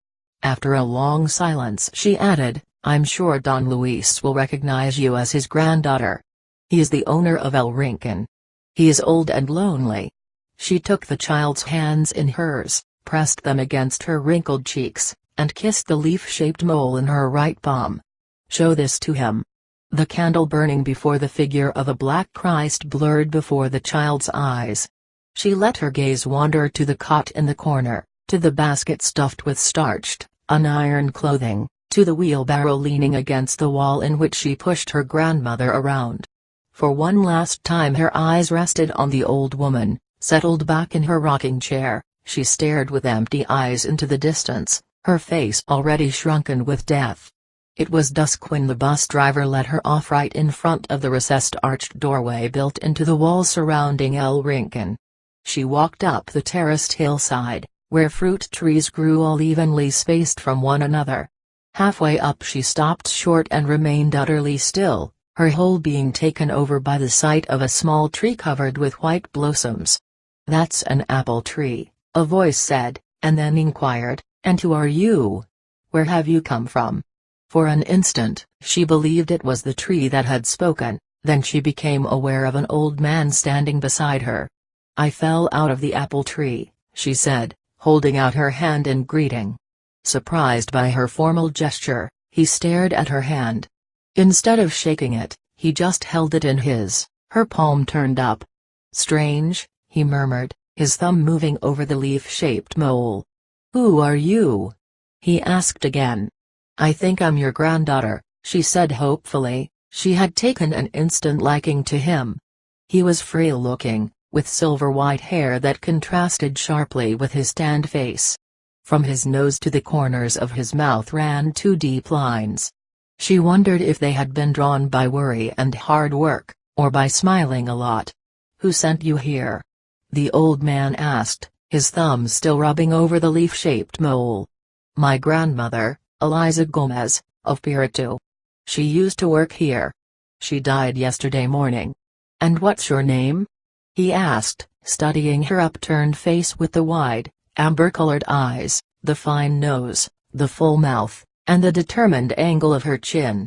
Speaker 1: After a long silence she added, "I'm sure Don Luis will recognize you as his granddaughter. He is the owner of El Rincon. He is old and lonely." She took the child's hands in hers, pressed them against her wrinkled cheeks, and kissed the leaf-shaped mole in her right palm. "Show this to him." The candle burning before the figure of a black Christ blurred before the child's eyes. She let her gaze wander to the cot in the corner, to the basket stuffed with starched, unironed clothing, to the wheelbarrow leaning against the wall in which she pushed her grandmother around. For one last time her eyes rested on the old woman, settled back in her rocking chair. She stared with empty eyes into the distance, her face already shrunken with death. It was dusk when the bus driver let her off right in front of the recessed arched doorway built into the wall surrounding El Rincon. She walked up the terraced hillside, where fruit trees grew all evenly spaced from one another. Halfway up she stopped short and remained utterly still, her whole being taken over by the sight of a small tree covered with white blossoms. "That's an apple tree," a voice said, and then inquired, "And who are you? Where have you come from?" For an instant, she believed it was the tree that had spoken, Then she became aware of an old man standing beside her. "I fell out of the apple tree," she said, holding out her hand in greeting. Surprised by her formal gesture, he stared at her hand. Instead of shaking it, he just held it in his, her palm turned up. "Strange," he murmured, his thumb moving over the leaf-shaped mole. "Who are you?" he asked again. "I think I'm your granddaughter," she said hopefully. She had taken an instant liking to him. He was frail-looking, with silver-white hair that contrasted sharply with his tanned face. From his nose to the corners of his mouth ran two deep lines. She wondered if they had been drawn by worry and hard work, or by smiling a lot. "Who sent you here?" the old man asked, his thumb still rubbing over the leaf-shaped mole. "My grandmother, Eliza Gomez, of Pirito. She used to work here. She died yesterday morning." "And what's your name?" he asked, studying her upturned face with the wide, amber-colored eyes, the fine nose, the full mouth, and the determined angle of her chin.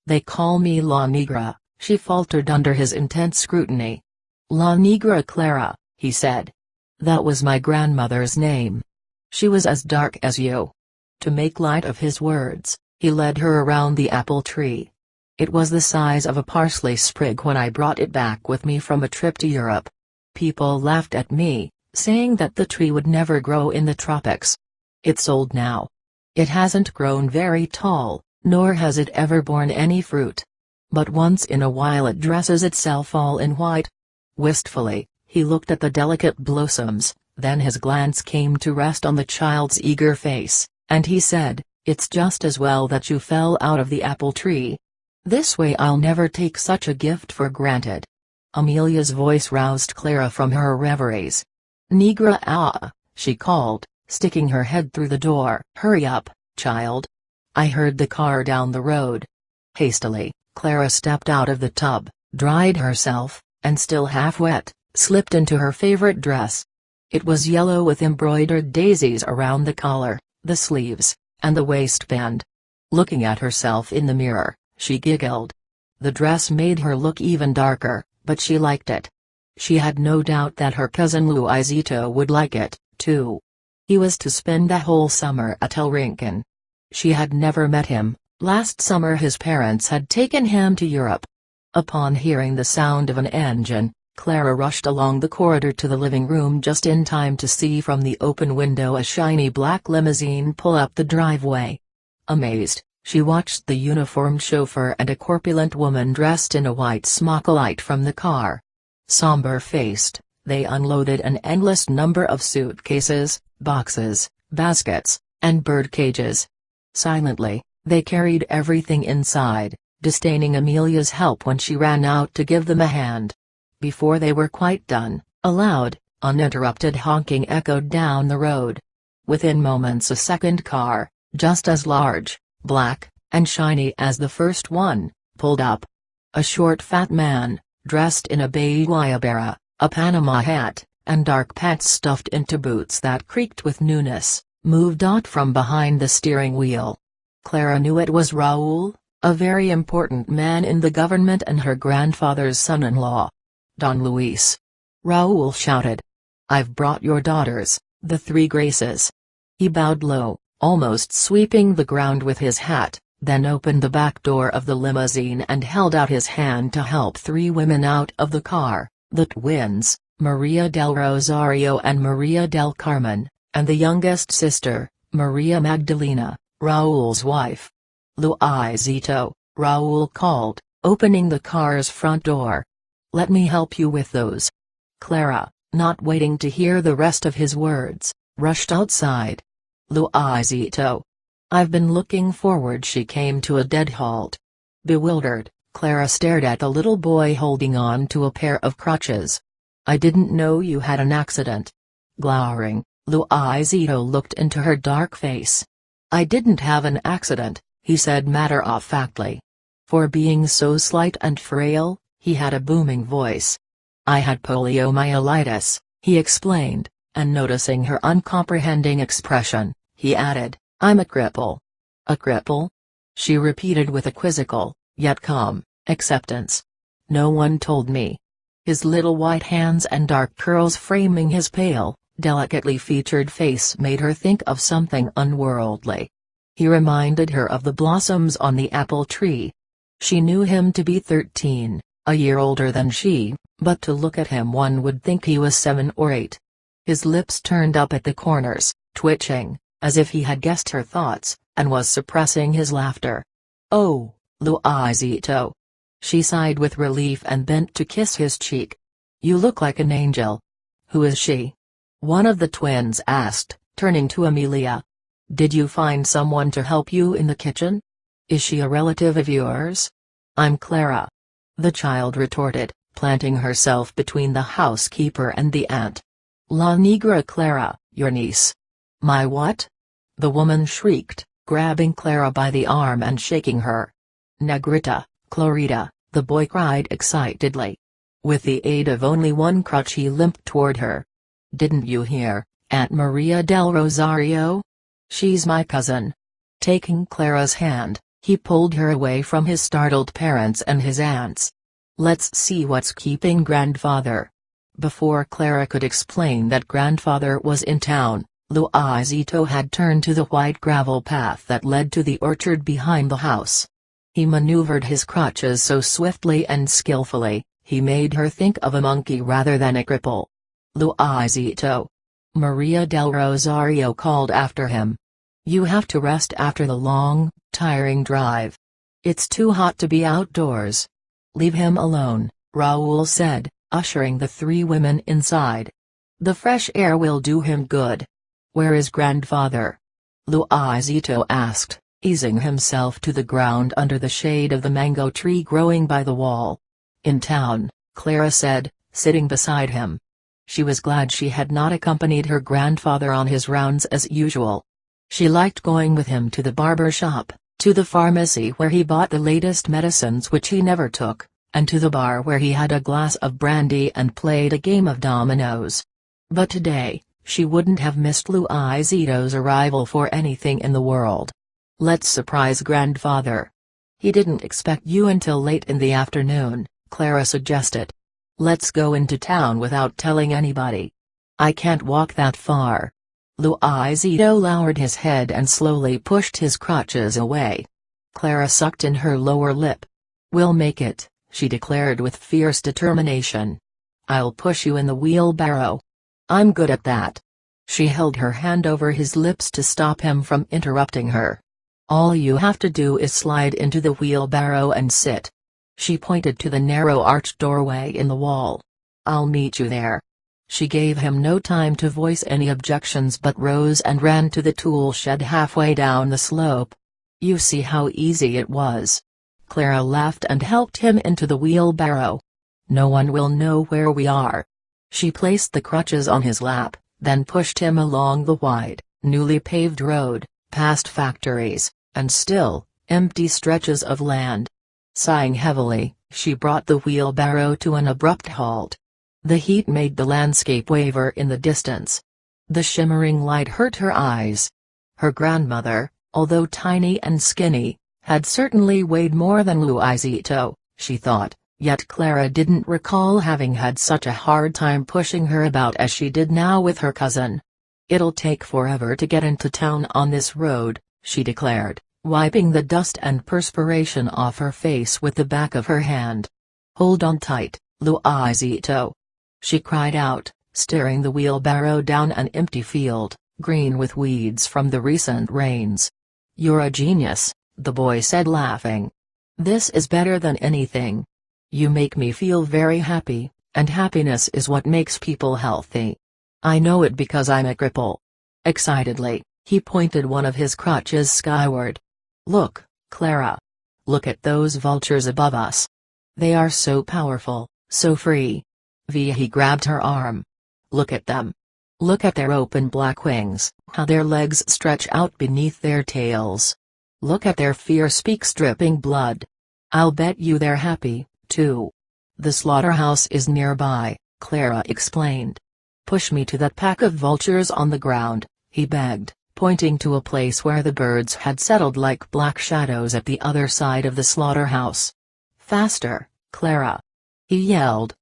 Speaker 1: "They call me La Negra," she faltered under his intense scrutiny. "La Negra Clara," he said. "That was my grandmother's name. She was as dark as you." To make light of his words, he led her around the apple tree. "It was the size of a parsley sprig when I brought it back with me from a trip to Europe. People laughed at me, saying that the tree would never grow in the tropics. It's old now. It hasn't grown very tall, nor has it ever borne any fruit. But once in a while it dresses itself all in white." Wistfully, he looked at the delicate blossoms, then his glance came to rest on the child's eager face, and he said, "It's just as well that you fell out of the apple tree. This way I'll never take such a gift for granted." Amelia's voice roused Clara from her reveries. "Negra she called, sticking her head through the door. "Hurry up, child. I heard the car down the road." Hastily, Clara stepped out of the tub, dried herself, and still half wet, slipped into her favorite dress. It was yellow with embroidered daisies around the collar, the sleeves, and the waistband. Looking at herself in the mirror, she giggled. The dress made her look even darker, but she liked it. She had no doubt that her cousin Luisito would like it, too. He was to spend the whole summer at El Rincon. She had never met him. Last summer his parents had taken him to Europe. Upon hearing the sound of an engine, Clara rushed along the corridor to the living room just in time to see from the open window a shiny black limousine pull up the driveway. Amazed, she watched the uniformed chauffeur and a corpulent woman dressed in a white smock alight from the car. Somber-faced, they unloaded an endless number of suitcases, boxes, baskets, and bird cages. Silently, they carried everything inside, disdaining Amelia's help when she ran out to give them a hand. Before they were quite done, a loud, uninterrupted honking echoed down the road. Within moments a second car, just as large, black, and shiny as the first one, pulled up. A short fat man, dressed in a beige guayabera, a Panama hat, and dark pants stuffed into boots that creaked with newness, moved out from behind the steering wheel. Clara knew it was Raoul, a very important man in the government and her grandfather's son-in-law. "Don Luis!" Raoul shouted. "I've brought your daughters, the three Graces." He bowed low, almost sweeping the ground with his hat, then opened the back door of the limousine and held out his hand to help three women out of the car, the twins, Maria del Rosario and Maria del Carmen, and the youngest sister, Maria Magdalena, Raoul's wife. "Luisito," Raoul called, opening the car's front door. "Let me help you with those." Clara, not waiting to hear the rest of his words, rushed outside. "Luisito." "I've been looking forward." She came to a dead halt. Bewildered, Clara stared at the little boy holding on to a pair of crutches. "I didn't know you had an accident." Glowering, Luisito looked into her dark face. "I didn't have an accident," he said matter-of-factly. For being so slight and frail, he had a booming voice. "I had poliomyelitis," he explained, and noticing her uncomprehending expression, he added, "I'm a cripple." "A cripple?" she repeated with a quizzical, yet calm, acceptance. No one told me. His little white hands and dark curls framing his pale, delicately featured face made her think of something unworldly. He reminded her of the blossoms on the apple tree. She knew him to be 13, a year older than she, but to look at him one would think he was 7 or 8. His lips turned up at the corners, twitching, as if he had guessed her thoughts, and was suppressing his laughter. "Oh, Luisito." She sighed with relief and bent to kiss his cheek. "You look like an angel." "Who is she?" one of the twins asked, turning to Amelia. "Did you find someone to help you in the kitchen? Is she a relative of yours?" "I'm Clara," the child retorted, planting herself between the housekeeper and the aunt. "La Negra Clara, your niece." "My what?" the woman shrieked, grabbing Clara by the arm and shaking her. "Negrita, Clarita," the boy cried excitedly. With the aid of only one crutch he limped toward her. "Didn't you hear, Aunt Maria del Rosario? She's my cousin." Taking Clara's hand, he pulled her away from his startled parents and his aunts. "Let's see what's keeping grandfather." Before Clara could explain that grandfather was in town, Luisito had turned to the white gravel path that led to the orchard behind the house. He maneuvered his crutches so swiftly and skillfully, he made her think of a monkey rather than a cripple. "Luisito!" Maria del Rosario called after him. "You have to rest after the long, tiring drive. It's too hot to be outdoors." "Leave him alone," Raoul said, ushering the 3 women inside. "The fresh air will do him good." "Where is grandfather?" Luisito asked, easing himself to the ground under the shade of the mango tree growing by the wall. "In town," Clara said, sitting beside him. She was glad she had not accompanied her grandfather on his rounds as usual. She liked going with him to the barber shop, to the pharmacy where he bought the latest medicines which he never took, and to the bar where he had a glass of brandy and played a game of dominoes. But today, she wouldn't have missed Luisito's arrival for anything in the world. "Let's surprise grandfather." "He didn't expect you until late in the afternoon," Clara suggested. "Let's go into town without telling anybody." "I can't walk that far." Luisito lowered his head and slowly pushed his crutches away. Clara sucked in her lower lip. "We'll make it," she declared with fierce determination. "I'll push you in the wheelbarrow. I'm good at that." She held her hand over his lips to stop him from interrupting her. "All you have to do is slide into the wheelbarrow and sit." She pointed to the narrow arched doorway in the wall. "I'll meet you there." She gave him no time to voice any objections but rose and ran to the tool shed halfway down the slope. "You see how easy it was." Clara laughed and helped him into the wheelbarrow. "No one will know where we are." She placed the crutches on his lap, then pushed him along the wide, newly paved road, past factories, and still, empty stretches of land. Sighing heavily, she brought the wheelbarrow to an abrupt halt. The heat made the landscape waver in the distance. The shimmering light hurt her eyes. Her grandmother, although tiny and skinny, had certainly weighed more than Luisito, she thought, yet Clara didn't recall having had such a hard time pushing her about as she did now with her cousin. "It'll take forever to get into town on this road," she declared, wiping the dust and perspiration off her face with the back of her hand. "Hold on tight, Luisito," she cried out, steering the wheelbarrow down an empty field, green with weeds from the recent rains. "You're a genius," the boy said laughing. "This is better than anything. You make me feel very happy, and happiness is what makes people healthy. I know it because I'm a cripple." Excitedly, he pointed one of his crutches skyward. "Look, Clara. Look at those vultures above us. They are so powerful, so free." He grabbed her arm. "Look at them. Look at their open black wings, how their legs stretch out beneath their tails. Look at their fierce beaks dripping blood. I'll bet you they're happy, too." "The slaughterhouse is nearby," Clara explained. "Push me to that pack of vultures on the ground," he begged, pointing to a place where the birds had settled like black shadows at the other side of the slaughterhouse. "Faster, Clara." he yelled.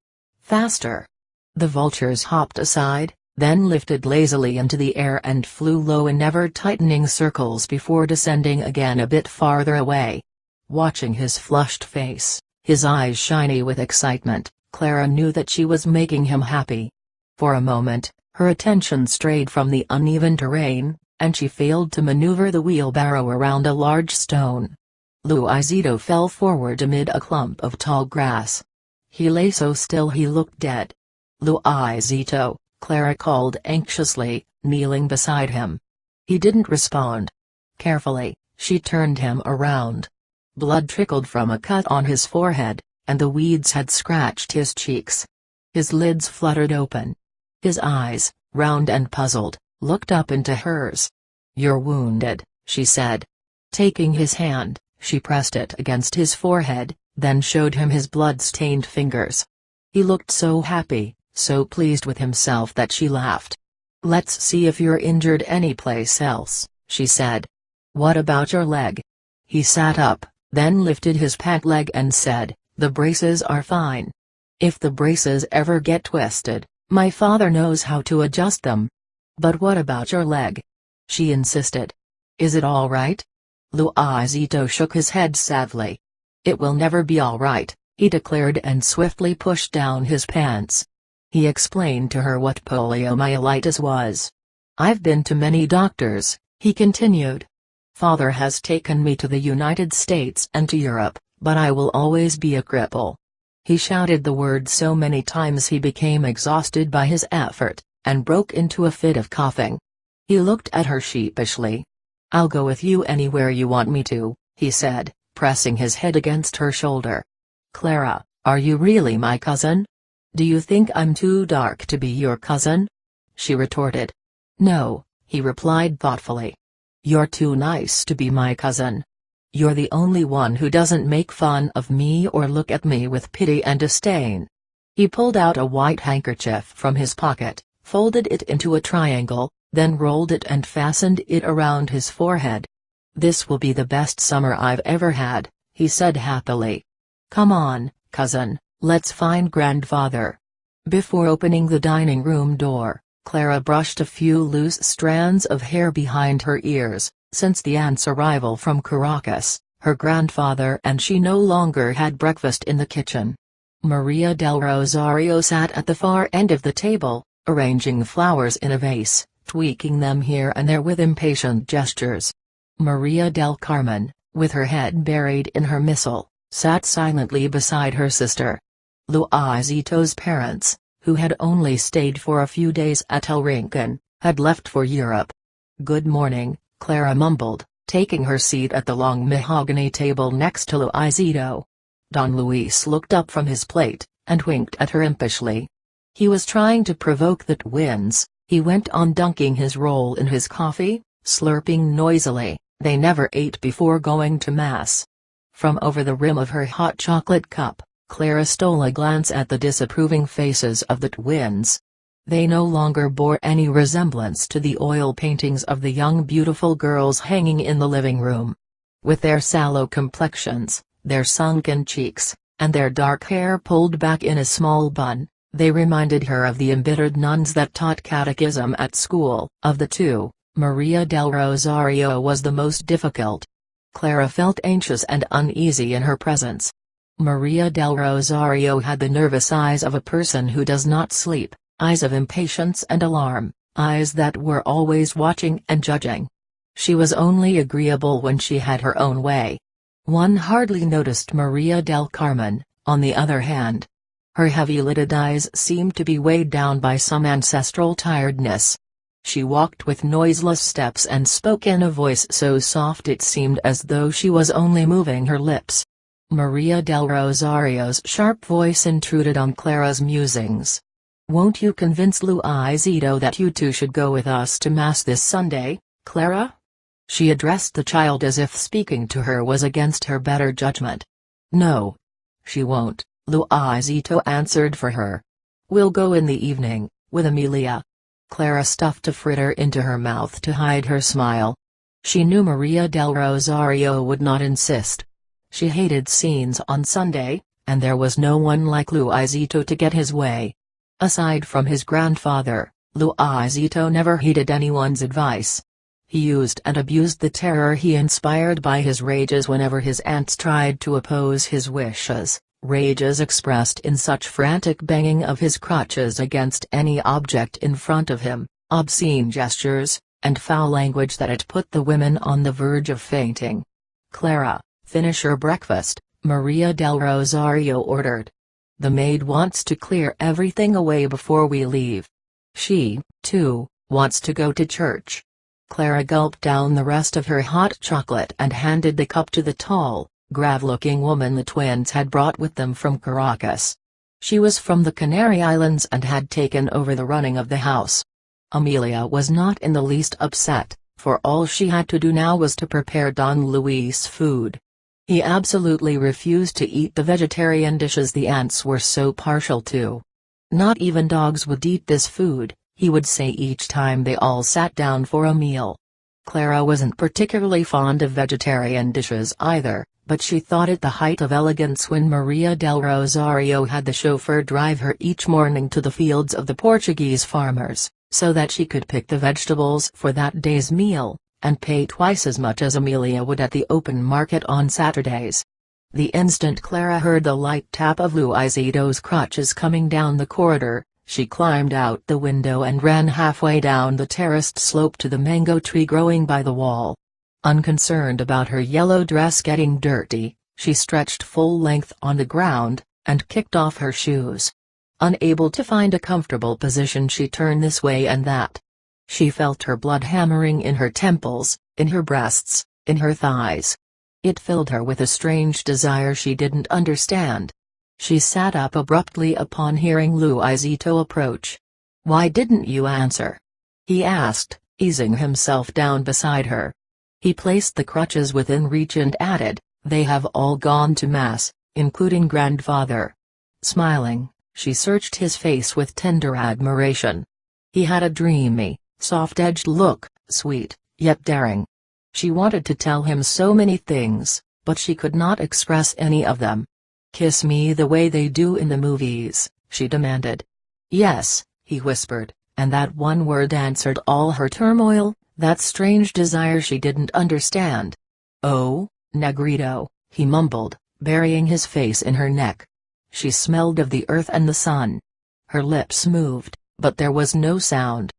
Speaker 1: Faster! The vultures hopped aside, then lifted lazily into the air and flew low in ever-tightening circles before descending again a bit farther away. Watching his flushed face, his eyes shiny with excitement, Clara knew that she was making him happy. For a moment, her attention strayed from the uneven terrain, and she failed to maneuver the wheelbarrow around a large stone. Luisito fell forward amid a clump of tall grass. He lay so still he looked dead. Luisito, Clara called anxiously, kneeling beside him. He didn't respond. Carefully, she turned him around. Blood trickled from a cut on his forehead, and the weeds had scratched his cheeks. His lids fluttered open. His eyes, round and puzzled, looked up into hers. "You're wounded," she said. Taking his hand, she pressed it against his forehead, then showed him his blood-stained fingers. He looked so happy, so pleased with himself that she laughed. "Let's see if you're injured anyplace else," she said. "What about your leg?" He sat up, then lifted his pant leg and said, "The braces are fine. If the braces ever get twisted, my father knows how to adjust them." "But what about your leg?" she insisted. "Is it all right?" Luisito shook his head sadly. "It will never be all right," he declared and swiftly pushed down his pants. He explained to her what poliomyelitis was. "I've been to many doctors," he continued. "Father has taken me to the United States and to Europe, but I will always be a cripple." He shouted the word so many times he became exhausted by his effort, and broke into a fit of coughing. He looked at her sheepishly. "I'll go with you anywhere you want me to," he said, pressing his head against her shoulder. "Clara, are you really my cousin? Do you think I'm too dark to be your cousin?" she retorted. "No," he replied thoughtfully. "You're too nice to be my cousin. You're the only one who doesn't make fun of me or look at me with pity and disdain." He pulled out a white handkerchief from his pocket, folded it into a triangle, then rolled it and fastened it around his forehead. "This will be the best summer I've ever had," he said happily. "Come on, cousin, let's find grandfather." Before opening the dining room door, Clara brushed a few loose strands of hair behind her ears. Since the aunt's arrival from Caracas, her grandfather and she no longer had breakfast in the kitchen. Maria del Rosario sat at the far end of the table, arranging flowers in a vase, tweaking them here and there with impatient gestures. Maria del Carmen, with her head buried in her missal, sat silently beside her sister. Luisito's parents, who had only stayed for a few days at El Rincon, had left for Europe. "Good morning," Clara mumbled, taking her seat at the long mahogany table next to Luisito. Don Luis looked up from his plate, and winked at her impishly. He was trying to provoke the twins. He went on dunking his roll in his coffee, slurping noisily. They never ate before going to Mass. From over the rim of her hot chocolate cup, Clara stole a glance at the disapproving faces of the twins. They no longer bore any resemblance to the oil paintings of the young beautiful girls hanging in the living room. With their sallow complexions, their sunken cheeks, and their dark hair pulled back in a small bun, they reminded her of the embittered nuns that taught catechism at school. Of the two, Maria del Rosario was the most difficult. Clara felt anxious and uneasy in her presence. Maria del Rosario had the nervous eyes of a person who does not sleep, eyes of impatience and alarm, eyes that were always watching and judging. She was only agreeable when she had her own way. One hardly noticed Maria del Carmen, on the other hand. Her heavy-lidded eyes seemed to be weighed down by some ancestral tiredness. She walked with noiseless steps and spoke in a voice so soft it seemed as though she was only moving her lips. Maria del Rosario's sharp voice intruded on Clara's musings. "Won't you convince Luisito that you two should go with us to Mass this Sunday, Clara?" She addressed the child as if speaking to her was against her better judgment. "No. She won't," Luisito answered for her. "We'll go in the evening, with Amelia." Clara stuffed a fritter into her mouth to hide her smile. She knew Maria del Rosario would not insist. She hated scenes on Sunday, and there was no one like Luisito to get his way. Aside from his grandfather, Luisito never heeded anyone's advice. He used and abused the terror he inspired by his rages whenever his aunts tried to oppose his wishes, rages expressed in such frantic banging of his crotches against any object in front of him, obscene gestures, and foul language that it put the women on the verge of fainting. "Clara, finish your breakfast," Maria del Rosario ordered. "The maid wants to clear everything away before we leave. She, too, wants to go to church." Clara gulped down the rest of her hot chocolate and handed the cup to the tall, grave-looking woman the twins had brought with them from Caracas. She was from the Canary Islands and had taken over the running of the house. Amelia was not in the least upset, for all she had to do now was to prepare Don Luis food. He absolutely refused to eat the vegetarian dishes the aunts were so partial to. Not even dogs would eat this food, he would say each time they all sat down for a meal. Clara wasn't particularly fond of vegetarian dishes either, but she thought it the height of elegance when Maria del Rosario had the chauffeur drive her each morning to the fields of the Portuguese farmers, so that she could pick the vegetables for that day's meal, and pay twice as much as Amelia would at the open market on Saturdays. The instant Clara heard the light tap of Luisito's crutches coming down the corridor, she climbed out the window and ran halfway down the terraced slope to the mango tree growing by the wall. Unconcerned about her yellow dress getting dirty, she stretched full length on the ground, and kicked off her shoes. Unable to find a comfortable position, she turned this way and that. She felt her blood hammering in her temples, in her breasts, in her thighs. It filled her with a strange desire she didn't understand. She sat up abruptly upon hearing Luisito approach. "Why didn't you answer?" he asked, easing himself down beside her. He placed the crutches within reach and added, "They have all gone to mass, including grandfather." Smiling, she searched his face with tender admiration. He had a dreamy, soft-edged look, sweet, yet daring. She wanted to tell him so many things, but she could not express any of them. "Kiss me the way they do in the movies," she demanded. "Yes," he whispered, and that one word answered all her turmoil, that strange desire she didn't understand. "Oh, Negrito," he mumbled, burying his face in her neck. She smelled of the earth and the sun. Her lips moved, but there was no sound.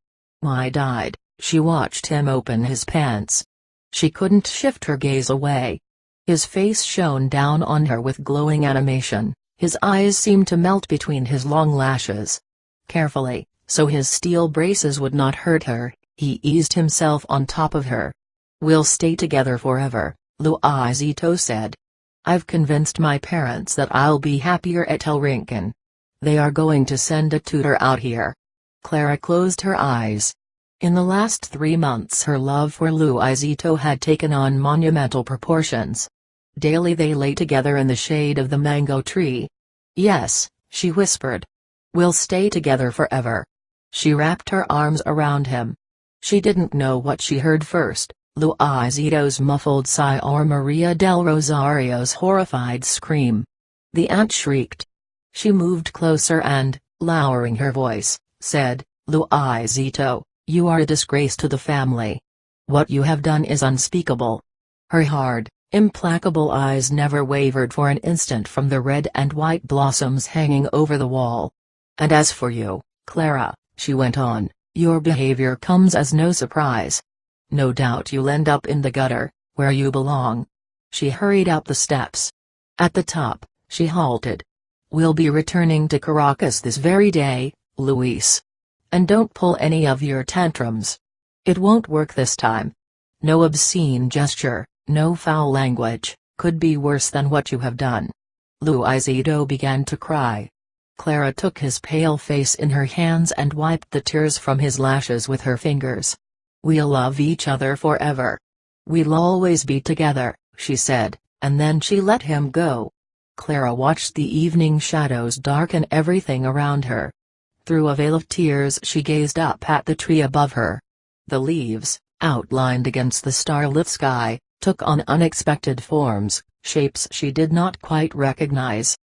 Speaker 1: Wide-eyed, she watched him open his pants. She couldn't shift her gaze away. His face shone down on her with glowing animation, his eyes seemed to melt between his long lashes. Carefully, so his steel braces would not hurt her, he eased himself on top of her. "We'll stay together forever," Luisito said. "I've convinced my parents that I'll be happier at El Rincon. They are going to send a tutor out here." Clara closed her eyes. In the last 3 months her love for Luisito had taken on monumental proportions. Daily they lay together in the shade of the mango tree. "Yes," she whispered. "We'll stay together forever." She wrapped her arms around him. She didn't know what she heard first, Luisito's muffled sigh or Maria del Rosario's horrified scream. The aunt shrieked. She moved closer and, lowering her voice, said, "Luisito, you are a disgrace to the family. What you have done is unspeakable." Her hard, implacable eyes never wavered for an instant from the red and white blossoms hanging over the wall. "And as for you, Clara," she went on, "your behavior comes as no surprise. No doubt you'll end up in the gutter, where you belong." She hurried up the steps. At the top, she halted. "We'll be returning to Caracas this very day, Luis. And don't pull any of your tantrums. It won't work this time. No obscene gesture, no foul language, could be worse than what you have done." Luisito began to cry. Clara took his pale face in her hands and wiped the tears from his lashes with her fingers. "We'll love each other forever. We'll always be together," she said, and then she let him go. Clara watched the evening shadows darken everything around her. Through a veil of tears she gazed up at the tree above her. The leaves, outlined against the starlit sky, took on unexpected forms, shapes she did not quite recognize.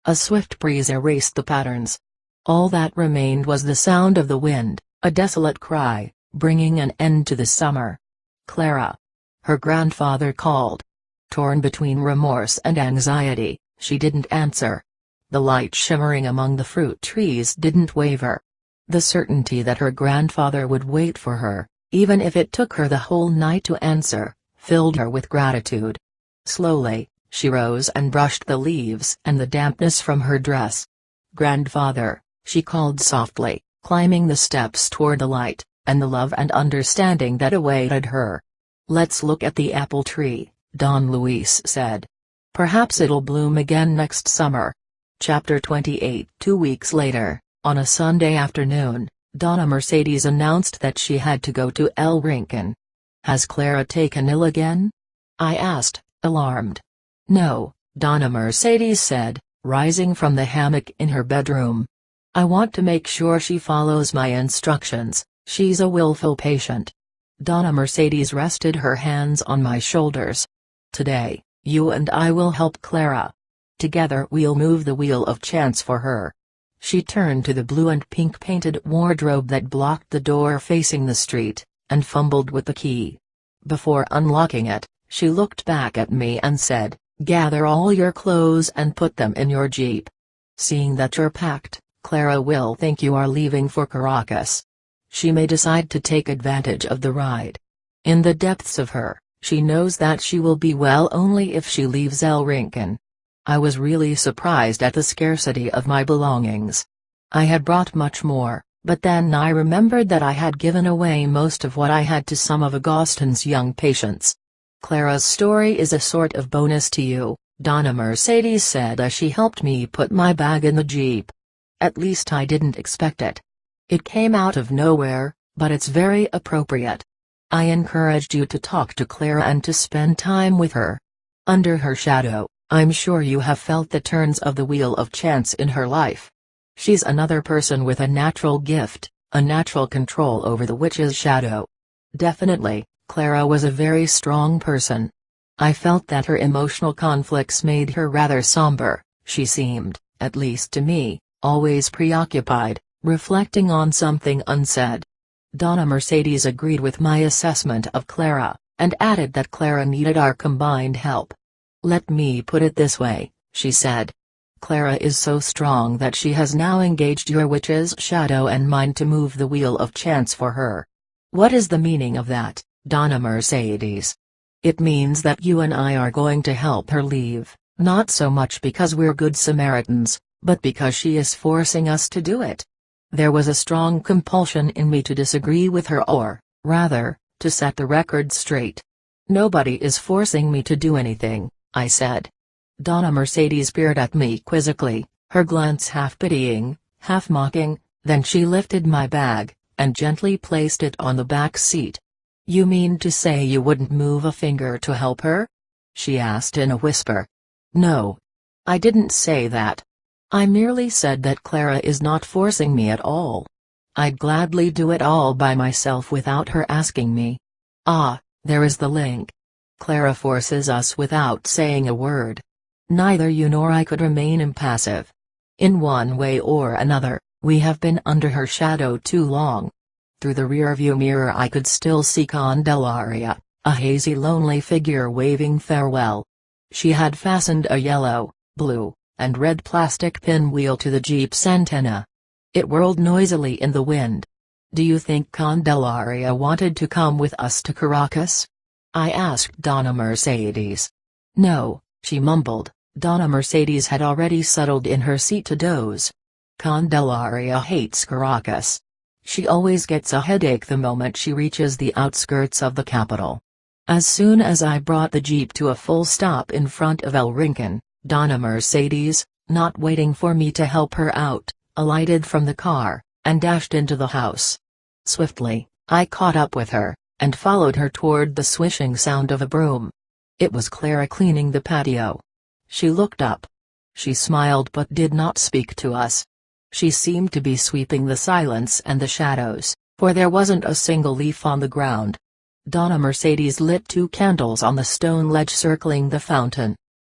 Speaker 1: A swift breeze erased the patterns. All that remained was the sound of the wind, a desolate cry, bringing an end to the summer. "Clara!" Her grandfather called. Torn between remorse and anxiety, she didn't answer. The light shimmering among the fruit trees didn't waver. The certainty that her grandfather would wait for her, even if it took her the whole night to answer, filled her with gratitude. Slowly, she rose and brushed the leaves and the dampness from her dress. "Grandfather," she called softly, climbing the steps toward the light, and the love and understanding that awaited her. "Let's look at the apple tree," Don Luis said. "Perhaps it'll bloom again next summer." Chapter 28. 2 weeks later, on a Sunday afternoon, Donna Mercedes announced that she had to go to El Rincon. "Has Clara taken ill again?" I asked, alarmed. "No," Donna Mercedes said, rising from the hammock in her bedroom. "I want to make sure she follows my instructions. She's a willful patient." Donna Mercedes rested her hands on my shoulders. "Today, you and I will help Clara. Together we'll move the wheel of chance for her." She turned to the blue and pink painted wardrobe that blocked the door facing the street, and fumbled with the key. Before unlocking it, she looked back at me and said, "Gather all your clothes and put them in your Jeep. Seeing that you're packed, Clara will think you are leaving for Caracas. She may decide to take advantage of the ride. In the depths of her, she knows that she will be well only if she leaves El Rincon." I was really surprised at the scarcity of my belongings. I had brought much more, but then I remembered that I had given away most of what I had to some of Agustin's young patients. "Clara's story is a sort of bonus to you," Donna Mercedes said as she helped me put my bag in the Jeep. "At least I didn't expect it. It came out of nowhere, but it's very appropriate. I encouraged you to talk to Clara and to spend time with her. Under her shadow, I'm sure you have felt the turns of the wheel of chance in her life. She's another person with a natural gift, a natural control over the witch's shadow. Definitely, Clara was a very strong person. I felt that her emotional conflicts made her rather somber. She seemed, at least to me, always preoccupied, reflecting on something unsaid." Donna Mercedes agreed with my assessment of Clara, and added that Clara needed our combined help. "Let me put it this way," she said. "Clara is so strong that she has now engaged your witch's shadow and mine to move the wheel of chance for her." "What is the meaning of that, Donna Mercedes?" "It means that you and I are going to help her leave, not so much because we're good Samaritans, but because she is forcing us to do it." There was a strong compulsion in me to disagree with her or, rather, to set the record straight. "Nobody is forcing me to do anything," I said. Donna Mercedes peered at me quizzically, her glance half pitying, half mocking, then she lifted my bag, and gently placed it on the back seat. "You mean to say you wouldn't move a finger to help her?" she asked in a whisper. "No. I didn't say that. I merely said that Clara is not forcing me at all. I'd gladly do it all by myself without her asking me." "Ah, there is the link. Clara forces us without saying a word. Neither you nor I could remain impassive. In one way or another, we have been under her shadow too long." Through the rearview mirror I could still see Candelaria, a hazy lonely figure waving farewell. She had fastened a yellow, blue, and red plastic pinwheel to the Jeep's antenna. It whirled noisily in the wind. "Do you think Candelaria wanted to come with us to Caracas?" I asked Donna Mercedes. "No," she mumbled. Donna Mercedes had already settled in her seat to doze. "Candelaria hates Caracas. She always gets a headache the moment she reaches the outskirts of the capital." As soon as I brought the Jeep to a full stop in front of El Rincon, Donna Mercedes, not waiting for me to help her out, alighted from the car, and dashed into the house. Swiftly, I caught up with her, and followed her toward the swishing sound of a broom. It was Clara cleaning the patio. She looked up. She smiled but did not speak to us. She seemed to be sweeping the silence and the shadows, for there wasn't a single leaf on the ground. Donna Mercedes lit 2 candles on the stone ledge circling the fountain.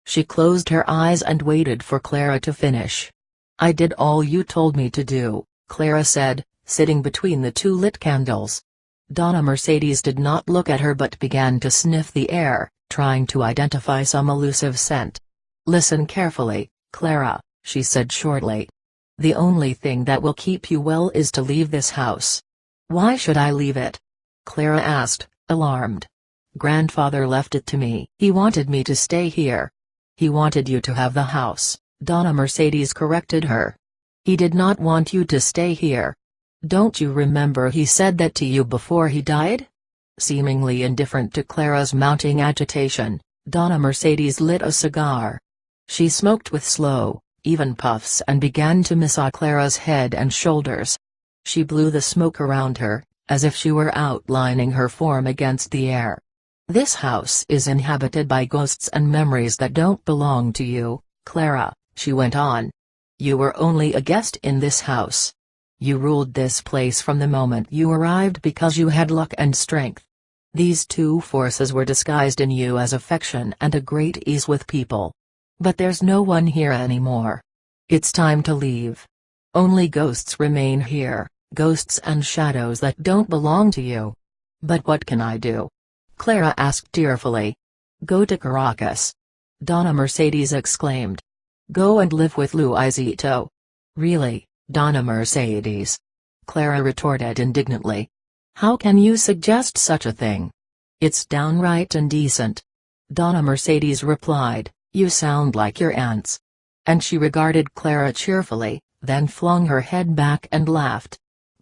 Speaker 1: She closed her eyes and waited for Clara to finish. "I did all you told me to do," Clara said, sitting between the two lit candles. Donna Mercedes did not look at her but began to sniff the air, trying to identify some elusive scent. "Listen carefully, Clara," she said shortly. "The only thing that will keep you well is to leave this house." "Why should I leave it?" Clara asked, alarmed. "Grandfather left it to me. He wanted me to stay here." "He wanted you to have the house," Donna Mercedes corrected her. "He did not want you to stay here. Don't you remember he said that to you before he died?" Seemingly indifferent to Clara's mounting agitation, Donna Mercedes lit a cigar. She smoked with slow, even puffs and began to massage Clara's head and shoulders. She blew the smoke around her, as if she were outlining her form against the air. "This house is inhabited by ghosts and memories that don't belong to you, Clara," she went on. "You were only a guest in this house. You ruled this place from the moment you arrived because you had luck and strength. These two forces were disguised in you as affection and a great ease with people. But there's no one here anymore. It's time to leave. Only ghosts remain here, ghosts and shadows that don't belong to you." "But what can I do?" Clara asked tearfully. "Go to Caracas," Donna Mercedes exclaimed. "Go and live with Luisito." "Really, Donna Mercedes?" Clara retorted indignantly. "How can you suggest such a thing? It's downright indecent." Donna Mercedes replied, "You sound like your aunts." And she regarded Clara cheerfully, then flung her head back and laughed.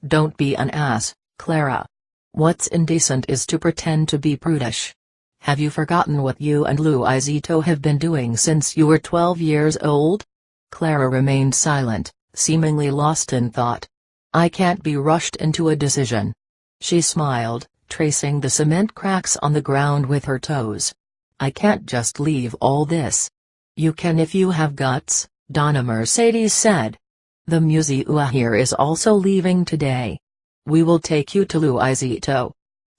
Speaker 1: "Don't be an ass, Clara. What's indecent is to pretend to be prudish. Have you forgotten what you and Luisito have been doing since you were 12 years old?" Clara remained silent, seemingly lost in thought. "I can't be rushed into a decision." She smiled, tracing the cement cracks on the ground with her toes. "I can't just leave all this." "You can if you have guts," Donna Mercedes said. "The Museua here is also leaving today. We will take you to Luisito."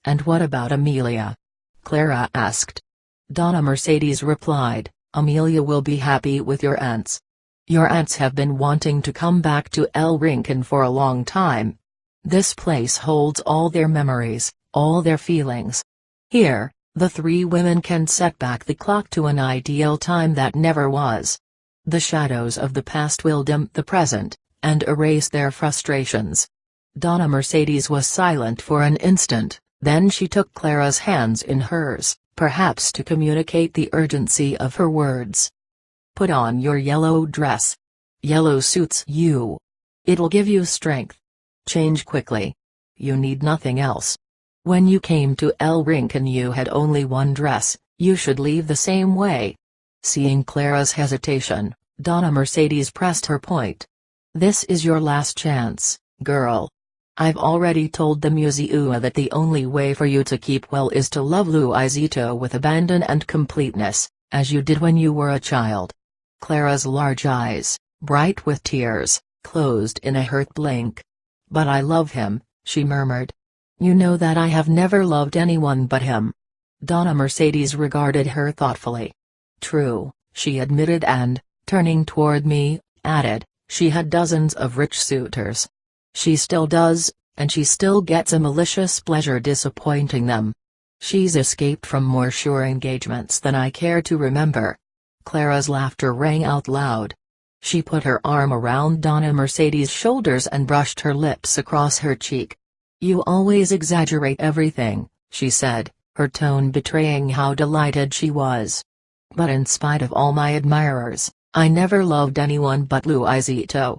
Speaker 1: "And what about Amelia?" Clara asked. Donna Mercedes replied, "Amelia will be happy with your aunts. Your aunts have been wanting to come back to El Rincon for a long time. This place holds all their memories, all their feelings. Here, the three women can set back the clock to an ideal time that never was. The shadows of the past will dim the present, and erase their frustrations." Donna Mercedes was silent for an instant, then she took Clara's hands in hers, perhaps to communicate the urgency of her words. "Put on your yellow dress. Yellow suits you. It'll give you strength. Change quickly. You need nothing else. When you came to El Rincon you had only one dress, you should leave the same way." Seeing Clara's hesitation, Donna Mercedes pressed her point. "This is your last chance, girl. I've already told the Museua that the only way for you to keep well is to love Luisito with abandon and completeness, as you did when you were a child." Clara's large eyes, bright with tears, closed in a hurt blink. "But I love him," she murmured. "You know that I have never loved anyone but him." Donna Mercedes regarded her thoughtfully. "True," she admitted and, turning toward me, added, "she had dozens of rich suitors. She still does, and she still gets a malicious pleasure disappointing them. She's escaped from more sure engagements than I care to remember." Clara's laughter rang out loud. She put her arm around Donna Mercedes' shoulders and brushed her lips across her cheek. "You always exaggerate everything," she said, her tone betraying how delighted she was. "But in spite of all my admirers, I never loved anyone but Luisito."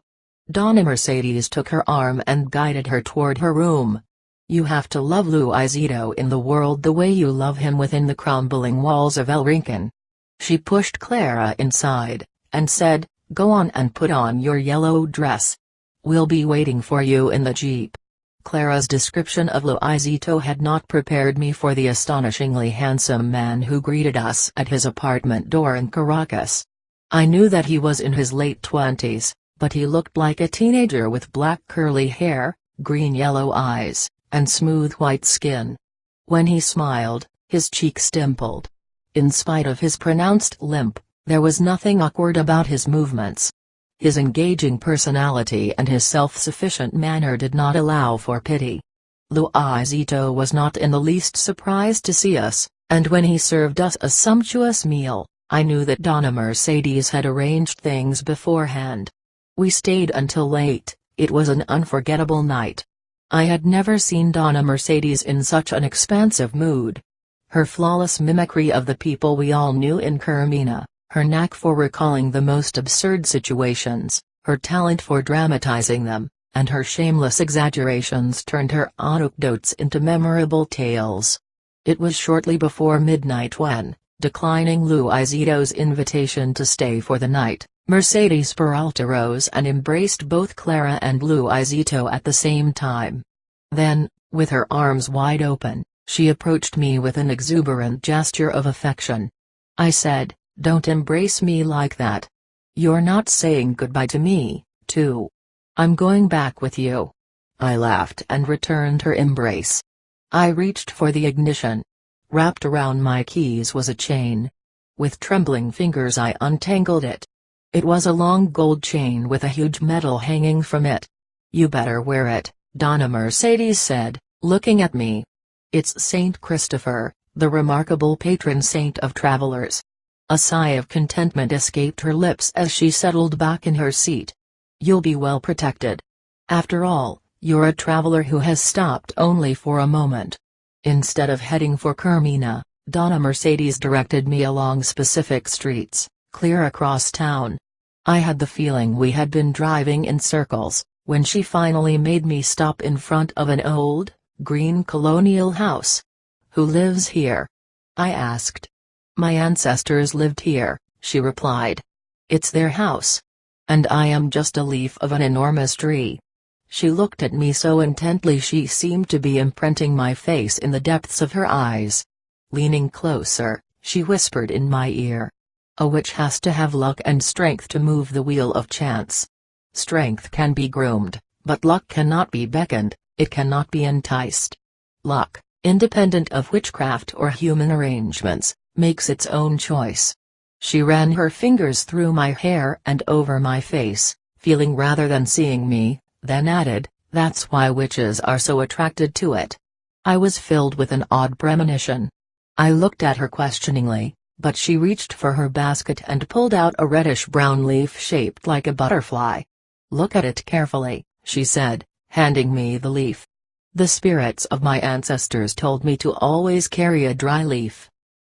Speaker 1: Donna Mercedes took her arm and guided her toward her room. "You have to love Luisito in the world the way you love him within the crumbling walls of El Rincon." She pushed Clara inside, and said, "Go on and put on your yellow dress. We'll be waiting for you in the jeep." Clara's description of Luisito had not prepared me for the astonishingly handsome man who greeted us at his apartment door in Caracas. I knew that he was in his late 20s, but he looked like a teenager with black curly hair, green-yellow eyes, and smooth white skin. When he smiled, his cheeks dimpled. In spite of his pronounced limp, There was nothing awkward about his movements. His engaging personality and his self-sufficient manner did not allow for pity. Luisito was not in the least surprised to see us, and when he served us a sumptuous meal, I knew that Donna Mercedes had arranged things beforehand. We stayed until late. It was an unforgettable night. I had never seen Donna Mercedes in such an expansive mood. Her flawless mimicry of the people we all knew in Carmina, her knack for recalling the most absurd situations, her talent for dramatizing them, and her shameless exaggerations turned her anecdotes into memorable tales. It was shortly before midnight when, declining Luisito's invitation to stay for the night, Mercedes Peralta rose and embraced both Clara and Luisito at the same time. Then, with her arms wide open, she approached me with an exuberant gesture of affection. I said, "Don't embrace me like that. You're not saying goodbye to me, too. I'm going back with you." I laughed and returned her embrace. I reached for the ignition. Wrapped around my keys was a chain. With trembling fingers I untangled it. It was a long gold chain with a huge medal hanging from it. "You better wear it," Donna Mercedes said, looking at me. "It's Saint Christopher, the remarkable patron saint of travelers." A sigh of contentment escaped her lips as she settled back in her seat. "You'll be well protected. After all, you're a traveler who has stopped only for a moment." Instead of heading for Carmina, Donna Mercedes directed me along specific streets, clear across town. I had the feeling we had been driving in circles, when she finally made me stop in front of an old, green colonial house. "Who lives here?" I asked. "My ancestors lived here," she replied. "It's their house. And I am just a leaf of an enormous tree." She looked at me so intently she seemed to be imprinting my face in the depths of her eyes. Leaning closer, she whispered in my ear. "A witch has to have luck and strength to move the wheel of chance. Strength can be groomed, but luck cannot be beckoned, it cannot be enticed. Luck, independent of witchcraft or human arrangements, makes its own choice." She ran her fingers through my hair and over my face, feeling rather than seeing me, then added, "That's why witches are so attracted to it." I was filled with an odd premonition. I looked at her questioningly, but she reached for her basket and pulled out a reddish-brown leaf shaped like a butterfly. "Look at it carefully," she said, handing me the leaf. "The spirits of my ancestors told me to always carry a dry leaf.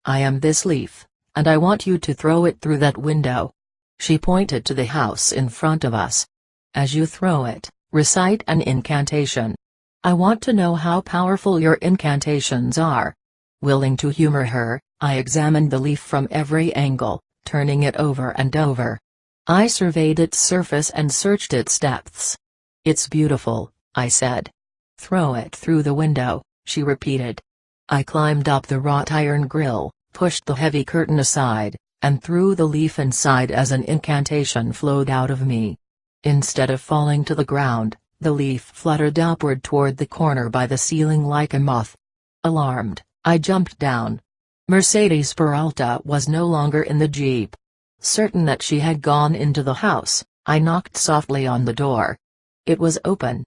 Speaker 1: I am this leaf, and I want you to throw it through that window." She pointed to the house in front of us. "As you throw it, recite an incantation. I want to know how powerful your incantations are." Willing to humor her, I examined the leaf from every angle, turning it over and over. I surveyed its surface and searched its depths. "It's beautiful," I said. "Throw it through the window," she repeated. I climbed up the wrought iron grill, pushed the heavy curtain aside, and threw the leaf inside as an incantation flowed out of me. Instead of falling to the ground, the leaf fluttered upward toward the corner by the ceiling like a moth. Alarmed, I jumped down. Mercedes Peralta was no longer in the jeep. Certain that she had gone into the house, I knocked softly on the door. It was open.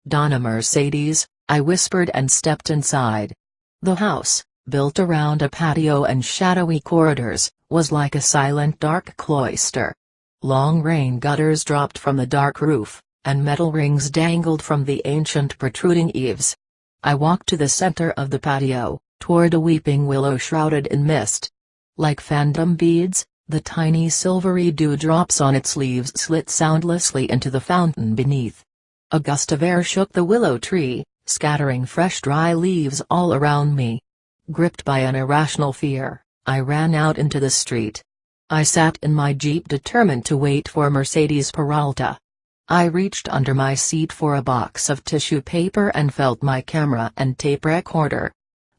Speaker 1: "Donna Mercedes," I whispered and stepped inside. The house, built around a patio and shadowy corridors, was like a silent dark cloister. Long rain gutters dropped from the dark roof, and metal rings dangled from the ancient protruding eaves. I walked to the center of the patio, toward a weeping willow shrouded in mist. Like phantom beads, the tiny silvery dewdrops on its leaves slit soundlessly into the fountain beneath. A gust of air shook the willow tree, scattering fresh dry leaves all around me. Gripped by an irrational fear, I ran out into the street. I sat in my jeep determined to wait for Mercedes Peralta. I reached under my seat for a box of tissue paper and felt my camera and tape recorder.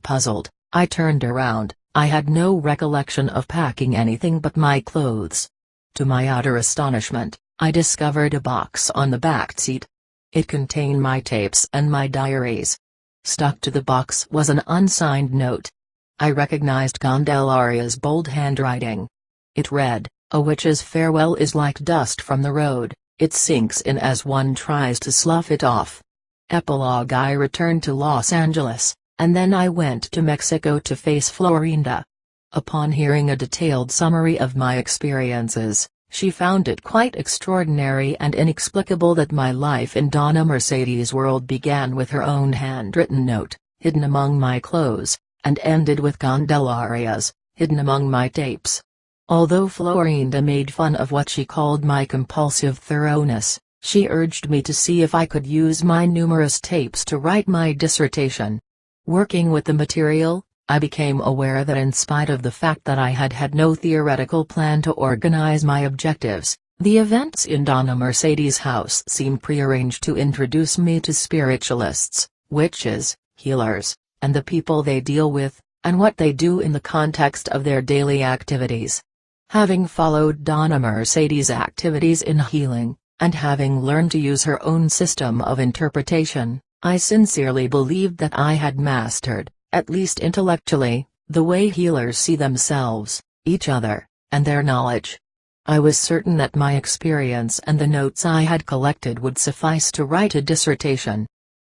Speaker 1: Puzzled, I turned around. I had no recollection of packing anything but my clothes. To my utter astonishment, I discovered a box on the back seat. It contained my tapes and my diaries. Stuck to the box was an unsigned note. I recognized Candelaria's bold handwriting. It read, A witch's farewell is like dust from the road, it sinks in as one tries to slough it off. Epilogue: I returned to Los Angeles, and then I went to Mexico to face Florinda. Upon hearing a detailed summary of my experiences, she found it quite extraordinary and inexplicable that my life in Donna Mercedes' world began with her own handwritten note, hidden among my clothes, and ended with Candelarias, hidden among my tapes. Although Florinda made fun of what she called my compulsive thoroughness, she urged me to see if I could use my numerous tapes to write my dissertation. Working with the material, I became aware that in spite of the fact that I had had no theoretical plan to organize my objectives, the events in Donna Mercedes' house seemed prearranged to introduce me to spiritualists, witches, healers, and the people they deal with, and what they do in the context of their daily activities. Having followed Donna Mercedes' activities in healing, and having learned to use her own system of interpretation, I sincerely believed that I had mastered, at least intellectually, the way healers see themselves, each other, and their knowledge. I was certain that my experience and the notes I had collected would suffice to write a dissertation.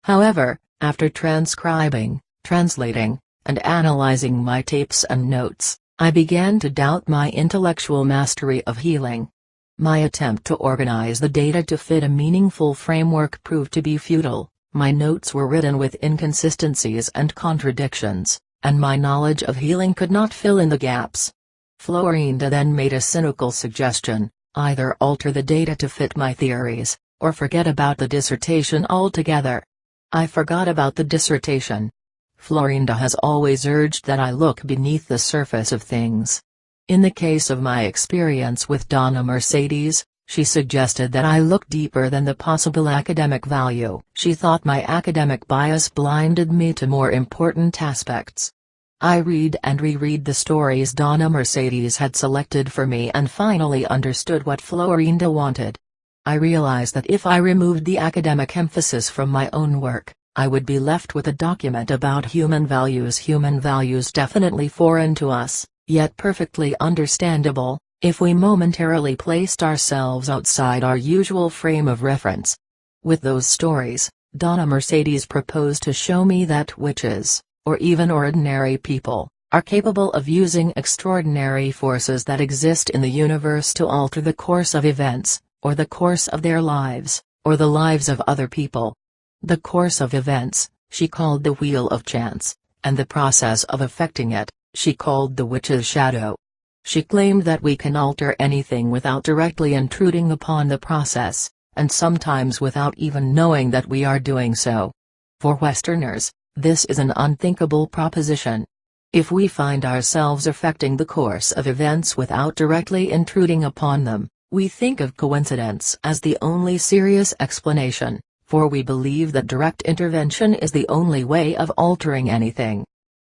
Speaker 1: However, after transcribing, translating, and analyzing my tapes and notes, I began to doubt my intellectual mastery of healing. My attempt to organize the data to fit a meaningful framework proved to be futile. My notes were written with inconsistencies and contradictions, and my knowledge of healing could not fill in the gaps. Florinda then made a cynical suggestion: either alter the data to fit my theories, or forget about the dissertation altogether. I forgot about the dissertation. Florinda has always urged that I look beneath the surface of things. In the case of my experience with Donna Mercedes, she suggested that I look deeper than the possible academic value. She thought my academic bias blinded me to more important aspects. I read and reread the stories Donna Mercedes had selected for me and finally understood what Florinda wanted. I realized that if I removed the academic emphasis from my own work, I would be left with a document about human values definitely foreign to us, yet perfectly understandable, if we momentarily placed ourselves outside our usual frame of reference. With those stories, Donna Mercedes proposed to show me that witches, or even ordinary people, are capable of using extraordinary forces that exist in the universe to alter the course of events, or the course of their lives, or the lives of other people. The course of events, she called the wheel of chance, and the process of affecting it, she called the witch's shadow. She claimed that we can alter anything without directly intruding upon the process, and sometimes without even knowing that we are doing so. For Westerners, this is an unthinkable proposition. If we find ourselves affecting the course of events without directly intruding upon them, we think of coincidence as the only serious explanation, for we believe that direct intervention is the only way of altering anything.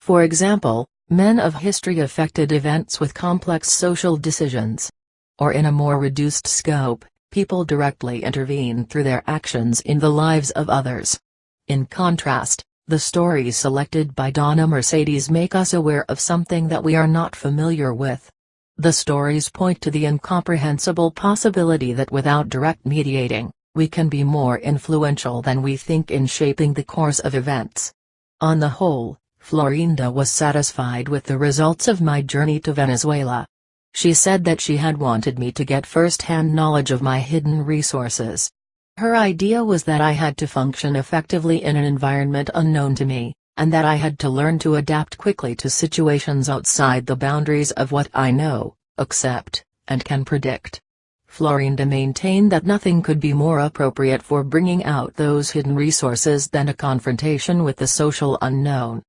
Speaker 1: For example, men of history affected events with complex social decisions. Or in a more reduced scope, people directly intervene through their actions in the lives of others. In contrast, the stories selected by Donna Mercedes make us aware of something that we are not familiar with. The stories point to the incomprehensible possibility that without direct mediating, we can be more influential than we think in shaping the course of events. On the whole, Florinda was satisfied with the results of my journey to Venezuela. She said that she had wanted me to get first-hand knowledge of my hidden resources. Her idea was that I had to function effectively in an environment unknown to me, and that I had to learn to adapt quickly to situations outside the boundaries of what I know, accept, and can predict. Florinda maintained that nothing could be more appropriate for bringing out those hidden resources than a confrontation with the social unknown.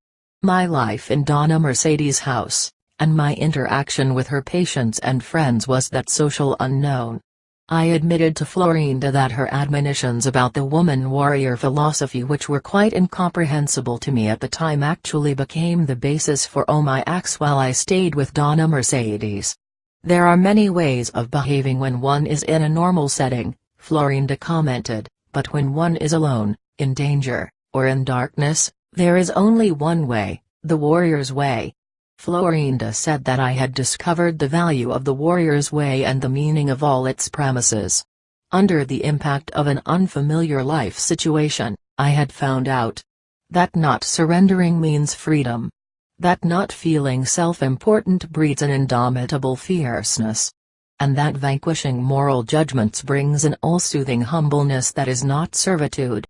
Speaker 1: My life in Donna Mercedes' house, and my interaction with her patients and friends was that social unknown. I admitted to Florinda that her admonitions about the woman-warrior philosophy, which were quite incomprehensible to me at the time, actually became the basis for all my acts while I stayed with Donna Mercedes. There are many ways of behaving when one is in a normal setting, Florinda commented, but when one is alone, in danger, or in darkness, there is only one way, the warrior's way. Florinda said that I had discovered the value of the warrior's way and the meaning of all its premises. Under the impact of an unfamiliar life situation, I had found out that not surrendering means freedom. That not feeling self-important breeds an indomitable fierceness. And that vanquishing moral judgments brings an all-soothing humbleness that is not servitude.